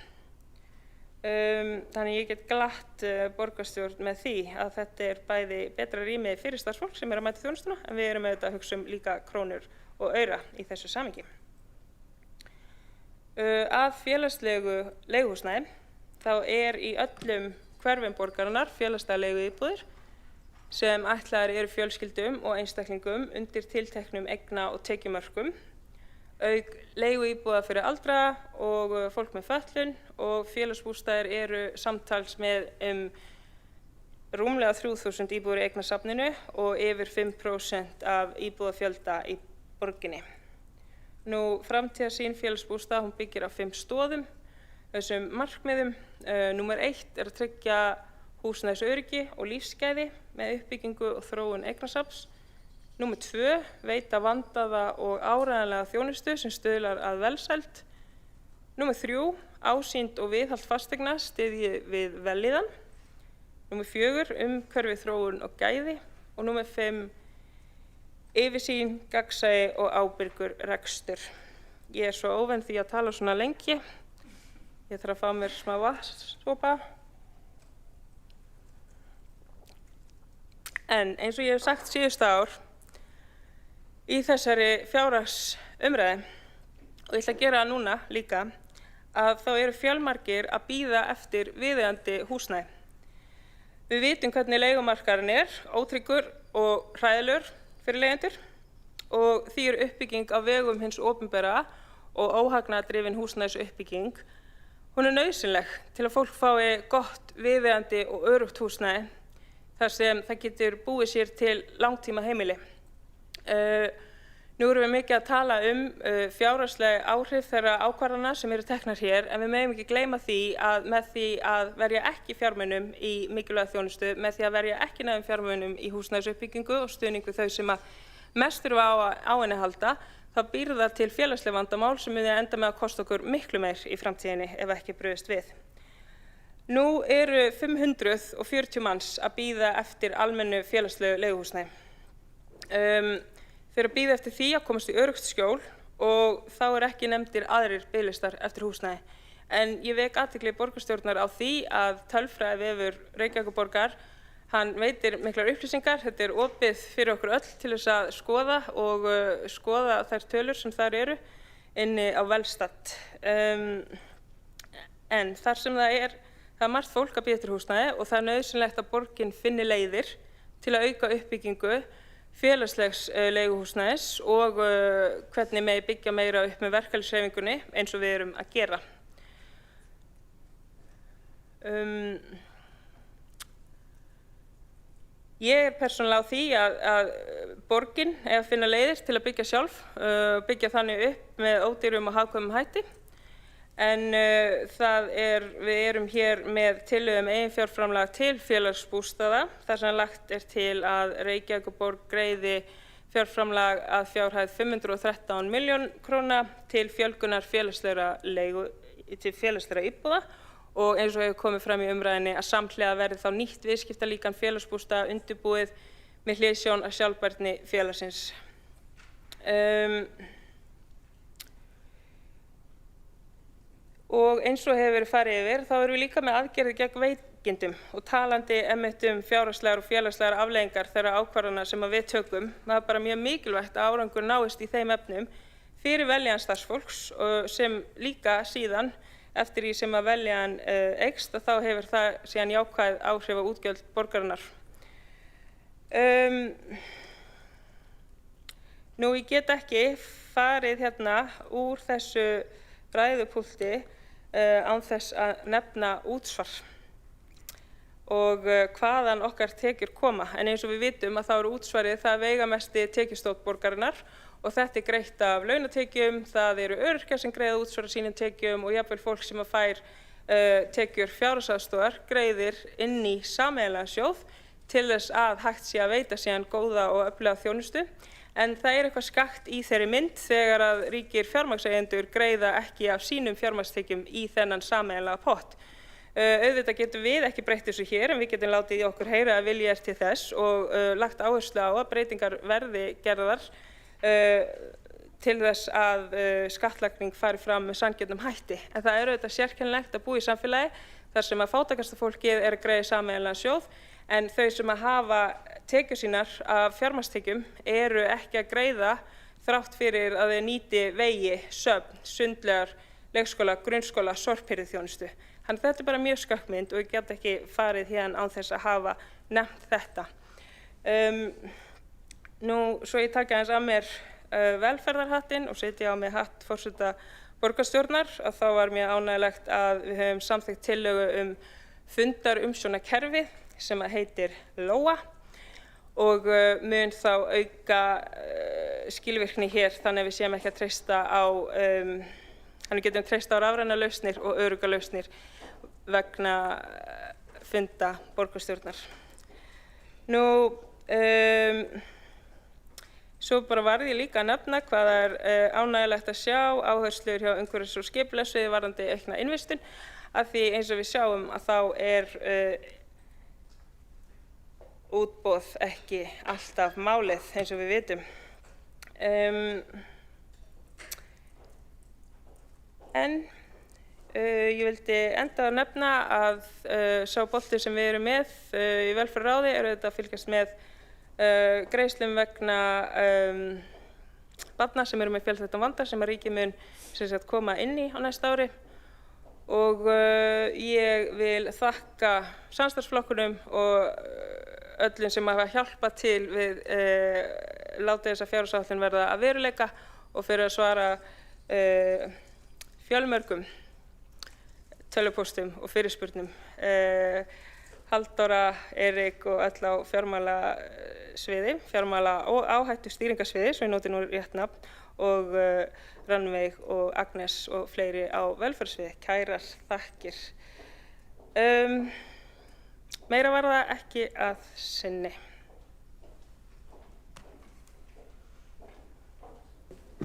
Þannig ég get glatt borgarstjórn með því að þetta bæði betra rými fyrir starfsfólk sem að mæta þjónustuna, en við erum auðvitað að hugsa líka krónur og aura í þessu samhengi. Að félagslegu leiguhúsnæði þá í öllum hverfum borgarinnar félagslega leiguíbúðir sem ætlaðar eru fjölskyldum og einstaklingum undir tilteknum eigna- og tekjumörkum, auk leiguíbúða fyrir aldraða og fólk með fötlun, og félagsbústaðir eru samtals með rúmlega 3000 íbúðir í eignasafninu og yfir 5% af íbúðafjölda í borginni. Framtíðarsýn félagsbústaða hún byggir á 5 stoðum, þessum markmiðum. Númer 1 að tryggja húsnæðisöryggi og lífsgæði með uppbyggingu og þróun eignasafns. Númer 2, veita vandaða og áreiðanlega þjónustu sem stuðlar að velsæld. Númer 3, ásýnd og viðhald fasteigna styðji við vellíðan. Númer 4, umhverfi, þróun og gæði. Og númer 5, yfirsýn, gagnsæi og ábyrgur rekstur. Ég svo óvenn því að tala svona lengi. Ég þarf að fá mér smá vatnssopa. En eins og ég hef sagt síðustu ár í þessari fjárhagsumræðu, og ég ætla að gera það núna líka, að þá eru fjölmargir að bíða eftir viðeigandi húsnæði. Við vitum hvernig leigumarkaðurinn ótryggur og hræðilegur fyrir leigjendur, og því uppbygging á vegum hins opinbera og óhagnaðardrifin húsnæðisuppbygging, hún nauðsynleg til að fólk fái gott, viðeigandi og öruggt húsnæði þar sem það getur búið sér til langtíma heimili. Nú erum við mikið að tala fjárhagsleg áhrif þeirra ákvarðana sem eru teknar hér, en við megum ekki gleyma því að með því að verja ekki fjármunum í mikilvæga þjónustu, með því að verja ekki nægum fjármunum í húsnæðisuppbyggingu og stuðningu þau sem að mest þurfa á henni halda, þá býr það til félagsleg vandamál sem muni enda með að kosta okkur miklu meir í framtíðinni ef ekki brugðist við. Nú eru 540 manns að bíða eftir almennu félagslegu leiguhúsnæði. Þeir að bíða eftir því að komast í öruggt skjól, og þá ekki nefndir aðrir biðlistar eftir húsnæði. En ég vek athygli borgarstjórnar á því að tölfræðivefur Reykjavíkurborgar, hann veitir miklar upplýsingar. Þetta opið fyrir okkur öll til þess að skoða og skoða þær tölur sem þar eru inni á Velstat. En þar sem það margt fólk að bíða eftir húsnæði, og það nauðsynlegt að borgin finni leiðir til að auka uppbyggingu félagslegs leiguhúsnæðis og hvernig megi byggja meira upp með verkalýðshreyfingunni eins og við erum að gera. Ég persónulega á því að borgin að finna leiðir til að byggja sjálf, byggja þannig upp með ódýrum og hagkvæmum hætti. En við erum hér með tillögu eiginfjárframlag til félagsbústaða, þar sem lagt til að Reykjavíkurborg greiði fjárframlag að fjárhæð 513 milljón króna til fjölgunar félagslegra íbúða, og eins og hefur komið fram í umræðinni að samhliða verði þá nýtt viðskiptalíkan félagsbústaða undirbúið með hliðsjón af sjálfbærni félagsins. Og eins og hefur verið farið yfir, þá erum við líka með aðgerðir gegn veikindum, og talandi fjárhagslegar og félagslegar afleiðingar þeirra ákvarðana sem við tökum. Það bara mjög mikilvægt að árangur náist í þeim efnum fyrir veljan starfsfólks, sem líka síðan eftir því sem að veljan eykst, þá hefur það síðan jákvæð áhrif á útgjöld borgarinnar. Nú, ég get ekki farið hérna úr þessu ræðupúlti án þess að nefna útsvar og hvaðan okkar tekjur koma. En eins og við vitum að þá útsvarið það veigamesti tekjustofn borgarinnar, og þetta greitt af launatekjum, það eru öryrkjar sem greiða útsvar af sínum tekjum, og jafnvel fólk sem að fær tekjur fjárhagsaðstoðar greiðir inn í sameiginlegan sjóð til þess að hægt sé að veita síðan góða og öfluga þjónustu. En það eitthvað skakt í þeirri mynd þegar að ríkir fjármagnseigendur greiða ekki af sínum fjármagnstekjum í þennan sameiginlega pott. Auðvitað getum við ekki breytt þessu hér en við getum látið í okkur heyra að vilji er til þess og lagt áherslu á að breytingar verði gerðar til þess að skattlagning fari fram með sanngjörnum hætti. En það er auðvitað sérkennilegt að búa í samfélagi þar sem að fátækasta fólkið er að greiða sameiginlegan sjóð en þau sem að hafa tekjur sínar af fjármagnstekjum eru ekki að greiða þrátt fyrir að þeir nýti vegi, söfn, sundlaugar, leikskóla, grunnskóla, sorphirðuþjónustu. Þannig að þetta er bara mjög skökkmynd og ég get ekki farið hérna án þess að hafa nefnt þetta. Nú, svo ég taka aðeins að mér velferðarhattinn og setja á mig hatt forseta borgarstjórnar að þá var mjög ánægjulegt að við höfum samþykkt tillögu fundarumsjónakerfi sem heitir LÓA og mun þá auka skilvirkni hér þannig að við séum ekki að treysta á þannig getum treysta á rafrænar lausnir og öruggar lausnir vegna funda borgarstjórnar. Nú, svo bara varð ég líka að nefna hvað er ánægjulegt að sjá áherslur hjá umhverfis- og skipulagssviði varðandi aukna innvistun af því eins og við sjáum að þá útboð ekki alltaf málið eins og við vitum. Ég vildi enda að nefna að sá bolti sem við erum með í velferðarráði er auðvitað að fylgjast með greiðslum vegna barna sem eru með fjölþættan vanda sem að ríkið mun koma inn í á næsta ári og ég vil þakka samstarfsflokkunum og öllum sem hafa hjálpað til við láta þessa fjárhagsáætlun verða að veruleika og fyrir að svara fjölmörgum tölvupóstum og fyrirspurnum. Halldóra, Erik og öll á fjármálasviði, fjármála- og áhættustýringarsviði, svo ég noti nú rétt nafn, og Rannveig og Agnes og fleiri á velferðarsviði. Kærar þakkir. Meira var það ekki að sinni.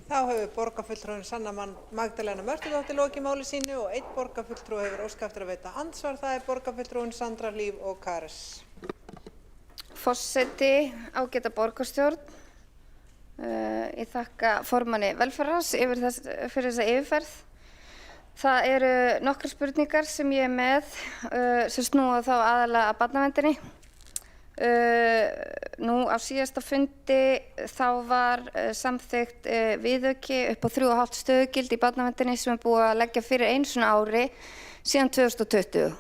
Þá hefur borgarfulltrúin Sanna Magdalena Mörtudóttir lokið máli sínu og einn borgarfulltrúi hefur óskað eftir að veita andsvar. Það er borgarfulltrúin Sandra Hlíf og Kares. Forseti, ágæta borgarstjórn. Ég þakka formanni velferðarráðs fyrir þessa yfirferð. Það eru nokkrar spurningar sem ég er með sem snúa þá aðalega að barnaverndinni. Nú á síðasta fundi þá var samþykkt viðauki upp á 3,5 stöðugildi í barnaverndinni sem er búið að leggja fyrir einu svona ári síðan 2020.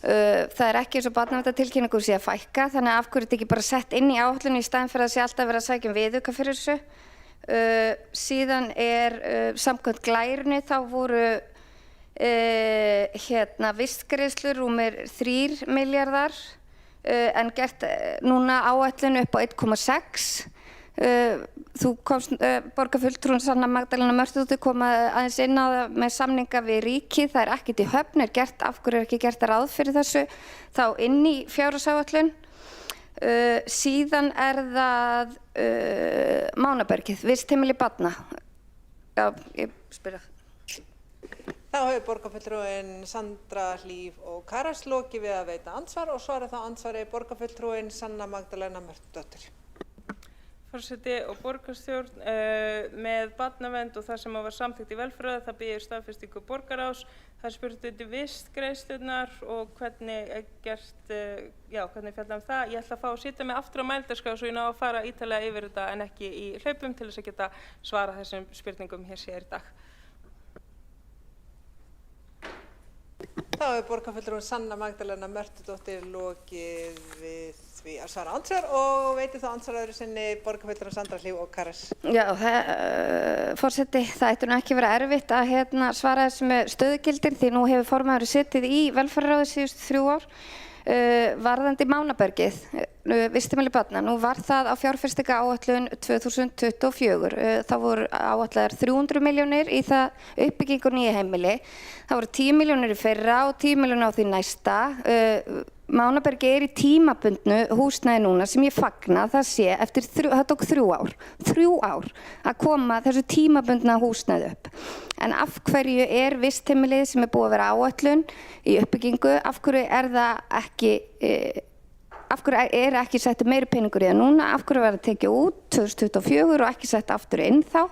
Það er ekki eins og barnaverndartilkynningum sé að fækka, þannig að af hverju þetta ekki bara sett inn í áætlun í staðinn fyrir að sé alltaf verið að sækja viðauka fyrir þessu. Síðan samkvæmt glærunni þá voru vistgreiðslur rúmir 3 milljarðar en gert núna áætlun upp á 1,6. Þú komst, borgarfulltrúin Sanna Magdalena Mörtudóttir kom aðeins inn á það með samninga við ríkið. Það er ekkert í höfn, af hverju er ekki gert ráð fyrir þessu þá inn í fjárhagsáætlun. Síðan er það Mánabergið, vistheimili barna. Já, ég spyr það. Þá hefur borgarfulltrúin Sandra Hlíf og Kares lokið við að veita andsvar og svara þá andsvari borgarfulltrúin Sanna Magdalena Mörtudóttir. Forseti og borgarstjórn með barnavernd og það sem var samþykkt í velferðarráði, það býður staðfestingu borgarráðs. Það er spurt út í vistgreiðslurnar og hvernig er gert, hvernig fjallar það. Ég ætla að fá að sitja mig aftur á mælendaskrá svo ég ná að fara ítarlega yfir þetta en ekki í hlaupum til þess að geta svara þessum spurningum hér sér í dag. Þá hefur borgarfulltrúin Sanna Magdalena Mörtudóttir lokið við því að svara andsvar og veitir þá andsvaraðurinn sinni borgarfulltrúin Sandra Hlíf og Kares. Já, forseti, það ætti nú ekki verið erfitt að svara þessu með stöðugildin því nú hefur formaðurinn setið í velferðarráði síðustu 3 ár. Varðandi Mánabergið, vistheimili barna, nú var það á fjárfestingaráætlun 2024. Það voru áætlaðar 300 milljónir í það uppbyggingu nýja heimili. Það voru 10 milljónir í fyrra og 10 milljónir á því næsta. Mánabergið er í tímabundnu húsnæði núna sem ég fagna það sé eftir það tók 3 ár að koma þessu tímabundna húsnæði upp. En af hverju er vistheimilið sem er búið að vera áætlun í uppbyggingu, af hverju er það ekki, af hverju er ekki settur meiri peningur í það núna, af hverju verður tekið út 2024 og ekki sett aftur inn þá?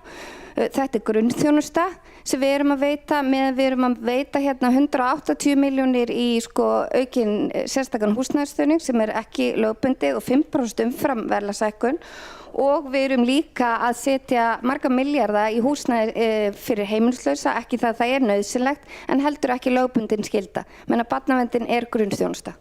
Þetta er grunnþjónusta sem við erum að veita, meðan við erum að veita hérna 180 milljónir í aukinn sérstakan húsnæðisstuðning sem er ekki lögbundið og 5% umfram verðlagshækkun og við erum líka að setja marga milljarða í húsnæði fyrir heimilislausa, ekki það er nauðsynlegt en heldur ekki lögbundin skylda, menn að barnaverndin er grunnþjónusta.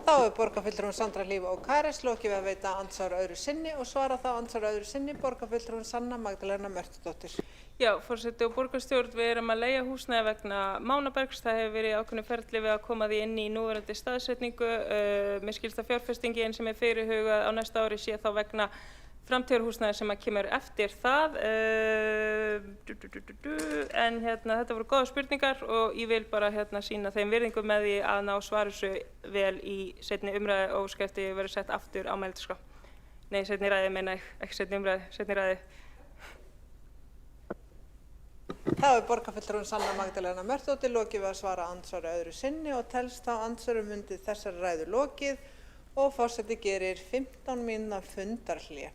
Þá er borgarfulltrúin Sandra Hlíf Ókares lokið við að veita andsvar öðru sinni og svara þá andsvar öðru sinni borgarfulltrúin Sanna Magdalena Mörtudóttir. Já, forseti og borgarstjórn, við erum að leigja húsnæði vegna Mánabergs. Það hefur verið ákveðnu ferli við að koma því inn í núverandi staðsetningu. Mér skilst að fjárfestingin sem er fyrirhugað á næsta ári sé þá vegna framtíðarhúsnæði sem að kemur eftir það. En þetta voru góða spurningar og ég vil bara sýna þeim virðingu með því að ná svari svo vel í seinni umræðu og óska eftir verið sett aftur á mælendaskrá. Nei, seinni ræði meina ég, ekki seinni umræðu, seinni ræði. Þá er borgarfulltrúin Sanna Magdalena Mörtudóttir lokið við að svara andsvari öðru sinni og telst þá andsvörum undir þessari ræðu lokið og forseti gerir 15 mínútna fundarhlé.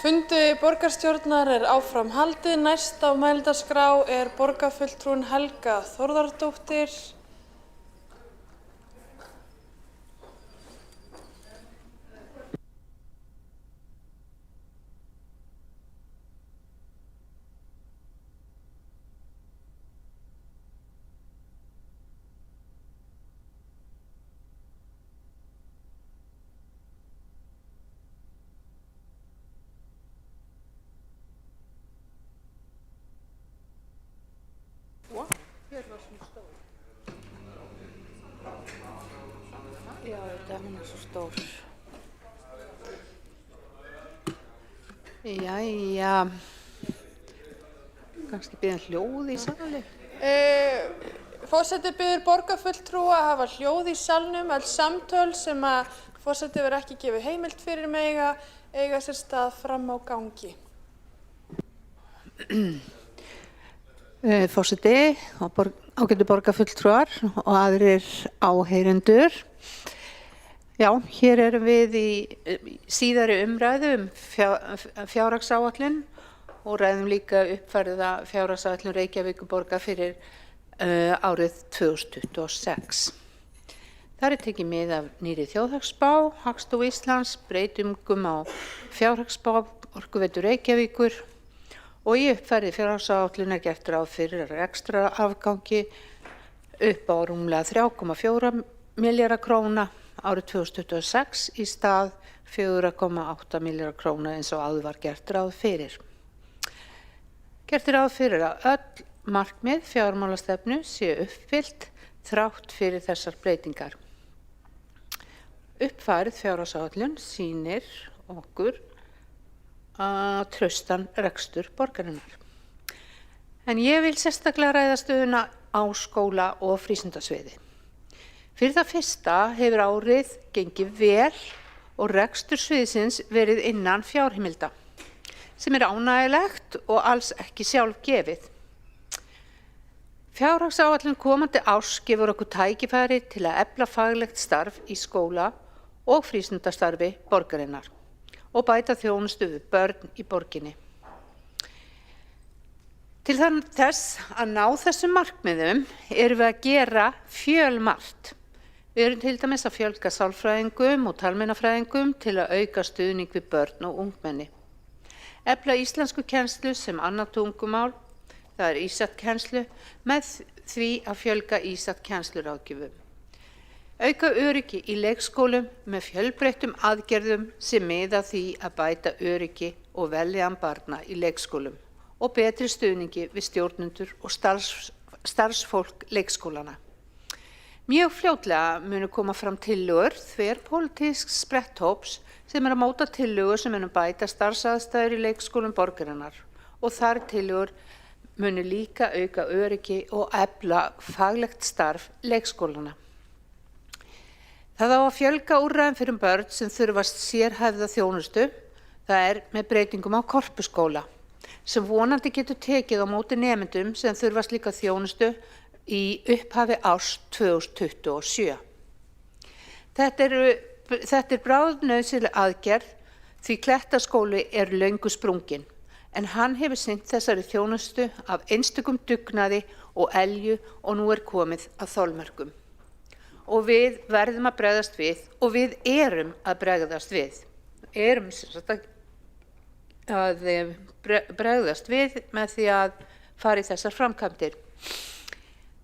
Fundi borgarstjórnar er áfram haldið. Næst á mælendaskrá er borgarfulltrúin Helga Þórðardóttir. Já, þetta hún svo stór. Jæja, kannski biðja hljóð í salnum. Forseti biður borgarfulltrúa að hafa hljóð í salnum. Öll samtöl sem að forseti verður ekki gefið heimild fyrir eiga sér stað fram á gangi. Forseti og ágætu borgarfulltrúar og aðrir áheyrendur. Já, hér erum við í síðari umræðu fjárhagsáætlun og ræðum líka uppfærða fjárhagsáætlun Reykjavíkurborgar fyrir árið 2026. Þar er tekið mið af nýrri þjóðhagsspá, Hagstofu Íslands, breytingum á fjárhagsspá Orkuveitu Reykjavíkur og í uppfærði fjárhagsáætlun er gert ráð fyrir rekstrarafgangi upp á rúmlega 3,4 milljarða króna árið 2026 í stað 4,8 milljarða króna eins og áður var gert ráð fyrir. Gert er ráð fyrir að öll markmið fjármálastefnu séu uppfyllt þrátt fyrir þessar breytingar. Uppfærð fjárhagsáætlun sýnir okkur traustan rekstur borgarinnar. En ég vil sérstaklega ræða stöðuna á skóla- og frístundasviði. Fyrir það fyrsta hefur árið gengið vel og rekstur sviðsins verið innan fjárheimilda, sem er ánægjulegt og alls ekki sjálfgefið. Fjárhagsáætlun komandi árs gefur okkur tækifæri til að efla faglegt starf í skóla og frístundastarfi borgarinnar og bæta þjónustu við börn í borginni. Til þess að ná þessum markmiðum erum við að gera fjölmargt. Við erum til dæmis að fjölga sálfræðingum og talmeinafræðingum til að auka stuðning við börn og ungmenni. Efla íslenskukennslu sem annað tungumál, það er ISAT-kennslu, með því að fjölga ISAT-kennsluráðgjöfum. Auka öryggi í leikskólum með fjölbreyttum aðgerðum sem miða að því að bæta öryggi og vellíðan barna í leikskólum og betri stuðningi við stjórnendur og starfsfólk leikskólana. Mjög fljótlega munu koma fram tillögur þverpólitísks spretthóps sem er að móta tillögur sem munu bæta starfsaðstæður í leikskólum borgarinnar og þar tillögur munu líka auka öryggi og efla faglegt starf leikskólana. Það á að fjölga úrræðum fyrir börn sem þurfast sérhæfða þjónustu, það er með breytingum á korpuskóla, sem vonandi getur tekið á móti nemendum sem þurfast líka þjónustu í upphafi árs 2027. Þetta er bráðnauðsynleg aðgerð því Klettaskóli er löngu sprunginn, en hann hefur sinnt þessari þjónustu af einstökum dugnaði og elju og nú er komið að þolmörkum. Og við verðum að bregðast við og við erum að bregðast við. Erum að bregðast við með því að fara í þessar framkvæmdir.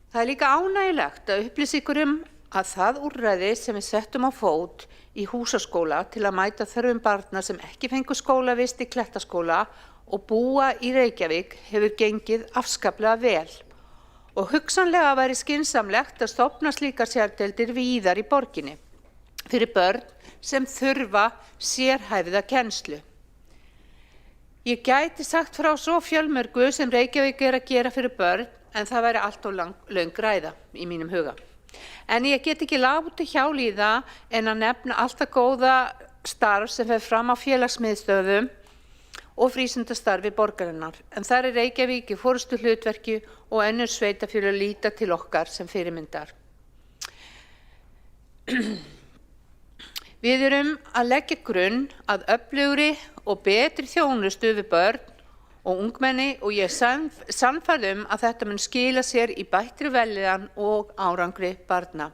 Það er líka ánægjulegt að upplýsa ykkur að það úrræði sem við settum á fót í húsaskóla til að mæta þörfum barna sem ekki fengu skólavist í Klettaskóla og búa í Reykjavík hefur gengið afskaplega vel. Og hugsanlega væri skynsamlegt að stofna slíkar sérdeildir víðar í borginni fyrir börn sem þurfa sérhæfða kennslu. Ég gæti sagt frá svo fjölmörgu sem Reykjavík er að gera fyrir börn, en það væri allt of löng ræða í mínum huga. En ég get ekki látið hjá líða en að nefna allt það góða starf sem fer fram á félagsmiðstöðvum og frístundastarfi borgarinnar. En þar er Reykjavík í forystu hlutverki og önnur sveitarfélög líta til okkar sem fyrirmyndar. Við erum að leggja grunn að öflugri og betri þjónustu við börn og ungmenni og ég er sannfærð að þetta mun skila sér í bættri vellíðan og árangri barna.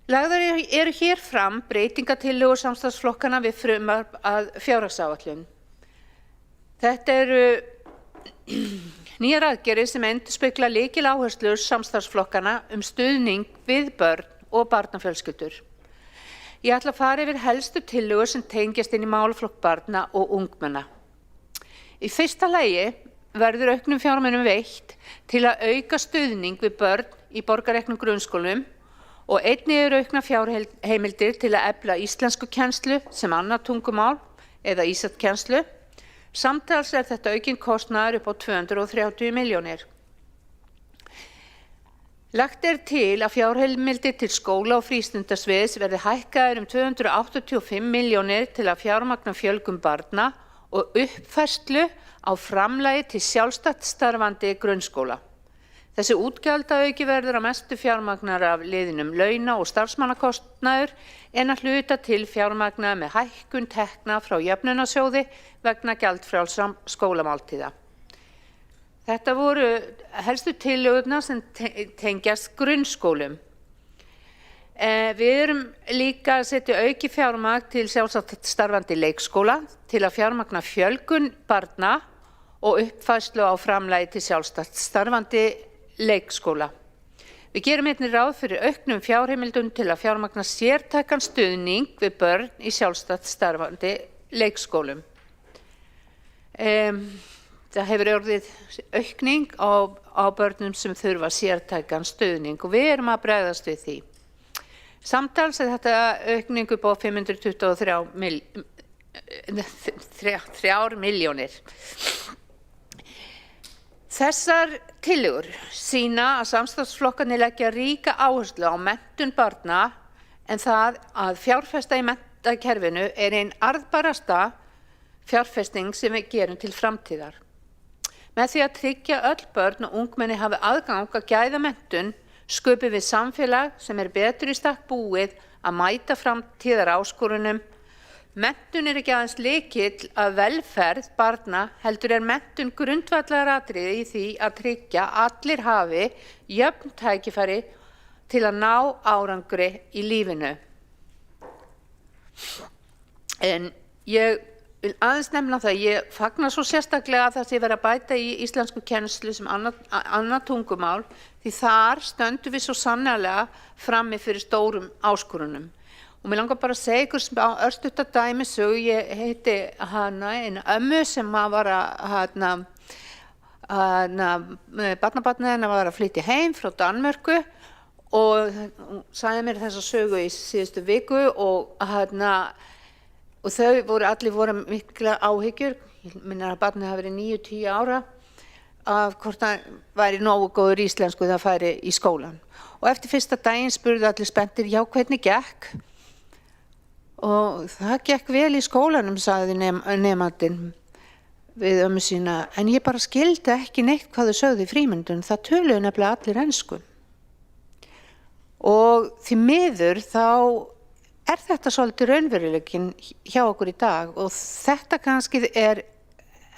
Lagðar eru hér fram breytingatillögur samstarfsflokkana við frumvarp að fjárhagsáætlun. Þetta eru nýjar aðgerðir sem endurspegla lykiláherslur samstarfsflokkana stuðning við börn og barnafjölskyldur. Ég ætla að fara yfir helstu tillögur sem tengjast inn í málaflokk barna og ungmenna. Í fyrsta lagi verður auknum fjármunum veitt til að auka stuðning við börn í borgarreknum grunnskólum og einnig eru auknar fjárheimildir til að efla íslenskukennslu sem annað tungumál eða ísatskennslu. Samtals er þetta aukinn kostnaður upp á 230 milljónir. Lagt er til að fjárheimildir til skóla og frístundasviðs verði hækkaðar 285 milljónir til að fjármagna fjölgun barna og uppfærslu á framlagi til sjálfstætt starfandi grunnskóla. Þessi útgjaldaauki verður að mestu fjármagnar af liðinum launa- og starfsmannakostnaður en að hluta til fjármagnar með hækkun tekna frá jöfnunarsjóði vegna gjaldfrjálsra skólamáltíða. Þetta voru helstu tillögurnar sem tengjast grunnskólum. Við erum líka að setja auki fjármagn til sjálfstætt starfandi leikskóla til að fjármagna fjölgun barna og uppfærslu á framlagi til sjálfstætt starfandi leikskóla. Við gerum einnig ráð fyrir auknum fjárheimildum til að fjármagna sértækan stuðning við börn í sjálfstætt starfandi leikskólum. Það hefur orðið aukning á börnum sem þurfa sértækan stuðning og við erum að bregðast við því. Samtals er þetta aukning upp á 523 milljónir. Þessar tillögur sýna að samstarfsflokkarnir leggja ríka áherslu á menntun barna en það að fjárfesta í menntakerfinu er ein arðbærasta fjárfesting sem við gerum til framtíðar. Með því að tryggja öll börn og ungmenni hafi aðgang að gæða menntun sköpum við samfélag sem er betur í stakk búið að mæta framtíðar áskorunum. Menntun er ekki aðeins lykill að velferð barna heldur er menntun grundvallaratriði í því að tryggja allir hafi jöfn tækifæri til að ná árangri í lífinu. En ég vil aðeins nefna það, ég fagna svo sérstaklega að það sé verið að bæta í íslenskukennslu sem annað tungumál því þar stöndum við svo sannarlega frammi fyrir stórum áskorunum. Og mér langar bara að segja ykkur sem á örstutta dæmisögu, ég heiti hana eina ömmu sem var barnabarnið hennar var að flytja heim frá Danmörku og hún sagði mér þessa sögu í síðustu viku og þau allir mikla áhyggjur, ég minna að barnið hafi verið 9-10 ára af hvort það væri nógu góður íslensku það færi í skólan. Og eftir fyrsta daginn spurðu allir spenntir, já hvernig gekk? Og það gekk vel í skólanum, sagði nemandinn við ömmu sína, en ég bara skildi ekki neitt hvað þau sögðu í frímyndun, það töluðu nefnilega allir ensku. Og því miður þá er þetta svolítið raunveruleikinn hjá okkur í dag og þetta kannski er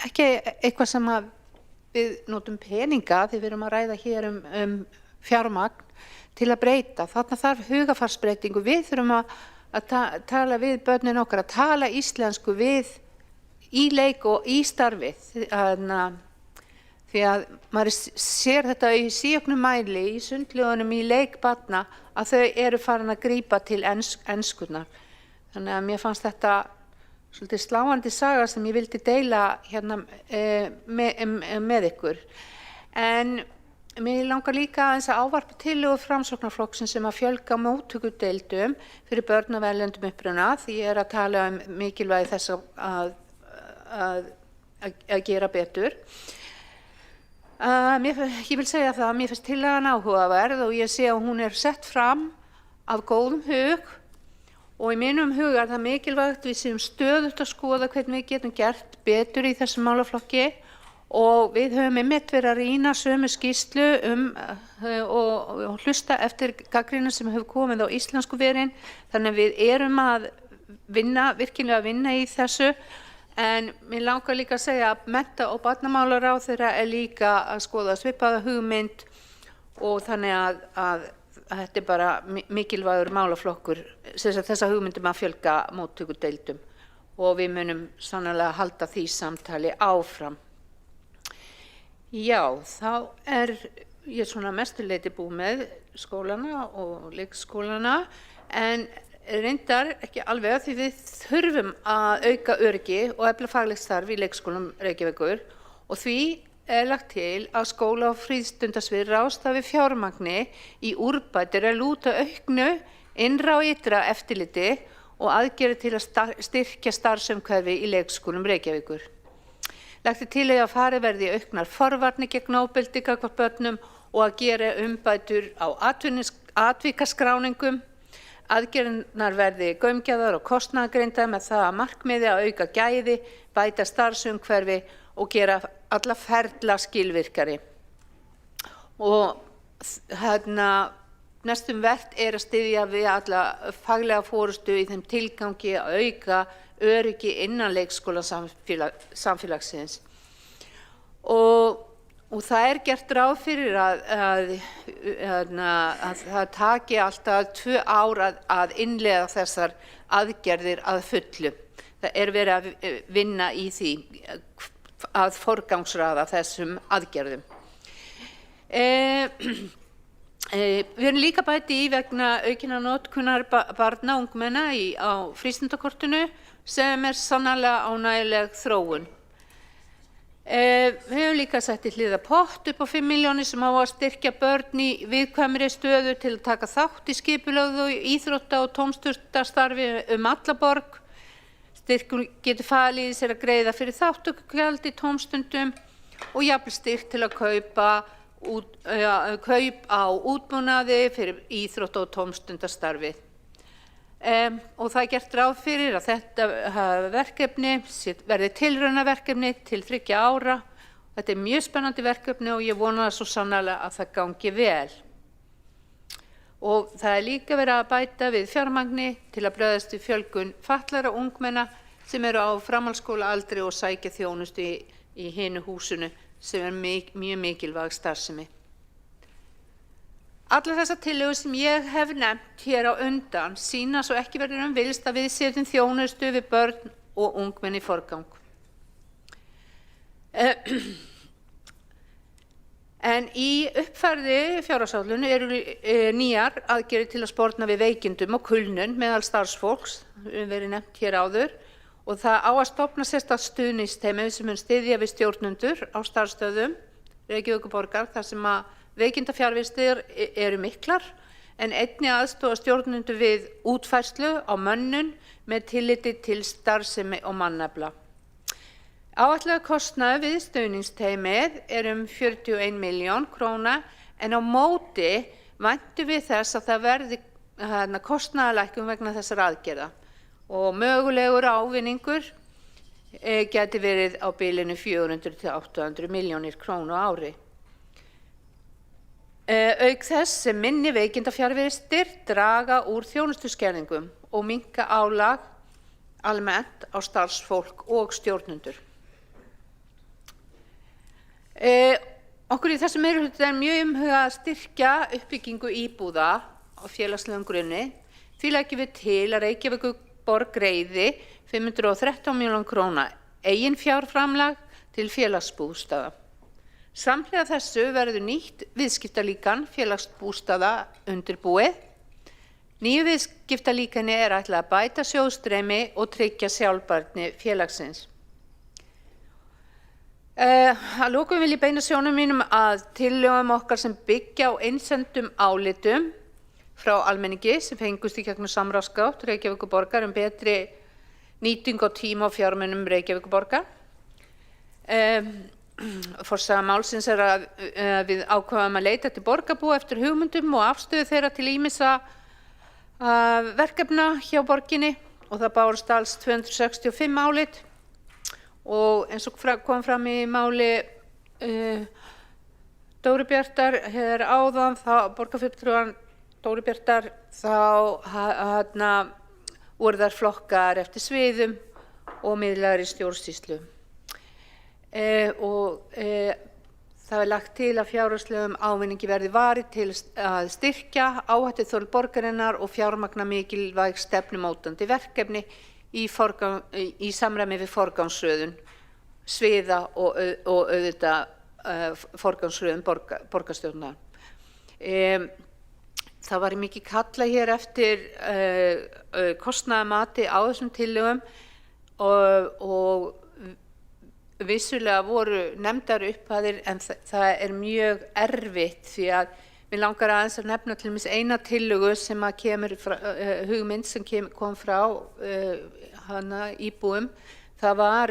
ekki eitthvað sem við notum peninga því við erum að ræða hér fjármagn til að breyta. Þarna þarf hugarfarsbreytingu, við þurfum að tala við börnin okkar, að tala íslensku við í leik og í starfi því að maður sér þetta í síauknum mæli í sundlaugunum í leik barna að þau eru farin að grípa til enskunnar. Þannig að mér fannst þetta svolítið sláandi saga sem ég vildi deila hérna með ykkur. En mér langar líka aðeins að ávarpa tillögu Framsóknarflokksins sem að fjölga móttökudeildum fyrir börn af erlendum uppruna því ég er að tala mikilvægi þess að gera betur. Ég vil segja það að mér finnst tillagan áhugaverð og ég sé að hún er sett fram af góðum hug og í mínum hug er það mikilvægt við séum stöðugt að skoða hvernig við getum gert betur í þessum málaflokki og við höfum einmitt verið að rýna sömu skýrslu og hlusta eftir gagnrýni sem hefur komið á íslensku verin, þannig að við erum að virkilega vinna í þessu. En mér langar líka að segja að mennta- og barnamálaráðherra er líka að skoða svipaða hugmynd og þannig að þetta er bara mikilvægur málaflokkur, þessa hugmyndum að fjölga móttökudeildum og við munum sannarlega halda því samtali áfram. Já, þá er ég svona mestuleyti búið með skólana og leikskólana, en reyndar ekki alveg því við þurfum að auka öryggi og efla faglegt starf í leikskólum Reykjavíkur og því er lagt til að skóla- og frístundasvið ráðstafi fjármagni í úrbætur að lúta auknu innra og ytra eftirliti og aðgerðir til að styrkja starfsumhverfi í leikskólum Reykjavíkur. Lagt til að farið verði í auknar forvarnir gegn ofbeldi gagnvart börnum og að gera umbætur á atvikaskráningum. Aðgerðirnar verði gaumgæfðar og kostnaðargreindar með það að markmiði að auka gæði, bæta starfsumhverfi og gera alla ferla skilvirkari. Og næstum vert er að styðja við alla faglega forystu í þeim tilgangi að auka öryggi innan leikskóla samfélagsins. Og það er gert ráð fyrir að það taki alltaf 2 ár að innleiða þessar aðgerðir að fullu. Það er verið að vinna í því að forgangsraða þessum aðgerðum. Við erum líka bæti í vegna aukinnar notkunar barna og ungmenna á frístundakortinu sem er sannarlega ánægjuleg þróun. Við höfum líka sett í hliðar pott upp á 5 milljónir sem á að styrkja börn í viðkvæmri stöðu til að taka þátt í skipulögðu íþrótta- og tómstundastarfi alla borg. Styrkur getur falið í sér að greiða fyrir þátttökugjald í tómstundum og jafnvel styrk til að kaup á útbúnaði fyrir íþrótta- og tómstundastarfi. Og það er gert ráð fyrir að þetta verkefni verði tilraunaverkefni til 3 ára. Þetta er mjög spennandi verkefni og ég vona svo sannarlega að það gangi vel. Og það er líka verið að bæta við fjármagni til að bregðast við fjölgun fatlaðra ungmenna sem eru á framhaldsskólaaldri og sækja þjónustu í hinu húsinu sem er mjög mikilvæg starfsemi. Allar þessar tillögur sem ég hef nefnt hér á undan sýna svo ekki verður villst að við setjum þjónustu við börn og ungmenni í forgang. En í uppfærði fjárhagsáætlun eru nýjar aðgerðir til að sporna við veikindum og kulnun meðal starfsfólks, verið nefnt hér áður, og það á að stofna sérstakt stuðningsteymi sem mun styðja við stjórnendur á starfsstöðvum Reykjavíkurborgar þar sem að veikindafjarvistir eru miklar, en einnig aðstoða stjórnendur við útfærslu á mönnun með tilliti til starfsemi og mannafla. Áætlaður kostnaður við stuðningsteymið er 41 milljón króna en á móti væntum við þess að það verði kostnaðarlækkun vegna þessara aðgerða og mögulegur ávinningur geti verið á bilinu 400 til 800 milljónir króna á ári. Auk þess sem minni veikindafjarvistir draga úr þjónustuskerðingum og minnka álag almennt á starfsfólk og stjórnendur. Okkur í þessum meirihluta er mjög umhugað að styrkja uppbyggingu íbúða á félagslegum grunni. Því leggjum við til að Reykjavíkurborg greiði 513 milljón króna eigin fjárframlag til félagsbústaða. Samhliða þessu verður nýtt viðskiptalíkan félagsbústaða undirbúið. Nýju viðskiptalíkani er ætlað að bæta sjóðstreymi og tryggja sjálfbærni félagsins. Að lokum vil ég beina sjónum mínum að tillögum okkar sem byggja á einsendum álitum frá almenningi sem fengust í gegnum samráðsgátt Reykjavíkurborgar betri nýting á tíma og fjármunum Reykjavíkurborgar. Forsaga málsins er að við ákváðum að leita til borgarbúa eftir hugmyndum og afstöðu þeirra til ýmissa verkefna hjá borginni og það bárust alls 265 álit og eins og kom fram í máli Dóru Bjartar hér áðan, borgarfulltrúan Dóru Bjartar, þá voru þær flokkar eftir sviðum og miðlægri stjórnsýslu. Það lagt til að fjárhagslegum ávinningi verði varið til að styrkja áhættuþol borgarinnar og fjármagna mikilvæg stefnumótandi verkefni í samræmi við forgangsröðun sviða og auðvitað forgangsröðun borgarstjórnar. Það var mikið kallað hér eftir kostnaðarmati á þessum tillögum og vissulega voru nefndar upphæðir, en það mjög erfitt því að mig langar aðeins að nefna til dæmis eina tillögu sem að kemur hugmynd sem kom frá íbúum. Það var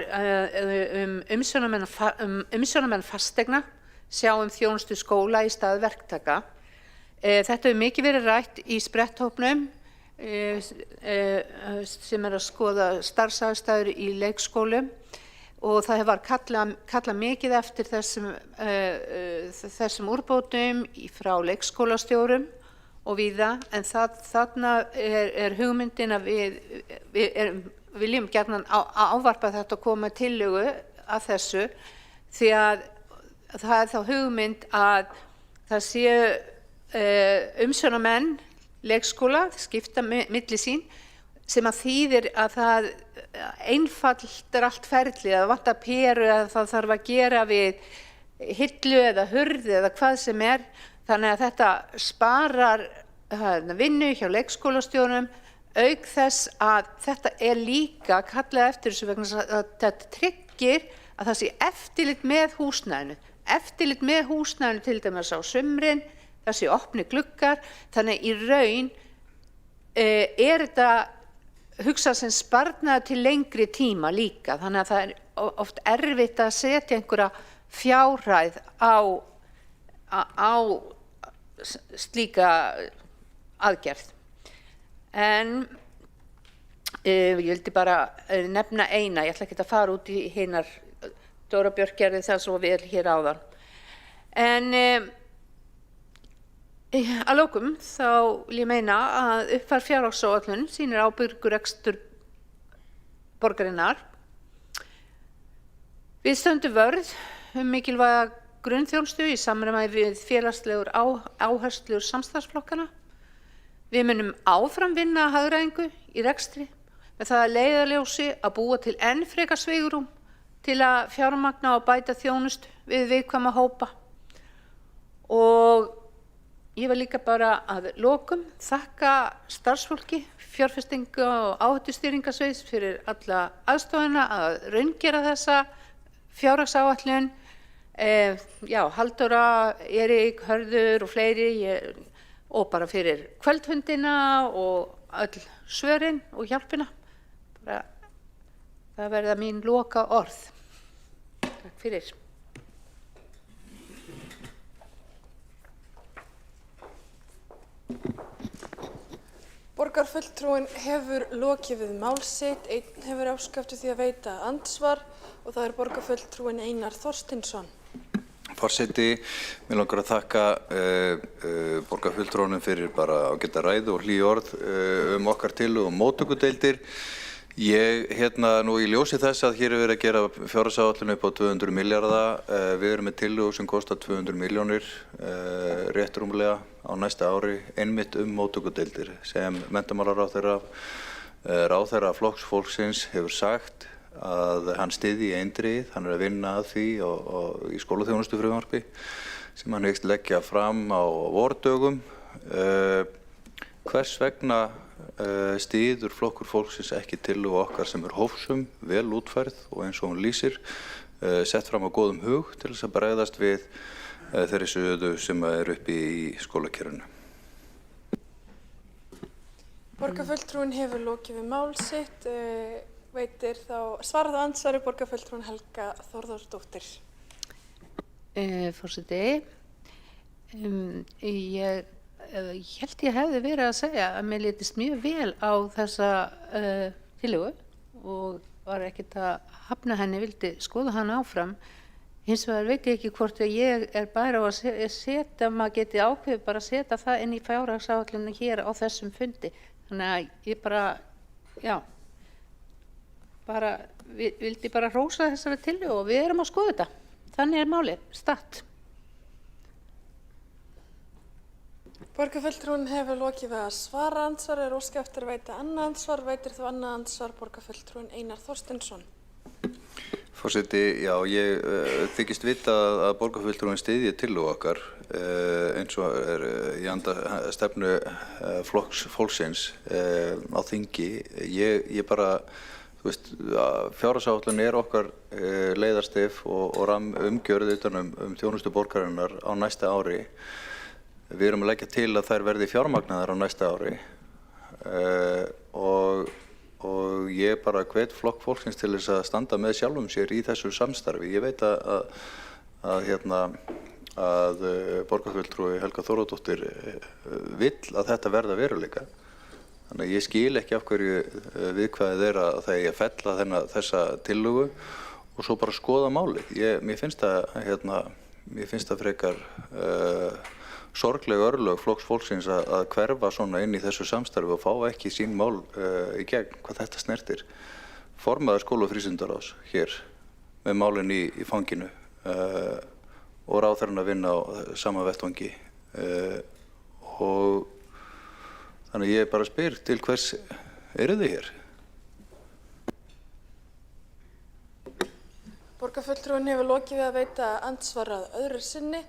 umsjónarmenn fasteigna, sjá þjónustu skóla í stað verktaka. Þetta hefur mikið verið rætt í spretthópnum sem að skoða starfsaðstæður í leikskólum og það var kallað mikið eftir þessum úrbótum frá leikskólastjórum og víða, en þarna hugmyndin að við viljum gjarnan ávarpa þetta og koma tillögu að þessu, því að það þá hugmynd að það séu umsjónarmenn leikskóla, skipta milli sín, sem að þýðir að það einfaldar allt ferlið, að vantar peru eða það þarf að gera við hillu eða hurð eða hvað sem þannig að þetta sparar vinnu hjá leikskólastjórum, auk þess að þetta líka kallað eftir þessu vegna að þetta tryggir að það sé eftirlit með húsnæðinu, til dæmis á sumrin, það sé opni gluggar, þannig í raun þetta hugsað sem sparnaður til lengri tíma líka, þannig að það oft erfitt að setja einhverja fjárhæð á slíka aðgerð. En ég vildi bara nefna eina, ég ætla ekki að fara út í hinar, Dóra Björk gerði það svo vel hér áðan. En að lokum þá vil ég meina að uppfærð fjárhagsáætlun sýnir ábyrgur rekstur borgarinnar. Við stöndum vörð mikilvæga grunnþjónustu í samræmi við félagslegur áherslur samstarfsflokkana. Við munum áfram vinna að hagræðingu í rekstri með það að leiðarljósi að búa til enn frekar svigrúm til að fjármagna og bæta þjónustu við viðkvæma hópa. Og ég vil líka bara að lokum þakka starfsfólki, fjárfestinga og áhættustýringarsviðs fyrir alla aðstofuna að raungera þessa fjárhagsáætlun. Halldóra, Erik, Hörður og fleiri, og bara fyrir kvöldfundina og öll svörin og hjálpina. Það verða mín loka orð. Takk fyrir. Borgarfulltrúinn hefur lokið við mál sitt, einn hefur óskað eftir því að veita andsvar og það borgarfulltrúinn Einar Þorsteinsson. Forseti, mig langar að þakka borgarfulltrúanum fyrir bara ágæta ræðu og hlý orð okkar tillögu móttökudeildir. Ég nú í ljósi þess að hér verið að gera fjárhagsáætlun upp á 200 milljarða, við erum með tillögu sem kostar 200 milljónir rétt rúmlega á næsta ári, einmitt móttökudeildir sem menntamálaráðherra, ráðherra Flokks fólksins hefur sagt að hann styðji eindregið, hann að vinna að því í skólaþjónustufrumvarpi sem hann hyggst leggja fram á vordögum. Hvers vegna styður Flokkur fólksins ekki tillögu okkar sem hófsöm, vel útfærð og eins og hún lýsir, sett fram á góðum hug til þess að bregðast við þeirri stöðu sem uppi í skólakerfinu? Borgarfulltrúinn hefur lokið við mál sitt, veitir þá svarað og andsvari borgarfulltrúinn Helga Þórðardóttir. Forseti, ég held ég hefði verið að segja að mér litist mjög vel á þessa tillögu og var ekkert að hafna henni, vildi skoða hana áfram. Hins vegar veit ég ekki hvort að ég bara á að setja, maður geti ákveðið bara að setja það inn í fjárhagsáætlunina hér á þessum fundi. Þannig að ég bara, já, vildi bara hrósa þessari tillögu og við erum að skoða þetta. Þannig er málið, statt. Borgarfulltrúinn hefur lokið við að svara andsvar, óskað eftir að veita annað andsvar, veitir þú annað andsvar borgarfulltrúinn Einar Þorsteinsson. Forseti, já, ég þykist vita að borgarfulltrúinn styðji tillögu okkar eins og er í anda stefnu flokks fólksins á þingi. Ég bara, þú veist, fjárhagsáætlun er okkar leiðarstef og umgjörð utan þjónustu borgarinnar á næsta ári. Við erum að leggja til að þær verði fjármagnaðar á næsta ári og ég bara hvet flokk fólksins til þess að standa með sjálfum sér í þessu samstarfi. Ég veit að borgarfulltrúi Helga Þórðardóttir vill að þetta verða veruleika. Þannig að ég skil ekki af hverju viðkvæðið er að það eigi að fella þessa tillögu og svo bara skoða málið. Mér finnst það frekar sorgleg örlög flokks fólksins að hverfa svona inn í þessu samstarfi og fá ekki sín mál í gegn hvað þetta snertir. Formaður skóla- og frístundaráðs hér með málin í fanginu og ráðherrann að vinna á sama vettvangi og þannig ég bara spyr til hvers eru þið hér? Borgarfulltrúinn hefur lokið við að veita andsvar að öðru sinni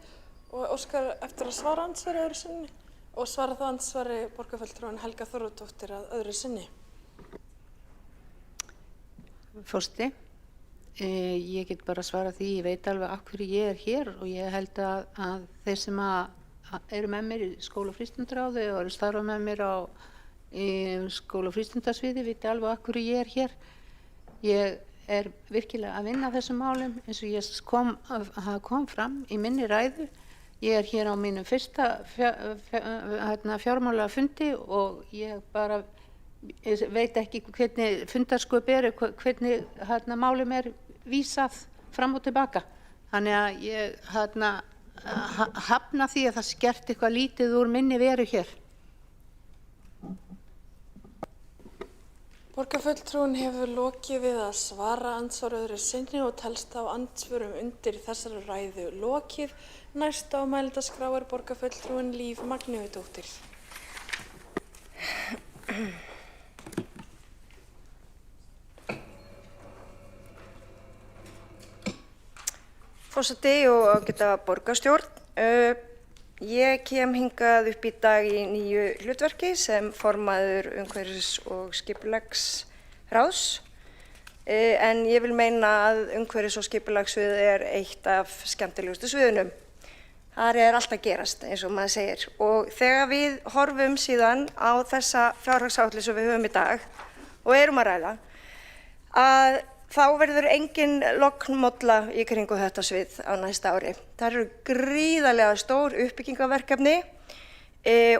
og óskar eftir að svara andsvari öðru sinni og svara þá andsvari borgarfulltrúinn Helga Þórðardóttir að öðru sinni. Forseti, ég get bara svara því, ég veit alveg af hverju ég er hér og ég held að þeir sem eru með mér í skóla- og frístundaráði og eru starfa með mér á skóla- og frístundasviði viti alveg af hverju ég er hér. Ég er virkilega að vinna þessum málum eins og ég kom fram í minni ræðu. Ég er hér á mínum fyrsta fjármálafundi og ég bara veit ekki hvernig fundarsköp er, hvernig málum er vísað fram og tilbaka. Þannig að ég hafna því að það skert eitthvað lítið úr minni veru hér. Borgarfulltrúinn hefur lokið við að svara andsvar öðru sinni og telst á andsvörum undir þessari ræðu lokið. Næst á mælendaskrá er borgarfulltrúinn Líf Magnúsdóttir. Forseti og ágæta borgarstjórn. Ég kem hingað upp í dag í nýju hlutverki sem formaður umhverfis- og skipulagsráðs. En ég vil meina að umhverfis- og skipulagssvið er eitt af skemmtilegustu sviðunum. Þar er allt að gerast eins og maður segir. Og þegar við horfum síðan á þessa fjárhagsáætlun sem við höfum í dag og erum að ræða, að þá verður engin lognmolla í kringu þetta svið á næsta ári. Það eru gríðarlega stór uppbyggingarverkefni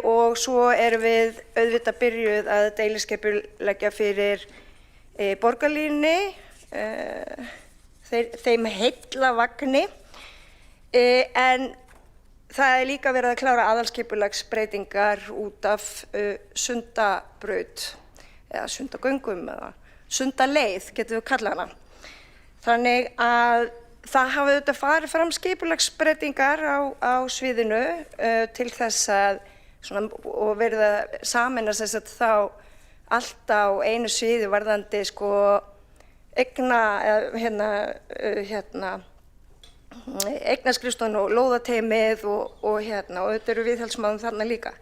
og svo erum við auðvitað byrjuð að deiliskipuleggja fyrir borgarlínunni, þeim heillavagni, en það er líka verið að klára aðalskipulagsbreytingar út af Sundabraut eða Sundagöngum eða Sundaleið getum við kallað hana. Þannig að það hafa auðvitað farið fram skipulagsbreytingar á sviðinu til þess að og verið að sameina þá allt á einu sviði varðandi eignaskrifstofuna og lóðateymið og auðvitað eru viðhaldsmálin þarna líka.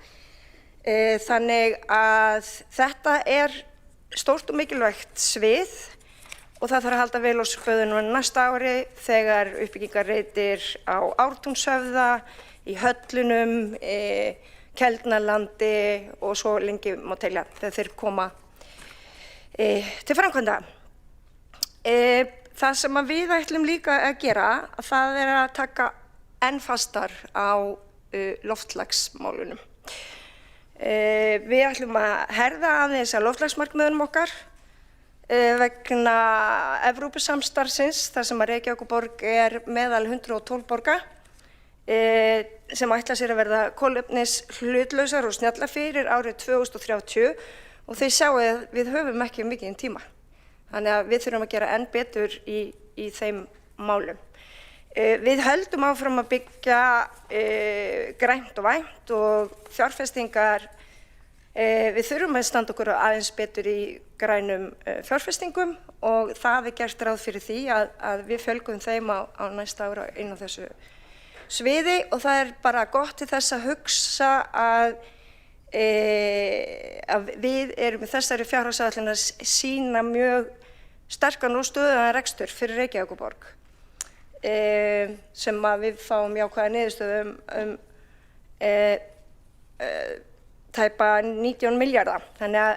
Þannig að þetta er stórt og mikilvægt svið og það þarf að halda vel á spöðunum næsta ári þegar uppbyggingarreitir á Ártúnshöfða, í Höllunum, Keldnalandi og svo lengi má telja þegar þeir koma til framkvæmda. Það sem við ætlum líka að gera, það er að taka enn fastar á loftslagsmálunum. Við ætlum að herða aðeins að loftslagsmarkmiðunum okkar vegna Evrópusamstarfsins þar sem að Reykjavíkurborg meðal 112 borga sem ætla sér að verða kolefnishlutlausar og snjallar fyrir árið 2030 og þau sjáu að við höfum ekki mikið tíma. Þannig að við þurfum að gera enn betur í þeim málum. Við höldum áfram að byggja grænt og vænt og fjárfestingar. Við þurfum að standa okkur aðeins betur í grænum fjárfestingum og það gert ráð fyrir því að við fjölgum þeim á næsta ára inn á þessu sviði og það bara gott til þess að hugsa að við erum með þessari fjárhagsáætlun að sýna mjög sterkan og stöðugan rekstur fyrir Reykjavíkurborg sem að við fáum jákvæða niðurstöðu tæpa 19 milljarða. Þannig að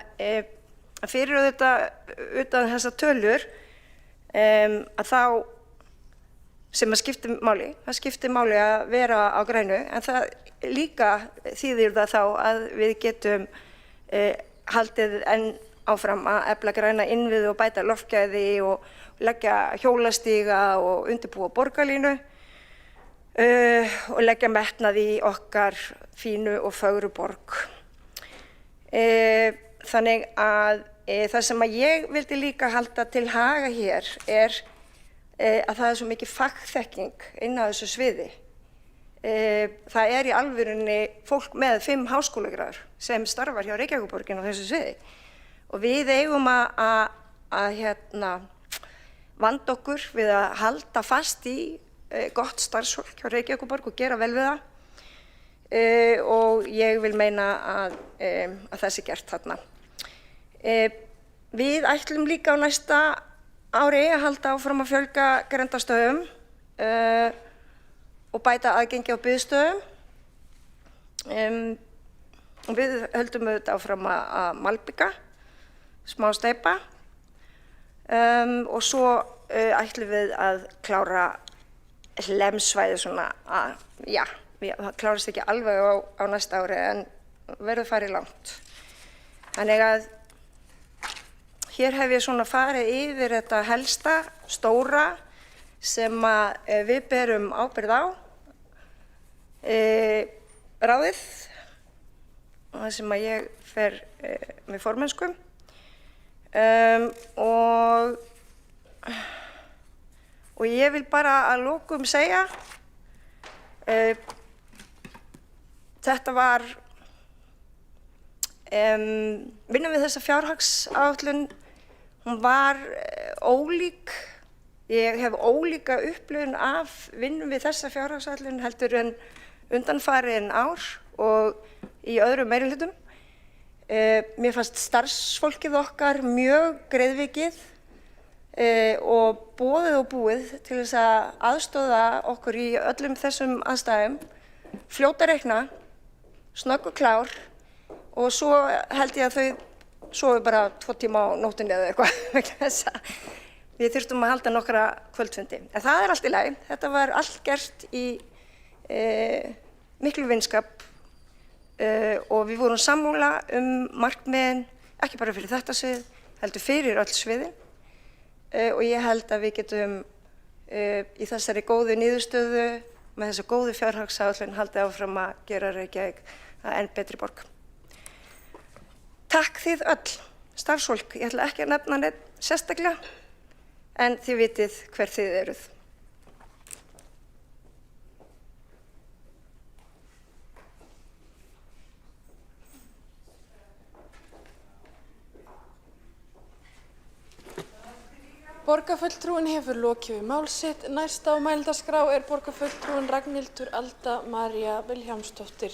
fyrir utan þessa tölur að þá sem að það skiptir máli að vera á grænu en það líka þýðir það þá að við getum haldið enn áfram að efla græna innviði og bæta loftgæði og leggja hjólastíga og undirbúa borgarlínu og leggja metnað í okkar fínu og fögru borg. Þannig að það sem að ég vildi líka halda til haga hér að það svo mikið fagþekking inn á þessu sviði. Það í alvörunni fólk með 5 háskólagráður sem starfar hjá Reykjavíkurborgin á þessu sviði og við eigum að vanda okkur við að halda fast í gott starfsfólk hjá Reykjavíkurborg og gera vel við það og ég vil meina að það sé gert þarna. Við ætlum líka á næsta ári að halda áfram að fjölga grenndarstöðum og bæta aðgengi á biðstöðum. Við höldum auðvitað áfram að malbika, smá steypa og svo ætlum við að klára Hlemssvæðið svona að, það klárast ekki alveg á næsta ári en verður farið langt. Þannig að hér hef ég svona farið yfir þetta helsta, stóra sem við berum ábyrgð á, ráðið og það sem að ég fer með formennsku og ég vil bara að lokum segja þetta var vinna við þessa fjárhagsáætlun, hún var ólík. Ég hef ólíka upplifun af vinnu við þessa fjárhagsáætlun heldur en undanfarin ár og í öðrum meirihlutum. Mér fannst starfsfólkið okkar mjög greiðvikið og boðið og búið til þess að aðstoða okkur í öllum þessum aðstæðum, fljóta reikna, snögg og klár og svo held ég að þau sofi bara 2 tíma á nóttunni eða eitthvað vegna þess að við þurftum að halda nokkra kvöldfundi. En það allt í lagi, þetta var allt gert í miklu vinskap og við vorum sammála markmiðin, ekki bara fyrir þetta svið, heldur fyrir öll sviðin og ég held að við getum í þessari góðu niðurstöðu með þessu góðu fjárhagsáætlun haldið áfram að gera Reykjavík að enn betri borg. Takk þið öll, starfsfólk, ég ætla ekki að nefna neitt sérstaklega en þið vitið hver þið eruð. Borgarfulltrúinn hefur lokið við mál sitt. Næst á mælendaskrá borgarfulltrúinn Ragnhildur Alda María Vilhjálmsdóttir.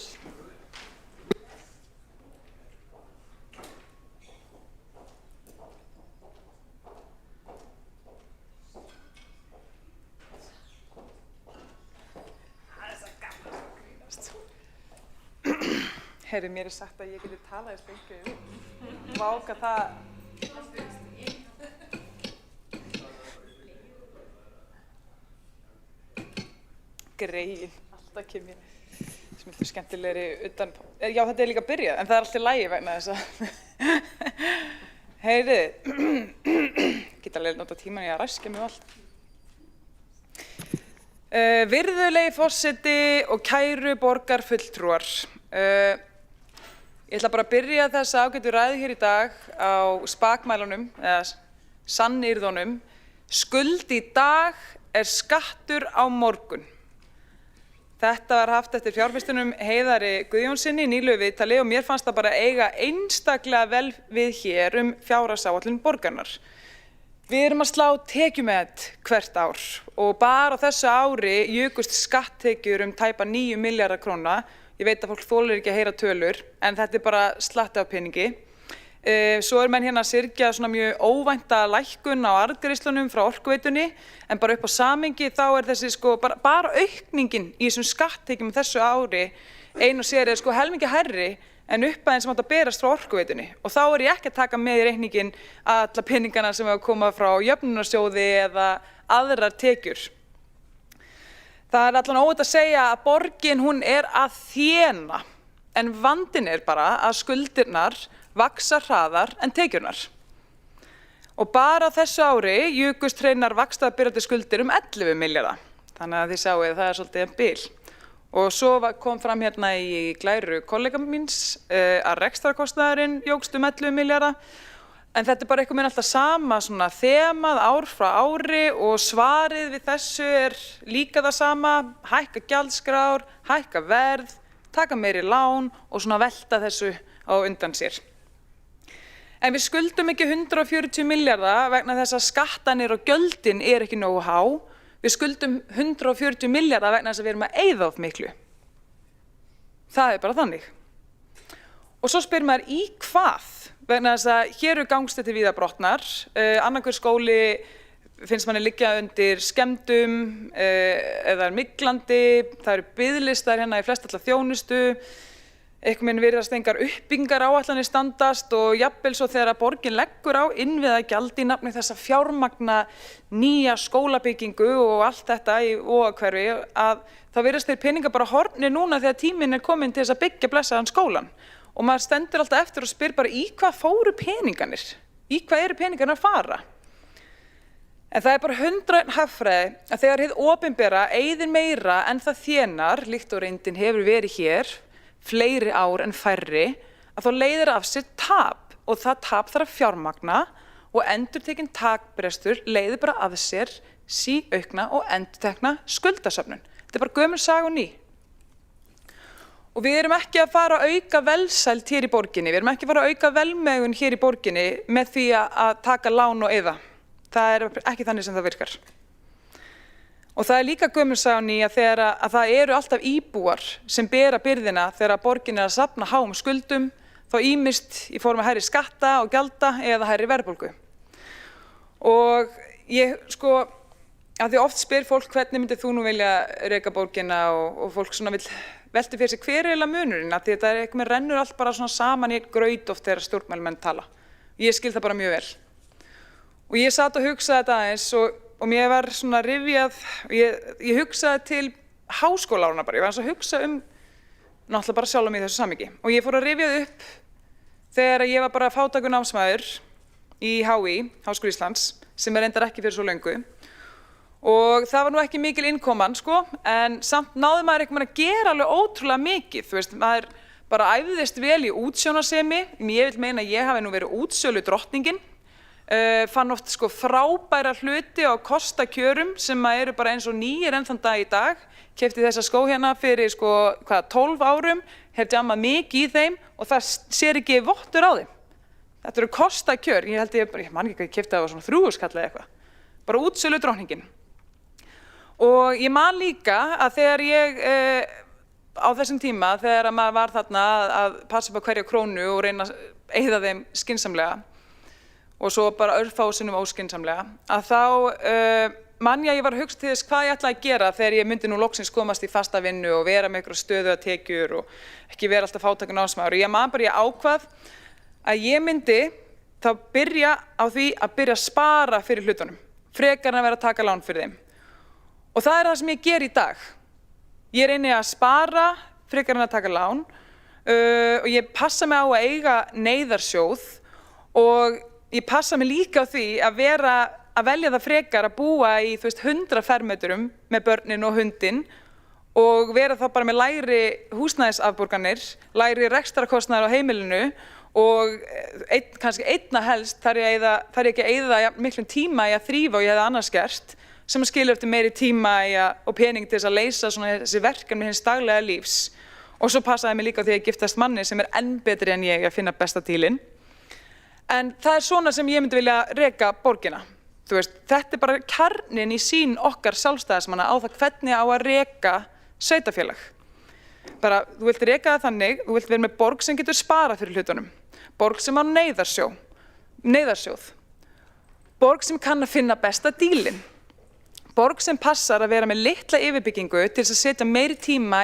Herri, mér sagt að ég geti talað í sprengu. Vák að það... Greyin, alltaf kem ég smiltu skemmtilegri utan... Já, þetta líka byrjað, en það allt í lagi vegna þess að... Heyriði, geta alveg nota tíman í að ræskja mig allt. Virðulegi forseti og kæru borgarfulltrúar. Ég ætla bara að byrja þessa ágætu ræðu hér í dag á spakmælunum, eða sannyrðunum. Skuld í dag skattur á morgun. Þetta var haft eftir fjárfestinum Heiðari Guðjónsinni í nýlegu viðtali og mér fannst það bara eiga einstaklega vel við hér fjárhagsáætlun borgarinnar. Við erum að slá tekjumet hvert ár og bara á þessu ári jukust skatttekjur tæpa 9 milljarða króna. Ég veit að fólk þolir ekki að heyra tölur, en þetta bara slatti af peningi. Svo menn hérna að syrgja svona mjög óvænta lækkun á arðgreiðslunum frá Orkuveitunni, en bara upp á samhengi þá þessi bara aukningin í þessum skatttekjum þessu ári ein og sér helmingi hærri en upphæðin sem átti að berast frá Orkuveitunni. Og þá ég ekki að taka með í reikningin alla peningana sem að koma frá jöfnunarsjóði eða aðrar tekjur. Það allan óhætt að segja að borgin hún að þéna, en vandinn bara að skuldirnar vaksa hraðar en tekjurnar. Og bara á þessu ári jukust hreinar vaxtabyrjandi skuldir 11 milljarða. Þannig að þið sjáu að það svolítið bil. Og svo kom fram hérna í glæru kollega míns að rekstrarkostnaðurinn jókst 11 milljarða. En þetta bara eitthvað alltaf sama svona þemað ár frá ári og svarið við þessu líka það sama, hækka gjaldskrár, hækka verð, taka meiri lán og svona velta þessu á undan sér. En við skuldum ekki 140 milljarða vegna þess að skattanir og gjöldin ekki nógu há. Við skuldum 140 milljarða vegna þess að við erum að eyða of miklu. Það bara þannig. Og svo spyr maður í hvað? Vegna þess að hér gangstéttir víða brotnar. Annarhver skóli finnst manni liggja undir skemmdum eða myglandi. Það eru biðlistar hérna í flestallar þjónustu. Einhvern veginn virðast engar uppbyggingaráætlanir standast og jafnvel svo þegar að borgin leggur á innviðagjald í nafni þess að fjármagna nýja skólabyggingu og allt þetta í Vogahverfi að þá virðast þeir peningar bara horfnir núna þegar tíminn kominn til þess að byggja blessaðan skólan. Og maður stendur alltaf eftir og spyr bara í hvað fóru peningarnir? Í hvað eru peningarnir að fara? En það bara 100 hagfræði að þegar hið opinbera eyðir meira en það þénar, líkt og reyndin hefur verið hér, fleiri ár en færri, að þá leiðir af sér tap og það tap þarf að fjármagna og endurtekin takbrestur leiðir bara af sér síaukna og endurtekna skuldasöfnun. Þetta bara gömul saga og ný. Og við erum ekki að fara að auka velsæld hér í borginni, við erum ekki að fara að auka velmegun hér í borginni með því að taka lán og eyða. Það ekki þannig sem það virkar. Og það líka gömul saga og ný að þegar að það eru alltaf íbúar sem bera byrðina þegar borgin að safna háum skuldum, þá ýmist í formi hærri skatta og gjalda eða hærri verðbólgu. Og ég að því oft spyr fólk hvernig myndir þú nú vilja reka borgina og fólk svona vill velti fyrir sig hver eiginlega munurinn, að því þetta eitthvað með rennur allt bara svona saman í graut oft þegar stjórnmálamenn tala. Ég skil það bara mjög vel. Og ég satt og hugsaði þetta aðeins og mér var svona rifjað, ég hugsaði til háskólaáranna bara, ég var að hugsa náttúrulega bara sjálf mig í þessu samhengi. Og ég fór að rifjað upp þegar ég var bara fátækur námsmaður í HÍ, Háskóli Íslands, sem reyndar ekki fyrir svo löngu. Og það var nú ekki mikil innkoman, en samt náði maður eitthvað að gera alveg ótrúlega mikið. Þú veist, maður bara æfðist vel í útsjónarsemi, ég vil meina að ég hafi nú verið útsölu drottningin. Fann oft frábæra hluti á kostakjörum sem eru bara eins og nýir enn þann dag í dag. Keypti þessa skó hérna fyrir 12 árum, hef jammað mikið í þeim og það sér ekki vottur á þeim. Þetta eru kostakjör, ég man ekki hvað ég keypti það á svona 3.000 kall eða eitthvað. Bara útsölu drottningin. Og ég man líka að þegar ég á þessum tíma, þegar maður var þarna að passa upp á hverja krónu og reyna að eyða þeim skynsamlega, og svo bara örfásinnum óskynsamlega, að þá man ég var að hugsa til þess hvað ég ætlaði að gera þegar ég myndi nú loksins komast í fasta vinnu og vera með einhverja stöðuga tekjur og ekki vera alltaf fátækur námsmaður. Og ég man bara, ég ákvað að ég myndi þá byrja á því að byrja að spara fyrir hlutunum, frekar en að vera að taka lán fyrir þeim. Og það það sem ég ger í dag. Ég reyni að spara frekar en að taka lán og ég passa mig á að eiga neyðarsjóð og ég passa mig líka á því að velja það frekar að búa í 100 fermetrum með börnin og hundin og vera þá bara með lægri húsnæðisafborganir, lægri rekstrarkostnaðar á heimilinu og kannski einna helst þarf ég ekki að eyða miklum tíma í að þrífa og ég hefði annars gert, sem skilur eftir meiri tíma og pening til þess að leysa þessi verkefni hins daglega lífs. Og svo passaði mig líka því að ég giftast manni sem enn betri en ég að finna besta dílinn. En það svona sem ég myndi vilja reka borgina. Þetta bara kjarninn í sýn okkar sjálfstæðismanna á það hvernig á að reka sveitarfélag. Bara, þú vilt reka það þannig, þú vilt vera með borg sem getur sparað fyrir hlutunum. Borg sem á neyðarsjóð. Borg sem kann að finna besta dílinn. Borg sem passar að vera með litla yfirbyggingu til þess að setja meiri tíma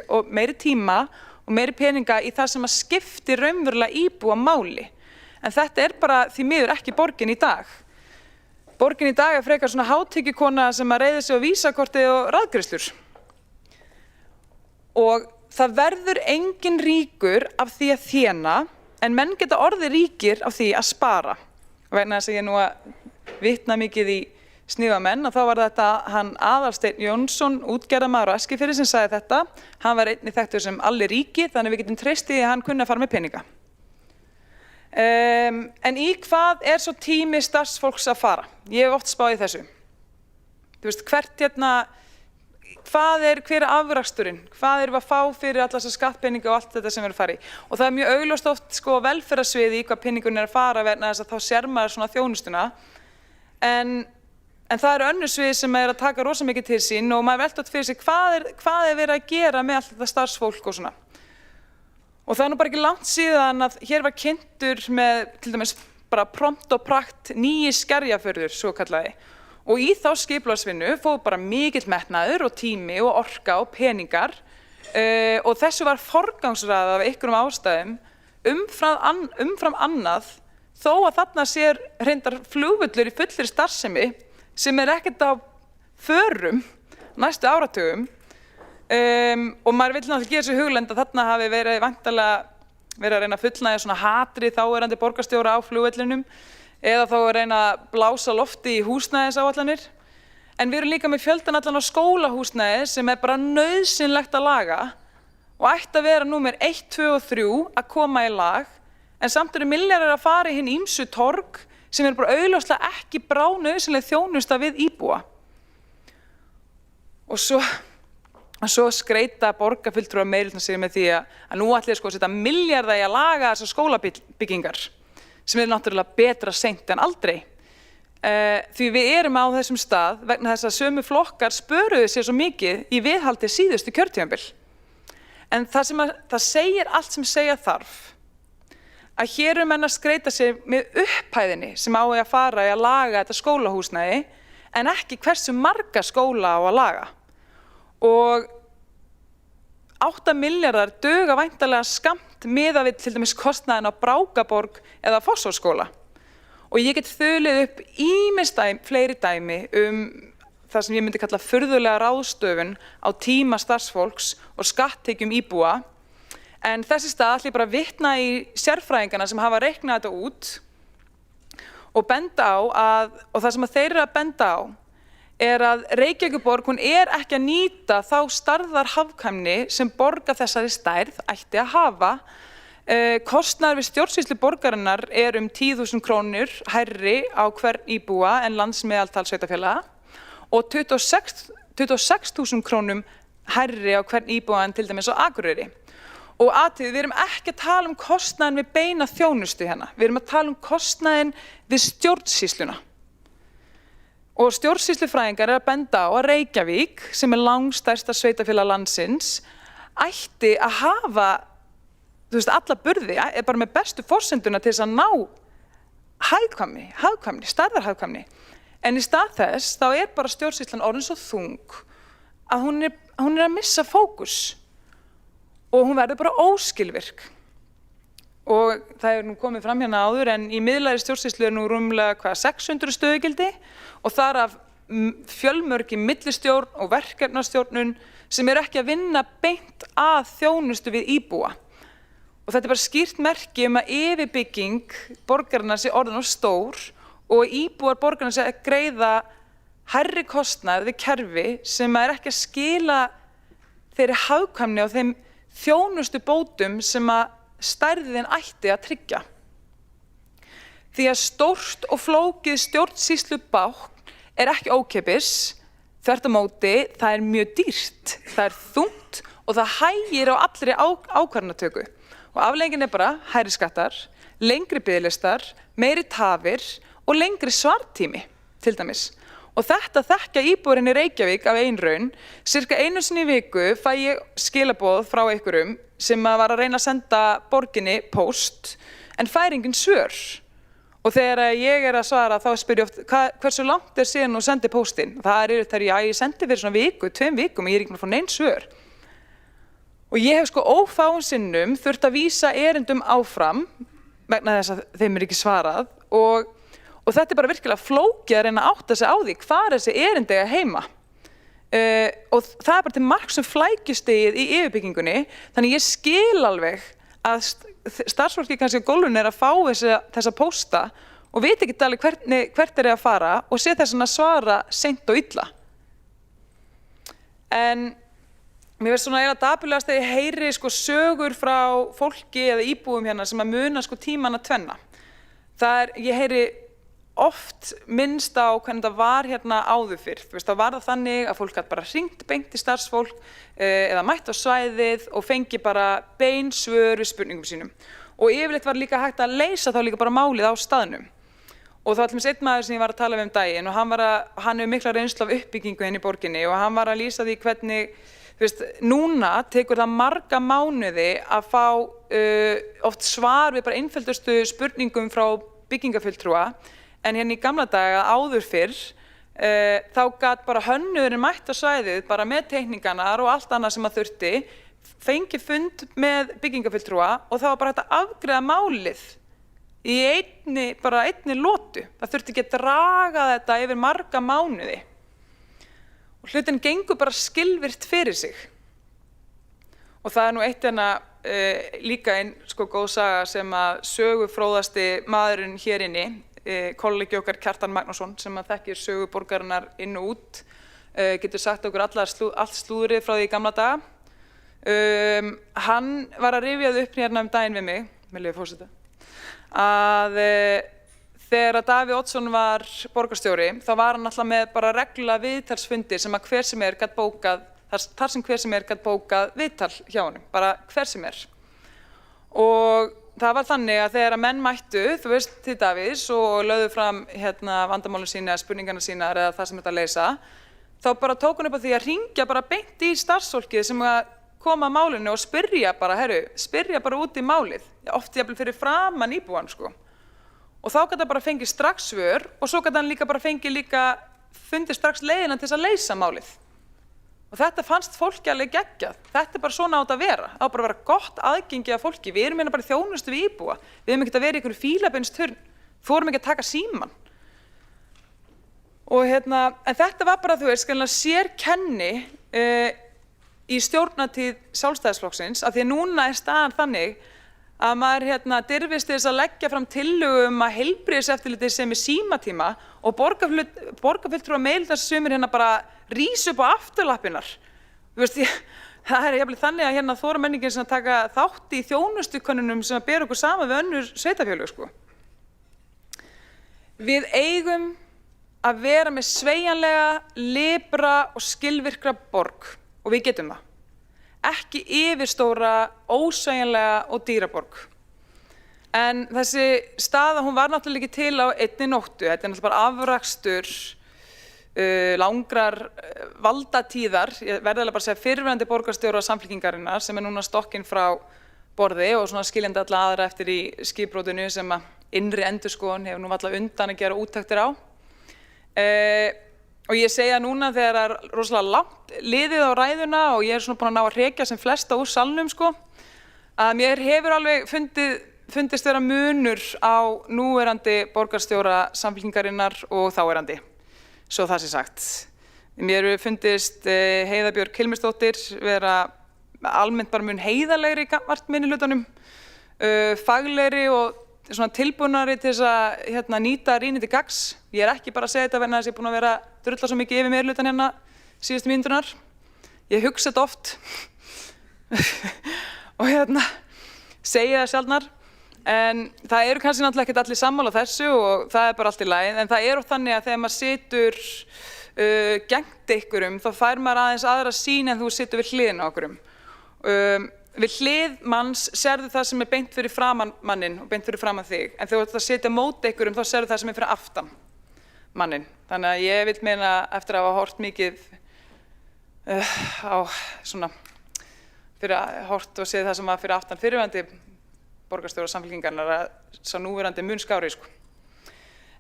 og meiri peninga í það sem að skipti raunverulega íbúa máli. En þetta bara því miður ekki borgin í dag. Borgin í dag frekar svona hátekjukona sem að reiði sig á vísakortið og raðgreiðslur. Og það verður enginn ríkur af því að þéna, en menn geta orðið ríkir af því að spara. Vegna þess að ég nú að vitna mikið í snífamenn og þá var þetta hann Aðalsteinn Jónsson, útgerðarmaður á Eskifirði sem sagði þetta. Hann var einnig þekktur sem Alli ríki, þannig við getum treyst í að hann kunni að fara með peninga. En í hvað svo tími starfsfólks að fara? Ég hef oft spáð í þessu. Hver afraksturinn? Hvað erum við að fá fyrir alla þessa skattpeninga og allt þetta sem við erum að fara í? Og það mjög augljóst oft velferðarsviði í hvað peningun að fara vegna þess að þá sér maður svona þjónustuna. En það önnur svið sem að taka rosa mikið til sín og maður velt átt fyrir sig hvað verið að gera með allt þetta starfsfólk og svona. Og það nú bara ekki langt síðan að hér var kynntur með til dæmis bara prompt og prakt nýi Skerjafjörður, svo kallaði. Og í þá skipulagsvinnu fóð bara mikill metnaður og tími og orka og peningar og þessu var forgangsraðað af einhverjum ástæðum umfram annað þó að þarna sér reyndar flugvöllur í fullri starfsemi sem ekkert á förum næstu áratugum og maður vill náttúrulega gera sér hugleiðt að þarna hafi verið væntanlega verið að reyna að fullnægja svona hatrið þáverandi borgarstjóra á flugvellinum eða þá að reyna að blása lofti í húsnæðisáætlanir. En við erum líka með fjöldan allan á skólahúsnæði sem bara nauðsynlegt að laga og ætti að vera númer 1, 2 og 3 að koma í lag, en samt eru milljarðar að fara í hinn ýmsu torg sem bara augljóslega ekki bráðnauðsynleg þjónusta við íbúa. Og svo skreita borgarfulltrúar meirihlutann sig með því að nú ætli að setja milljarða í að laga þessar skólabyggingar sem náttúrulega betra seint en aldrei. Því við erum á þessum stað vegna þess að sömu flokkar spöruðu sér svo mikið í viðhaldi síðustu kjörtímabil. En það segir allt sem segja þarf að hér menn að skreita sér með upphæðinni sem á að fara í að laga þetta skólahúsnæði en ekki hversu marga skóla á að laga. Og 8 milljarðar duga væntanlega skammt miðað við til dæmis kostnaðinn á Brákaborg eða Fossvogsskóla. Og ég get þulið upp ýmis fleiri dæmi það sem ég myndi kalla furðulega ráðstöfun á tíma starfsfólks og skatttekjum íbúa. En þessi stað ætla ég bara að vitna í sérfræðingana sem hafa reiknað þetta út og benda á og það sem þeir eru að benda á að Reykjavíkurborg ekki að nýta þá stærðarhagkvæmni sem borg af þessari stærð ætti að hafa. Kostnaður við stjórnsýslu borgarinnar 10.000 krónur hærri á hvern íbúa en landsmeðaltal sveitarfélaga og 26.000 krónum hærri á hvern íbúa en til dæmis á Akureyri. Og við erum ekki að tala um kostnaðinn við beina þjónustu hérna, við erum að tala um kostnaðinn við stjórnsýsluna. Og stjórnsýslufræðingar að benda á að Reykjavík, sem langstærsta sveitarfélag landsins, ætti að hafa alla burði, bara með bestu forsenduna til þess að ná hagkvæmni, stærðarhagkvæmni. En í stað þess þá bara stjórnsýslan orðin svo þung að hún að missa fókus. Og hún verður bara óskilvirk. Og það nú komið fram hérna áður en í miðlægri stjórnsýslu nú rúmlega 600 stöðugildi og þar af fjölmörg í millistjórn og verkefnastjórnun sem ekki að vinna beint að þjónustu við íbúa. Og þetta bara skýrt merki að yfirbygging borgarna sé orðin of stór og íbúar borgarna sé að greiða hærri kostnað við kerfi sem ekki að skila þeirri hagkvæmni og þeim þjónustu bótum sem að stærðin ætti að tryggja. Því að stórt og flókið stjórnsýslubákn ekki ókeypis, þvert á móti, það mjög dýrt, það þungt og það hægir á allri ákvarðanatöku. Og afleiðingin bara hærri skattar, lengri biðlistar, meiri tafir og lengri svartími, til dæmis. Og þetta þekkja íbúarinn í Reykjavík af eigin raun. Sirka einu sinni í viku fæ ég skilaboð frá einhverjum sem var að reyna að senda borginni póst en fær engin svör. Og þegar ég að svara þá spyr ég oft hversu langt síðan þú sendi póstinn. Það þegar ég sendi fyrir svona viku, 2 vikum og ég ekki búin að fá nein svör. Og ég hef ófáum sinnum þurft að vísa erindum áfram vegna þess að þeim ekki svarað og þetta bara virkilega flókið að reyna að átta sig á því hvar þessi erindi eiga heima. Og það bara til marks flækjustigið í yfirbyggingunni, þannig ég skil alveg að starfsfólki kannski á gólfinu að fá þessa pósta og veit ekki alveg hvert að fara og sé þess að svara seint og illa. En mér finnst eiginlega dapurlegast að ég heyri sögur frá fólki eða íbúum hérna sem að muna tímanna tvenna. Ég heyri oft minnst á hvernig það var hérna áður fyrr. Það var það þannig að fólk gat bara hringt beint í starfsfólk eða mætt á svæðið og fengi bara bein svör við spurningum sínum. Og yfirleitt var líka hægt að leysa þá líka bara málið á staðnum. Og það var til dæmis einn maður sem ég var að tala við daginn og hann hefur mikla reynslu af uppbyggingu inn í borginni og hann var að lýsa því hvernig núna tekur það marga mánuði að fá oft svar við bara einföldustu spurningum frá byggingafulltrúa en hérna í gamla daga áður fyrr þá gat bara hönnuðurinn mætt á svæðið bara með teikningarnar og allt annað sem að þurfti, fengi fund með byggingafulltrúa og það var bara hægt að afgreiða málið í einni lotu. Það þurfti ekki að draga þetta yfir marga mánuði. Og hlutin gengur bara skilvirkt fyrir sig. Og það nú eitt líka einn góð saga sem að sögufróðasti maðurinn hér inni, kollegi okkar Kjartan Magnússon sem að þekkir sögu borgarinnar inn og út, getur sagt okkur allt slúðrið frá því í gamla daga. Hann var að rifja upp hérna daginn við mig, með leyfi forseta, að þegar að Davíð Oddsson var borgarstjóri, þá var hann alltaf með bara reglulega viðtalsfundir sem að hver sem gat bókað, þar sem hver sem gat bókað viðtal hjá honum, bara hver sem Og það var þannig að þegar að menn mættu, til Davíðs og lögðu fram vandamálin sína, spurningarna sínar eða það sem þetta leysa, þá bara tók hann upp á því að hringja bara beint í starfsfólkið sem að koma að málinu og spyrja bara út í málið, oft jafnvel fyrir framan íbúann Og þá gat hann bara fengið strax svör og svo gat hann líka bara fundið strax leiðina til þess að leysa málið. Og þetta fannst fólki alveg geggjað. Þetta bara svona átt að vera. Það á bara að vera gott aðgengi af fólki. Við erum hérna bara þjónustu við íbúa. Við erum ekkert að vera í einhverju fílabeinsturn. Þorum ekki að taka símann. Og en þetta var bara, sérkenni í stjórnartíð Sjálfstæðisflokksins, af því að núna staðan þannig að maður dirfist til þess að leggja fram tillögu að heilbrigðiseftirlitið sem símatíma og borgarfulltrúar meðal þess sumir bara rís upp á afturlappirnar. Það jafnvel þannig að þóra menningin sem taka þátt í þjónustukönnunum sem ber okkur saman við önnur sveitarfélög. Við eigum að vera með sveigjanlega, libra og skilvirka borg og við getum það. Ekki yfirstóra, ósveigjanlega og dýra borg. En þessi staða, hún var náttúrulega ekki til á einni nóttu. Þetta náttúrulega bara afrakstur langrar valdatíðar, ég verði bara að segja fyrrverandi borgarstjóra Samfylkingarinnar sem núna stokkinn frá borði og svona skiljandi alla aðra eftir í skipbrotinu sem að innri endurskoðun hefur nú varla undan að gera úttektir á. Og ég segja núna þegar það rosalega langt liðið á ræðuna og ég svona búin að ná að hrekja sem flesta úr salnum að mér hefur alveg fundist vera munur á núverandi borgarstjóra Samfylkingarinnar og þáverandi, svo það sé sagt. Mér hefur fundist Heiða Björk Hilmisdóttir vera almennt bara mun heiðarlegri gagnvart minnihlutanum faglegri og svona tilbúnari til þess að nýta rýni til gagns. Ég er ekki bara að segja þetta vegna þess að ég er búin að vera að drulla svo mikið yfir meirihlutann hérna síðustu mínúturnar. Ég hugsa þetta oft og segi það sjaldnar. En það eru kannski náttúrulega ekkert allir sammála þessu og það er bara allt í lagi. En það er oft þannig að þegar maður situr gegnt einhverjum þá fær maður aðeins aðra sýn en þú situr við hliðina á einhverjum. Við hlið manns sérðu það sem er beint fyrir framan manninn og beint fyrir framan þig. En þegar þú ert að sitja móti einhverjum þá sérðu það sem er fyrir aftan manninn. Þannig að ég vil meina eftir að hafa hort mikið á svona hort og séð það sem var fyrir aftan fyrrverandi borgarstjóra Samfylkingarinnar að sá núverandi mun skárri sko.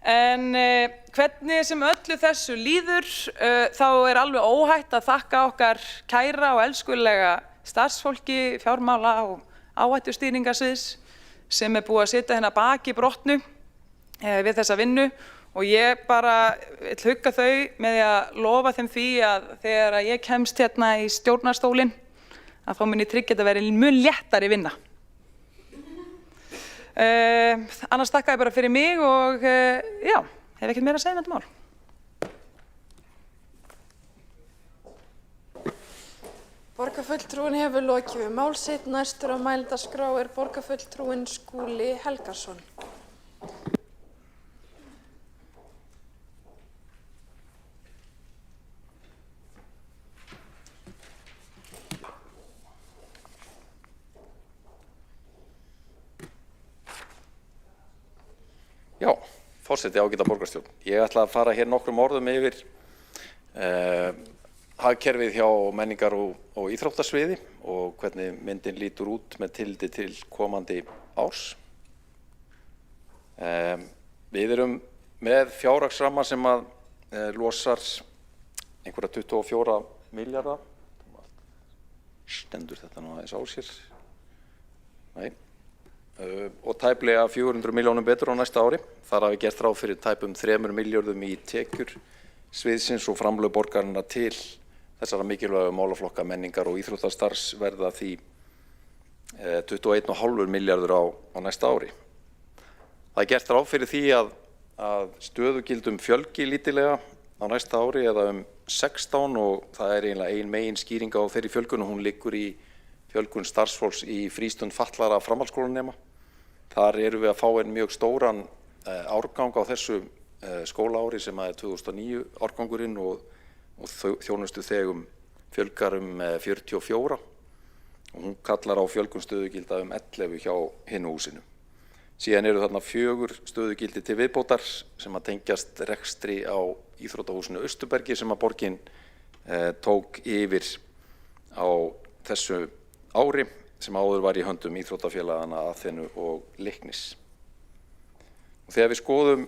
En hvernig sem öllu þessu líður þá er alveg óhætt að þakka okkar kæra og elskulega starfsfólki fjármála og áhættustýringarsviðs sem er búið að sitja hérna baki brotnu við þessa vinnu og ég bara vil hugga þau með því að lofa þeim því að þegar ég kemst hérna í stjórnarstólinn að þá mun ég tryggja þetta verið mun léttari vinna. Annars þakka ég bara fyrir mig og já, hef ekkert meira að segja með þetta mál. Borgarfulltrúinn hefur lokið við mál sitt. Næstur á mælendaskrá er borgarfulltrúinn Skúli Helgason. Já, forseti ágæta borgarstjórn. Ég ætla að fara hér nokkrum orðum yfir hagkerfið hjá menningar- og íþróttasviði og hvernig myndin lítur út með tilliti til komandi árs. Við erum með fjárhagsramma sem að losar einhverja 24 milljarða. Stendur þetta nú aðeins á sér? Nei. Og tæplega 400 milljónum betur á næsta ári. Þar hafi gert ráð fyrir tæpum 3 milljörðum í tekjur sviðsins og framlög borgarinnar til þessara mikilvægu málaflokka menningar og íþróttastarfs verða því 21,5 milljarður á næsta ári. Það er gert ráð fyrir því að stöðugildum fjölgi lítilega á næsta ári eða 16 og það er eiginlega ein megin skýring á þeirri fjölgun og hún liggur í fjölgun starfsfólks í frístund fatlaðra framhaldsskólanema. Þar erum við að fá einn mjög stóran árgang á þessu skólaári sem er 2009 árgangurinn og þjónustu þegum fjölgar 44 og hún kallar á fjölgun stöðugilda 11 hjá hinu húsinu. Síðan eru þarna 4 stöðugildi til viðbótar sem að tengjast rekstri á íþróttahúsinu Austurbergi sem að borgin tók yfir á þessu ári sem áður var í höndum íþróttafélagana Aþenu og Leiknis. Og þegar við skoðum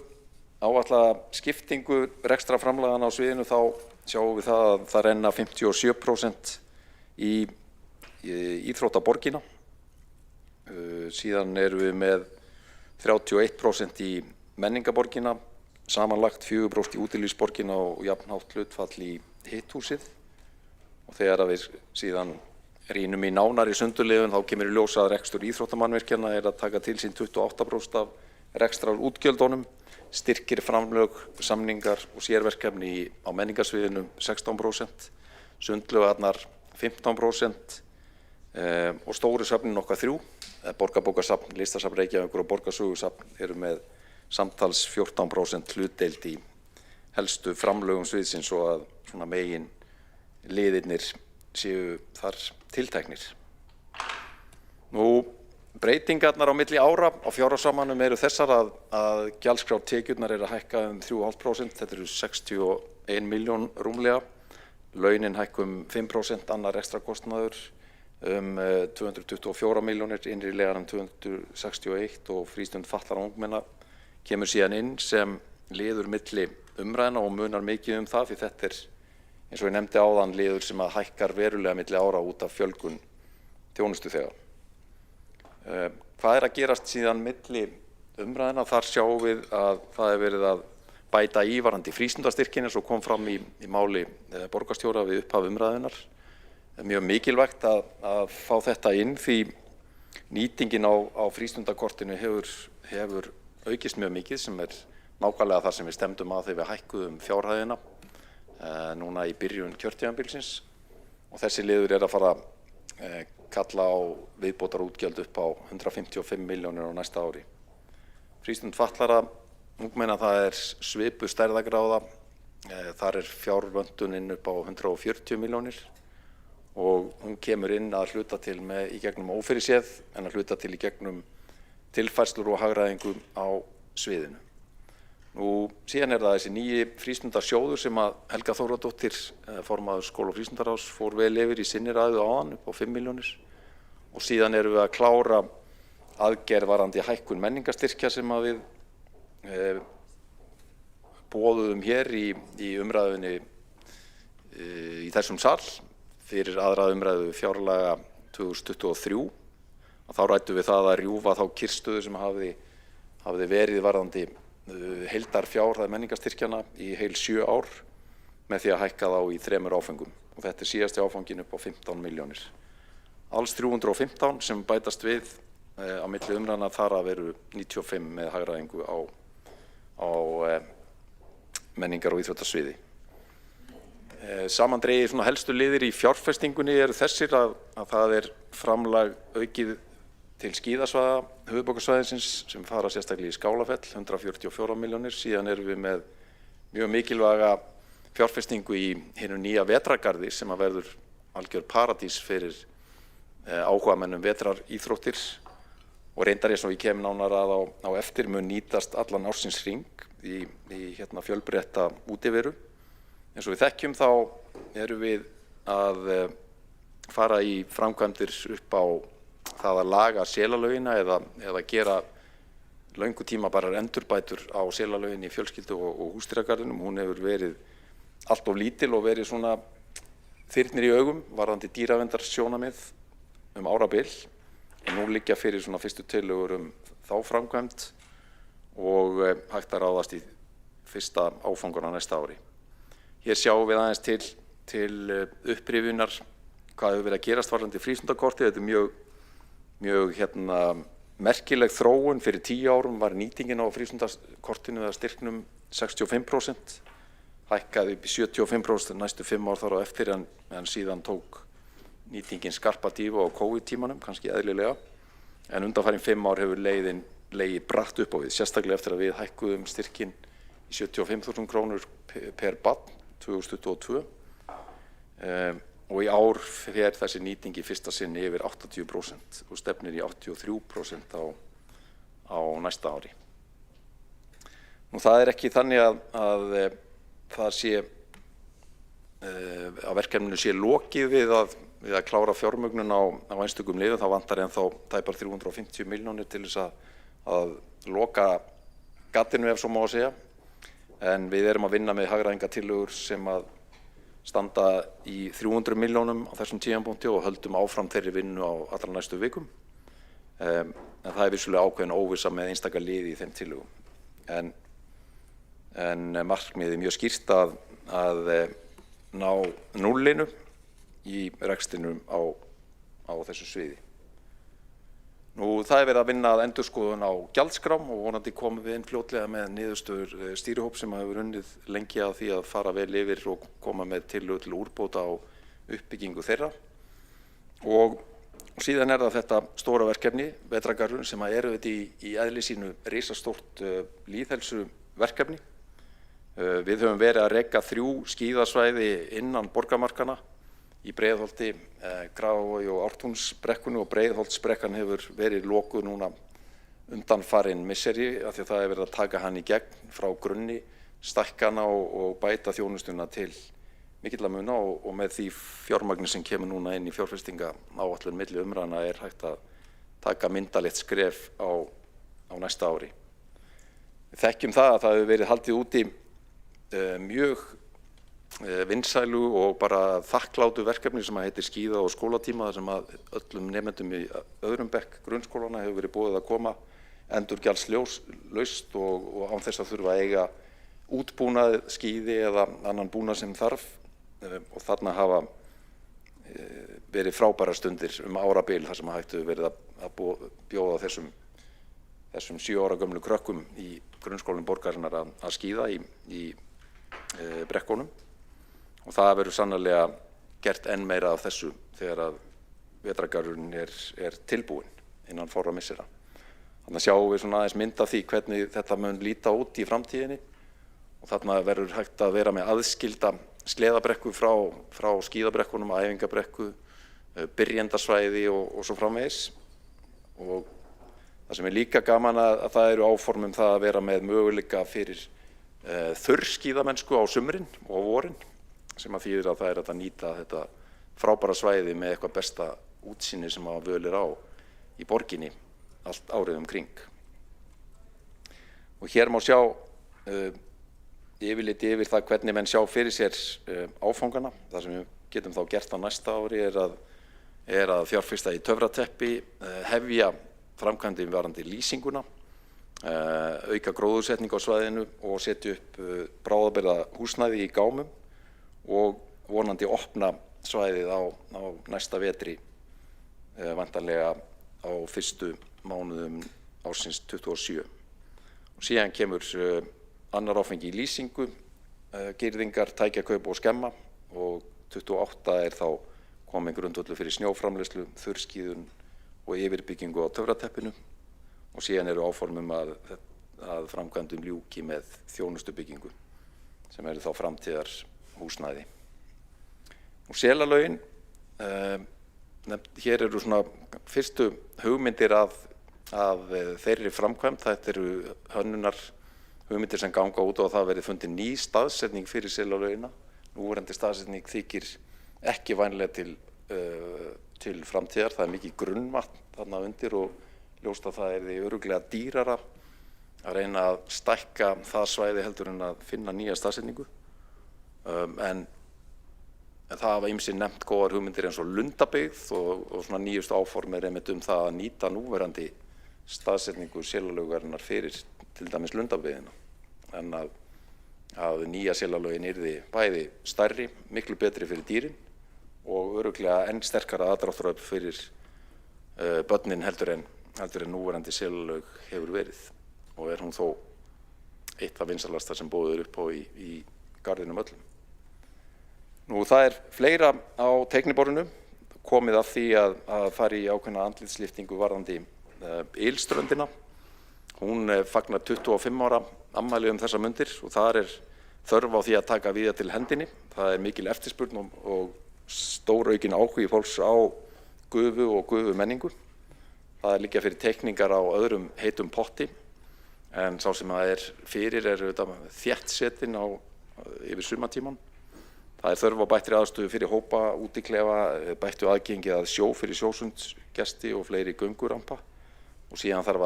áætlaða skiptingu rekstrarframlaganna á sviðinu þá sjáum við það að það renna 57% í íþróttaborgina. Síðan erum við með 31% í menningaborgina, samanlagt 4% í útilífsborgina og jafnhátt hlutfall í hitthúsið. Og þegar við síðan rýnum í nánari sundurliðun þá kemur í ljós að rekstur íþróttamannvirkjanna er að taka til sín 28% af rekstrarútgjöldunum, styrkir framlög, samningar og sérverkefni á menningarsviðinu 16%, sundlaugarnar 15% og stóru söfnin okkar 3, Borgarbókasafn, Listasafn Reykjavíkur og Borgarsögusafn eru með samtals 14% hlutdeild í helstu framlögum sviðsins og að svona megin liðirnir séu þar tilteknir. Nú, breytingarnar á milli ára á fjárhagsrammanum eru þessar að gjaldskrártekjurnar eru að hækka 3,5%, þetta eru 61 milljón rúmlega, launin hækka 5%, annar rekstrakostnaður 224 milljónir, innri legar 261 og frístund fatlaðra ungmenna kemur síðan inn sem liður milli umræðna og munar mikið það því þetta er eins og ég nefndi áðan liður sem að hækkar verulega milli ára út af fjölgun þjónustuþega. Hvað er að gerast síðan milli umræðina? Þar sjáum við að það er verið að bæta í varðandi frístundastyrkin eins og kom fram í máli borgarstjóra við upphaf umræðunar. Mjög mikilvægt að fá þetta inn því Nýtingin á frístundakortinu hefur aukist mjög mikið sem nákvæmlega það sem við stefndum að þegar við hækkuðum fjárhæðina núna í byrjun kjörtímabilsins og þessi liður að fara kalla á viðbótarútgjöld upp á 155 milljónir á næsta ári. Frístund fatlaðra ungmenna það svipuð stærðargráða, þar fjárvöntunin upp á 140 milljónir og hún kemur inn að hluta til í gegnum ófyrirséð en að hluta til í gegnum tilfærslur og hagræðingu á sviðinu. Síðan það þessi nýji frístundarsjóður sem að Helga Þóradóttir, formaður skóla- og frístundaráðs, fór vel yfir í sinni ræðu áðan upp á 5 milljónir og síðan við að klára aðgerð varðandi hækkun menningarstyrkja sem að við boðuðum hér í umræðunni í þessum sal fyrir aðra umræðu fjárlaga 2023 og þá ræddum við það að rjúfa þá kyrrstöðu sem hafði verið varðandi heildarfjárhæð menningarstyrkjana í heil 7 ár með því að hækka þá í 3 áföngum og þetta síðasti áfangin upp á 15 milljónir. Alls 315 sem bætast við á milli umræðna þar að veru 95 með hagræðingu á menningar- og íþróttasviði. Samandregið svona helstu liðir í fjárfestingunni þessir að það framlag aukið til skíðasvæða höfuðborgarsvæðisins sem fara sérstaklega í Skálafell 144 milljónir, síðan við með mjög mikilvæga fjárfestingu í hinu nýja vetrargarði sem að verður algjör paradís fyrir áhugamenn vetraríþróttir og reyndar eins og ég kem nánar að á eftir mun nýtast allan ársins hring í fjölbreytta útiveru. Eins og við þekkjum þá við að fara í framkvæmdir upp á það að laga selalögina eða gera löngu tímabarar endurbætur á selalögin í fjölskyldu- og húsdýragarðinum. Hún hefur verið allt of lítil og verið svona þyrnir í augum varðandi dýraverndarsjónarmið árabil. En nú liggja fyrir svona fyrstu tillögur þá framkvæmd og hægt að ráðast í fyrsta áfangun á næsta ári. Hér sjáum við aðeins til upprifjunar hvað hefur verið að gerast varðandi frístundakortið. Þetta mjög merkileg þróun. Fyrir 10 árum var nýtingin á frístundakortinu eða styrknum 65%, hækkaði upp í 75% næstu 5 ár þar á eftir en síðan tók nýtingin skarpa dýfu á COVID-tímanum, kannski eðlilega, en undanfarin 5 ár hefur leiðin legið bratt upp á við, sérstaklega eftir að við hækkuðum styrkin í 75.000 krónur per barn 2022 og í ár fer þessi nýting í fyrsta sinn yfir 80% og stefnir í 83% á næsta ári. Það ekki þannig að það sé að verkefninu sé lokið við að klára fjármögnun á einstökum liðum. Það vantar ennþá tæpar 350 milljónir til þess að loka gatinu ef svo má að segja. En við erum að vinna með hagræðingartillögur sem að standa í 300 milljónum á þessum tímapunkti og höldum áfram þeirri vinnu á allra næstu vikum. En það vissulega ákveðin óvissa með einstaka liði í þeim tillögum. En markmiðið mjög skýrt að ná núllinu í rekstrinum á þessu sviði. Það verið að vinna að endurskoðun á gjaldskrám og vonandi komum við inn fljótlega með niðurstöður stýrihóps sem hefur unnið lengi að því að fara vel yfir og koma með tillögur til úrbóta á uppbyggingu þeirra. Og síðan það þetta stóra verkefni, vetrargarðurinn, sem í eðli sínu risastórt lýðheilsuverkefni. Við höfum verið að reka 3 skíðasvæði innan borgarmarkana í Breiðholti, Grafarvogi og Ártúnsbrekkunni og Breiðholtsbrekkan hefur verið lokuð núna undanfarin misseri af því að það verið að taka hann í gegn frá grunni, stækka hana og bæta þjónustuna til mikilla muna og með því fjármagni sem kemur núna inn í fjárfestingaáætlun milli umræðna hægt að taka myndalegt skref á næsta ári. Við þekkjum það að það hefur verið haldið úti mjög vinsælu og bara þakklátu verkefni sem heitir skíða- og skólatíma þar sem að öllum nemendum í öðrum bekk grunnskólana hefur verið boðið að koma endurgjaldslaust og án þess að þurfa að eiga útbúnað, skíði eða annan búnað sem þarf og þarna hafa verið frábærar stundir árabil þar sem hægt hefur verið bjóða þessum 7 ára gömlu krökkum í grunnskólinn borgarinnar að skíða í brekkunum. Og það verður sannarlega gert enn meira af þessu þegar að vetrargarðurinn er tilbúinn innan fárra missera. Þannig sjáum við svona aðeins mynd af því hvernig þetta mun líta út í framtíðinni og þarna verður hægt að vera með aðskilda sleðabrekku frá skíðabrekkunum, æfingabrekku, byrjendasvæði og svo framvegis. Og það sem er líka gaman að það eru áform það að vera með möguleika fyrir þurrskíðamennsku á sumrin og á vorin, sem að þýðir að það er að nýta þetta frábæra svæði með eitthvað besta útsýni sem að völ á í borginni allt árið kring. Og hér má sjá yfirlit yfir það hvernig menn sjá fyrir sér áfangana. Það sem við getum þá gert á næsta ári er að fjárfesta í töfrateppi, hefja framkvæmdin varðandi lýsinguna, auka gróðursetningu á svæðinu og setja upp bráðabirgða húsnæði í gámum og vonandi opna svæðið á næsta vetri, væntanlega á fyrstu mánuðum ársins 27. Og síðan kemur annar áfangi í lýsingu, girðingar, tækjakaup og skemma og 28 þá komin grundvöllur fyrir snjóframleiðslu, þurrskíðun og yfirbyggingu á töfrateppinu og síðan eru áformum að framkvæmdum ljúki með þjónustubyggingu sem eru þá framtíðar húsnæði. Og Selalaugin, hér eru svona fyrstu hugmyndir af þeirri framkvæmd. Þetta eru hönnunar hugmyndir sem ganga út og það verið fundin ný staðsetning fyrir Selalaugina. Núverandi staðsetning þykir ekki vænleg til framtíðar. Það er mikið grunnvatn þarna undir og ljóst að það er örugglega dýrara að reyna að stækka það svæði heldur en að finna nýja staðsetningu. En það hafa ýmsir nefnt góðar hugmyndir eins og Lundabyggð og svona nýjustu áform einmitt það að nýta núverandi staðsetningu Selalaugarinnar fyrir til dæmis Lundabyggðina. En að nýja Selalaugin yrði bæði stærri, miklu betri fyrir dýrin og örugglega enn sterkara aðdráttarafl fyrir börnin heldur en núverandi Selalaug hefur verið og er hún þó eitt af vinsælasta sem boðið upp á í garðinum öllum. Nú það er fleira á teikniborðinu, komið að því að fara í ákveðna andlitslyftingu varðandi Ylströndina. Hún fagnar 25 ára afmæli þessar mundir og þar er þörf á því að taka víða til hendinni. Það er mikil eftirspurn og stóraukin áhugi fólks á gufu og gufumenningu. Það er líka fyrir teikningar á öðrum heitum potti en sá sem það er fyrir þéttsetin yfir sumartímann. Það er þörf á bættri aðstöðu fyrir hópa, útiklefa, bættu aðgengi að sjó fyrir sjósundsgesti og fleiri göngurampa og síðan þarf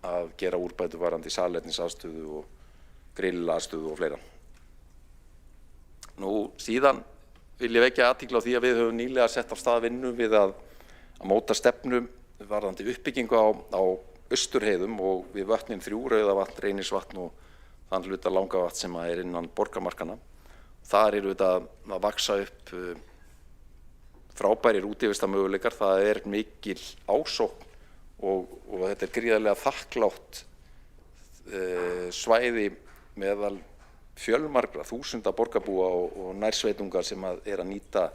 að gera úrbætur varðandi salernisaðstöðu og grillaðstöðu og fleira. Nú síðan vil ég vekja athygli á því að við höfum nýlega sett af stað vinnu við að móta stefnu varðandi uppbyggingu á Austurheiðum og við vötnin 3, Rauðavatn, Reynisvatn og þann hluta Langavatn sem er innan borgarmarkanna. Þar eru þetta að vaksa upp frábærir útivistarmöguleikar. Það er mikil ásókn og þetta er gríðarlega þakklátt svæði meðal fjölmargra þúsunda borgarbúa og nærsveitungar sem er að nýta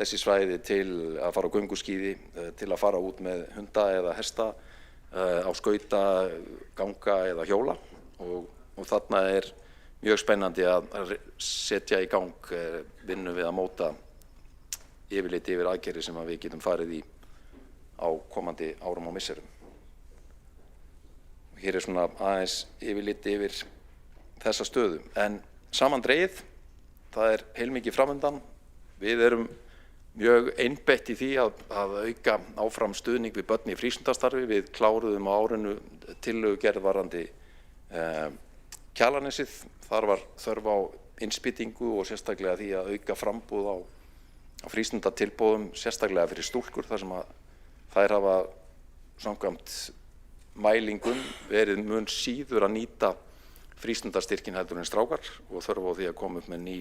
þessi svæði til að fara á gönguskíði, til að fara út með hunda eða hesta, á skauta, ganga eða hjóla og þarna er mjög spennandi að setja í gang vinnu við að móta yfirlit yfir aðgerðir sem við getum farið í á komandi árum og misserum. Hér er svona aðeins yfirlit yfir þessa stöðu. En samandregið, það er heilmikið framundan. Við erum mjög einbeitt í því að auka áfram stuðning við börn í frístundastarfi. Við kláruðum á árinu tillögugerð varðandi Kjalarnesið. Þar var þörf á innspýtingu og sérstaklega því að auka frambúð á frístundatilboðum, sérstaklega fyrir stúlkur þar sem að þær hafa samkvæmt mælingum verið mun síður að nýta frístundastyrkin heldur en strákar og þörf á því að koma upp með ný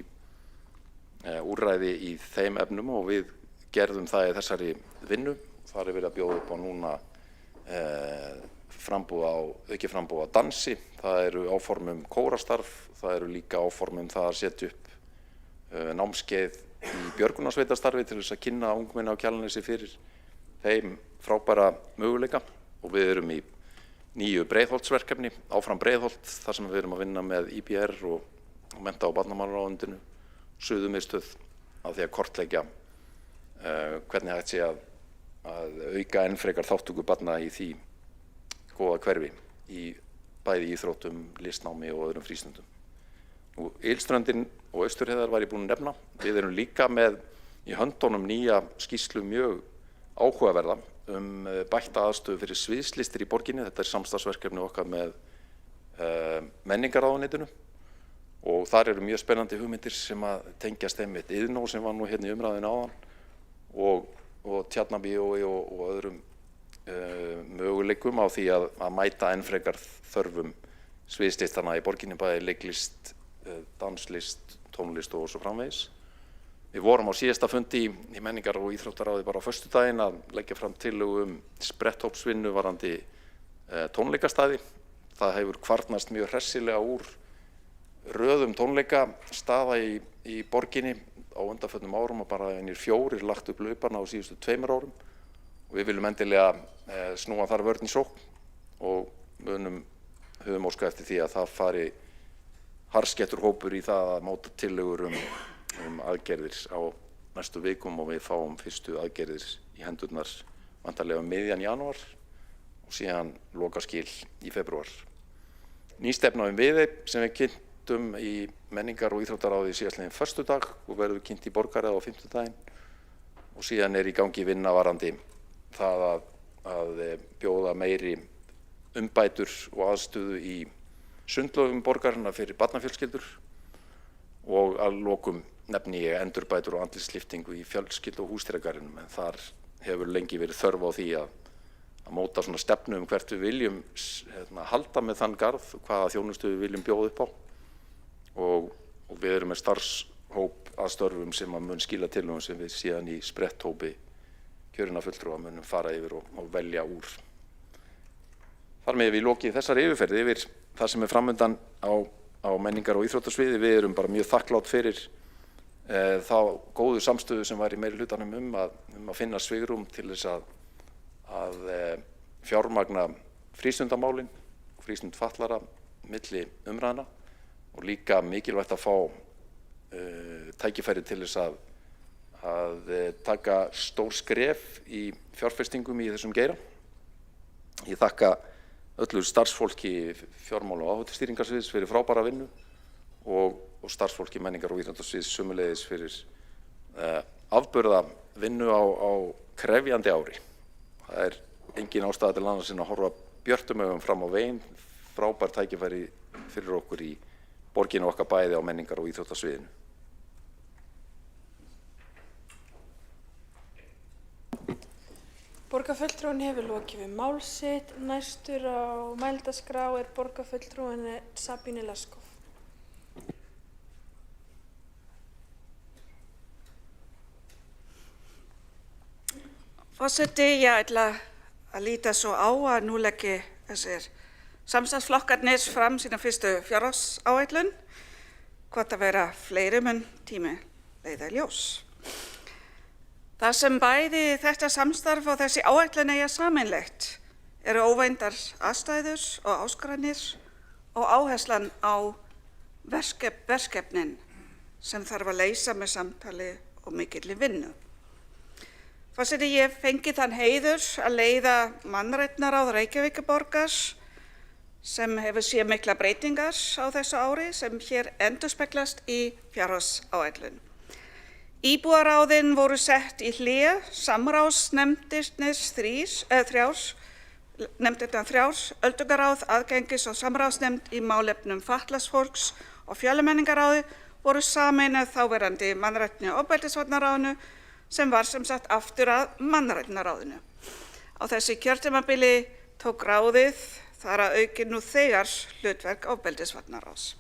úrræði í þeim efnum og við gerðum það í þessari vinnu. Þar er verið að bjóða upp á núna aukið framboð á dansi, það eru áform kórastarf, það eru líka áform það að setja upp námskeið í björgunarsveitastarfi til þess að kynna ungmenni á Kjalarnesi fyrir þeim frábæra möguleika og við erum í nýju Breiðholtsverkefni, áfram Breiðholt, þar sem við erum að vinna með IBR og mennta- og barnamálaráðuneytinu, Suðurmiðstöð á því að kortleggja hvernig hægt sé að auka enn frekar þátttöku barna í því góða hverfi í bæði íþróttum, listnámi og öðrum frístundum. Ylströndin og Austurheiðar var ég búinn að nefna. Við erum líka með í höndunum nýja skýrslu mjög áhugaverða bætta aðstöðu fyrir sviðslistir í borginni. Þetta er samstarfsverkefni okkar með menningarráðuneytinu og þar eru mjög spennandi hugmyndir sem að tengjast einmitt Iðnó sem var nú hérna í umræðinu áðan og Tjarnarbíói og öðrum möguleikum á því að mæta enn frekar þörfum sviðslistarna í borginni, bæði leiklist, danslist, tónlist og svo framvegis. Við vorum á síðasta fundi í menningar- og íþróttaráði bara á föstudaginn að leggja fram tillögu spretthópsvinnu varðandi tónleikastaði. Það hefur kvarnast mjög hressilega úr röðum tónleikastaða í borginni á undanförnum árum og bara einir 4 lagt upp laupana á síðustu 2 árum og við viljum endilega snúa þar vörn í sókn og höfum óskað eftir því að það fari harðskettur hópur í það að móta tillögur aðgerðir á næstu vikum og við fáum fyrstu aðgerðir í hendurnar vantarlega miðjan janúar og síðan lokaskil í febrúar. Ný stefna Viðey sem við kynntum í menningar- og íþróttaráði síðastliðinn föstudag og verður kynnt í borgarráði á fimmtudaginn og síðan í gangi vinna varðandi það að bjóða meiri umbætur og aðstöðu í sundlaugum borgarinnar fyrir barnafjölskyldur og að lokum nefni ég endurbætur og andlitslyftingu í fjölskyldu- og húsdýragarðinum en þar hefur lengi verið þörf á því að móta svona stefnu hvert við viljum halda með þann garð, hvaða þjónustu við viljum bjóða upp á og við erum með starfshóp að störfum sem að mun skila tillögum sem við síðan í spretthópi kjörinna fulltrúa munum fara yfir og velja úr. Þar með við lokið þessari yfirferð yfir það sem er framundan á menningar- og íþróttasviði. Við erum bara mjög þakklátt fyrir þá góðu samstöðu sem var í meiri hlutanum að finna svigrúm til þess að fjármagna frístundamálin, frístund fatlara milli umræðna og líka mikilvægt að fá tækifæri til þess að taka stór skref í fjárfestingum í þessum geira. Ég þakka öllu starfsfólki fjármála- og áhættustýringarsviðs fyrir frábæra vinnu og starfsfólki menningar- og íþróttasviðs sömuleiðis fyrir afburða vinnu á krefjandi ári. Það er engin ástæða til annars en að horfa björtum augum fram á veginn, frábær tækifæri fyrir okkur í borginu okkar bæði á menningar- og íþróttasviðinu. Borgarfulltrúinn hefur lokið við mál sitt. Næstur á mælendaskrá er borgarfulltrúinn Sabine Leskov. Forseti, ég ætla að líta svo á að nú leggi þessir samstarfsflokkarnir fram sína fyrstu fjárhagsáætlun, hvort að vera fleiri mun tími leiða í ljós. Það sem bæði þetta samstarf og þessi áætlun eiga sameinlegt eru óvændar aðstæður og áskoranir og áherslan á verkefnin sem þarf að leysa með samtali og mikilli vinnu. Forseti, ég fengi þann heiður að leiða mannréttindaráð Reykjavíkurborgar sem hefur séð mikla breytingar á þessu ári sem hér endurspeglast í fjárhagsáætlun. Íbúaráðin voru sett í hlé, samráðsnefndirnar þrjár, öldungaráð, aðgengis- og samráðsnefnd í málefnum fatlaðs fólks og fjölmenningarráði voru sameinuð þáverandi mannréttinda- og ofbeldisvarnaráðinu sem var sem sagt aftur að mannréttindaráðinu. Á þessu kjörtímabili tók ráðið þar að auki nú þegar hlutverk ofbeldisvarnaráðs.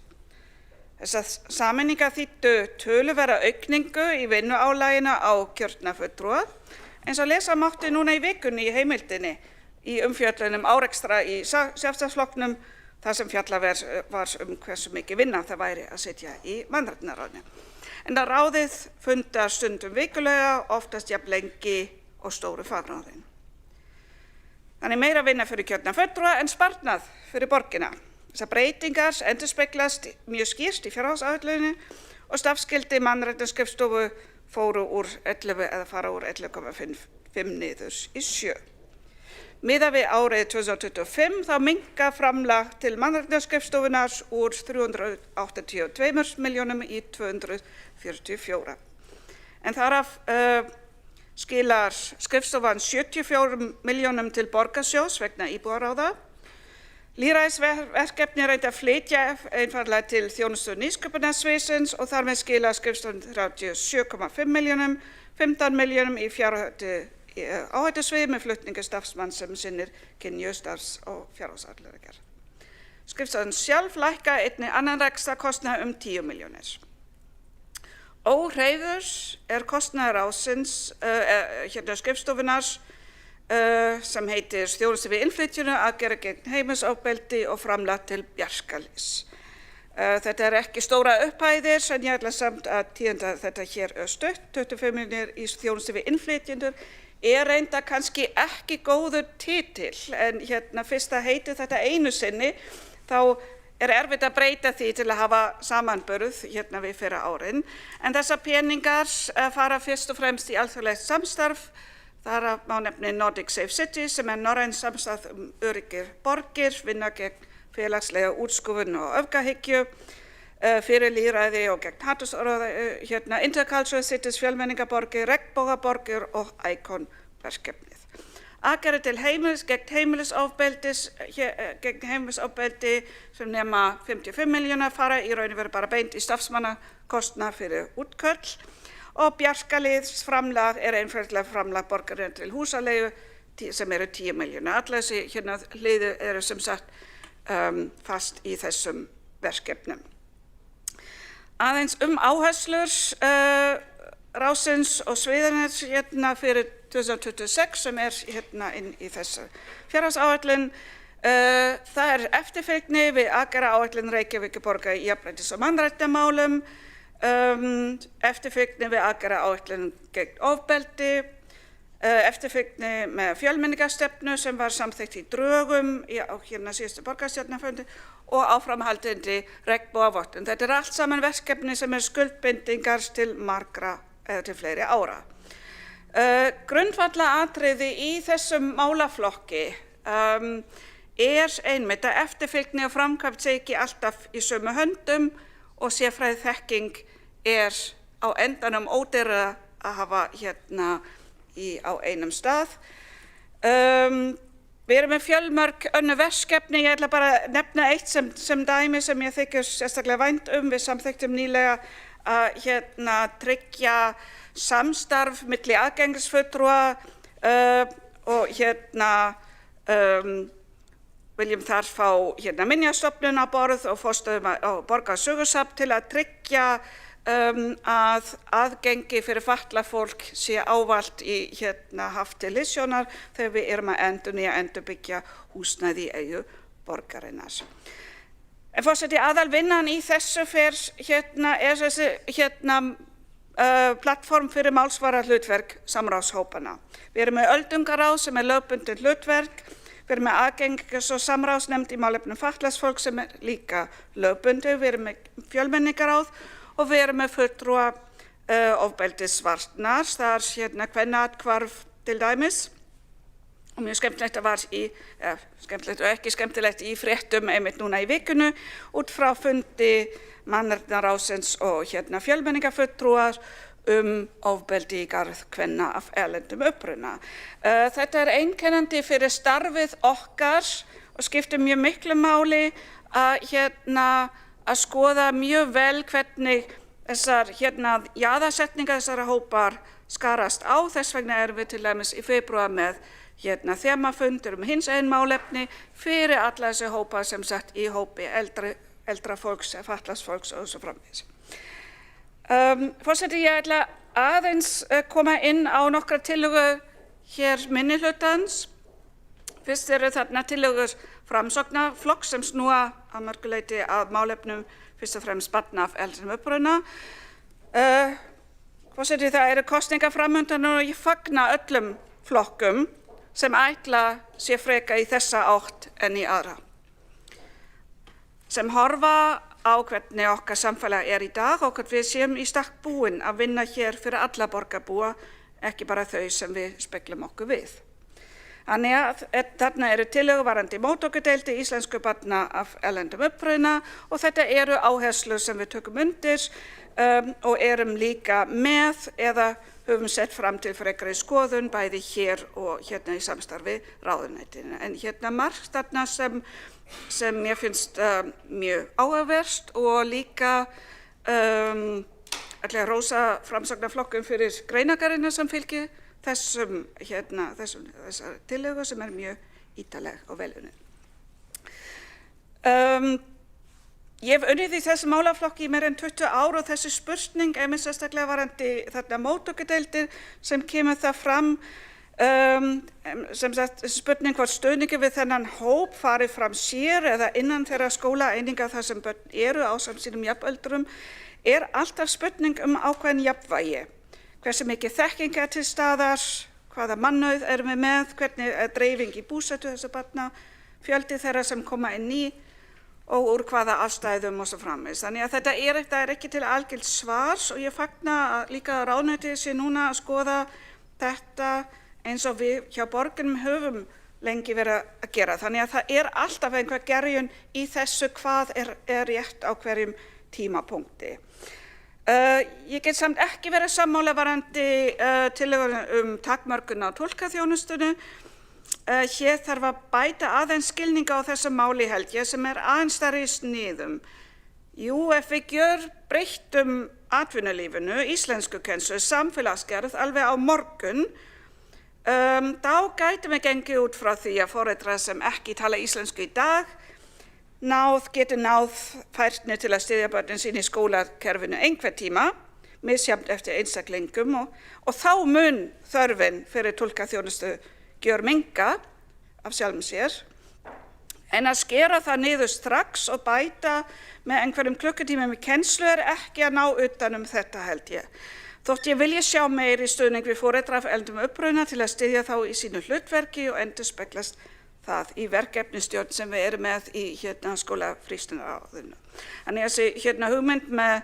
Þessar sameiningar þýddu töluverða aukningu í vinnuálaginu á kjörna fulltrúa, eins og lesa mátti núna í vikunni í heimildinni í umfjöllun árekstra í Sjálfstæðisflokknum þar sem fjallað var hversu mikið vinna það væri að sitja í mannréttindaráðinu. En að ráðið fundar stundum vikulega, oftast jafn lengi og stóru fagráðin. Þannig meira vinna fyrir kjörna fulltrúa en sparnað fyrir borgina. Þessar breytingar endurspeglast mjög skýrt í fjárhagsáætluninni og starfsskyldi mannréttindaskrifstofu fara úr 11,5 niður í 7. Miðað við árið 2025 þá minnka framlag til mannréttindaskrifstofunnar úr 382 milljónum í 244. En þar af skilar skrifstofan 74 milljónum til borgarsjóðs vegna íbúðaráða. Lýðræðisverkefni reyndi að flytja einfaldlega til þjónustu nýsköpunarsviðsins og þar með skilar skrifstofan 37,5 milljónum, 15 milljónum í áhættusvið með flutningu starfsmanns sem sinnir kynjustarfs- og fjárhagsafleiðingar. Skrifstofan sjálf lækka einnig annan rekstrarkostnað 10 milljónir. Óhreyfður kostnaður ráðsins skrifstofunnar sem heitir þjónustu við innflytjendur, aðgerðir gegn heimilisofbeldi og framlag til Bjarkarlýðs. Þetta ekki stóra upphæðir en ég ætla samt að tíunda þetta hér stutt. 25 milljónir í þjónustu við innflytjendur reyndar kannski ekki góður titill en fyrst að heiti þetta einu sinni þá erfitt að breyta því til að hafa samanburð við fyrra árin. En þessar peningar fara fyrst og fremst í alþjóðlegt samstarf. Þar má nefna Nordic Safe City sem norrænt samstarf öryggir borgir, vinna gegn félagslega útskúfun og öfgahyggju, fyrir lýðræði og gegn hatursorðræðu, Intercultural Cities, fjölmenningarborgir, regnbogaborgir og ICON-verkefnið. Aðgerðir til gegn heimilisofbeldi sem nema 55 milljóna fara í raun og veru bara beint í starfsmannakostnað fyrir útköll og Bjarkarlýðs framlag einfaldlega framlag borgarinn til húsaleigu sem 10 milljóna. Allar þessi liðir sem sagt fast í þessum verkefnum. Aðeins áherslur ráðsins og sviðarins fyrir 2026 sem inn í þessu fjárhagsáætlun. Það eftirfylgni við aðgerðaáætlun Reykjavíkurborgar í jafnréttis- og mannréttindamálum, eftirfylgni við aðgerðaáætlun gegn ofbeldi, eftirfylgni með fjölmenningarstefnu sem var samþykkt í drögum á síðustu borgarstjórnarfundi og áframhaldandi regnbogavottun. Þetta allt saman verkefni sem skuldbindingar til margra eða til fleiri ára. Grundvallaratriði í þessum málaflokki einmitt að eftirfylgni og framkvæmd sé ekki alltaf í sömu höndum og sérfræðiþekking á endanum ódýrara að hafa á einum stað. Við erum með fjölmörg önnur verkefni, ég ætla bara að nefna eitt sem dæmi sem ég þykir sérstaklega vænt Við samþykktum nýlega að tryggja samstarf milli aðgengisfulltrúa og viljum þar fá minjastofnun á borð og forstöðu á borgarsögusafn til að tryggja að aðgengi fyrir fatlað fólk sé ávallt haft til hliðsjónar þegar við erum að endurbyggja húsnæði í eigu borgarinnar. En forseti, aðalvinnan í þessu þessi plattform fyrir málsvarahlutverk samráðshópanna. Við erum með öldungaráð sem lögbundið hlutverk, við erum með aðgengis- og samráðsnefnd í málefnum fatlaðs fólks sem líka lögbundið, við erum með fjölmenningaráð og við erum með fulltrúa ofbeldisvarnar, þar kvennaathvarf til dæmis. Og mjög skemmtilegt var skemmtilegt og ekki skemmtilegt í fréttum einmitt núna í vikunu út frá fundi mannréttindaráðsins og fjölmenningarfulltrúar ofbeldi í garð kvenna af erlendum uppruna. Þetta einkennandi fyrir starfið okkar og skiptir mjög miklu máli að skoða mjög vel hvernig þessar jaðarsetningar þessara hópar skarast á. Þess vegna erum við til dæmis í febrúar með þemafundur hinsegin málefni fyrir alla þessi hópa sem sagt í hópi eldra fólks, fatlaðs fólks og svo framvegis. Forseti, ég ætla aðeins koma inn á nokkrar tillögur minnihlutans. Fyrst eru þarna tillögur Framsóknarflokks sem snúa að mörgu leyti að málefnum fyrst og fremst barna af erlendum uppruna. Forseti, það eru kosningar framundan og ég fagna öllum flokkum sem ætla sér freka í þessa átt en í aðra. Sem horfa á hvernig okkar samfélag í dag og hvort við séum í stakk búin að vinna hér fyrir alla borgarbúa, ekki bara þau sem við speglum okkur við. Þannig að þarna eru tillögur varðandi móttökudeildir íslensku barna af erlendum uppruna og þetta eru áherslur sem við tökum undir og erum líka með eða höfum sett fram til frekari skoðun bæði hér og hérna í samstarfi ráðuneytinu. En hérna margt þarna sem mér finnst mjög áhugaverst og líka ætla að rósa Framsóknarflokknum fyrir greinargerðina sem fylgir þessar tillögu sem mjög ítarleg og vel unnin. Ég hef unnið í þessum málaflokki í meira en 20 ár og þessi spurning mér sérstaklega varðandi þarna móttökudeildir sem kemur það fram sem sagt spurning hvort stuðningi við þennan hóp fari fram sér eða innan þeirra skólaeininga þar sem börn eru ásamt sínum jafnöldrum alltaf spurning ákveðin jafnvægi. Hversu mikið þekking til staðar, hvaða mannauð erum við með, hvernig dreifing í búsetu þessara barna, fjöldi þeirra sem koma inn í og úr hvaða aðstæðum og svo framvegis. Þannig að þetta er ekki til algilt svars og ég fagna líka ráðuneytið sé núna að skoða þetta eins og við hjá borginum höfum lengi verið að gera. Þannig að það er alltaf einhver gerjun í þessu hvað er rétt á hverjum tímapunkti. Ég get samt ekki verið sammála varðandi tillögur takmörkun á túlkaþjónustunni. Hér þarf að bæta aðeins skilninga á þessu máli held ég sem aðeins stærri í sniðum. Jú, ef við gjörbreyttum atvinnulífinu, íslenskukennslu, samfélagsgerð alveg á morgun, þá gætum við gengið út frá því að foreldrar sem ekki tala íslensku í dag getur náð færni til að styðja börnin sín í skólakerfinu einhvern tíma, misjafnt eftir einstaklingum og þá mun þörfin fyrir túlkaþjónustu gjörminnka af sjálfum sér. En að skera það niður strax og bæta með einhverjum klukkutímum í kennslu ekki að ná utan þetta held ég. Þótt ég vilji sjá meiri stuðning við foreldra af erlendum uppruna til að styðja þá í sínu hlutverki og endurspeglast það í verkefnisstjórn sem við erum með í skólafrístundaráðinu. Þannig að þessi hugmynd með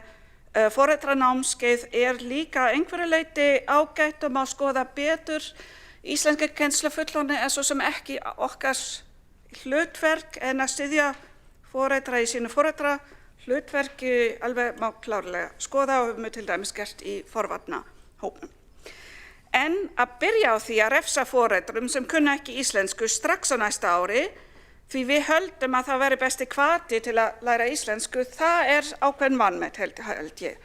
foreldраnámskeið líka einhverju leyti ágætt og má skoða betur. Íslenska kennsla fullorðinna svo sem ekki okkar hlutverk en að styðja foreldra í sínu foreldra hlutverki alveg má klárlega skoða og höfum við til dæmis gert í forvarnahópnum. En að byrja á því að refsa foreldrum sem kunna ekki íslensku strax á næsta ári, því við höldum að það veri besti hvati til að læra íslensku, það ákveðin vanmet held ég.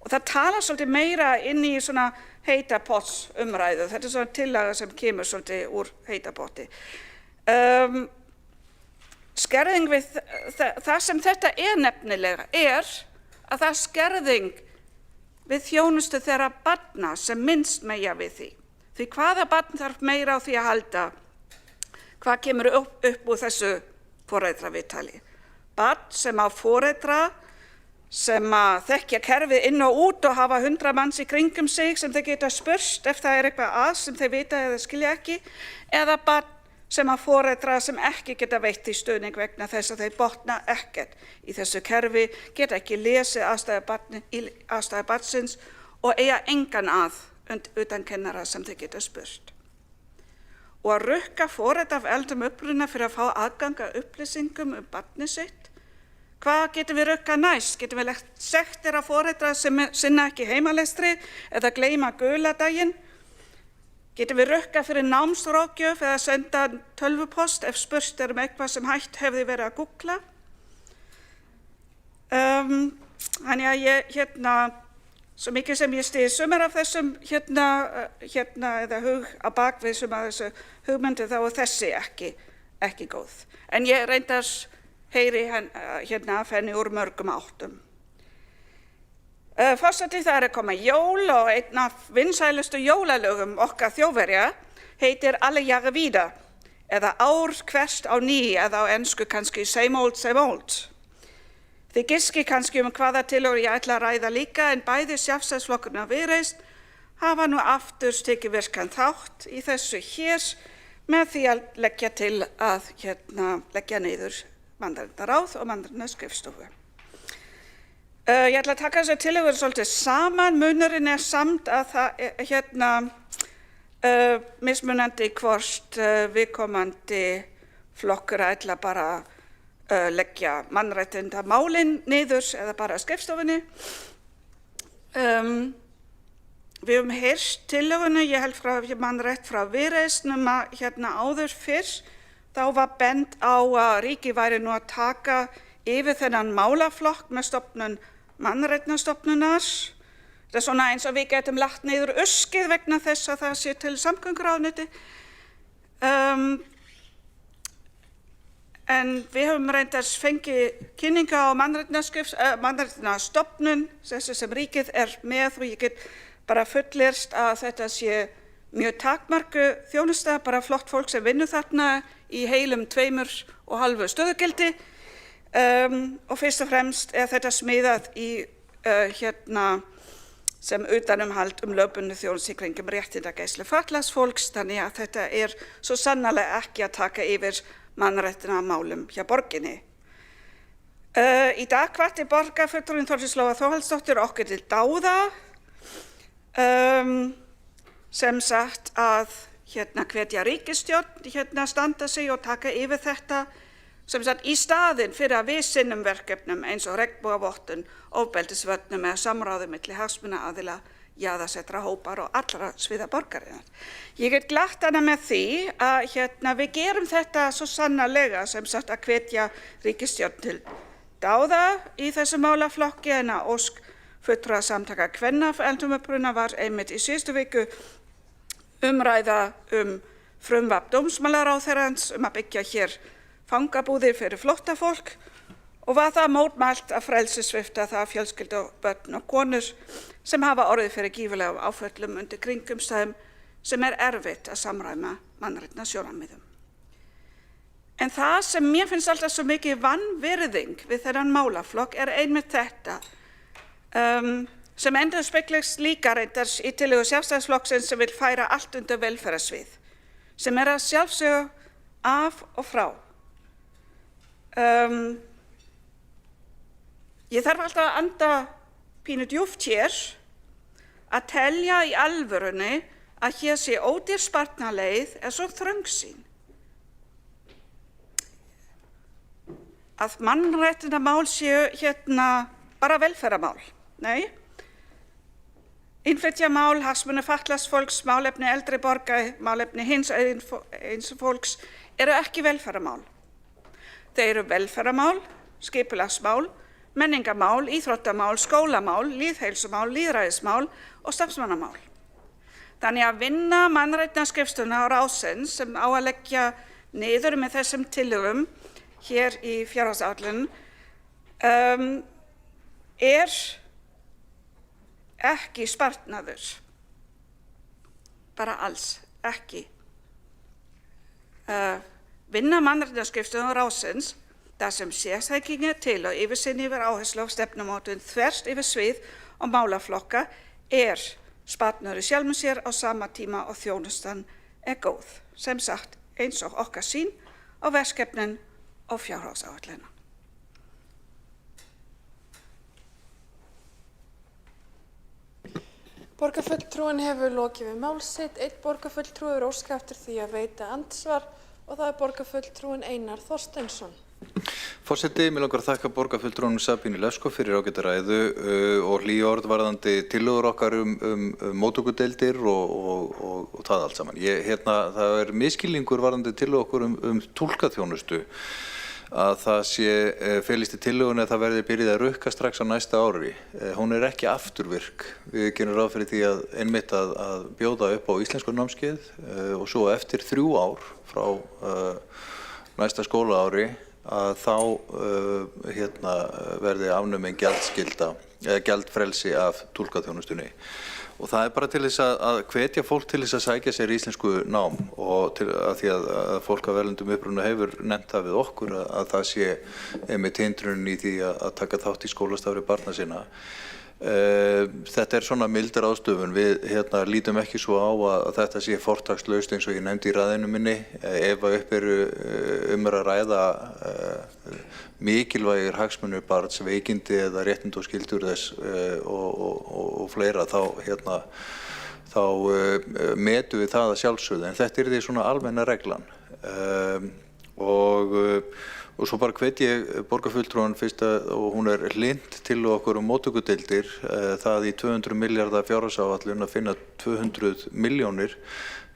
Og það talar svolítið meira inn í svona heita potts umræðu, þetta svona tillaga sem kemur svolítið úr heita potti. Skerðing við það sem þetta nefnilega að það skerðing við þjónustu þeirra barna sem minnst mega við því. Því hvaða barn þarf meira á því að halda? Hvað kemur upp úr þessu foreldravitali? Barn sem á foreldra sem að þekkja kerfið inn og út og hafa 100 manns í kringum sig sem þeir geta spurst ef það eitthvað sem þeir vita eða skilja ekki, eða barn sem að foreldra sem ekki geta veitt því stuðning vegna þess að þeir botna ekkert í þessu kerfi, geta ekki lesið aðstæður barnsins og eiga engan utan kennara sem þeir geta spurt. Og að rukka foreldra af erlendum uppruna fyrir að fá aðgang að upplýsingum barnið sitt. Hvað getum við rukkað næst? Getum við lagt sektir af foreldra sem sinna ekki heimalestri eða gleyma guladaginn? Getum við rukkað fyrir námsráðgjöf eða senda tölvupost ef spurt eitthvað sem hægt hefði verið að googla? Þannig að ég, svo mikið sem ég styði sumar af þessum eða hug á bakvið sumar af þessu hugmyndi þá þessi ekki góð. En ég reyndar heyri af henni úr mörgum áttum. Forseti, það að koma jól og einn af vinsælustu jólalögum okkar Þjóðverja heitir Alle Jahre wieder, eða ár hvert á ný, eða á ensku kannski same old, same old. Þið giski kannski hvaða tillögur ég ætla að ræða líka, en bæði Sjálfstæðisflokkurinn og Viðreisn hafa nú aftur tekið virkan þátt í þessu hér með því að leggja til að leggja niður mannréttindaráð og mannréttindaskrifstofu. Ég ætla að taka þessu tillögur svolítið saman. Munurinn samt að það mismunandi hvort viðkomandi flokkur ætla bara leggja mannréttindamálin niður eða bara skrifstofunni. Við höfum heyrt tillöguna, ég held frá mannrétt frá Viðreisn áður fyrr, þá var bent á að ríkið væri nú að taka yfir þennan málaflokk með stofnun mannréttindastofnunar. Það svona eins og við getum lagt niður öskið vegna þess að það sé til samgönguráðuneyti. En við höfum reyndar fengið kynninga á mannréttindastofnun, þessi sem ríkið með, og ég get bara fullyrst að þetta sé mjög takmarku þjónusta, bara flott fólk sem vinnur þarna í heilum 2,5 stöðugildi. Og fyrst og fremst þetta smiðað í sem utanumhald lögbundnu þjónustu í kringum réttindagæslu fatlaðs fólks, þannig að þetta svo sannarlega ekki að taka yfir mannréttindamálum hjá borginni. Í dag hvatti borgarfulltrúinn Þórdís Lóa Þórhallsdóttir okkur til dáða, sem sagt að hvetja ríkisstjórn standa sig og taka yfir þetta, sem sagt í staðinn fyrir að við sinnum verkefnum eins og regnbogavottun, ofbeldisvörnum eða samráði milli hagsmunaaðila, jaðarsettra hópar og allra sviða borgarinnar. Ég get glatt hana með því að við gerum þetta svo sannarlega, sem sagt að hvetja ríkisstjórn til dáða í þessu málaflokki, en að ósk fulltrúasamtaka kvenna af eldumuppruna var einmitt í síðustu viku umræða frumvarp dómsmálaráðherrans að byggja hér fangabúðir fyrir flóttafólk, og var það mótmælt að frelsissvipta það fjölskyldu, börn og konur sem hafa orðið fyrir gífurlegum áföllum undir kringumstæðum sem erfitt að samræma mannréttindasjónarmiðum. En það sem mér finnst alltaf svo mikið vanvirðing við þennan málaflokk einmitt þetta, sem endurspeglast líka reyndar í tillögu Sjálfstæðisflokksins sem vill færa allt undir velferðarsvið, sem að sjálfsögðu af og frá. Ég þarf alltaf að anda pínu djúpt hér að telja í alvörunni að hér sé ódýr sparnaleið svo þröngsýn. Að mannréttindamál séu bara velferðarmál. Nei. Innflytjamál, hagsmunir fatlaðs fólks, málefni eldri borgara, málefni hins fólks ekki velferðarmál. Þeir eru velferðarmál, skipulagsmál, menningarmál, íþróttamál, skólamál, lýðheilsumál, lýðræðismál og starfsmannamál. Þannig að vinna mannréttindaskrifstofuna á ráðsins sem á að leggja niður með þessum tillögum hér í fjárhagsáætlun ekki sparnaður. Bara alls ekki. Vinna mannréttindaskrifstofu ráðsins, þar sem sérþekking til og yfirsýn yfir áherslu á stefnumótun þvert yfir svið og málaflokka sparnaður í sjálfum sér á sama tíma og þjónustan góð. Sem sagt, eins og okkar sýn á verkefnin og fjárhagsáætlunina. Borgarfulltrúinn hefur lokið við mál sitt. Einn borgarfulltrúi hefur óskað eftir því að veita andsvar og það borgarfulltrúinn Einar Þorsteinsson. Forseti, mig langar að þakka borgarfulltrúnum Sabínu Lefsko fyrir ágæta ræðu og hlý orð varðandi tillögur okkar móttökudeildir og það allt saman. Það misskilningur varðandi tillögur okkur túlkaþjónustu, að það felist í tillögunni að það verði byrjað að rukka strax á næsta ári. Hún ekki afturvirk. Við gerum ráð fyrir því að einmitt að bjóða upp á íslenskunámskeið og svo eftir 3 ár frá næsta skólaári að þá verði afnumin gjaldskylda eða gjaldfrelsi af túlkaþjónustunni. Og það bara til þess að hvetja fólk til þess að sækja sér íslensku nám og til að því að fólk af erlendum uppruna hefur nefnt það við okkur að það sé einmitt hindrunin í því að taka þátt í skólastarfi barna sinna. Þetta svona mildar ástöfun. Við lítum ekki svo á að þetta sé fortakslaust eins og ég nefndi í ræðinu minni. Ef upp eru að ræða mikilvægir hagsmunir barns, veikindi eða réttindi og skyldur þess og fleira, þá metum við það að sjálfsögðu, en þetta því svona almenna reglan. Og svo bara hvet ég borgarfulltrúan fyrst og hún hlynnt til okkur móttökudeildir, það í 200 milljarða fjárhagsáætlun að finna 200 milljónir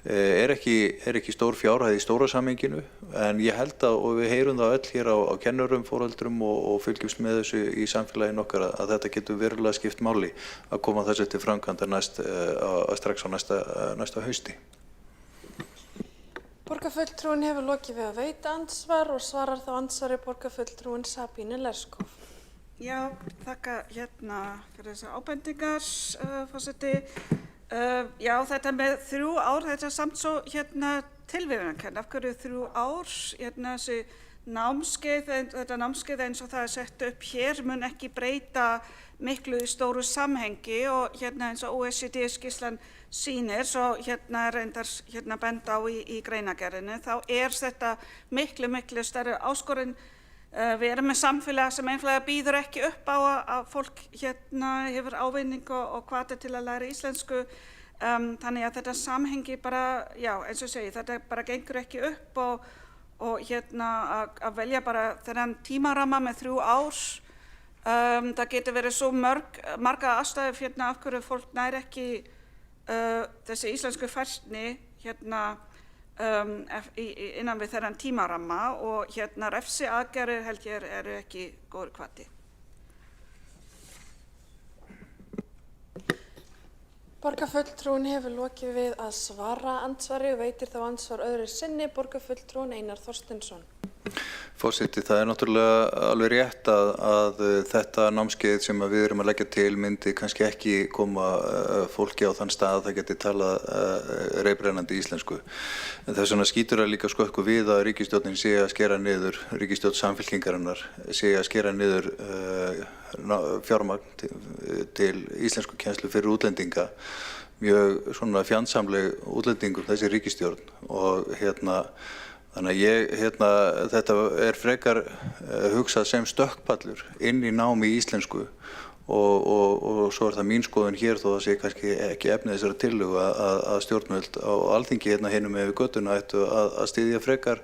ekki stór fjárhæð í stóra samhenginu, en ég held og við heyrum það öll hér á kennurum, foreldrum og fylgjumst með þessu í samfélaginu okkar að þetta getur verulega skipt máli að koma þessu til framkvæmda strax á næsta hausti. Borgarfulltrúin hefur lokið við að veita andsvar og svarar þá andsvari borgarfulltrúin Sabine Leskov. Já, þakka fyrir þessar ábendingar, forseti. Já, þetta með 3 ár, þetta samt svo tilviljunarkennt. Af hverju 3 ár? Þessi námskeið, þetta námskeið eins og það sett upp hér mun ekki breyta miklu í stóru samhengi og eins og OECD-skýrslan sýnir, svo reyndar benda á í greinagerðinni, þá þetta miklu stærri áskorun. Við erum með samfélag sem einfaldlega býður ekki upp á að fólk hefur ávinning og hvati til að læra íslensku. Þannig að þetta samhengi bara, já, eins og segi, þetta bara gengur ekki upp og að velja bara þennan tímaramma með 3 ár. Það getur verið svo marga ástæður af hverju fólk nær ekki þessi íslensku færni innan við þennan tímaramma og refsiaðgerðir held ég eru ekki góður hvati. Borgarfulltrúin hefur lokið við að svara andsvari og veitir þá andsvar öðru sinni borgarfulltrúin Einar Þorsteinsson. Forseti, það náttúrulega alveg rétt að þetta námskeið sem við erum að leggja til myndi kannski ekki koma fólki á þann stað að það geti talað reiprennandi íslensku. En þess vegna skýtur það líka skökku við að ríkisstjórnin sé að skera niður, ríkisstjórn Samfylkingarinnar sé að skera niður fjármagn til íslenskukennslu fyrir útlendinga, mjög svona fjandsamleg útlendingum þessi ríkisstjórn og þannig að þetta frekar hugsað sem stökkpallur inn í námi í íslensku og svo það mín skoðun hér þó það sé kannski ekki efni þessara tillögu að stjórnvöld á Alþingi hinum með við göttuna ættu að styðja frekar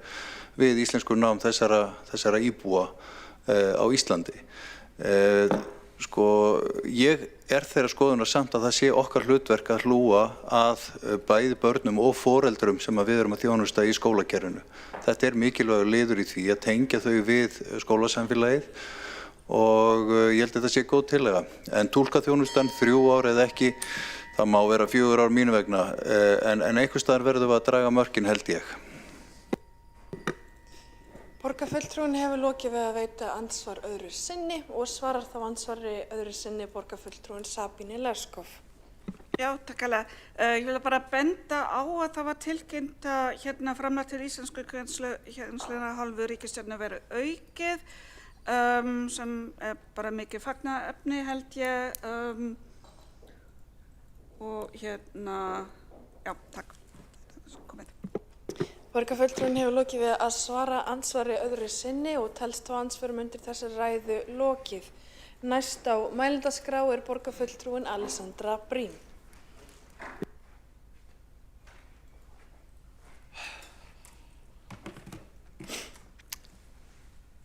við íslensku nám þessara íbúa á Íslandi. Ég þeirra skoðunar samt að það sé okkar hlutverk að hlúa að bæði börnum og foreldrum sem við erum að þjónusta í skólakerfinu. Þetta mikilvægur liður í því að tengja þau við skólasamfélagið og ég held að þetta sé góð tillaga. En túlkaþjónustan 3 ár eða ekki, það má vera 4 ár mínu vegna, en einhvers staðar verðum við að draga mörkin held ég. Borgarfulltrúin hefur lokið við að veita andsvar öðru sinni og svarar þá andsvari öðru sinni borgarfulltrúin Sabine Leskov. Já, takk alveg. Ég vil bara benda á að það var tilkynnt að framlag til íslenskukennslu hálfu ríkisstjórnar verið aukið, sem bara mikið fagnaðarefni held ég. Og já, takk. Komið. Borgarfulltrúin hefur lokið við að svara andsvari öðru sinni og telst þá andsvörum undir þessari ræðu lokið. Næst á mælendaskrá borgarfulltrúin Alessandra Brím.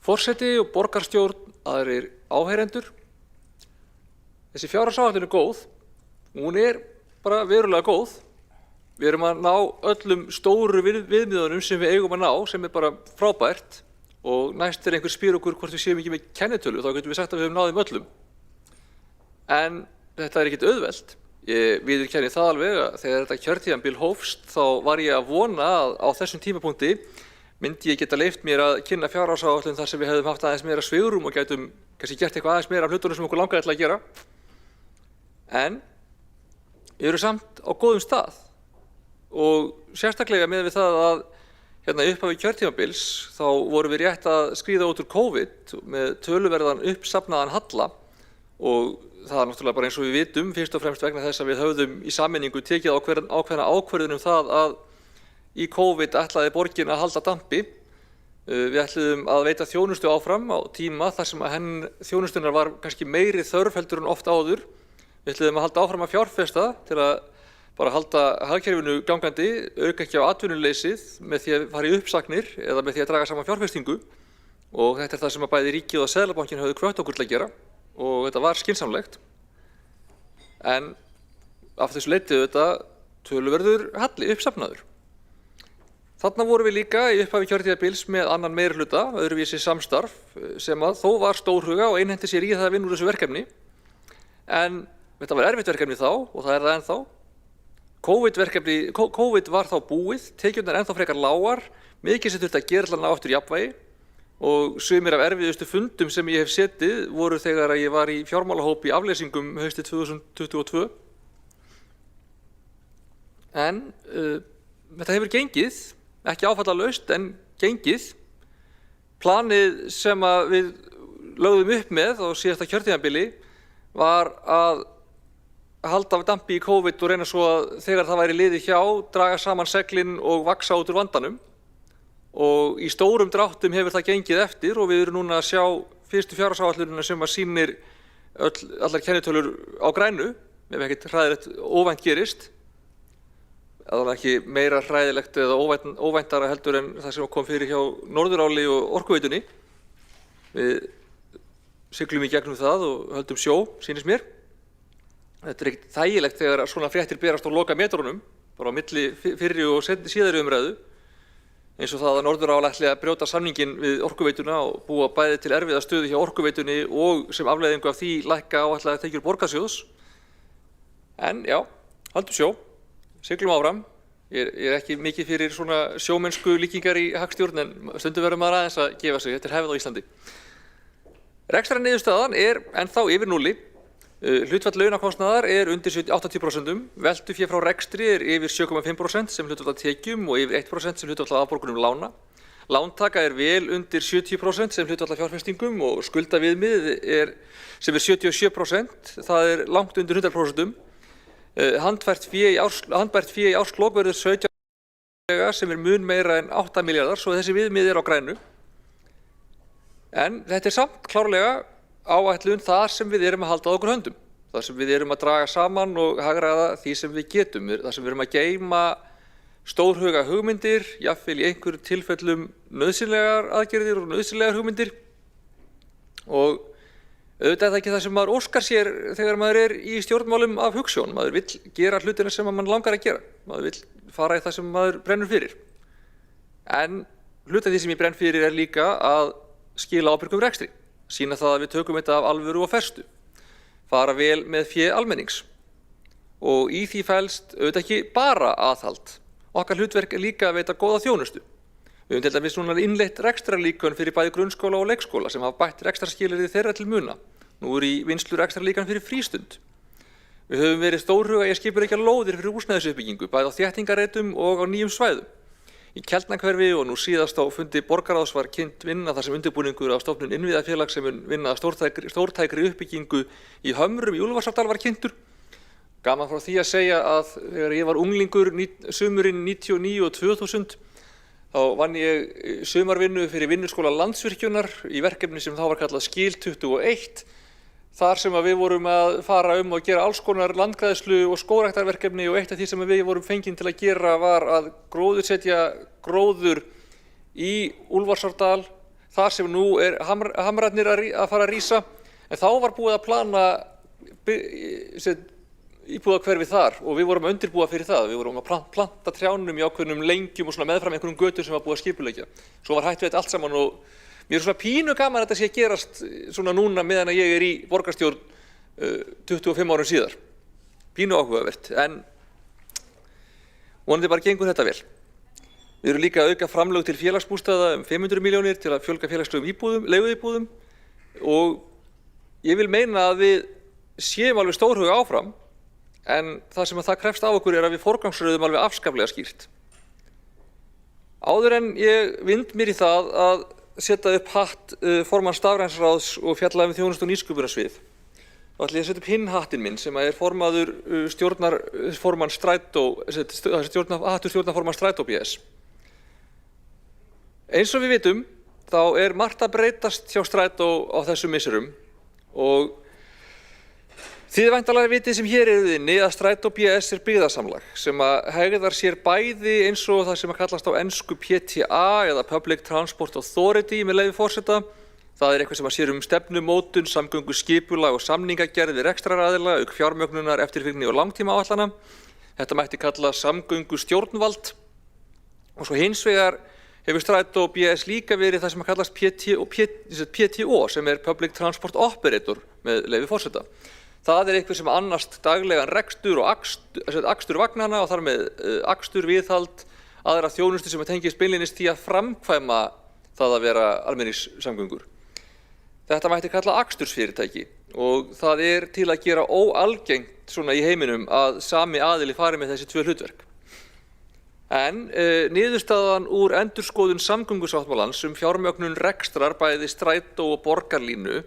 Forseti og borgarstjórn, aðrir áheyrendur. Þessi fjárhagsáætlun góð. Hún bara verulega góð. Við erum að ná öllum stóru viðmiðunum sem við eigum að ná, sem bara frábært og næst einhver spyr okkur hvort við séum ekki með kennitölu, þá getum við sagt að við höfum náð öllum. En þetta ekkert auðvelt. Ég viðurkenni það alveg að þegar þetta kjörtímabil hófst þá var ég að vona að á þessum tímapunkti myndi ég geta leyft mér að kynna fjárhagsáætlun þar sem við hefðum haft aðeins meira svigrúm og gætum kannski gert eitthvað aðeins meira af hlutunum sem okkur langaði til að gera. En eru samt á góðum stað og sérstaklega með við það að hérna upphafi kjörtímabils þá vorum við rétt að skríða út úr COVID með töluverðan uppsafnaðan halla og það er náttúrulega bara eins og við vitum fyrst og fremst vegna þess að við höfðum í sammenningu tekið ákveðna ákvörðun það að í COVID ætlaði borgin að halda dampi. Við ætluðum að veita þjónustu áfram á tíma þar sem að þjónustunar var kannski meiri þörf heldur en oft áður. Við ætluðum að halda áfram að fjárfesta til að bara halda hagkerfinu gangandi, auka ekki á atvinnuleysið með því að fara í uppsagnir eða með því að draga saman fjárfestingu og þetta er það sem að bæði ríkið og Seðlabankinn höfðu hvött okkur til að gera og þetta var skynsamlegt. En af þessu leyti þetta töluverður halli uppsafnaður. Þarna vorum við líka í upphafi kjörtímabils með annan meirihluta, öðruvísi samstarf sem að þó var stórhuga og einhenti sér í það að vinna úr þessu verkefni. En þetta var erfitt verkefni þá og það er það ennþá. COVID var þá búið, tekjurnar ennþá frekar lágar, mikið sem þurfti að gera til að ná aftur jafnvægi og sumir af erfiðustu fundum sem ég hef setið voru þegar ég var í fjármálahópi í afleysingum haustið 2022. En þetta hefur gengið, ekki áfallalaust en gengið. Planið sem að við lögðum upp með á síðasta kjörtímabili var að halda af dampi í COVID og reyna svo að þegar það væri liðið hjá, draga saman seglin og vaxa út úr vandanum. Og í stórum dráttum hefur það gengið eftir og við erum núna að sjá fyrstu fjárhagsáætlunina sem að sýnir allar kennitölur á grænu, ef ekkert hræðilegt óvænt gerist. Það var ekki meira hræðilegt eða óvæntara heldur en það sem kom fyrir hjá Norðuráli og Orkuveitunni. Við siglum í gegnum það og höldum sjó, sýnist mér. Þetta er ekkert þægilegt þegar svona fréttir berast á loka metrunum, bara á milli fyrri og síðari umræðu, eins og það að Norðurál ætli að brjóta samninginn við Orkuveituna og búa bæði til erfiða stöðu hjá Orkuveitunni og sem afleiðingu af því lækka áætlaðar tekjur borgarsjóðs. En já, höldum sjó, siglum áfram. Ég er ekki mikið fyrir svona sjómennsku líkingar í hagstjórn en stundum verður maður aðeins að gefa sig, þetta er hefð á Íslandi. Rekstrarniðurstaðan er ennþá yfir núlli. Hlutfall launakostnaðar er undir 80%, veltufé frá rekstri er yfir 7,5% sem hlutfall af tekjum og yfir 1% sem hlutfall af afborgunum lána. Lántaka er vel undir 70% sem hlutfall af fjárfestingum og skuldaviðmið sem er 77%, það er langt undir 100%. Handbært fé í árslok verður 17 sem er mun meira en 8 milljarðar, svo þessi viðmið er á grænu. En þetta er samt klárlega áætlun þar sem við erum að halda á okkur höndum, þar sem við erum að draga saman og hagræða því sem við getum, þar sem við erum að geyma stórhuga hugmyndir, jafnvel í einhverjum tilfellum nauðsynlegar aðgerðir og nauðsynlegar hugmyndir. Og auðvitað er það ekki það sem maður óskar sér þegar maður er í stjórnmálum af hugsjón. Maður vill gera hlutina sem maður langar að gera. Maður vill fara í það sem maður brennur fyrir. En hluti af því sem ég brenn fyrir er líka að skila ábyrgum rekstri. Sýna það að við tökum þetta af alvöru og festu. Fara vel með fé almennings. Og í því felst auðvitað ekki bara aðhald. Okkar hlutverk er líka að veita góða þjónustu. Við höfum til dæmis núna innleitt rekstrarlíkön fyrir bæði grunnskóla og leikskóla sem hafa bætt rekstrarskilyrði þeirra til muna. Nú er í vinnslu rekstrarlíkan fyrir frístund. Við höfum verið stórhuga í að skipuleggja lóðir fyrir húsnæðisuppbyggingu, bæði á þéttingarreitum og á nýjum svæðum. Í Keldnahverfi og nú síðast á fundi borgarráðs var kynnt vinna þar sem undirbúningur á stofnun innviðafélags sem vinna stórtækri uppbyggingu í Hömrum í Úlfarsárdal var kynntur. Gaman frá því að segja að þegar ég var unglingur sumurinn 99 og 2000 þá vann ég sumarvinnu fyrir Vinnuskóla Landsvirkjunar í verkefni sem þá var kallað Skil 21. Þar sem við vorum að fara og gera alls konar landgræðslu og skógræktarverkefni og eitt af því sem við vorum fengin til að gera var að gróðursetja gróður í Úlfarsárdal þar sem nú er hamrarnir að fara að rísa. En þá var búið að plana íbúðahverfi þar og við vorum að undirbúa fyrir það. Við vorum að planta trjánum í ákveðnum lengjum og svona meðfram einhverjum götum sem var búið að skipuleggja. Svo var hætt við þetta allt saman og mér er svona pínu gaman að þetta sé að gerast svona núna meðan að ég er í borgarstjórn 25 árum síðar. Pínu áhugavert, en vonandi bara gengur þetta vel. Við erum líka að auka framlög til félagsbústaða 500 milljónir til að fjölga félagslegum leiguíbúðum og ég vil meina að við séum alveg stórhuga áfram en það sem það krefst af okkur að við forgangsröðum alveg afskaplega skýrt. Áður en ég vind mér í það að setja upp hatt formann stafrænsráðs og fjalla þjónustu og nýsköpunarsvið, þá ætla ég að setja upp hinn hattinn minn sem er stjórnarformann Strætó BS. Eins og við vitum, þá er margt að breytast hjá Strætó á þessum misserum og þið væntanlega vitið sem hér eruð inni að Strætó BS er byggðasamlag sem að hegðar sér bæði eins og það sem að kallast á ensku PTA eða Public Transport Authority með leyfi forseta. Það er eitthvað sem að sér stefnumótun, samgönguskipulag og samningagerð við rekstraraðila, auk fjármögnunar, eftirfylgni og langtímaáætlana. Þetta mætti kalla samgöngustjórnvald og svo hins vegar hefur Strætó BS líka verið það sem að kallast PTO sem er Public Transport Operator með leyfi forseta. Það er eitthvað sem annast daglegan rekstur og akstur vagnanna og þar með akstur, viðhald, aðra þjónustu sem tengist beinlínis því að framkvæma það að vera almenningssamgöngur. Þetta mætti kalla akstursfyrirtæki og það er til að gera óalgengt svona í heiminum að sami aðili fari með þessi tvö hlutverk. En niðurstaðan úr endurskoðun samgöngusáttmálans fjármögnun rekstrar bæði Strætó og borgarlínu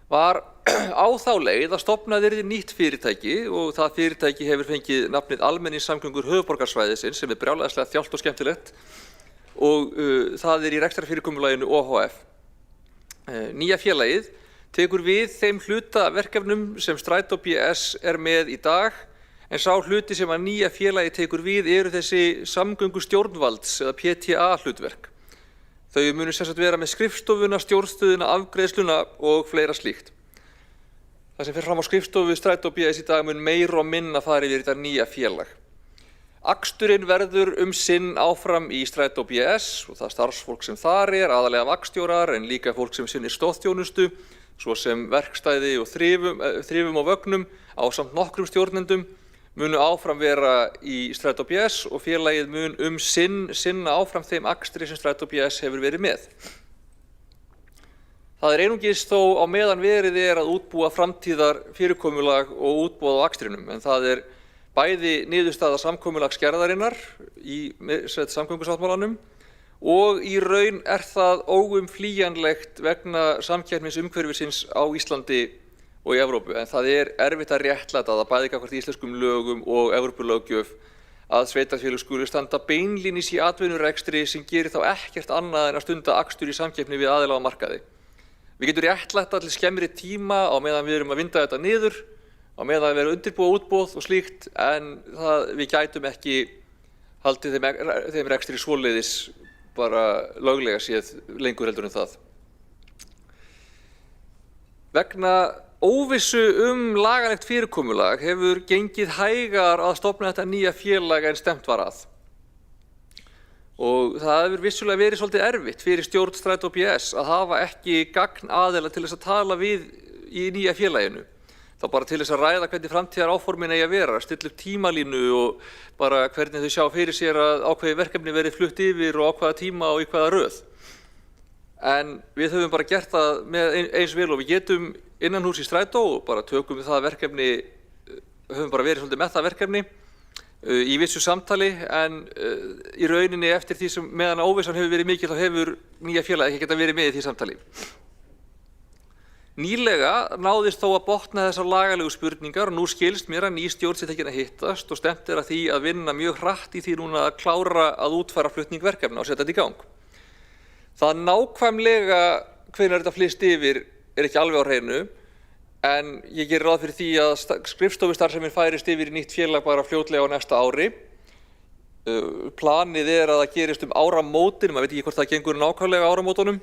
var á þá leið að stofnað yrði nýtt fyrirtæki og það fyrirtæki hefur fengið nafnið Almenningssamgöngur höfuðborgarsvæðisins sem er brjálæðislega þjált og skemmtilegt og það er í rekstrarfyrirkomulaginu OHF. Nýja félagið tekur við þeim hluta verkefnum sem Strætó BS er með í dag en sá hluti sem að nýja félagið tekur við eru þessi samgöngustjórnvalds eða PTA hlutverk. Þau munu sem sagt vera með skrifstofuna, stjórnstöðina, afgreiðsluna og fleira slíkt. Það sem fer fram á skrifstofu Strætó BS í dag mun meira og minna fara yfir þetta nýja félag. Aksturinn verður sinn áfram í Strætó BS og það starfsfólk sem þar er, aðalega vagnstjórar en líka fólk sem sinnir stoðþjónustu, svo sem verkstæði og þrifum og vögnum ásamt nokkrum stjórnendum munu áfram vera í Strætó BS og félagið mun sinna áfram þeim akstri sem Strætó BS hefur verið með. Það er einungis þó á meðan verið er að útbúa framtíðar fyrirkomulag og útboð á akstrinum en það er bæði niðurstaða samkomulagsgerðarinnar í samgöngusáttmálanum og í raun er það óumflýjanlegt vegna samkeppnisumhverfisins á Íslandi og í Evrópu, en það er erfitt að réttlæta það bæði gagnvart íslenskum lögum og Evrópulöggjöf að sveitarfélög skuli standa beinlínis í atvinnurekstri sem gerir þá ekkert annað en að stunda akstur í samkeppni við aðila á markaði. Við getum réttlætt til skemmri tíma á meðan við erum að vinda þetta niður, á meðan við erum að undirbúa útboð og slíkt, en við gætum ekki haldið þeim rekstri svoleiðis bara löglega séð lengur heldur en það. Vegna óvissu lagalegt fyrirkomulag hefur gengið hægar að stofna þetta nýja félag en stefnt var að. Og það hefur vissulega verið svolítið erfitt fyrir stjórn Strætó BS að hafa ekki gagnaðila til þess að tala við í nýja félaginu. Þá bara til þess að ræða hvernig framtíðar áformin eigi að vera, stilla upp tímalínu og bara hvernig þau sjá fyrir sér að ákveði verkefni verið flutt yfir og á hvaða tíma og í hvaða röð. En við höfum bara gert það með eins vel og við getum innan hús í Strætó og bara tökum við það verkefni, höfum bara verið svolítið með það verkefni í vissu samtali en í rauninni eftir því sem meðan óvissan hefur verið mikil þá hefur nýja félagið ekki getað verið með í því samtali. Nýlega náðist þó að botna þessar lagalegu spurningar og nú skilst mér að ný stjórn sé tekin að hittast og stefnt að því að vinna mjög hratt í því núna að klára að útfæra flutning verkefna og setja þetta í gang. Það nákvæmlega hvenær þetta flyst yfir er ekki alveg á hreinu en ég gerir ráð fyrir því að skrifstofustarfsemin færist yfir í nýtt félag bara fljótlega á næsta ári. Planið er að það gerist áramótin, maður veit ekki hvort það gengur nákvæmlega áramótunum,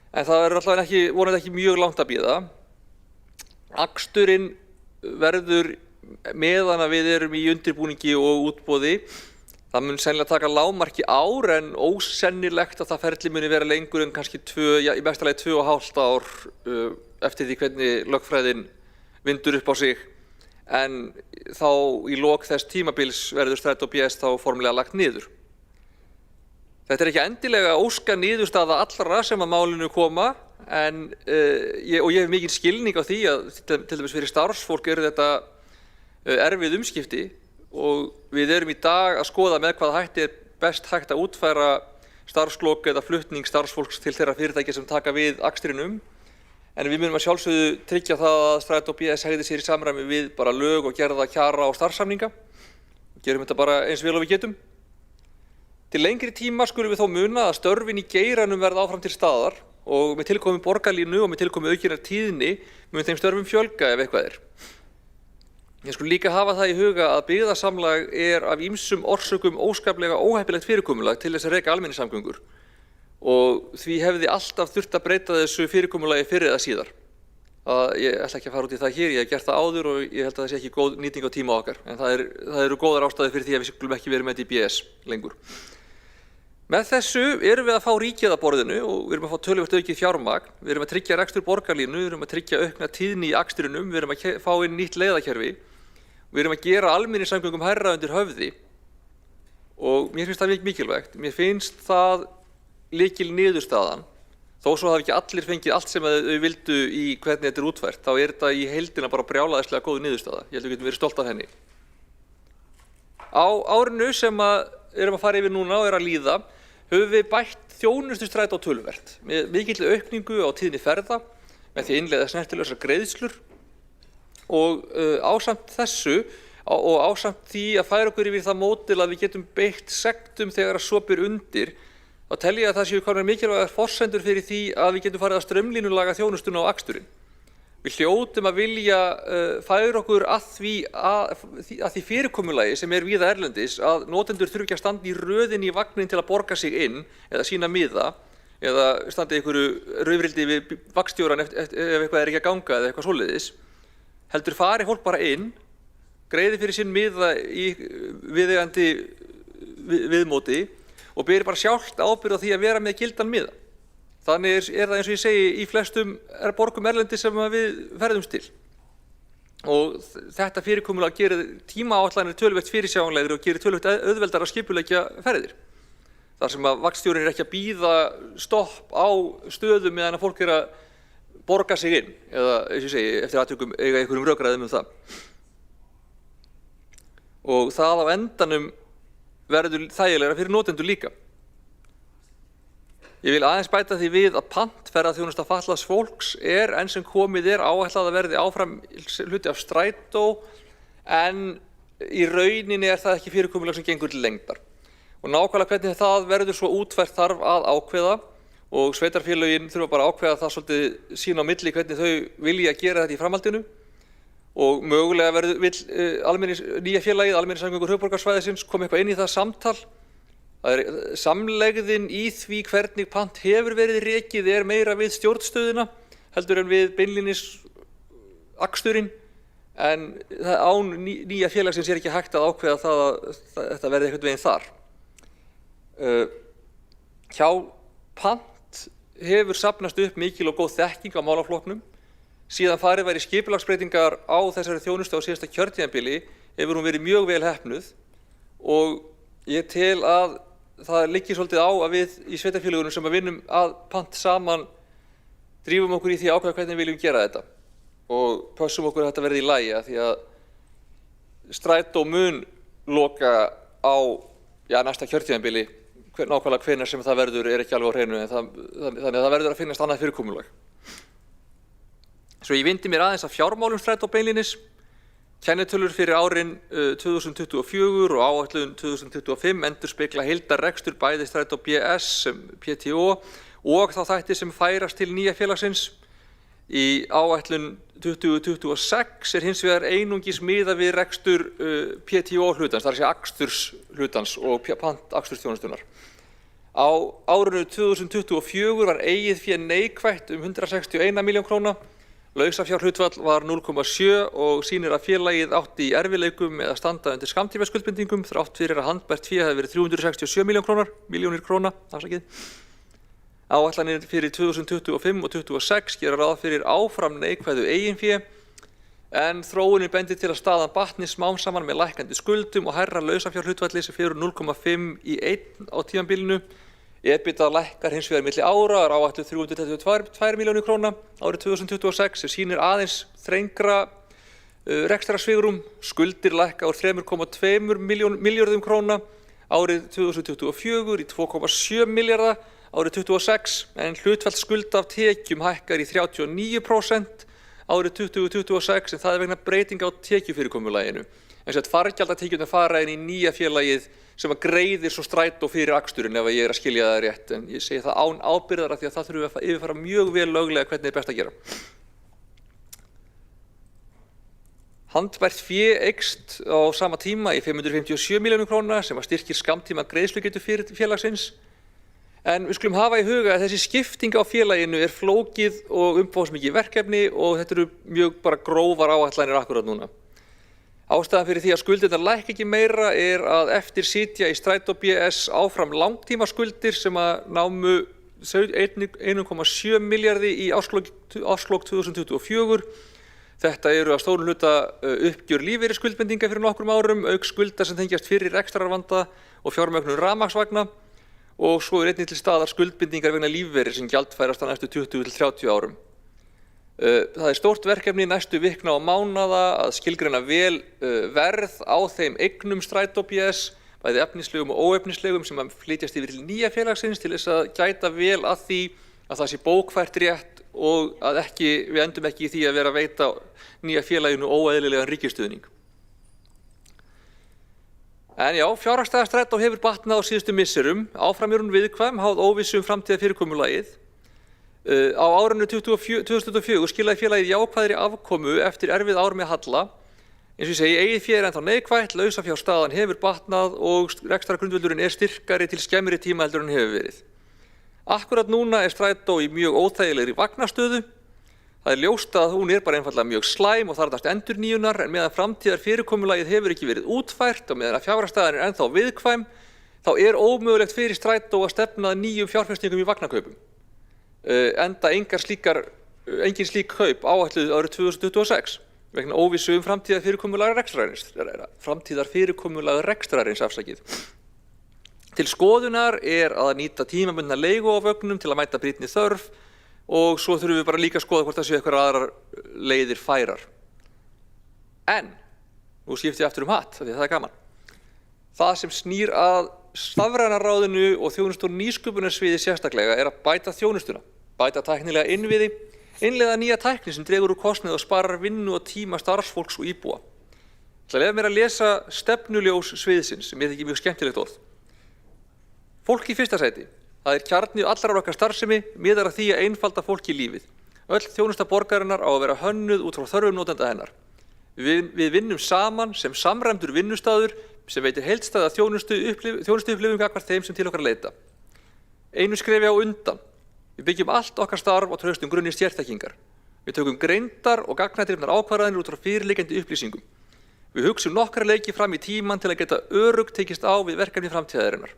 en það er allavega vonandi ekki mjög langt að bíða. Aksturinn verður meðan að við erum í undirbúningi og útboði. Það mun sennilega taka lágmarki ár en ósennilegt að það ferli muni vera lengur en kannski í mesta lagi 2,5 ár eftir því hvernig lögfræðin vindur upp á sig. En þá í lok þess tímabils verður Strætó BS þá formlega lagt niður. Þetta er ekki endilega óska niðurstaða allra sem að málinu koma og ég hef mikinn skilning á því að til dæmis fyrir starfsfólk eru þetta erfið umskipti og við erum í dag að skoða með hvaða hætti best hægt að útfæra starfslok eða flutning starfsfólks til þeirra fyrirtækja sem taka við akstrinum. En við munum að sjálfsögðu tryggja það að Strætó BS hegði sér í samræmi við bara lög og gerða kjara og starfssamninga. Gerum þetta bara eins vel og við getum. Til lengri tíma skulum við þó muna að störfin í geiranum verða áfram til staðar og með tilkomi borgarlínu og með tilkomi aukinnar tíðni mun þeim störfum fjölga ef eitthvað er. Ég skulum líka hafa það í huga að byggðasamlag er af ýmsum orsökum óskaplega óheppilegt fyrirkomulag til þess að reka almenningssamgöngur og því hefði alltaf þurft að breyta þessu fyrirkomulagi fyrr eða síðar. Ég ætla ekki að fara út í það hér, ég hef gert það áður og ég held að það sé ekki góð nýting á tíma okkar, en það eru góðar ástæður fyrir því að við skulum ekki verið með þetta í BS lengur. Með þessu erum við að fá ríkið að borðinu og við erum að fá töluvert aukið fjármagn, við erum að tryggja rekstur borgarlínu, við erum að tryggja aukna tíðni í akstrinum, við erum að fá inn nýtt leiðakerfi, við erum að gera almenningssamgöngum hærra undir höfði og mér finnst það mikilvægt. Mér finnst það lykil niðurstaðan, þó svo hafi ekki allir fengið allt sem þau vildu í hvernig þetta er útfært, þá er þetta í heildina bara brjálæðislega góð niðurstaða. Ég held að við getum verið stolt af henni. Á árinu sem erum að fara yfir núna og er að líða, höfum við bætt þjónustu Strætó töluvert með mikilli aukningu á tíðni ferða með því að innleiða snertilausar greiðslur og ásamt þessu og ásamt því að færa okkur yfir það módel að við getum beitt sektum þegar að svo ber undir, þá tel ég að það séu komnar mikilvægar forsendur fyrir því að við getum farið að straumlínulaga þjónustuna á aksturinn. Við hljótum að vilja færa okkur að því fyrirkomulagi sem er víða erlendis að notendur þurfi ekki að standa í röðin í vagnin til að borga sig inn eða sína miða eða standa í einhverju raufrildi við vagnstjórann ef eitthvað er ekki að ganga eða eitthvað svoleiðis. Heldur fari fólk bara inn, greiði fyrir sinn miða í viðeigandi viðmóti og beri bara sjálft ábyrgð á því að vera með gildan miða. Þannig er það eins og ég segi í flestum borgum erlendis sem við ferðumst til. Og þetta fyrirkomulag gerir tímaáætlanir töluvert fyrirsjáanlegri og gerir töluvert auðveldara að skipuleggja ferðir. Þar sem að vagnstjórinn er ekki að bíða stopp á stöðum meðan að fólk er að borga sig inn eða, eins og ég segi, eftir atvikum eiga einhverjum rökræðum það. Og það á endanum verður þægilegra fyrir notendur líka. Ég vil aðeins bæta því við að pantferðaþjónusta fatlaðs fólks er enn sem komið er áætlað að verði áfram hluti af Strætó en í rauninni er það ekki fyrirkomulag sem gengur til lengdar. Og nákvæmlega hvernig það verður svo útfært þarf að ákveða og sveitarfélögin þurfa bara að ákveða það svolítið sín á milli hvernig þau vilja gera þetta í framhaldinu og mögulega vill nýja félagið, Almenningssamgöngur höfuðborgarsvæðisins, koma eitthvað inn í það samtal. Það er samlegðin í því hvernig pant hefur verið rekið er meira við stjórnstöðuna heldur en við beinlínis aksturinn en án nýja félagsins er ekki hægt að ákveða það að þetta verði einhvern veginn þar. Hjá pant hefur safnast upp mikil og góð þekking á málaflokknum. Síðan farið væri skipulagsbreytingar á þessari þjónustu á síðasta kjörtímabili hefur hún verið mjög vel heppnuð og ég tel að það liggi svolítið á að við í sveitarfélögunum sem að vinnum að pant saman drífum okkur í því ákveða hvernig við viljum gera þetta og pössum okkur að þetta verði í lagi því að Strætó mun loka á næsta kjörtímabili, nákvæmlega hvenær sem það verður er ekki alveg á hreinu þannig að það verður að finnast annað fyrirkomulag. Svo ég vindi mér aðeins að fjármálum Strætó beinlínis. Kennitölur fyrir árin 2024 og áætlun 2025 endurspegla heildarrekstur bæði Strætó BS sem PTO og þá þætti sem færast til nýja félagsins. Í áætlun 2026 er hins vegar einungis miðað við rekstur PTO hlutans, það er að segja aksturs hlutans og pant akstursþjónustunnar. Á árinu 2024 var eigið fé neikvætt 161 milljón króna. Lausafjárhlutfall var 0,7 og sýnir að félagið átti í erfiðleikum með að standa undir skammtímaskuldbindingum þrátt fyrir að handbært fé hefði verið 367 milljónir króna. Áætlanir fyrir 2025 og 2026 gera ráð fyrir áfram neikvæðu eigin fé en þróunin bendir til að staðan batni smám saman með lækkandi skuldum og hærra lausafjárhlutfalli sem fer úr 0,5 í 1 á tímabilinu. EBITDA lækkar hins vegar milli ára er áætluð 332 milljónir króna árið 2026 sem sýnir aðeins þrengra rekstrarsvigrúm, skuldir lækka úr 3,2 milljörðum króna árið 2024 í 2,7 milljarða árið 2026 en hlutfall skulda af tekjum hækkar í 39% árið 2026 en það er vegna breytinga á tekjufyrirkomulaginu. En þess að fargjaldatekjurnar fara inn í nýja félagið sem að greiðir svo strætó fyrir aksturinn ef ég er að skilja það rétt. En ég segi það án ábyrgðar af því að það þurfum við að yfirfara mjög vel löglega hvernig er best að gera. Handbært fé eykst á sama tíma í 557 milljónum króna sem að styrkir skammtíma greiðslugetu félagsins. En við skulum hafa í huga að þessi skipting á félaginu er flókið og umfangsmikið verkefni og þetta eru mjög bara grófar áætlanir akkurat núna. Ástæðan fyrir því að skuldirnar lækka ekki meira er að eftir sitja í Strætó BS áfram langtímaskuldir sem að námu 1,7 milljarði í árslok 2024. Þetta eru að stórum hluta uppgjör lífeyrisskuldbindinga fyrir nokkrum árum, auk skulda sem tengjast fyrir rekstrarvanda og fjármögnun rafmagnsvagna og svo er einnig til staðar skuldbindingar vegna lífeyris sem gjaldfærast á næstu 20 til 30 árum. Það er stórt verkefni næstu vikna og mánaða að skilgreina vel verð á þeim eignum Strætó BS, bæði efnislegum og óefnislegum sem að flytjast yfir til nýja félagsins til þess að gæta vel að því að það sé bókfært rétt og að við endum ekki í því að vera að veita nýja félaginu óeðlilegan ríkisstuðning. En já, fjárhagsstaða Strætó hefur batnað á síðustu misserum, áfram er hún viðkvæm, háð óvissu framtíðarfyrirkomulagið. Á árinu 2024 skilaði félagið jákvæðri afkomu eftir erfið ár með halla. Eins og ég segi, eigið fé er ennþá neikvætt, lausafjárstaðan hefur batnað og rekstrargrundvöllurinn er styrkari til skemmri tíma heldur en hefur verið. Akkurat núna er Strætó í mjög óþægilegri vagnastöðu. Það er ljóst að hún er bara einfaldlega mjög slæm og þarfnast endurnýjunar en meðan framtíðarfyrirkomulagið hefur ekki verið útfært og meðan að fjárhagsstaðan er ennþá viðkvæm, þá er ómögulegt fyrir Strætó að stefna nýjum fjárfestingum í vagnakaupum. Enda engin slík kaup áætluð árið 2026 vegna óvissu framtíðarfyrirkomulag rekstrarins afsakið. Til skoðunar er að nýta tímabundna leigu á vögnum til að mæta brýnni þörf og svo þurfum við bara líka að skoða hvort það séu eitthvað aðrar leiðir færar. En, nú skipti ég aftur hatt, því það er gaman. Það sem snýr að stafrænaráðinu og þjónustu- og nýsköpunarsviði sérstaklega er að bæta þjónustuna, bæta tæknilega innviði, innleiða nýja tækni sem dregur úr kostnað og sparar vinnu og tíma starfsfólks og íbúa. Ég ætla að leyfa mér að lesa stefnuljós sviðsins sem ég þykir mjög skemmtilegt orð. Fólk í fyrsta sæti. Það er kjarni allrar okkar starfsemi, miðar að því að einfalda fólki lífið. Öll þjónusta borgarinnar á að vera hönnuð út frá þörfum notenda hennar. Við vinnum saman sem samræmdur vinnustaður sem veitir heildstæða þjónustuupplifun gagnvart þeim sem til okkar leita. Einu skrefi á undan. Við byggjum allt okkar starf á traustum grunni sérþekkingar. Við tökum greindar og gagnadrifnar ákvarðanir út frá fyrirliggjandi upplýsingum. Við hugsum nokkra leiki fram í tíman til að geta öruggt tekist á við verkefni framtíðarinnar.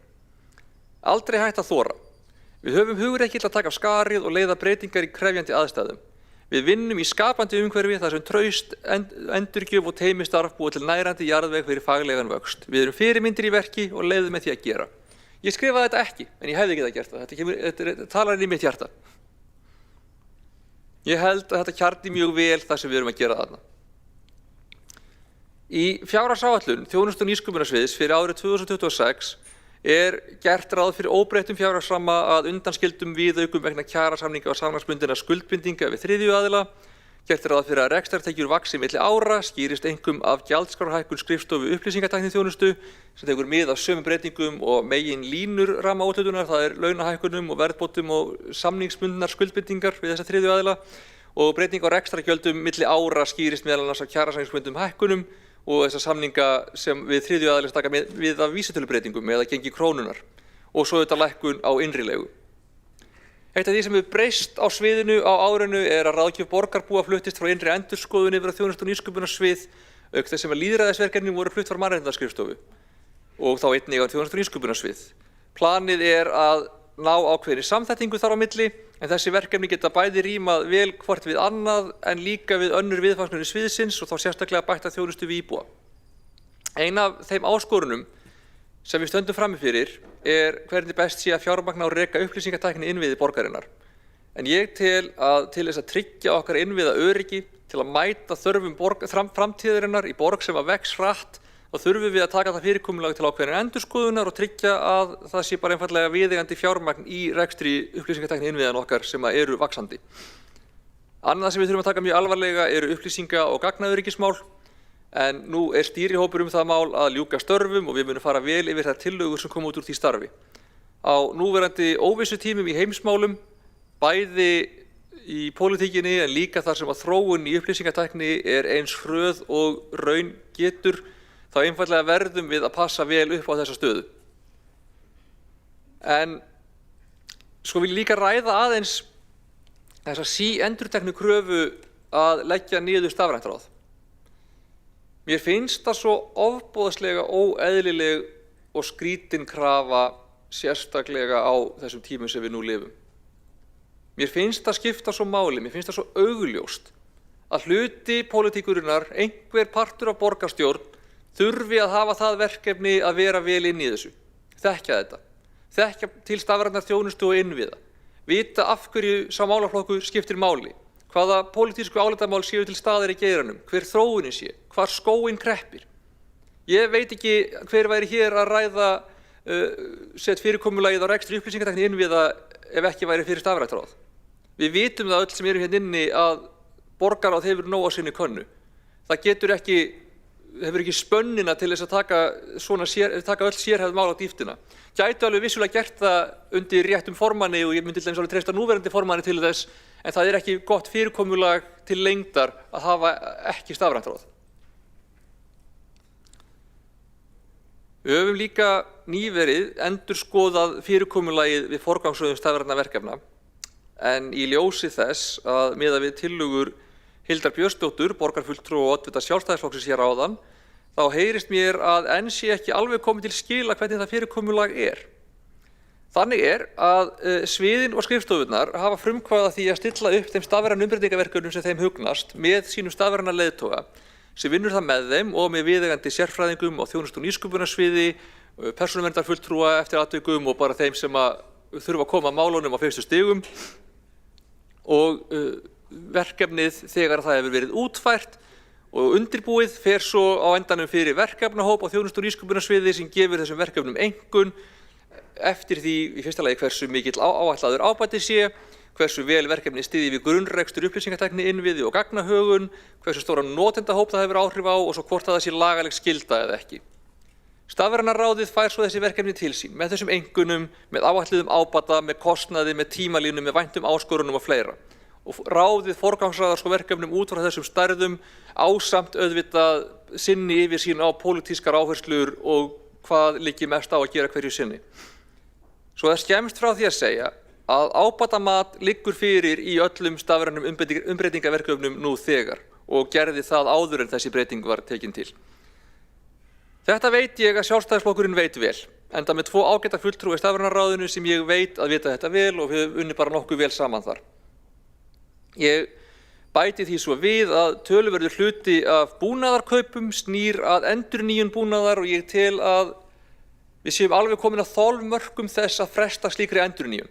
Aldrei hægt að þora. Við höfum hugrekki til að taka af skarið og leiða breytingar í krefjandi aðstæðum. Við vinnum í skapandi umhverfi þar sem traust, endurgjöf og teymistarf búa til nærandi jarðveg fyrir faglegan vöxt. Við erum fyrirmyndir í verki og leiðum með því að gera. Ég skrifaði þetta ekki, en ég hefði getað gert það. Þetta talar inn í mitt hjarta. Ég held að þetta kjarni mjög vel það sem við erum að gera þarna. Í fjárhagsáætlun þjónustu- og nýsköpunarsviðs fyrir árið 2026 er gert ráð fyrir óbreyttum fjárhagsramma að undanskildum viðaukum vegna kjarasamninga og samningsbundinna skuldbindinga við þriðju aðila. Gert ráð fyrir að rekstrartekjur vaxi milli ára, skýrist einkum af gjaldskrárhækkun skrifstofu upplýsingatæknitjónustu sem tekur mið af sömu breytingum og megin línur rammaúthlutunar, það er launahækkunum og verðbótum og samningsbundnar skuldbindingar við þessa þriðju aðila og breyting á rekstrargjöldum milli ára skýrist meðal annars af kjarasamningsbundum hækkunum og þessar samninga sem við þriðju aðeins taka við af vísitölubreitingum eða gengi krónunar og svo þetta lækkun á innri leigu. Eitt af því sem hefur breyst á sviðinu á árinu er að ráðgjöf borgarbúa fluttist frá innri endurskoðun yfir á þjónustu- og nýsköpunarsvið auk þess sem að lýðræðisverkefnin voru flutt frá mannréttindaskrifstofu og þá einnig á þjónustu- og nýsköpunarsvið. Planið er að ná ákveðinni samþættingu þar á milli en þessi verkefni geta bæði rímað vel hvort við annað en líka við önnur viðfangsefni sviðsins og þá sérstaklega bætta þjónustu við íbúa. Ein af þeim áskorunum sem við stöndum frammi fyrir er hvernig best sé að fjármagna og reka upplýsingatækni innviði borgarinnar. En ég tel að til þess að tryggja okkar innviða öryggi, til að mæta þörfum framtíðarinnar í borg sem að vex hratt, þá þurfum við að taka það fyrirkomulag til ákveðinnar endurskoðunar og tryggja að það sé bara einfaldlega viðeigandi fjármagn í rekstri upplýsingatækni innviðan okkar sem að eru vaxandi. Annað sem við þurfum að taka mjög alvarlega eru upplýsinga- og gagnaöryggismál, en nú stýrihópur það mál að ljúka störfum og við munum fara vel yfir þær tillögur sem koma út úr því starfi. Á núverandi óvissutímum í heimsmálum, bæði í pólitíkinni en líka þar sem að þróun í upplýsingatækni eins hröð og raun getur, þá einfaldlega verðum við að passa vel upp á þessa stöðu. En svo vil ég líka ræða aðeins þessa síendurteknu kröfu að leggja niður stafrænt ráð. Mér finnst það svo ofboðslega óeðlileg og skrítin krafa sérstaklega á þessum tímum sem við nú lifum. Mér finnst það skipta svo máli, mér finnst það svo augljóst að hluti pólitíkurinnar, einhver partur af borgarstjórn, þurfi að hafa það verkefni að vera vel inn í þessu, þekkja þetta, þekkja til stafrænnar þjónustu og innviða, vita af hverju sá málaflokkur skiptir máli, hvaða pólitísku álitamál séu til staðar í geiranum, hver þróunin sé, hvar skóinn kreppir. Ég veit ekki hver væri hér að ræða sett fyrirkomulagið á rekstri upplýsingatækni innviða ef ekki væri fyrir stafrænt ráð. Við vitum það öll sem eru hérna inni að borgarráð hefur nóg á sinni könnu. Það hefur ekki spönnina til þess að taka öll sérhæfð mál á dýptina. Gætu alveg vissulega gert það undir réttum formanni og ég myndi til dæmis alveg treysta núverandi formanni til þess, en það ekki gott fyrirkomulag til lengdar að hafa ekki stafrænt ráð. Við höfum líka nýverið endurskoðað fyrirkomulagið við forgangsröðun stafrænna verkefna, en í ljósi þess að miðað við tillögur Hildar Björnsdóttur, borgarfulltrúa og oddvita Sjálfstæðisflokksins hér áðan, þá heyrist mér að enn sé ekki alveg komið til skila hvernig það fyrirkomulag er. Þannig að sviðin og skrifstofurnar hafa frumkvæði að því að stilla upp þeim stafrænu umbreytingaverkefnum sem þeim hugnast með sínum stafræna leiðtoga, sem vinnur það með þeim og með viðeigandi sérfræðingum á þjónustu- og nýsköpunarsviði, persónuverndarfulltrúa eftir atvikum og bara þeim sem þurfa að koma að málunum á fyrstu stigum. Og verkefnið, þegar það hefur verið útfært og undirbúið, fer svo á endanum fyrir verkefnahóp á þjónustu- og nýsköpunarsviði sem gefur þessum verkefnum einkunn eftir því í fyrsta lagi hversu mikill áætlaður ábati sé, hversu vel verkefni styðji við grunnrekstur upplýsingatækni innviði og gagnahögun, hversu stóran notendahóp það hefur áhrif á og svo hvort það sé lagaleg skylda eða ekki. Stafræna ráðið fær svo þessi verkefni til sín með þessum einkunnum, með áætluðum ábata, með kostnaði, með tímalínum, með væntum áskorunum og fleira. Og ráðið forgangsraðar svo verkefnum út frá þessum stærðum ásamt auðvitað sinni yfir sín á pólitískar áherslur og hvað liggi mest á að gera hverju sinni. Svo það skemmst frá því að segja að ábatamat liggur fyrir í öllum stafrænum umbreytingaverkefnum nú þegar og gerði það áður en þessi breyting var tekin til. Þetta veit ég að Sjálfstæðisflokkurinn veit vel, enda með 2 ágæta fulltrúa í stafrænaráðinu sem ég veit að vita þetta vel og við höfum unnið bara nokkuð vel saman þar. Ég bæti því svo við að töluverður hluti af búnaðarkaupum snýr að endurnýjun búnaðar og ég tel að við séum alveg komin að þolmörkum þess að fresta slíkri endurnýjun.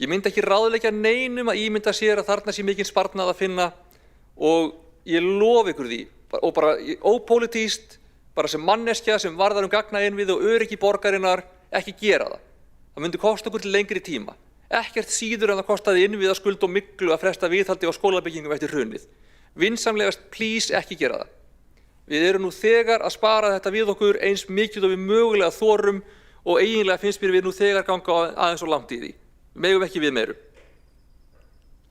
Ég myndi ekki ráðleggja neinum að ímynda sér að þarna sé mikinn sparnað að finna og ég lofa ykkur því, og bara ópólitískt, bara sem manneskja sem varðar gagnainnviði og öryggi borgarinnar, ekki gera það. Það myndi kosta okkur til lengri tíma. Ekkert síður en það kostaði innviðaskuld og myglu að fresta viðhaldi á skólabyggingum eftir hrunið. Vinsamlegast, please, ekki gera það. Við erum nú þegar að spara þetta við okkur eins mikið og við mögulega þorum og eiginlega finnst mér við nú þegar ganga aðeins og langt í því. Við megum ekki við meiru.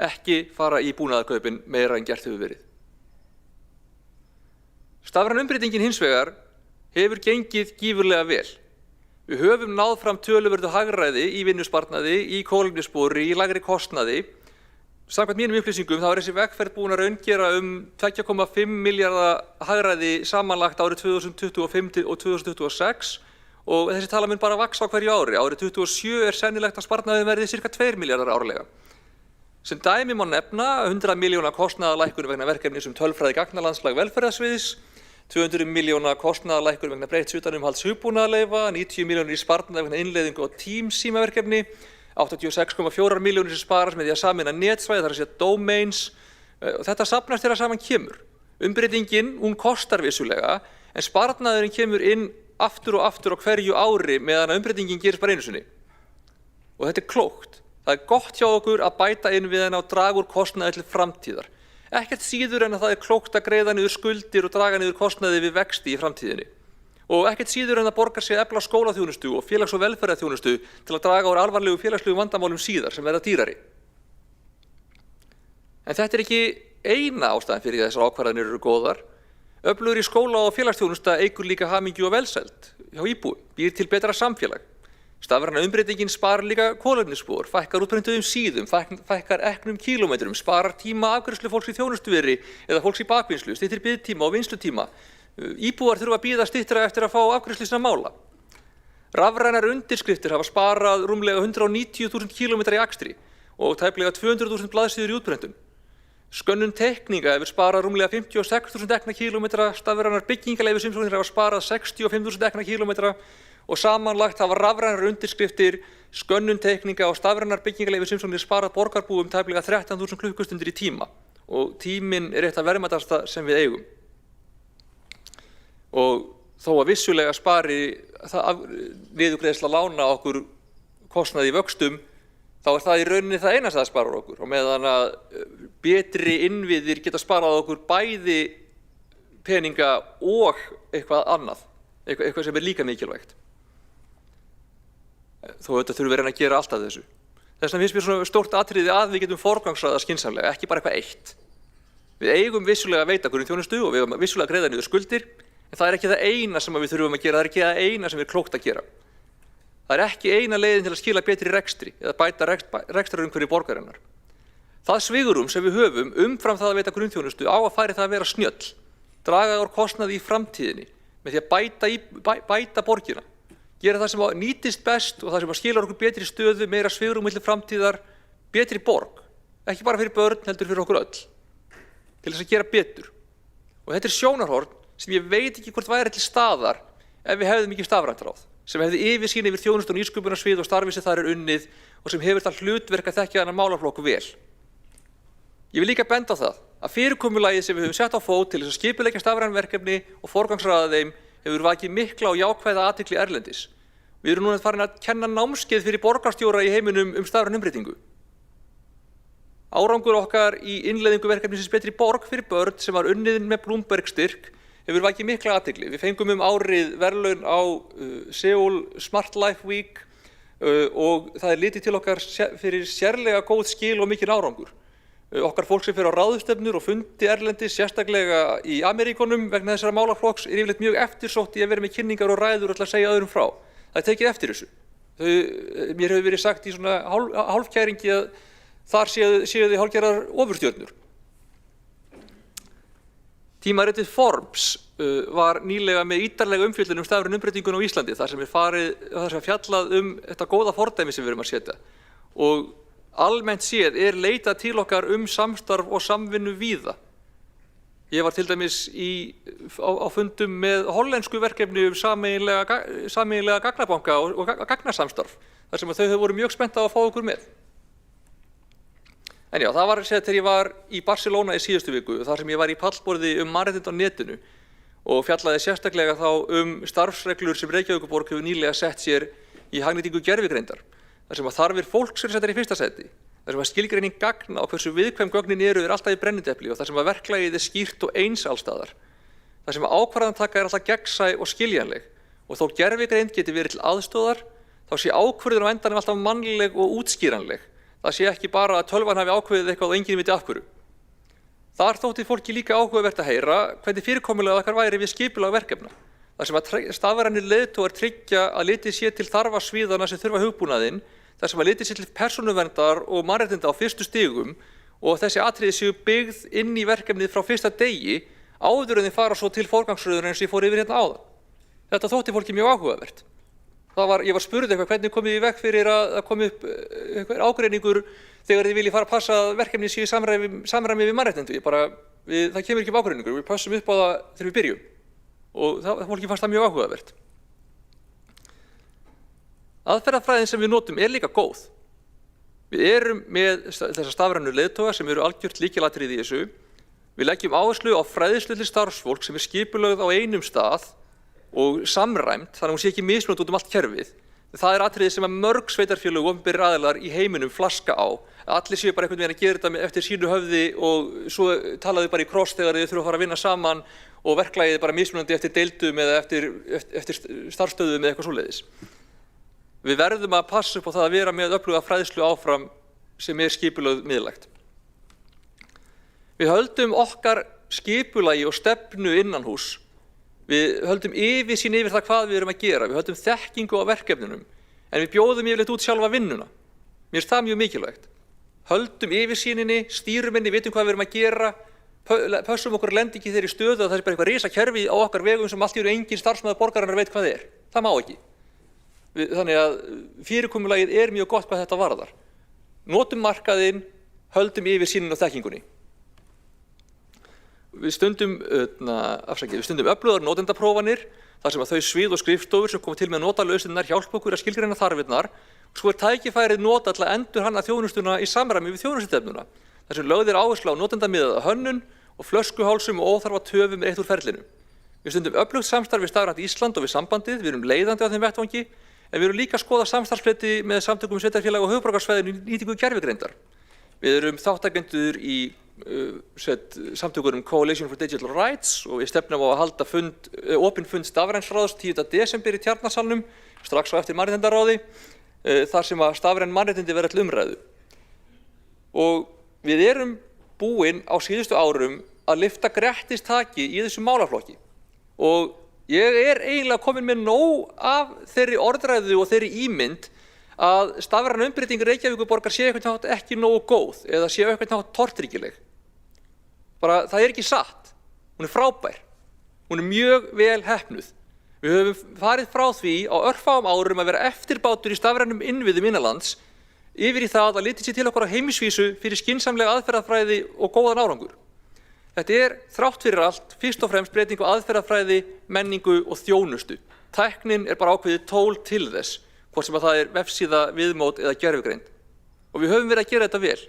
Ekki fara í búnaðarkaupin meira en gert hefur verið. Stafræn umbreytingin hins vegar hefur gengið gífurlega vel. Við höfum náð fram töluverðu hagræði í vinnusparnaði, í kolefnisspori, í lægri kostnaði. Samkvæmt mínum upplýsingum þá er þessi vegferð búin að raungera 2,5 milljarða hagræði samanlagt árið 2025 og 2026 og þessi tala mun bara vaxa á hverju ári. Árið 2027 er sennilegt að sparnaðin verði ca. 2 milljarðar árlega. Sem dæmi má nefna 100 milljóna kostnaðarlækkun vegna verkefnis tölfræði gagnalandslag velferðarsviðs, 200 milljóna kostnaðarlækkun vegna breytts utanumhalds hugbúnaðarleyfa, 90 milljónir í sparnað vegna innleiðingu á Teams-símaverkefni, 86,4 milljónir sem sparast með því að sameina netsvæði, þar að segja domains, Þetta safnast þegar saman kemur. Umbreytingin, hún kostar vissulega, en sparnaðurinn kemur inn aftur og aftur á hverju ári meðan að umbreytingin gerist bara einu sinni. Og þetta klókt. Það gott hjá okkur að bæta inn við henni og draga úr kostnaði til framtíðar. Ekkert síður en að það klókt að greiða niður skuldir og draga niður kostnaði við vexti í framtíðinni. Og ekkert síður en að borgar sig að efla skólaþjónustu og félags- og velferðarþjónustu til að draga úr alvarlegu félagslegu vandamálum síðar sem verða dýrari. En þetta ekki eina ástæðan fyrir þessar ákvarðanir eru góðar. Öflugri skóla- og félagsþjónusta eykur líka hamingju og velsæld hjá íbúum, býr til betra samfélag. Stafræna umbreytingin sparar líka kolefnisspor, fækkar útprentuðum síðum, fækkar eknum kílómetrum, sparar tíma afgreiðslu fólks í þjónustuveri eða fólks í bakvinnslu, styttir biðtíma og vinnslutíma. Íbúar þurfa að bíða styttra eftir að fá afgreiðslu sinna mála. Rafrænar undirskriftir hafa sparað rúmlega 190.000 kílómetra í akstri og tæplega 200.000 blaðsíður í útprentun. Skönnun teikninga hefur sparað rúmlega 56.000 ekna kílómetra, stafrænar byggingaleyfisumsóknir hafa sparað 65.000 ekna kílómetra og samanlagt hafa rafrænar undirskriftir, skönnun teikninga og stafrænar byggingaleyfisumsóknir sparað borgarbúum tæplega 13.000 klukkustundir í tíma og tíminn er eitt af verðmætasta sem við eigum. Og þó að vissulega spari niðurgreiðsla lána okkur kostnaði í vöxtum, þá er það í rauninni það eina sem það sparar okkur og meðan að betri innviðir geta sparað okkur bæði peninga og eitthvað annað, eitthvað sem er líka mikilvægt. Þó þetta þurfum við að reyna að gera allt af þessu. Þess vegna finnst mér svona stórt atriði að við getum forgangsraðað skynsamlega, ekki bara eitthvað eitt. Við eigum vissulega að veita grunnþjónustu og við eigum vissulega að greiða niður skuldir, en það er ekki það eina sem við þurfum að gera, það er ekki það eina sem er klókt að gera. Það er ekki eina leiðin til að skila betri rekstri eða bæta rekstrarumhverfi borgarinnar. Það svigrúm sem við höfum umfram það að veita grunnþjónustu á að færi það að vera snjöll, draga úr kostnaði í framtíðinni með því að bæta borgina, gera það sem nýtist best og það sem skilar okkur betri stöðu, meira svigrúm milli framtíðar, betri borg, ekki bara fyrir börn heldur fyrir okkur öll, til þess að gera betur. Og þetta er sjónarhorn sem ég veit ekki hvort væri til staðar ef við hefðum ekki stafrænt ráð, sem hefði yfirsýn yfir þjónustu og nýsköpunarsvið og starfið sem þar er unnið og sem hefur það hlutverk að þekkja þennan málaflokk vel. Ég vil líka benda á það að fyrirkomulagið sem við höfum sett á fót til þess að skipuleggja stafræn verkefni og forgangsraða þeim hefur vakið mikla og jákvæða athygli erlendis. Við erum núna farin að kenna námskeið fyrir borgarstjóra í heiminum stafræn umbreytingu. Árangur okkar í innleiðingu verkefnisins Betri borg fyrir börn sem var unnið með Bloomberg-styrk hefur vakið mikla athygli. Við fengum árið verðlaun á Seoul Smart Life Week og það er litið til okkar fyrir sérlega góð skil og mikinn árangur. Okkar fólk sem fer á ráðstefnur og fundi erlendis, sérstaklega í Ameríkunum vegna þessara málaflokks, er yfirleitt mjög eftirsótt í að vera með kynningar og ræður og til að segja öðrum frá. Það er tekið eftir þessu. Mér hefur verið sagt í svona hálfkæringi að þar séu þið hálfgerðar ofurstjörnur. Tímaritið Forbes var nýlega með ítarlega umfjöllun stafræn umbreytingun á Íslandi, þar sem fjallað þetta góða fordæmi sem við erum að setja. Og almennt séð er leitað til okkar samstarf og samvinnu víða. Ég var til dæmis á fundum með hollensku verkefni sameiginlega gagnabanka og gagnasamstarf, þar sem þau voru mjög spennt á að fá okkur með. En já, það var þegar ég var í Barcelona í síðustu viku, þar sem ég var í pallborði mannréttindi á netinu og fjallaði sérstaklega þá starfsreglur sem Reykjavíkurborg hefur nýlega sett sér í hagnýtingu gervigreindar, þar sem þarfir fólks eru settar í fyrsta sæti, þar sem skilgreining gagna og hversu viðkvæm gögnin eru alltaf í brennidepli og þar sem verklagið er skýrt og eins allstaðar, þar sem ákvarðantaka er alltaf gegnsæ og skiljanleg og þó gervigreind geti verið til aðstoðar, þá sé ákvörðun á endanum alltaf mannleg og útskýranleg. Það sé ekki bara að tölvan hafi ákveðið eitthvað og enginn viti af hverju. Þar þótti fólki líka áhugavert að heyra hvernig fyrirkomulag okkar væri við skipulag verkefna. Þar sem að stafrænir leiðtogar tryggja að litið sé til þarfa sviðana sem þurfa hugbúnaðinn, þar sem að litið sé til persónuverndar og mannréttinda á fyrstu stigum og þessi atriði séu byggð inn í verkefnið frá fyrsta degi áður en þið fara svo til forgangsröðunar eins og ég fór yfir hérna áðan. Þetta þótti fólki mjög áhugavert. Ég var spurð hvernig komið í veg fyrir að komi upp ágreiningur þegar þið viljið fara að passa að verkefni séu í samræmi við mannréttindi. Það kemur ekki upp ágreiningur, við passum upp á það þegar við byrjum. Og fólki fannst það mjög áhugavert. Aðferðafræðin sem við notum er líka góð. Við erum með þessa stafrænu leiðtoga sem eru algjört lykilatriði í þessu. Við leggjum áherslu á fræðslu til starfsfólk sem skipulögð á einum stað og samræmt, þannig að hún sé ekki mismunandi út allt kerfið. Það er atriði sem að mörg sveitarfélög og opinberir aðilar í heiminum flaska á. Allir séu bara einhvern veginn að gera þetta eftir sínu höfði og svo tala þau bara í kross þegar þau þurfa að fara að vinna saman og verklagið er bara mismunandi eftir deildum eða eftir starfsstöðum eða eitthvað svoleiðis. Við verðum að passa upp á það að vera með öfluga fræðslu áfram sem er skipulögð miðlægt. Við höldum okkar skipulagi og stefnu innanhús. Við höldum yfirsýn yfir það hvað við erum að gera. Við höldum þekkingu á verkefnunum, en við bjóðum yfirleitt út sjálfa vinnuna. Mér finnst það mjög mikilvægt. Höldum yfirsýninni, stýrum henni, vitum hvað við erum að gera, pössum okkur lendi ekki þeirri stöðu að það er bara eitthvað risa kerfi á okkar vegum sem allt í einu engin starfsmaður borgarinnar veit hvað er. Það má ekki. Þannig að fyrirkomulagið er mjög gott hvað þetta varðar. Notum markaðinn, höldum yfirsýninni og þekkingunni. Við stundum öflugar notendaprófanir þar sem að þau svið og skrifstofur sem koma til með notalausnirnar hjálpa okkur að skilgreina þarfirnar og svo er tækifærið nota til að endurhanna þjónustuna í samræmi við þjónustustefnuna. Þar sem lögð er áhersla á notendamiðaða hönnun og flöskuhálsum og óþarfa töfum er eitt úr ferlinu. Við stundum öflugt samstarf við Stafrænt Ísland og við sambandið, við erum leiðandi á þeim vettvangi, en við erum líka að skoða samstarfsfleti með samtökum sveitarfélaga og höfuðborgarsvæðinu í nýtingu gervigreindar. Við erum þáttakendur í samtökunum Coalition for Digital Rights og við stefnum á að halda opinn fund stafrænsráðs 10. desember í Tjarnarsalnum, strax á eftir mannréttindaráði, þar sem að stafræn mannréttindi verða til umræðu. Og við erum búin á síðustu árum að lyfta grettistaki í þessu málaflokki. Og ég er eiginlega komin með nóg af þeirri orðræðu og þeirri ímynd að stafræn umbreyting Reykjavíkurborgar sé einhvern veginn ekki nógu góð eða sé einhvern veginn tortryggileg. Bara það er ekki satt. Hún er frábær. Hún er mjög vel heppnuð. Við höfum farið frá því á örfáum árum að vera eftirbátur í stafrænum innviðum innanlands yfir í það að litið sé til okkur á heimsvísu fyrir skynsamlega aðferðafræði og góðan árangur. Þetta er þrátt fyrir allt fyrst og fremst breyting á aðferðafræði, menningu og þjónustu. Tæknin er bara ákveðið tól til þess, hvort sem að það er vefsíða, viðmót eða gervigreind. Og við höfum verið að gera þetta vel.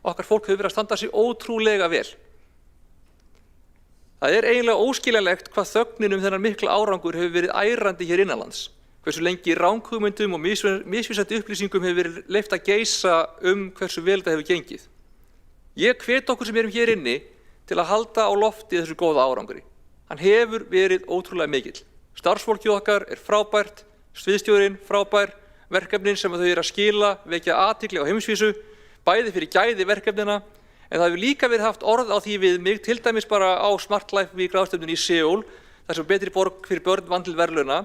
Okkar fólk hefur verið að standa sig ótrúlega vel. Það er eiginlega óskiljanlegt hvað þögnin þennan mikla árangur hefur verið ærandi hér innanlands. Hversu lengi ranghugmyndum og misvísandi upplýsingum hefur verið leyft að geysa hversu vel þetta hefur gengið. Ég hvet okkur sem erum hér inni til að halda á lofti þessu góða árangri. Hann hefur verið ótrúlega mikill. Starfsfólkið okkar er frábært, sviðsstjórinn frábær, verkefnin sem þau eru að skila vekja athygli á heimsvísu, bæði fyrir gæði verkefnina, en það hefur líka verið haft orð á því við mig, til dæmis bara á Smart Life Week ráðstefnunni í Seúl, þar sem betri borg fyrir börn vann til verðlauna,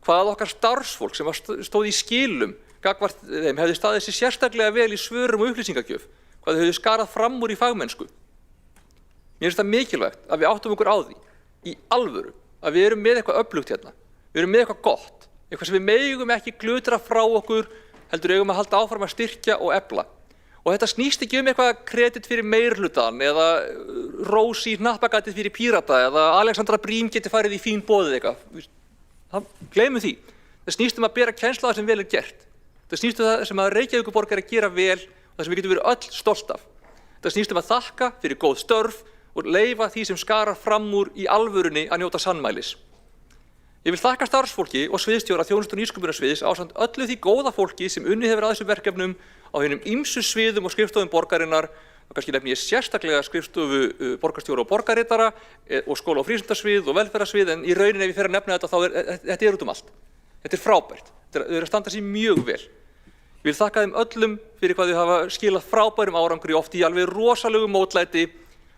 hvað okkar starfsfólk sem stóð í skilum gagnvart þeim hefði staðið sér sérstaklega vel í svörum og upplýsingagjöf, hvað þau hefðu skarað fram úr í fagmennsku. Mér finnst það mikilvægt að við áttum okkur á því, í alvöru, að við erum með eitthvað öflugt hérna, við erum með eitthvað gott, eitthvað sem við megum ekki glutra frá okkur, heldur eigum að halda áfram að styrkja og efla. Og þetta snýst ekki eitthvað kredit fyrir meirhlutan eða rós í hnappagatið fyrir Pírata eða Alexandra Brím geti farið í fín boðið eitthvað. Gleymum því. Það snýst að bera kennslu á það sem vel er gert. Það snýst það sem að Reykjavíkurborg er að gera vel og það sem við getum verið öll stolt af. Það snýst að þakka fyrir góð störf og leyfa því sem skarar fram úr í alvörunni að njóta sannmælis. Ég vil þakka starfsfólki og sviðsstjóra þjónustu- og nýsköpunarsviðs ásamt öllu því góða fólki sem unnið hefur að þessum verkefnum á hinum ýmsu sviðum og skrifstofum borgarinnar, og kannski nefni ég sérstaklega skrifstofu borgarstjóra og borgarritara og skóla- og frístundasvið og velferðarsvið, en í rauninni ef ég fer að nefna þetta þá þetta út allt. Þetta er frábært. Þau eru að standa sig mjög vel. Ég vil þakka þeim öllum fyrir hvað þau hafa skilað frábærum árangri, oft í alveg rosalegu mótlæti,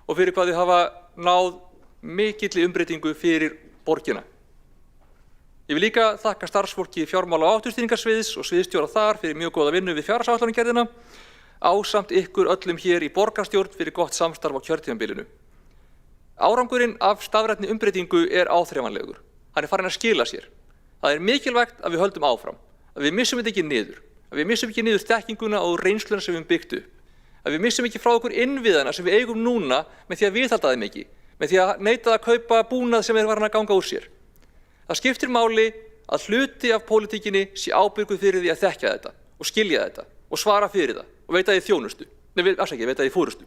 og fyrir hvað þau hafa náð mikilli umbreytingu fyrir borgina. Ég vil líka þakka starfsfólki fjármála- og áhættustýringarsviðs og sviðsstjóra þar fyrir mjög góða vinnu við fjárhagsáætlanagerðina, ásamt ykkur öllum hér í borgarstjórn fyrir gott samstarf á kjörtímabilinu. Árangurinn af stafrænni umbreytingu er áþreifanlegur. Hann er farin að skila sér. Það er mikilvægt að við höldum áfram, að við missum þetta ekki niður, að við missum ekki niður þekkinguna og reynsluna sem við höfum byggt upp, að við missum ekki frá okkur innviðana sem við eigum núna með því að viðhalda þeim ekki, með því að neita að kaupa búnað sem er farin að ganga úr sér. Það skiptir máli að hluti af pólitíkinni sé ábyrgur fyrir því að þekkja þetta og skilja þetta og svara fyrir það. og veita því þjónustu. Nei, veita því fórustu.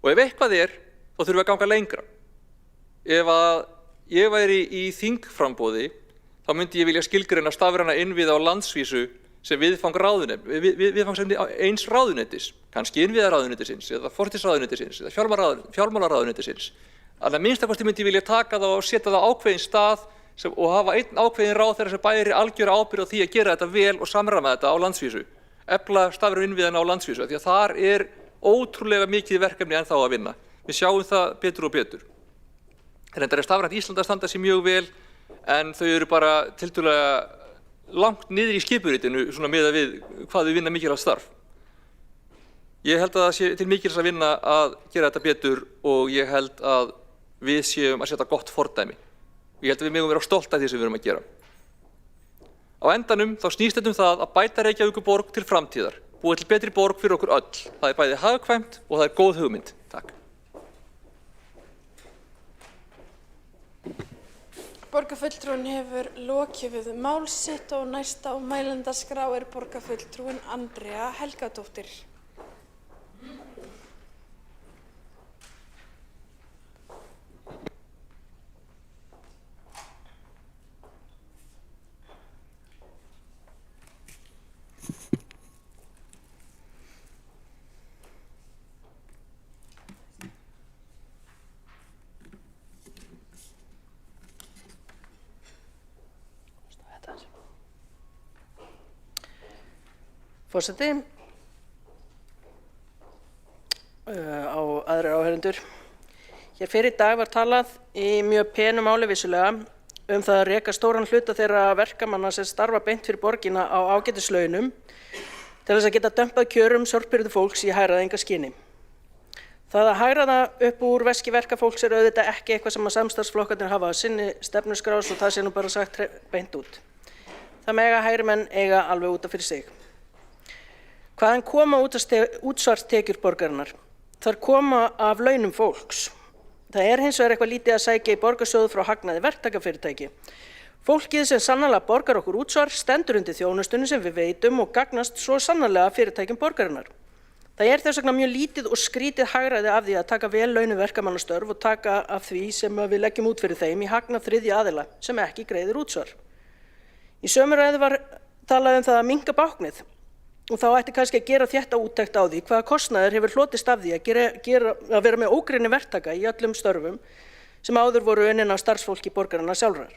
Og ef eitthvað þá þurfum við að ganga lengra. Ef að ég væri í þingframboði, þá myndi ég vilja skilgreina stafræna innviði á landsvísu sem viðfangsefni eins ráðuneytis, kannski innviðaráðuneytisins eða fortisráðuneytisins eða fjármálaráðuneytisins. Að minnstakosti myndi ég vilja taka það og setja það á ákveðinn stað og hafa einn ákveðinn ráðherra sem bæri algjöra ábyrgð á því að gera þetta vel og samræma þetta á landsvísu. Efla stafrænu innviðina á landsvísu, því að þar ótrúlega mikið verkefni ennþá að vinna. Við sjáum það betur og betur. Reyndar stafrænt Ísland að standa sig mjög vel, en þau eru bara tiltölulega langt niður í skipuritinu svona miðað við hvað þau vinna mikilvægt starf. Ég held að það sé til mikils að vinna að gera þetta betur og ég held að við séum að setja gott fordæmi. Ég held að við megum vera stolt af því sem við erum að gera. Á endanum þá snýst þetta það að bæta Reykjavíkurborg til framtíðar, búa til betri borg fyrir okkur öll. Það bæði hagkvæmt og það góð hugmynd. Takk. Borgarfulltrúinn hefur lokið við mál sitt og næst á mælendaskrá borgarfulltrúinn Andrea Helgadóttir. Forseti, á aðrir áheyrendur. Hér fyrir í dag var talað í mjög penu máli vissulega það að reka stóran hluta þeirra verkamanna sem starfa beint fyrir borgina á ágætislaunum til þess að geta dömpað kjörum sorgbirgðu fólks í hagræðingarskyni. Það að hagræða upp úr veski verkafólks auðvitað ekki eitthvað sem að samstarfsflokkarnir hafa að sinni stefnuskrá svo það sé nú bara sagt beint út. Það mega hægri menn eiga alveg út af fyrir sig. Hvaðan koma útsvarstekjur borgarinnar? Þær koma af launum fólks. Það hins vegar eitthvað lítið að sækja í borgarsjóð frá hagnaði verktakafyrirtæki. Fólkið sem sannarlega borgar okkur útsvar stendur undir þjónustunni sem við veitum og gagnast svo sannarlega fyrirtækjum borgarinnar. Það þess vegna mjög lítið og skrítið hagræði af því að taka vel launu verkamannastörf og taka af því sem við leggjum út fyrir þeim í hagnað þriðja aðila sem ekki greiðir útsvar. Í sömu ræðu var talað það að minnka báknið. Og þá ætti kannski að gera þétta úttekt á því hvaða kostnaður hefur hlotist af því að vera með ógrynni verktaka í öllum störfum sem áður voru unnin af starfsfólki borgarinnar sjálfrar.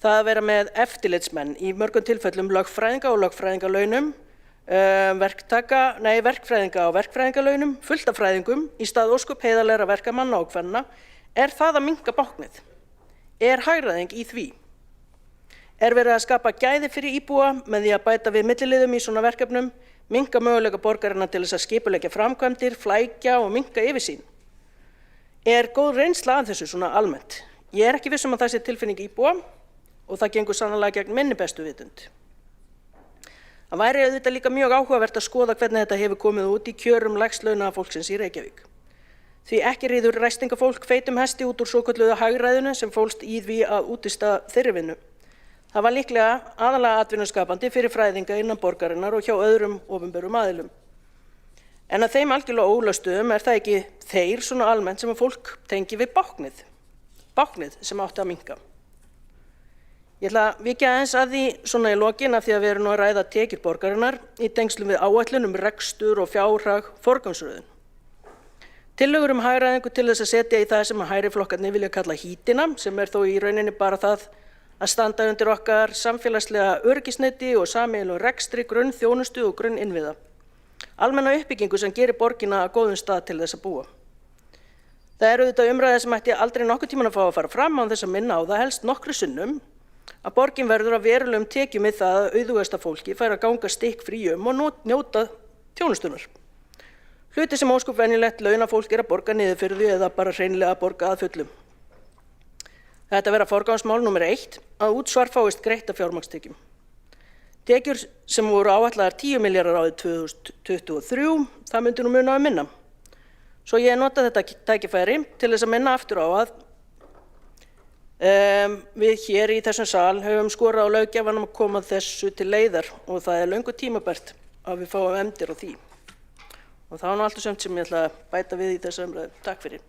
Það að vera með eftirlitsmenn í mörgum tilfellum lögfræðinga og lögfræðingalaunum, verkfræðinga og verkfræðingalaunum, fullt af fræðingum í stað ósköp heiðarlegra verkamanna og kvenna, það að minnka báknið? Hagræðing í því? Verið að skapa gæði fyrir íbúa með því að bæta við milliliðum í svona verkefnum, minnka möguleika borgarinnar til þess að skipuleggja framkvæmdir, flækja og minnka yfirsýn? Góð reynsla af þessu svona almennt? Ég ekki viss að það sé tilfinning íbúa og það gengur sannarlega gegn minni bestu vitund. Það væri auðvitað líka mjög áhugavert að skoða hvernig þetta hefur komið út í kjörum lægst launaða fólksins í Reykjavík. Því ekki ríður ræstingafólk feitum hesti út úr svokölluðu hagræðinu sem fólst í því að útvista þeirri vinnu. Það var líklega aðalega atvinnuskapandi fyrir fræðinga innan borgarinnar og hjá öðrum opinberum aðilum. En að þeim algjörlega ólöstuðum það ekki þeir svona almennt sem að fólk tengi við báknið. Báknið sem átti að minnka. Ég ætla að víkja aðeins að því svona í lokin af því að við erum nú að ræða tekjur borgarinnar í tengslum við áætlun rekstur og fjárhag forgangsröðun. Tillögur hagræðingu til þess að setja í það sem að hægri flokkarnir vilja kalla hítina sem þó í rauninni bara það að standa undir okkar samfélagslega öryggisneti og sameiginlegum rekstri, grunnþjónustu og grunninnviða. Almenna uppbyggingu sem gerir borgina að góðum stað til þess að búa. Það auðvitað umræða sem ætti aldrei nokkurn tímann að fá að fara fram án þess að minna á það helst nokkru sinnum að borgin verður að verulegum tekjum við það að auðugasta fólki fær að ganga stikkfríum og njóta þjónustunar. Hluti sem ósköp venjulegt launafólk að borga niður fyrir því eða bara hreinlega að borga að fullum. Þetta vera forgangsmál númer 1 að útsvar fáist greitt af fjármagnstekjum. Tekjur sem voru áætlaðar 10 milljarðar árið 2023, það myndi nú muna minna. Svo ég nota þetta tækifæri til þess að minna aftur á að við hér í þessum sal höfum skorað á löggjafanum að koma þessu til leiðar og það löngu tímabært að við fáum efndir á því. Og það var nú allt og sumt sem ég ætla að bæta við í þessu umræðu. Takk fyrir.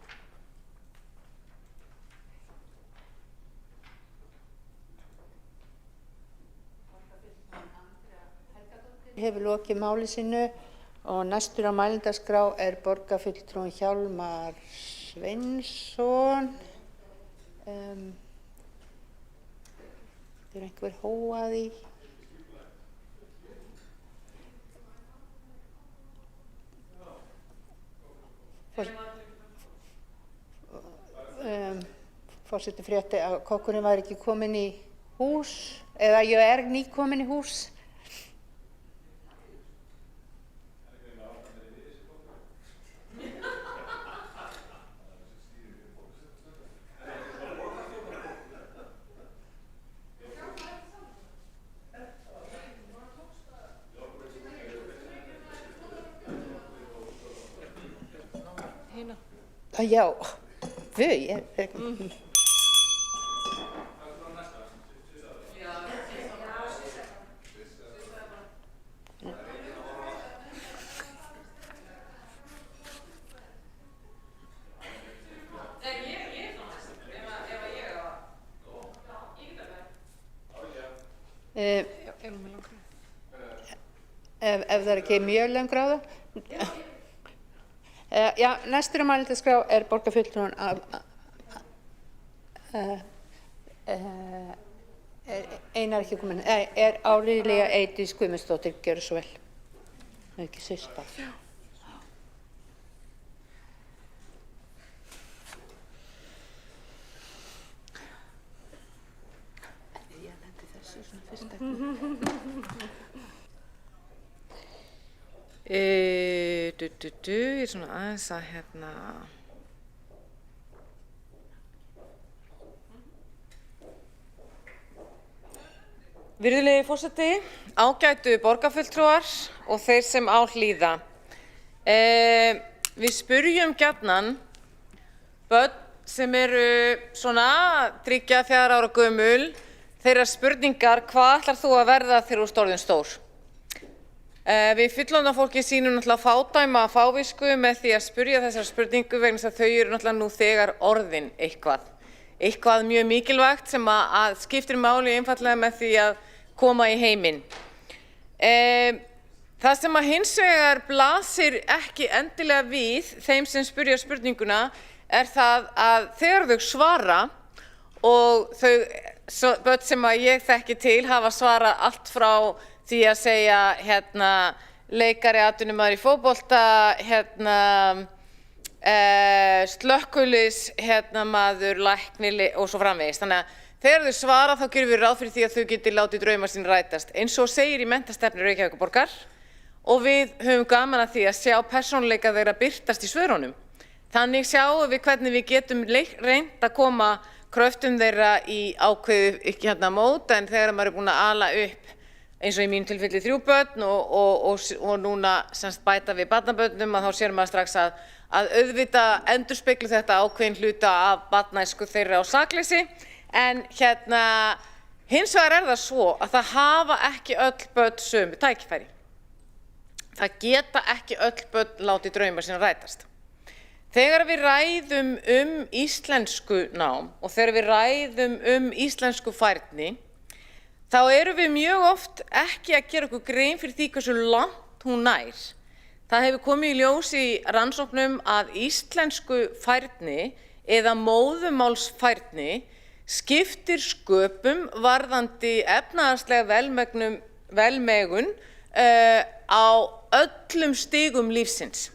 Hefur lokið máli sínu og næstur á mælendaskrá er borgarfulltrúinn Hjálmar Sveinsson. Er einhver hóað í? Forseti frétti að kokkurinn var ekki komin í hús, eða ég er nýkomin í hús. Já, ég... Ef það er ekki mjög löng ræða. Já, næstur á mælendaskrá er borgarfulltrúinn Einar ekki komin, er Árilía Eydís Guðmundsdóttir, gjörðu svo vel. Það er ekki sýsta. Ég lendi þessu svona fyrst ekki. Ég er svona aðeins að Virðulegi forseti, ágætu borgarfulltrúar og þeir sem á hlýða. Við spurjum gjarnan börn sem eru svona 3-4 ára gömul þeirra spurningar: hvað ætlar þú að verða þegar þú ert orðin stór? Við fullorðna fólki sýnum náttúrulega fádæma fávisku með því að spyrja þessar spurningu vegna þess að þau eru náttúrulega nú þegar orðin eitthvað mjög mikilvægt sem að skiptir máli einfallega með því að koma í heiminn. Það sem að hins vegar blasir ekki endilega við þeim sem spyrja spurninguna er það að þegar þau svara, og þau börn sem að ég þekki til hafa svarað allt frá því að segja leikari, atvinnumaður í fótbolta, slökkviliðs maður, læknir og svo framvegis. Þannig að þegar þau svara þá gerum við ráð fyrir því að þau geti látið drauma sín rætast. Eins og segir í menntastefnu Reykjavíkurborgar, og við höfum gaman að því að sjá persónuleika þeirra birtast í svörunum. Þannig sjáum við hvernig við getum reynt að koma kröftum þeirra í ákveðið mót, en þegar maður er búin að ala upp eins og í mínu tilfelli 3 börn og núna semst bæta við barnabörnum, að þá sér maður strax að auðvitað endurspeglu þetta ákveðin hluta af barnæsku þeirra á sakleysi. En hins vegar er það svo að það hafa ekki öll börn sömu tækifæri. Það geta ekki öll börn látið drauma sína rætast. Þegar við ræðum íslensku nám og þegar við ræðum íslensku færni, þá erum við mjög oft ekki að gera okkur grein fyrir því hversu langt hún nær. Það hefur komið í ljós í rannsóknum að íslensku færni eða móðurmálsfærni skiptir sköpum varðandi efnahagslega velmegun á öllum stigum lífsins.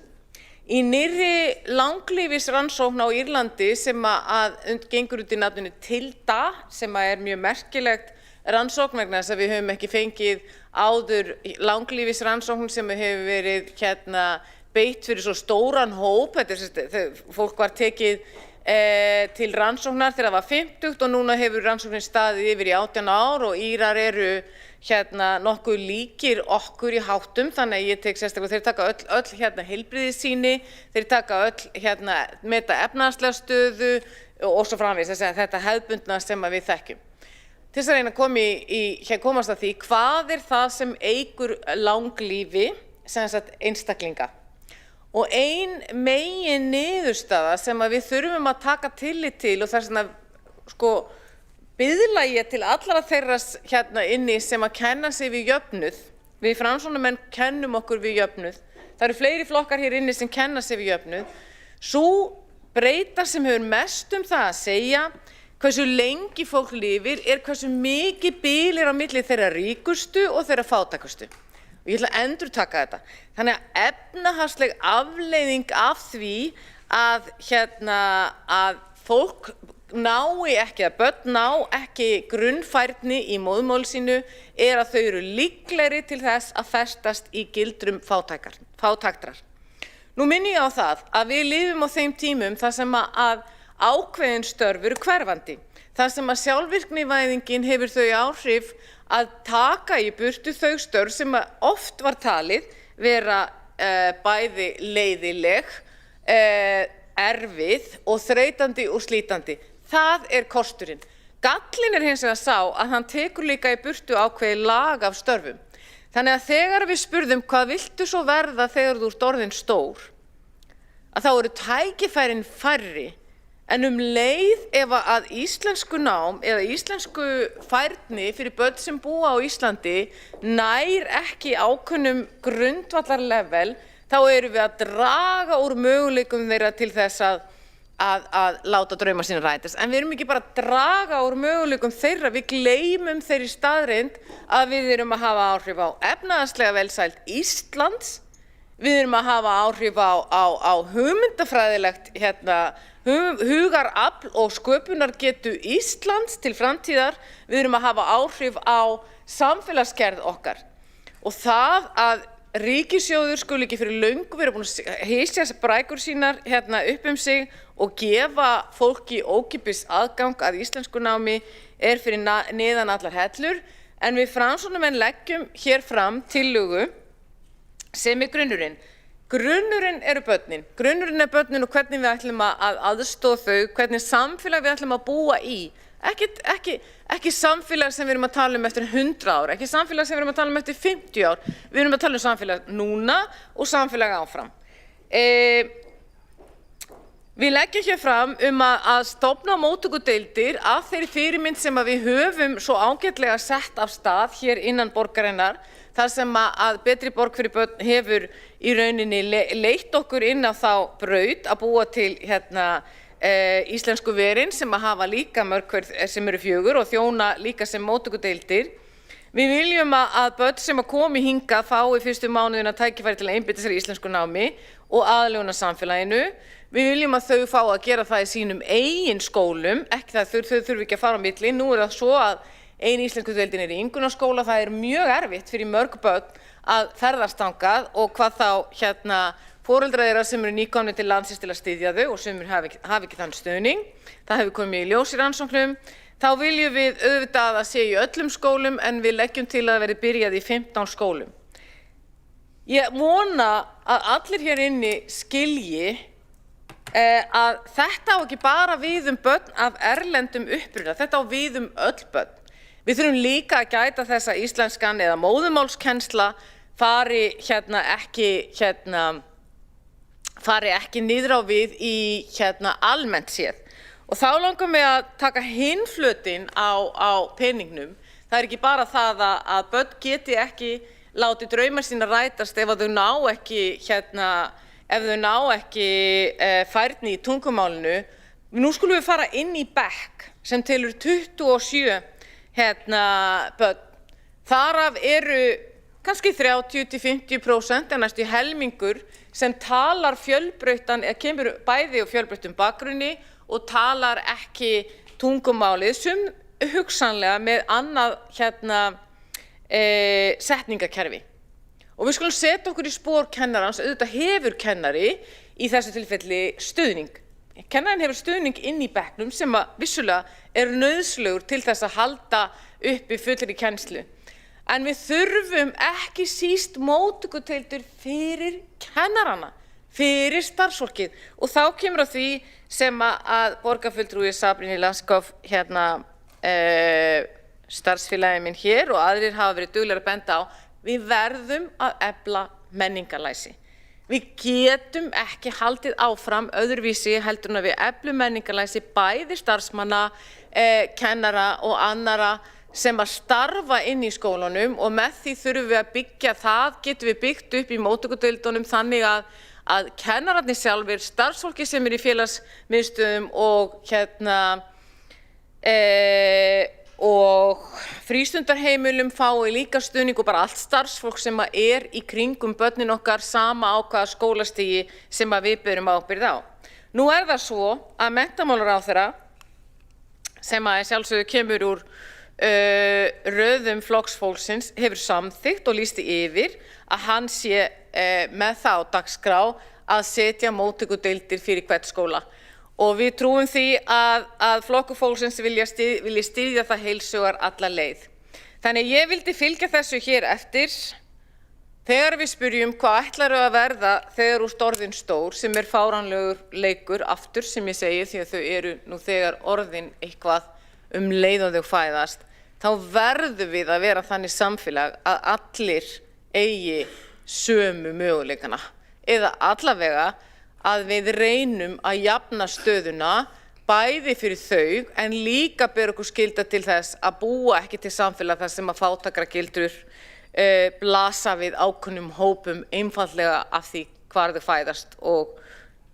Í nýrri langlífisrannsókn á Írlandi sem að gengur út í nafninu TILDA, sem er mjög merkilegt rannsókn vegna þess að við höfum ekki fengið áður langlífisrannsókn sem hefur verið beitt fyrir svo stóran hóp. Fólk var tekið til rannsóknar þegar það var 50 og núna hefur rannsóknin staðið yfir í 18 ár og Írar eru nokkuð líkir okkur í háttum, þannig að ég tek sérstaklega, þeir taka öll heilbrigðissýni, þeir taka öll meta efnahagslega stöðu og svo framvegis, þetta hefðbundna sem við þekkjum. Til þess að reyna að komast að því, hvað er það sem eykur langlífi einstaklinga? Og ein megin niðurstaða sem að við þurfum að taka tillit til og þess að sko biðla ég til allra þeirra hérna inni sem að kenna sig við jöfnuð. Við Framsóknarmenn kennum okkur við jöfnuð. Það eru fleiri flokkar hér inni sem kenna sig við jöfnuð. Sú breyta sem hefur mest það að segja hversu lengi fólk lifir hversu mikið bil á milli þeirra ríkustu og þeirra fátækustu. Og ég ætla að endurtaka þetta. Þannig að efnahagsleg afleiðing af því að fólk nái ekki, að börn ná ekki grunnfærni í móðurmáli sínu að þau eru líklegri til þess að festast í gildrum fátæktrar. Nú minni ég á það að við lifum á þeim tímum þar sem að ákveðin störf eru hverfandi. Þar sem að sjálfvirknivæðingin hefur þau áhrif að taka í burtu þau störf sem oft var talið vera bæði leiðileg, erfið og þreytandi og slítandi. Það kosturinn. Gallinn hins vegar sá að hann tekur líka í burtu ákveðið lag af störfum. Þannig að þegar við spurðum hvað viltu svo verða þegar þú ert orðin stór, að þá eru tækifærin færri en leið ef að íslensku nám eða íslensku færni fyrir börn sem búa á Íslandi nær ekki ákveðnum grundvallarlevel, þá erum við að draga úr möguleikum þeirra til þess að láta drauma sína rætast. En við erum ekki bara að draga úr möguleikum þeirra, við gleymum þeirri staðreynd að við erum að hafa áhrif á efnahagslega velsæld Íslands, við erum að hafa áhrif á hugmyndafræðilegt hugarafl og sköpunargetu Íslands til framtíðar, við erum að hafa áhrif á samfélagsgerð okkar. Og það að ríkissjóður skuli ekki fyrir löngu vera búin að hysja brækur sínar upp sig og gefa fólki ókeypis aðgang að íslensku námi fyrir neðan allar hellur, en við Framsóknarmenn leggjum hér fram tillögu sem grunnurinn. Grunnurinn eru börnin. Grunnurinn börnin og hvernig við ætlum að aðstoða þau, hvernig samfélag við ætlum að búa í. Ekki samfélag sem við erum að tala eftir 100 ár, ekki samfélag sem við erum að tala eftir 50 ár. Við erum að tala samfélag núna og samfélag áfram. Við leggjum hér fram að stofna móttökudeildir að þeirri fyrirmynd sem við höfum svo ágætlega sett af stað hér innan borgarinnar, þar sem að Betri borg fyrir börn hefur í rauninni leitt okkur inn á þá braut að búa til íslensku verin sem hafa líka mörg hver sem eru 4 og þjóna líka sem móttökudeildir. Við viljum að börn sem komi hingað fái fyrstu mánuðina tækifæri til að einbeita sér í íslensku námi og aðlögunar samfélaginu. Við viljum að þau fá að gera það í sínum eigin skólum, ekki það þau þurfi ekki að fara á milli. Nú það svo að ein íslenskudeildin í Ingunnarskóla, það mjög erfitt fyrir mörg börn að ferðast þangað og hvað þá foreldrar þeirra sem eru nýkomnir til landsins til að styðja þau og sumir hafa ekki þann stuðning. Það hefur komið í ljós í rannsóknum. Þá viljum við auðvitað að sé í öllum skólum en við leggjum til að verði byrjað í 15 skólum. Ég vona að allir hér inni skilji að þetta á ekki bara við börn af erlendum uppruna, þetta á við öll börn. Við þurfum líka að gæta þess að íslenskan eða móðurmálskennsla fari ekki niður á við í almennt séð. Og þá langar mig að taka hinn flötinn á peningnum. Það ekki bara það að börn geti ekki látið draumar sína rætast ef þau ná ekki færni í tungumálinu. Nú skulum við fara inn í bekk sem telur 27 börn. Þaraf eru kannski 30–50% næstu helmingur sem talar fjölbreyttan eða kemur bæði og fjölbreyttum bakgrunni og talar ekki tungumálið sem hugsanlega með annað setningakerfi. Og við skulum setja okkur í spor kennarans, auðvitað hefur kennari í þessu tilfelli stuðning. Kennarinn hefur stuðning inn í bekknum sem vissulega nauðslegur til þess að halda uppi fullri kennslu. En við þurfum ekki síst móttökudeildir fyrir kennarana, fyrir starfsfólkið. Og þá kemur að því sem að borgarfulltrúi Sabrín Laskov, starfsfélagi minn hér og aðrir hafa verið duglegir að benda á, við verðum að efla menningarlæsi. Við getum ekki haldið áfram öðruvísi heldur en að við eflum menningarlæsi bæði starfsmanna, kennara og annara sem að starfa inn í skólunum og með því þurfum við að byggja það, getum við byggt upp í móttökudeildunum þannig að kennararnir sjálfir, starfsfólki sem er í félagsmiðstöðum og frístundarheimilum fái líka stuðning og bara allt starfsfólk sem er í kringum börnin okkar sama á hvaða skólastigi sem við berum ábyrgð á. Nú er það svo að menntamálaráðherra sem að sjálfsögðu kemur úr röðum flokksfólksins hefur samþykkt og lýsti yfir að hann sé með það á dagskrá að setja móttökudeildir fyrir hvern skóla. Og við trúum því að flokkur fólksins vilji styðja það heilsugar alla leið. Þannig ég vildi fylgja þessu hér eftir þegar við spyrjum hvað ætlarðu að verða þegar úr orðin stór, sem er fáránlegur leikur aftur sem ég segi því að þau eru nú þegar orðin eitthvað leið og þau fæðast, þá verðum við að vera þannig samfélag að allir eigi sömu möguleikana eða allavega að við reynum að jafna stöðuna bæði fyrir þau en líka ber okkur skylda til þess að búa ekki til samfélag þar sem að fátækragildrur blasa við ákunnum hópum einfaldlega af því hvar þau fæðast og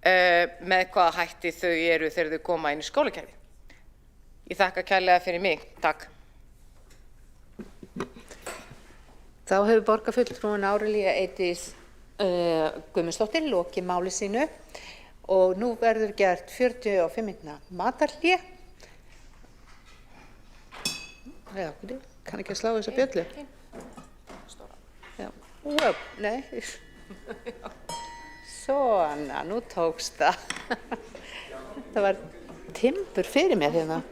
með hvaða hætti þau eru þegar þau koma inn í skólakerfið. Ég þakka kærlega fyrir mig. Takk. Þá hefur borgarfulltrúin Árelía Eydís Guðmundsdóttir lokið máli sínu og nú verður gert 45 mínútna matarhlé. Já, kann ekki að slá þessa bjöllu. Já, nei. Svona, nú tókst það. Það var timbur fyrir mér hérna.